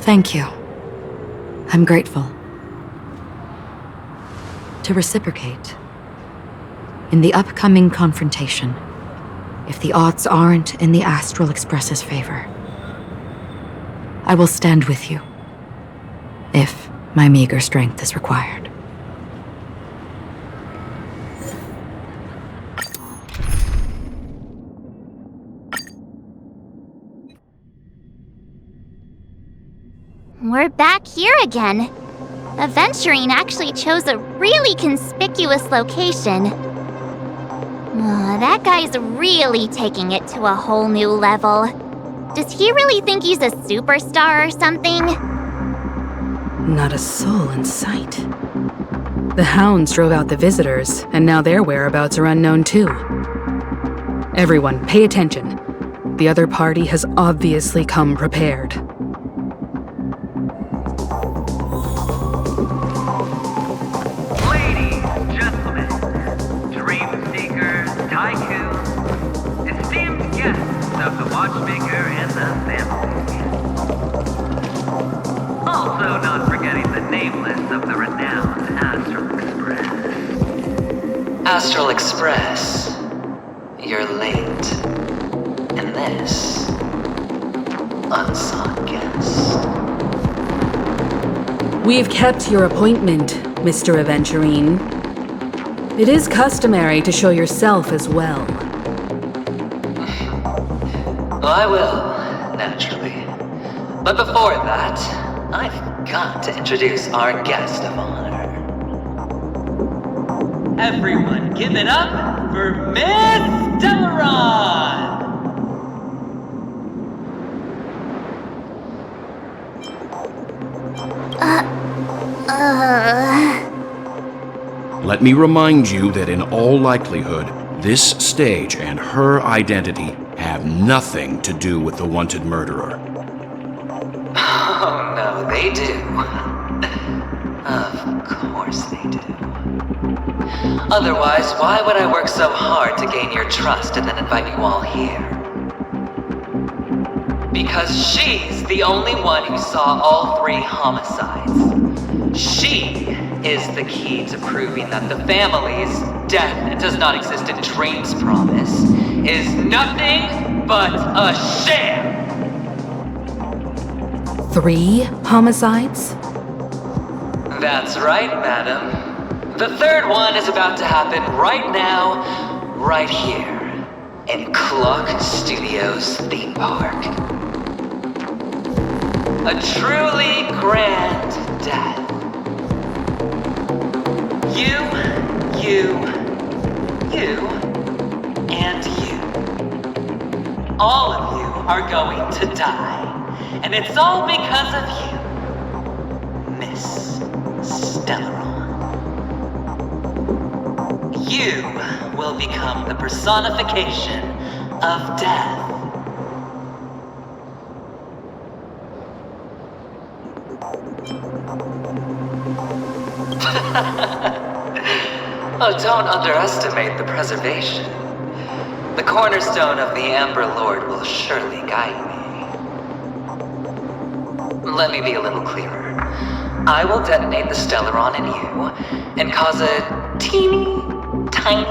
Thank you. I'm grateful. To reciprocate, in the upcoming confrontation, if the odds aren't in the Astral Express's favor, I will stand with you, if my meager strength is required. We're back here again. Aventurine actually chose a really conspicuous location. That guy's really taking it to a whole new level. Does he really think he's a superstar or something? Not a soul in sight. The hounds drove out the visitors, and now their whereabouts are unknown too. Everyone, pay attention. The other party has obviously come prepared. Of the Watchmaker and the family. Also not forgetting the nameless of the renowned Astral Express. Astral Express, you're late. And this, unsought guest. We've kept your appointment, Mr. Aventurine. It is customary to show yourself as well. I will, naturally. But before that, I've got to introduce our guest of honor. Everyone, give it up for Miss Delaron! Let me remind you that in all likelihood, this stage and her identity have nothing to do with the wanted murderer. Oh no, they do. Of course they do. Otherwise, why would I work so hard to gain your trust and then invite you all here? Because she's the only one who saw all 3 homicides. She is the key to proving that the family's death does not exist in dreams promise is nothing but a sham! 3 homicides? That's right, madam. The 3rd one is about to happen right now, right here, in Clock Studios theme park. A truly grand death. You, and you. All of you are going to die. And it's all because of you, Miss Stellaron. You will become the personification of death. Oh, don't underestimate the preservation. The cornerstone of the Amber Lord will surely guide me. Let me be a little clearer. I will detonate the Stellaron in you and cause a teeny, tiny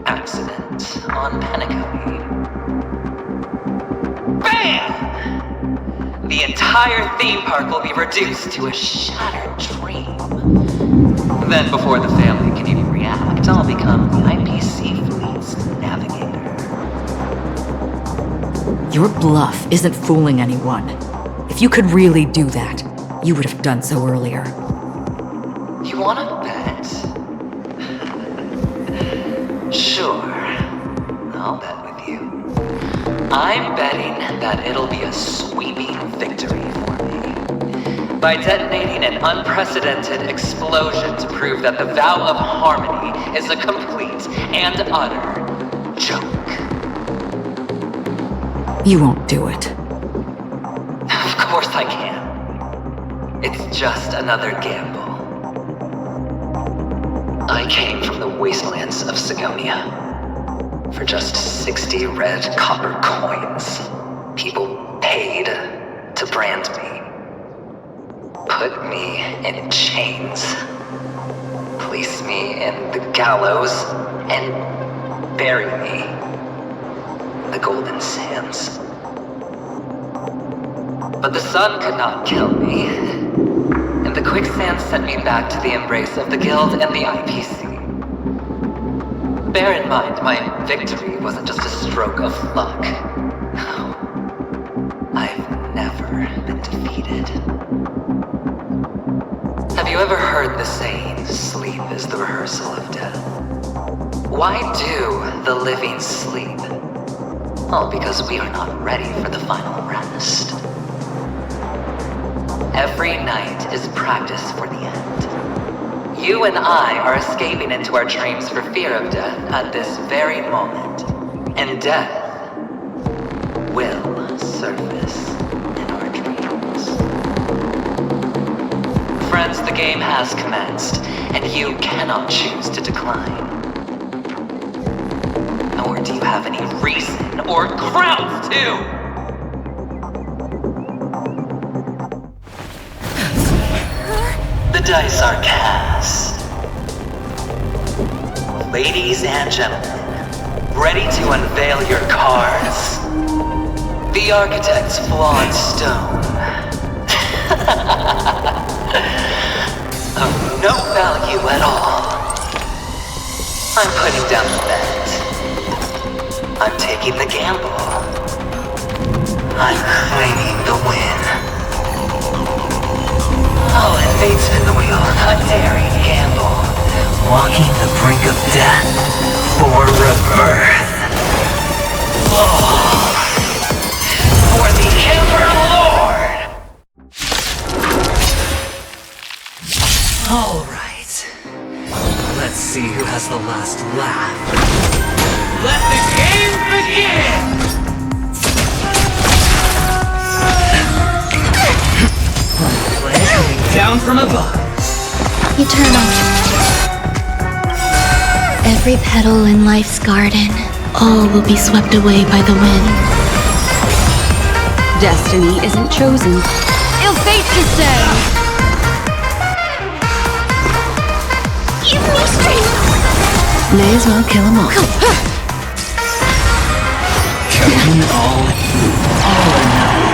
accident on Penacony. BAM! The entire theme park will be reduced to a shattered dream. Then, before the family can even react, I'll become the IPC fleet's navigator. Your bluff isn't fooling anyone. If you could really do that, you would have done so earlier. You wanna bet? Sure. I'll bet with you. I'm betting that it'll be a sweeping victory for me. By detonating an unprecedented explosion to prove that the vow of harmony is a complete and utter joke. You won't do it. Of course I can. It's just another gamble. I came from the wastelands of Sigonia. For just 60 red copper coins, people paid to brand me. Put me in chains. Place me in the gallows and bury me in the golden sands. But the sun could not kill me, and the quicksand sent me back to the embrace of the Guild and the IPC. Bear in mind, my victory wasn't just a stroke of luck. No. I've never been defeated. Have you ever heard the saying, sleep is the rehearsal of death? Why do the living sleep? Oh, because we are not ready for the final rest. Every night is practice for the end. You and I are escaping into our dreams for fear of death at this very moment. And death will surface in our dreams. Friends, the game has commenced, and you cannot choose to decline. Nor do you have any reason or grounds to! The dice are cast. Ladies and gentlemen, ready to unveil your cards? The architect's flawed stone. putting down the bet. I'm taking the gamble. I'm claiming the win. Oh, and fate spin the wheel. A daring gamble. Walking the brink of death for rebirth. Oh, for the Emperor Lord! Alright. Let's see who has the last laugh. Let the game begin! Play coming down from above. Eternal. Every petal in life's garden, all will be swept away by the wind. Destiny isn't chosen. Ill fate to say. Give me strength! May as well kill them all. Coming all or none.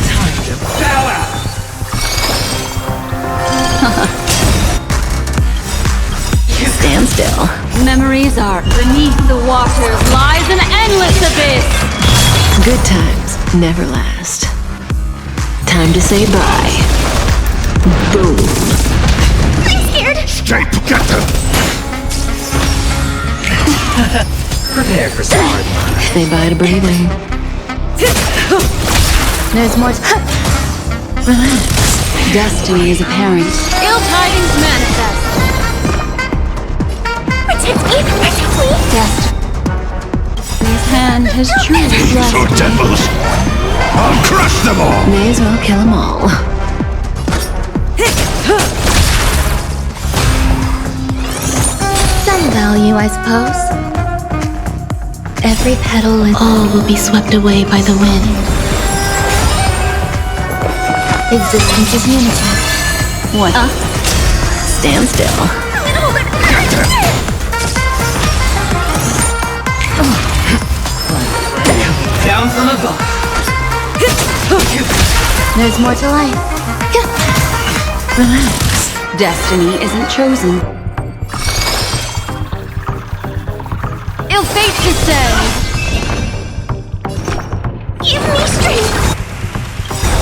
Time to bow out. Stand still. Memories are beneath the waters lies an endless abyss. Good times never last. Time to say bye. Boom. I'm scared! Stay together! Prepare for some hard luck. Say bye to breathing. There's more. Relax. Destiny is apparent. Ill tidings manifest. Protect me! Protect me! Destiny's hand has truly blessed So devils! I'll crush them all! May as well kill them all. Some value, I suppose. Every petal and all will be swept away by the wind. Existence is unity. What? Stand still. Down from above. There's more to life. Relax. Destiny isn't chosen. Ill fate to say. Give me strength!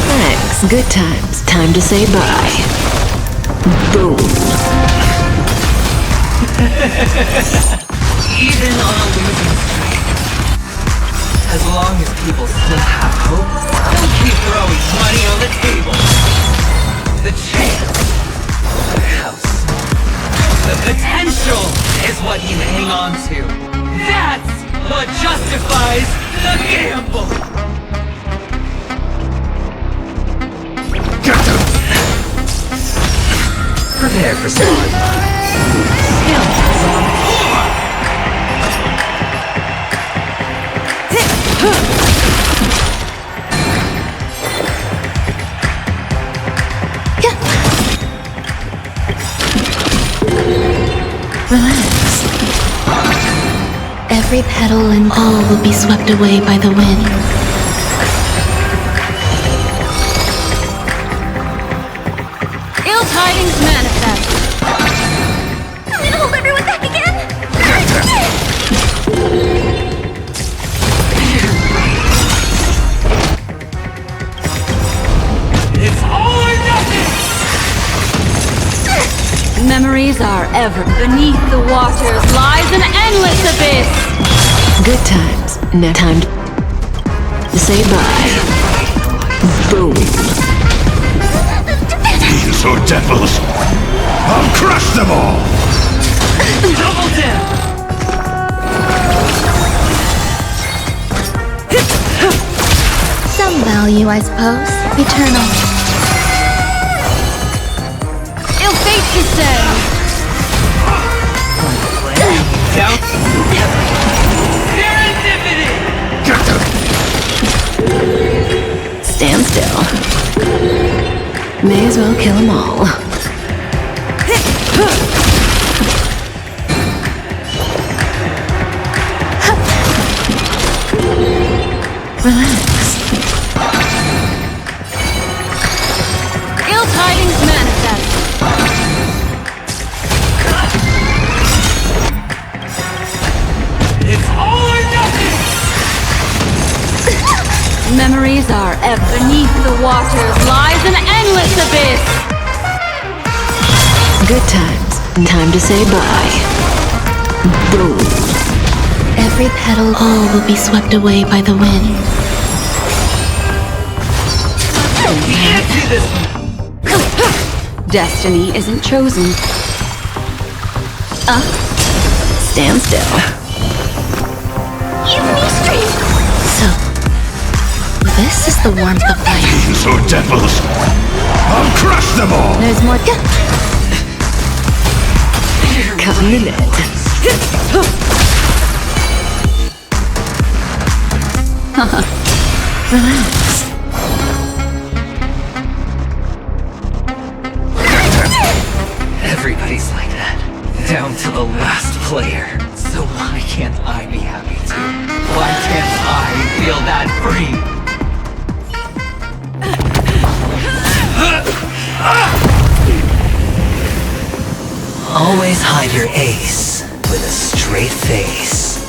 Thanks. Good times. Time to say bye. Boom. Even on a losing streak, as long as people still have hope, they'll keep throwing money on the table. The chance, the house, the potential is what you hang on to. That's what justifies the gamble. Get them! Prepare for some hard luck. Skill is on tour. Relax. Every petal and all will be swept away by the wind. Ill tidings manifest. I'm gonna hold everyone back again! It's all or nothing! Memories are ever beneath the waters lies an endless abyss. Good times. Now time to say bye. Boom. These are devils! I'll crush them all! Double down! Some value, I suppose. Eternal. Ill fate to say. Down. Serendipity! Get them! Stand still. May as well kill them all. Relax. memories are beneath the waters lies an endless abyss. Good times. Time to say bye. Boom. Every petal, all will be swept away by the wind. Destiny isn't chosen. Stand still. Give me strength! So, this is the warmth of life. Fiends or devils, I'll crush them all! There's more. Come in it. Relax. Everybody's like that, down to the last player. So why can't I be happy too? Why can't I feel that free? Always hide your ace with a straight face.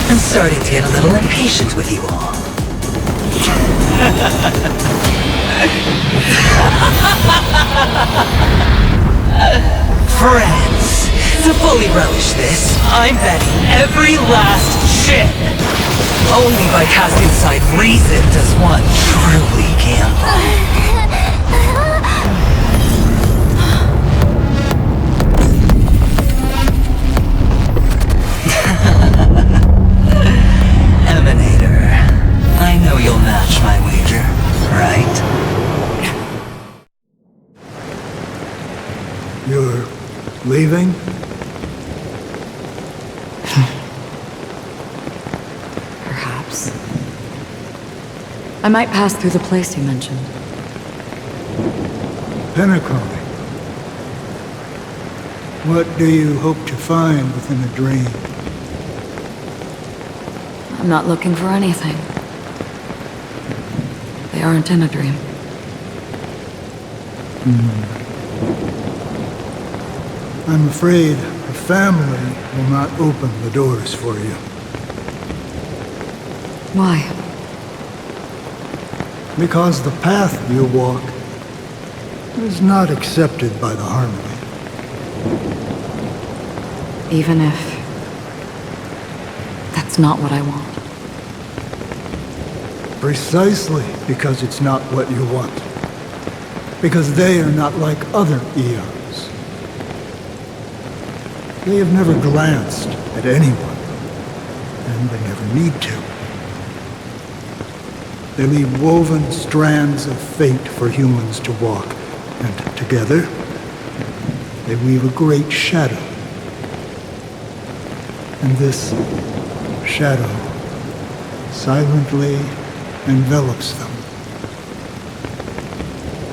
I'm starting to get a little impatient with you all. Friends, to fully relish this, I'm betting every last chip. Only by casting aside reason does one truly gamble. Emanator, I know you'll match my wager, right? You're leaving? Perhaps. I might pass through the place you mentioned. Penacony. What do you hope to find within a dream? I'm not looking for anything. They aren't in a dream. I'm afraid the family will not open the doors for you. Why? Because the path you walk is not accepted by the Harmony. Even if that's not what I want. Precisely because it's not what you want. Because they are not like other eons. They have never glanced at anyone, and they never need to. They leave woven strands of fate for humans to walk, and together, they weave a great shadow. And this shadow silently envelops them.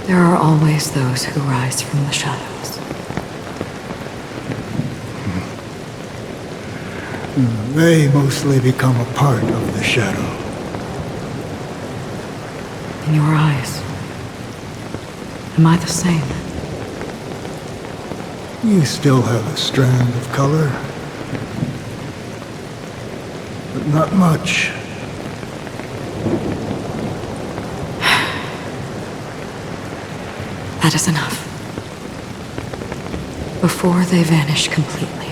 There are always those who rise from the shadows. They mostly become a part of the shadow. In your eyes, am I the same? You still have a strand of color, but not much. That is enough. Before they vanish completely,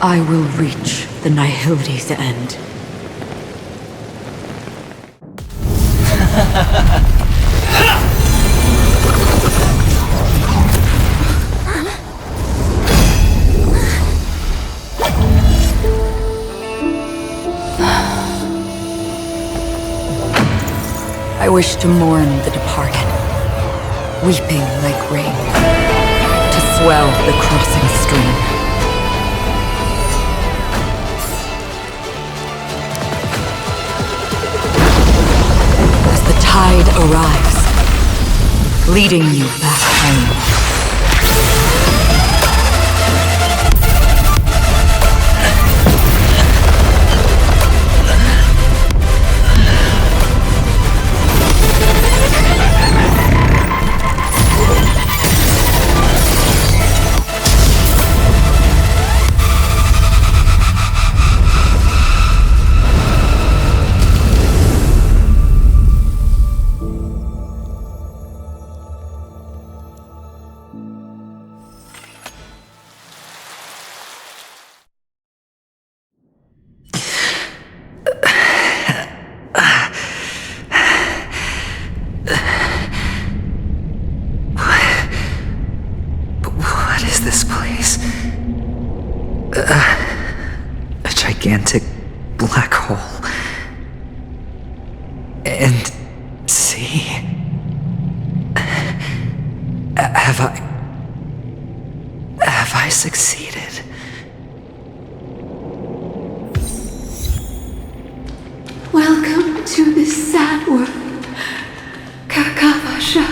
I will reach the nihility's end. I wish to mourn the departed, weeping like rain, to swell the crossing stream. As the tide arrives, leading you back home. A gigantic black hole. And see? Have I succeeded? Welcome to this sad world, Kakavasha.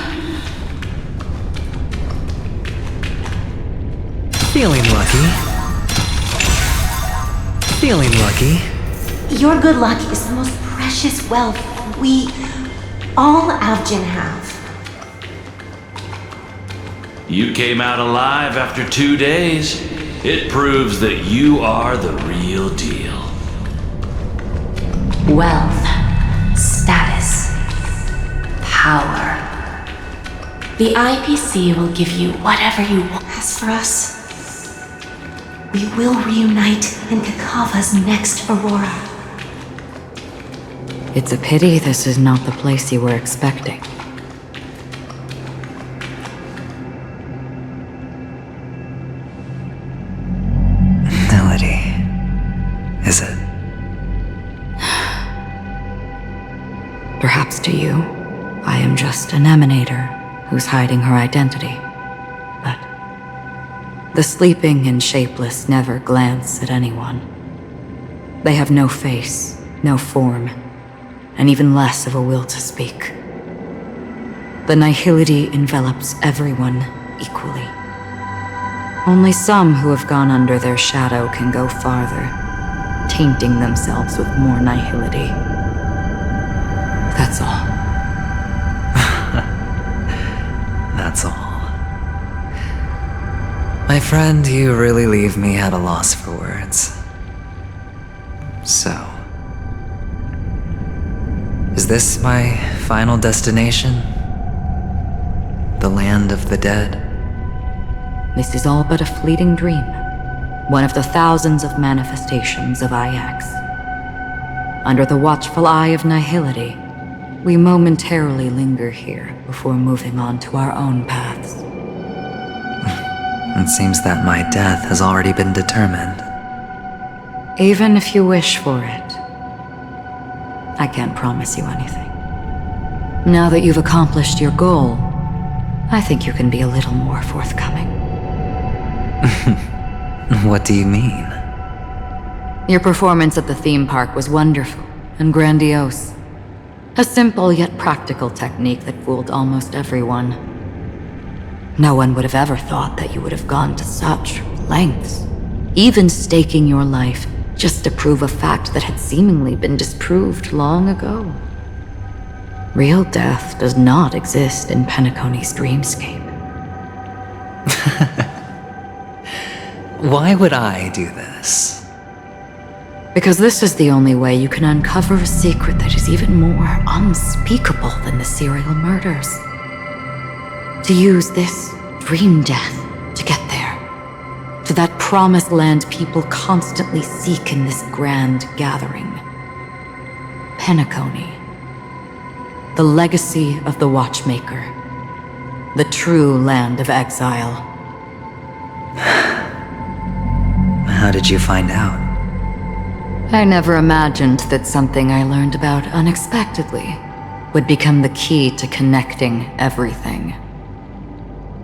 Feeling lucky. Feeling lucky. Your good luck is the most precious wealth we, all Avgin, have. You came out alive after 2 days. It proves that you are the real deal. Wealth, status, power. The IPC will give you whatever you want. As for us, we will reunite in Kakava's next aurora. It's a pity this is not the place you were expecting. Melody. Is it? Perhaps to you, I am just an emanator who's hiding her identity. But the sleeping and shapeless never glance at anyone. They have no face, no form, and even less of a will to speak. The nihility envelops everyone equally. Only some who have gone under their shadow can go farther, tainting themselves with more nihility. That's all. That's all. My friend, you really leave me at a loss for words. So, is this my final destination? The land of the dead? This is all but a fleeting dream. One of the thousands of manifestations of IX. Under the watchful eye of nihility, we momentarily linger here before moving on to our own paths. It seems that my death has already been determined. Even if you wish for it, I can't promise you anything. Now that you've accomplished your goal, I think you can be a little more forthcoming. What do you mean? Your performance at the theme park was wonderful and grandiose. A simple yet practical technique that fooled almost everyone. No one would have ever thought that you would have gone to such lengths, even staking your life just to prove a fact that had seemingly been disproved long ago. Real death does not exist in Penacony's dreamscape. Why would I do this? Because this is the only way you can uncover a secret that is even more unspeakable than the serial murders. To use this dream death to get there. To that promised land people constantly seek in this grand gathering. Penacony. The legacy of the Watchmaker. The true land of exile. How did you find out? I never imagined that something I learned about unexpectedly would become the key to connecting everything.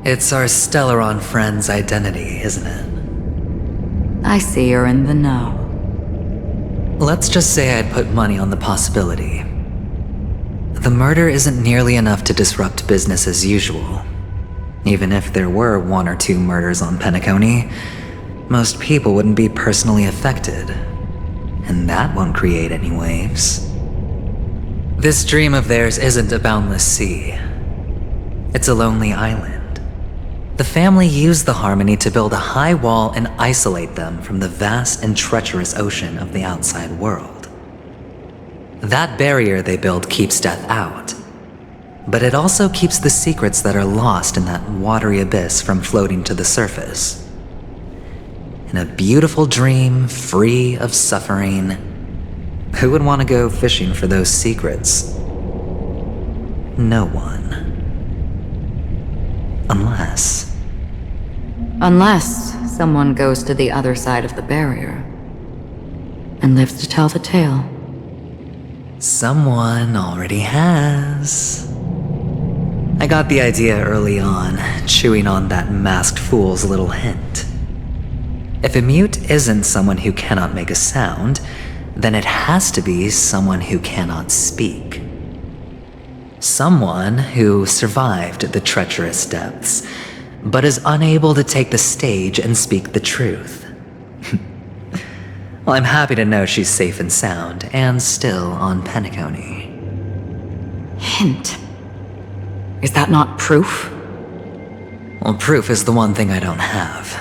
It's our Stellaron friend's identity, isn't it? I see you're in the know. Let's just say I'd put money on the possibility. The murder isn't nearly enough to disrupt business as usual. Even if there were 1 or 2 murders on Penacony, most people wouldn't be personally affected. And that won't create any waves. This dream of theirs isn't a boundless sea. It's a lonely island. The family used the Harmony to build a high wall and isolate them from the vast and treacherous ocean of the outside world. That barrier they build keeps death out, but it also keeps the secrets that are lost in that watery abyss from floating to the surface. In a beautiful dream, free of suffering, who would want to go fishing for those secrets? No one. Unless someone goes to the other side of the barrier and lives to tell the tale. Someone already has. I got the idea early on, chewing on that masked fool's little hint. If a mute isn't someone who cannot make a sound, then it has to be someone who cannot speak. Someone who survived the treacherous depths, but is unable to take the stage and speak the truth. Well, I'm happy to know she's safe and sound, and still on Penacony. Hint? Is that not proof? Well, proof is the one thing I don't have.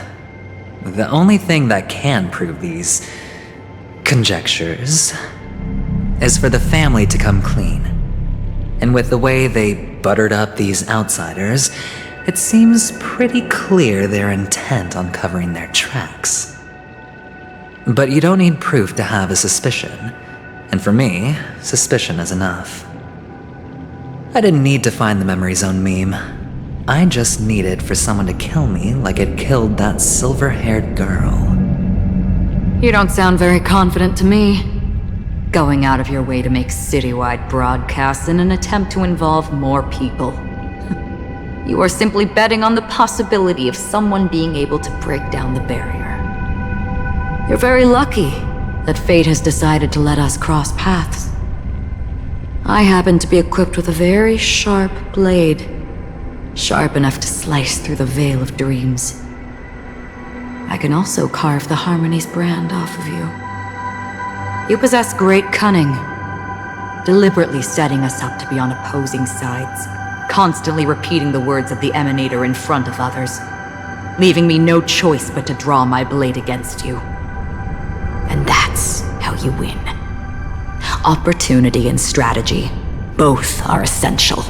The only thing that can prove these conjectures is for the family to come clean. And with the way they buttered up these outsiders, it seems pretty clear they're intent on covering their tracks. But you don't need proof to have a suspicion. And for me, suspicion is enough. I didn't need to find the memory zone meme. I just needed for someone to kill me like it killed that silver-haired girl. You don't sound very confident to me. Going out of your way to make citywide broadcasts in an attempt to involve more people. You are simply betting on the possibility of someone being able to break down the barrier. You're very lucky that fate has decided to let us cross paths. I happen to be equipped with a very sharp blade, sharp enough to slice through the veil of dreams. I can also carve the Harmony's brand off of you. You possess great cunning, deliberately setting us up to be on opposing sides, constantly repeating the words of the Emanator in front of others, leaving me no choice but to draw my blade against you. And that's how you win. Opportunity and strategy, both are essential.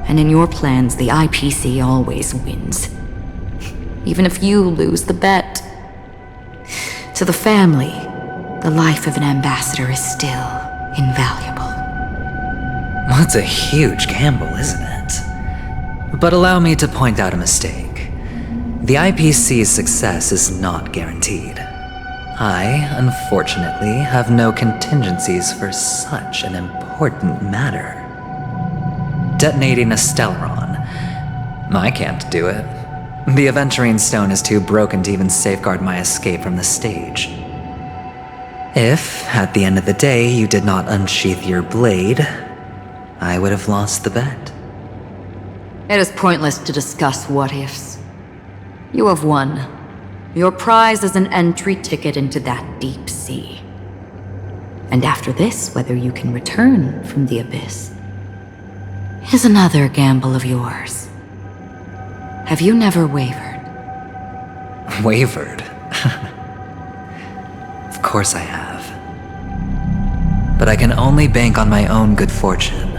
And in your plans, the IPC always wins. Even if you lose the bet. To the family, the life of an ambassador is still invaluable. That's a huge gamble, isn't it? But allow me to point out a mistake. The IPC's success is not guaranteed. I, unfortunately, have no contingencies for such an important matter. Detonating a Stellaron. I can't do it. The Aventurine stone is too broken to even safeguard my escape from the stage. If, at the end of the day, you did not unsheath your blade, I would have lost the bet. It is pointless to discuss what-ifs. You have won. Your prize is an entry ticket into that deep sea. And after this, whether you can return from the abyss is another gamble of yours. Have you never wavered? Wavered? Of course I have. But I can only bank on my own good fortune.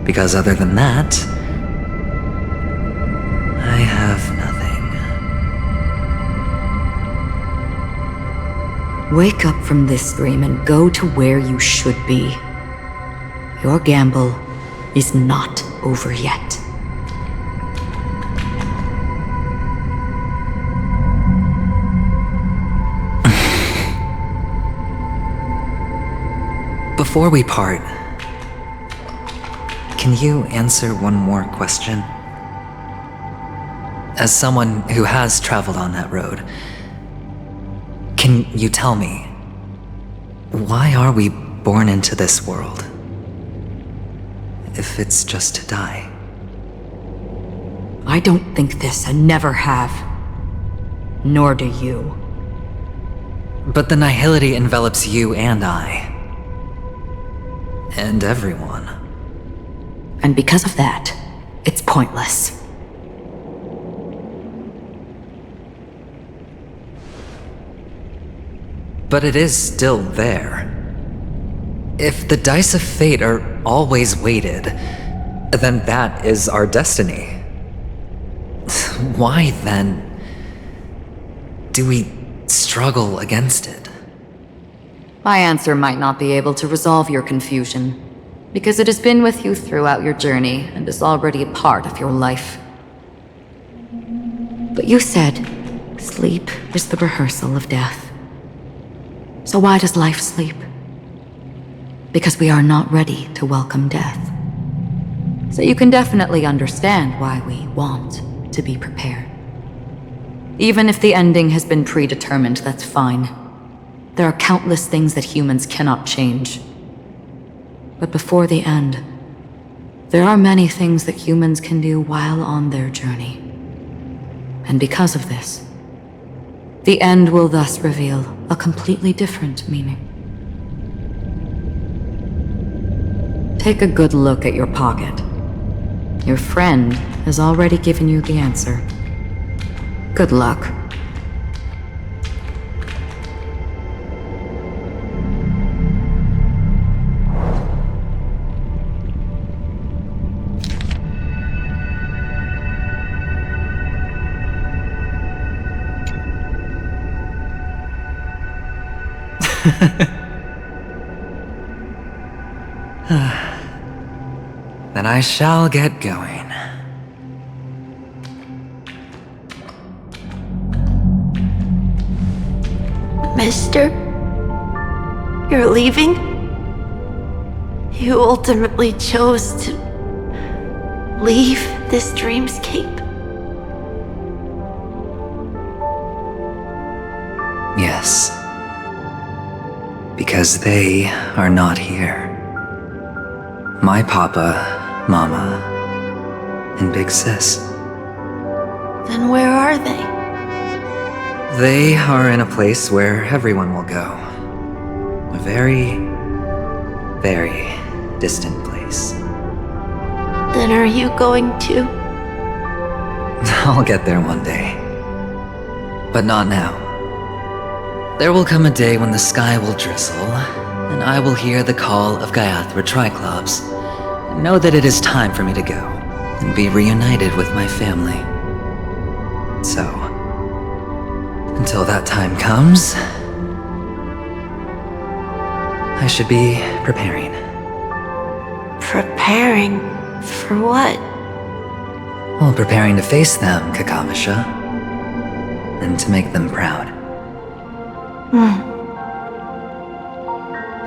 Because other than that, I have nothing. Wake up from this dream and go to where you should be. Your gamble is not over yet. Before we part, can you answer one more question? As someone who has traveled on that road, can you tell me, why are we born into this world? If it's just to die. I don't think this and never have. Nor do you. But the nihility envelops you and I. And everyone. And because of that, it's pointless. But it is still there. If the dice of fate are always weighted, then that is our destiny. Why, then, do we struggle against it? My answer might not be able to resolve your confusion, because it has been with you throughout your journey and is already a part of your life. But you said sleep is the rehearsal of death. So why does life sleep? Because we are not ready to welcome death. So you can definitely understand why we want to be prepared. Even if the ending has been predetermined, that's fine. There are countless things that humans cannot change. But before the end, there are many things that humans can do while on their journey. And because of this, the end will thus reveal a completely different meaning. Take a good look at your pocket. Your friend has already given you the answer. Good luck. Then I shall get going. Mister? You're leaving? You ultimately chose to leave this dreamscape? Yes. Because they are not here. My papa, mama, and big sis. Then where are they? They are in a place where everyone will go. A very, very distant place. Then are you going to? I'll get there one day. But not now. There will come a day when the sky will drizzle, and I will hear the call of Gaiathra Triclops, and know that it is time for me to go, and be reunited with my family. So, until that time comes, I should be preparing. Preparing? For what? Well, preparing to face them, Kakavasha, and to make them proud.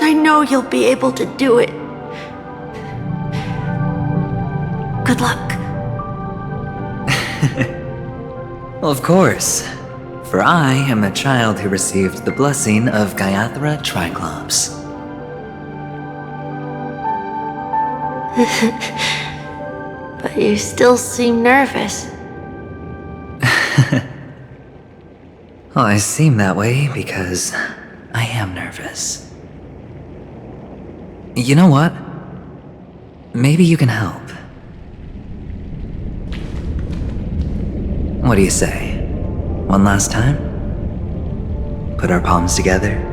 I know you'll be able to do it. Good luck. Well, of course, for I am the child who received the blessing of Gaiathra Triclops. But you still seem nervous. Well, I seem that way because I am nervous. You know what? Maybe you can help. What do you say? One last time? Put our palms together?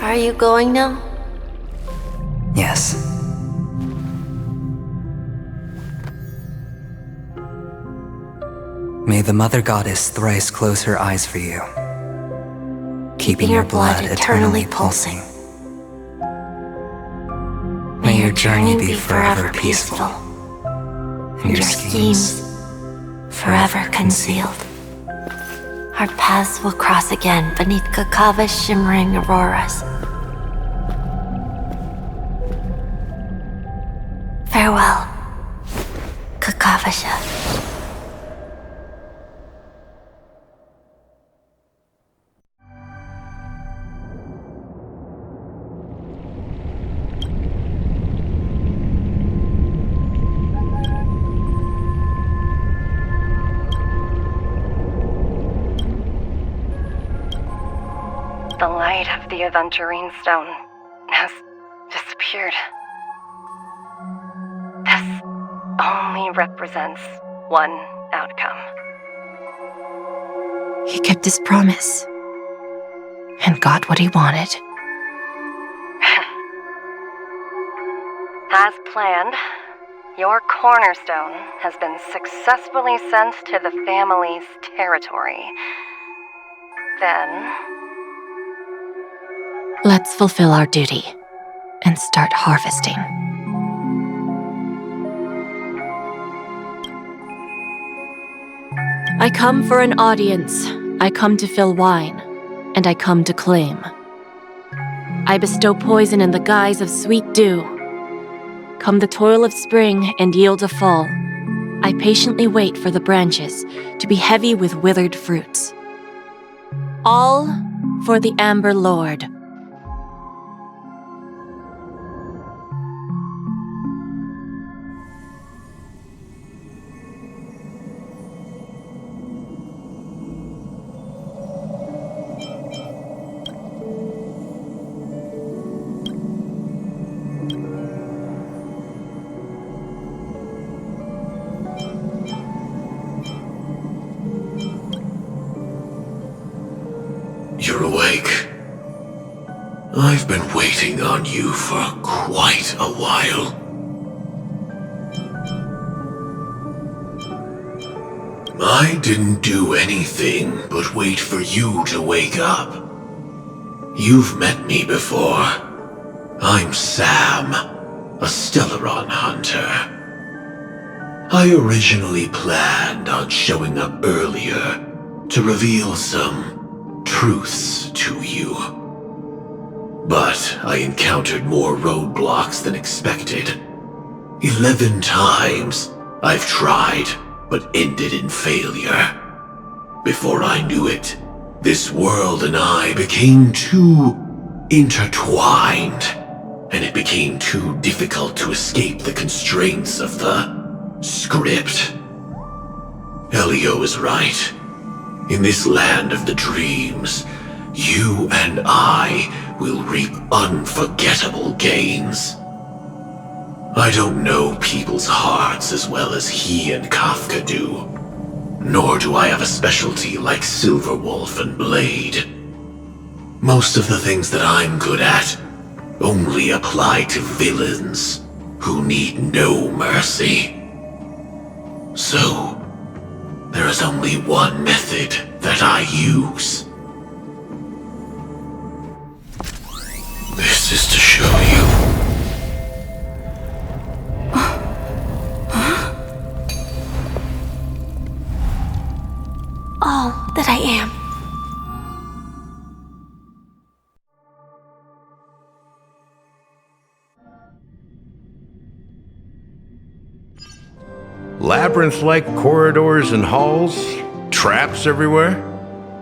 Are you going now? Yes. May the Mother Goddess thrice close her eyes for you, keeping your blood eternally pulsing. May your journey be forever peaceful, and your schemes forever concealed. Our paths will cross again beneath Kakava's shimmering auroras. Farewell, Kakavasha. The light of the Aventurine stone has disappeared. This only represents one outcome. He kept his promise and got what he wanted. As planned, your cornerstone has been successfully sent to the family's territory. Then, let's fulfill our duty and start harvesting. I come for an audience. I come to fill wine, and I come to claim. I bestow poison in the guise of sweet dew. Come the toil of spring and yield a fall. I patiently wait for the branches to be heavy with withered fruits. All for the Amber Lord. You're awake. I've been waiting on you for quite a while. I didn't do anything but wait for you to wake up. You've met me before. I'm Sam, a Stellaron hunter. I originally planned on showing up earlier to reveal some truths to you. But I encountered more roadblocks than expected. 11 times I've tried, but ended in failure. Before I knew it, this world and I became too intertwined, and it became too difficult to escape the constraints of the script. Elio is right. In this land of the dreams, you and I will reap unforgettable gains. I don't know people's hearts as well as he and Kafka do, nor do I have a specialty like Silverwolf and Blade. Most of the things that I'm good at only apply to villains who need no mercy. So, there is only one method that I use. This is to show you. All that I am. Labyrinth-like corridors and halls, traps everywhere.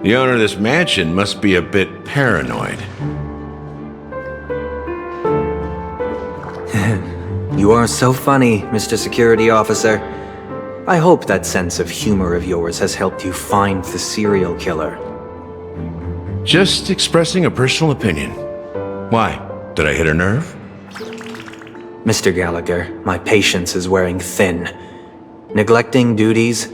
The owner of this mansion must be a bit paranoid. You are so funny, Mr. Security Officer. I hope that sense of humor of yours has helped you find the serial killer. Just expressing a personal opinion. Why? Did I hit a nerve? Mr. Gallagher, my patience is wearing thin. Neglecting duties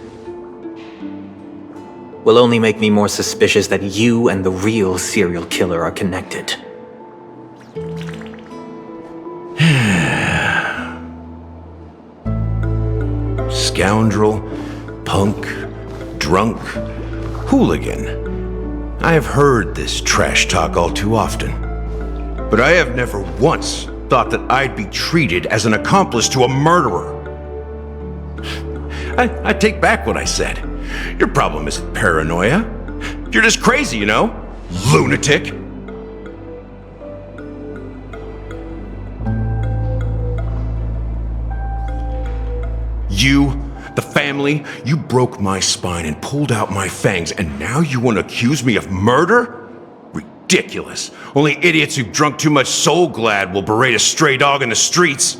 will only make me more suspicious that you and the real serial killer are connected. Scoundrel, punk, drunk, hooligan. I have heard this trash talk all too often. But I have never once thought that I'd be treated as an accomplice to a murderer. I take back what I said. Your problem isn't paranoia. You're just crazy, you know? Lunatic. You, the family, you broke my spine and pulled out my fangs, and now you want to accuse me of murder? Ridiculous. Only idiots who've drunk too much Soul Glad will berate a stray dog in the streets.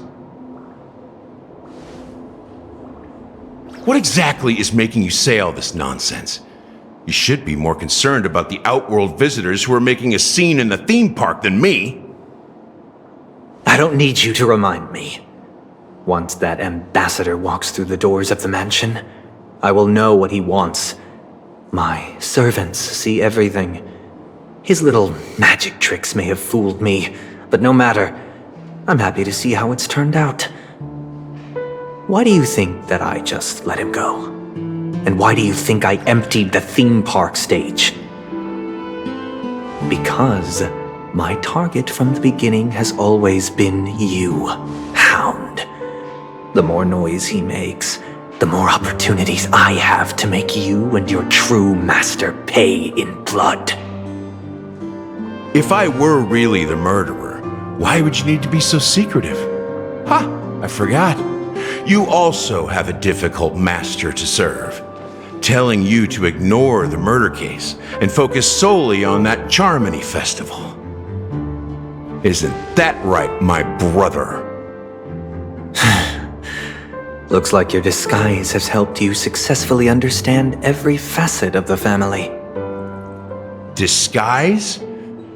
What exactly is making you say all this nonsense? You should be more concerned about the Outworld visitors who are making a scene in the theme park than me. I don't need you to remind me. Once that ambassador walks through the doors of the mansion, I will know what he wants. My servants see everything. His little magic tricks may have fooled me, but no matter. I'm happy to see how it's turned out. Why do you think that I just let him go? And why do you think I emptied the theme park stage? Because my target from the beginning has always been you, Hound. The more noise he makes, the more opportunities I have to make you and your true master pay in blood. If I were really the murderer, why would you need to be so secretive? I forgot. You also have a difficult master to serve, telling you to ignore the murder case and focus solely on that Charmony festival. Isn't that right, my brother? Looks like your disguise has helped you successfully understand every facet of the family. Disguise?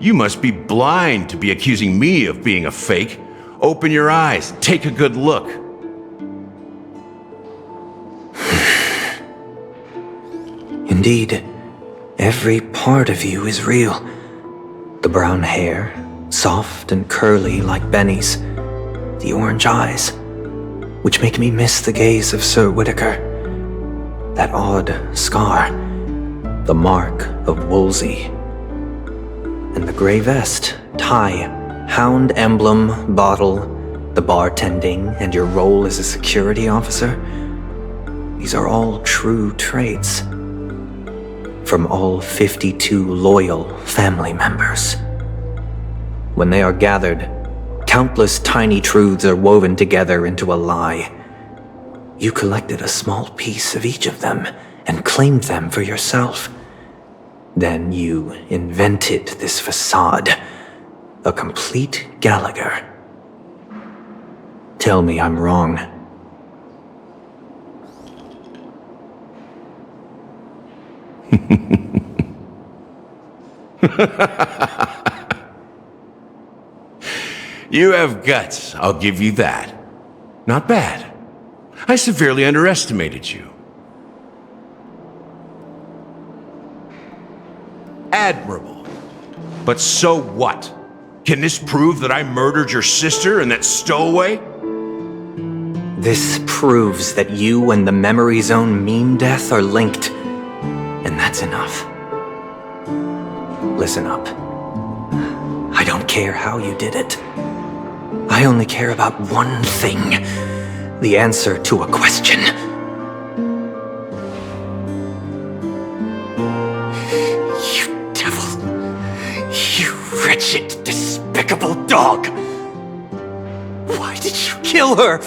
You must be blind to be accusing me of being a fake. Open your eyes, take a good look. Indeed, every part of you is real. The brown hair, soft and curly like Benny's. The orange eyes, which make me miss the gaze of Sir Whitaker. That odd scar, the mark of Wolsey. And the gray vest, tie, hound emblem, bottle, the bartending, and your role as a security officer. These are all true traits. From all 52 loyal family members. When they are gathered, countless tiny truths are woven together into a lie. You collected a small piece of each of them and claimed them for yourself. Then you invented this facade, a complete Gallagher. Tell me I'm wrong. You have guts, I'll give you that. Not bad. I severely underestimated you. Admirable. But so what? Can this prove that I murdered your sister and that stowaway? This proves that you and the Memory Zone meme death are linked. And that's enough. Listen up. I don't care how you did it. I only care about one thing. The answer to a question. You devil. You wretched, despicable dog. Why did you kill her?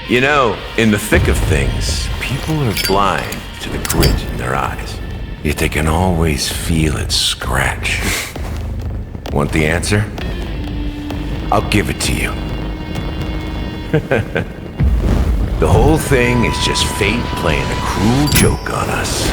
You know, in the thick of things, people are blind to the grit in their eyes. Yet they can always feel it scratch. Want the answer? I'll give it to you. The whole thing is just fate playing a cruel joke on us.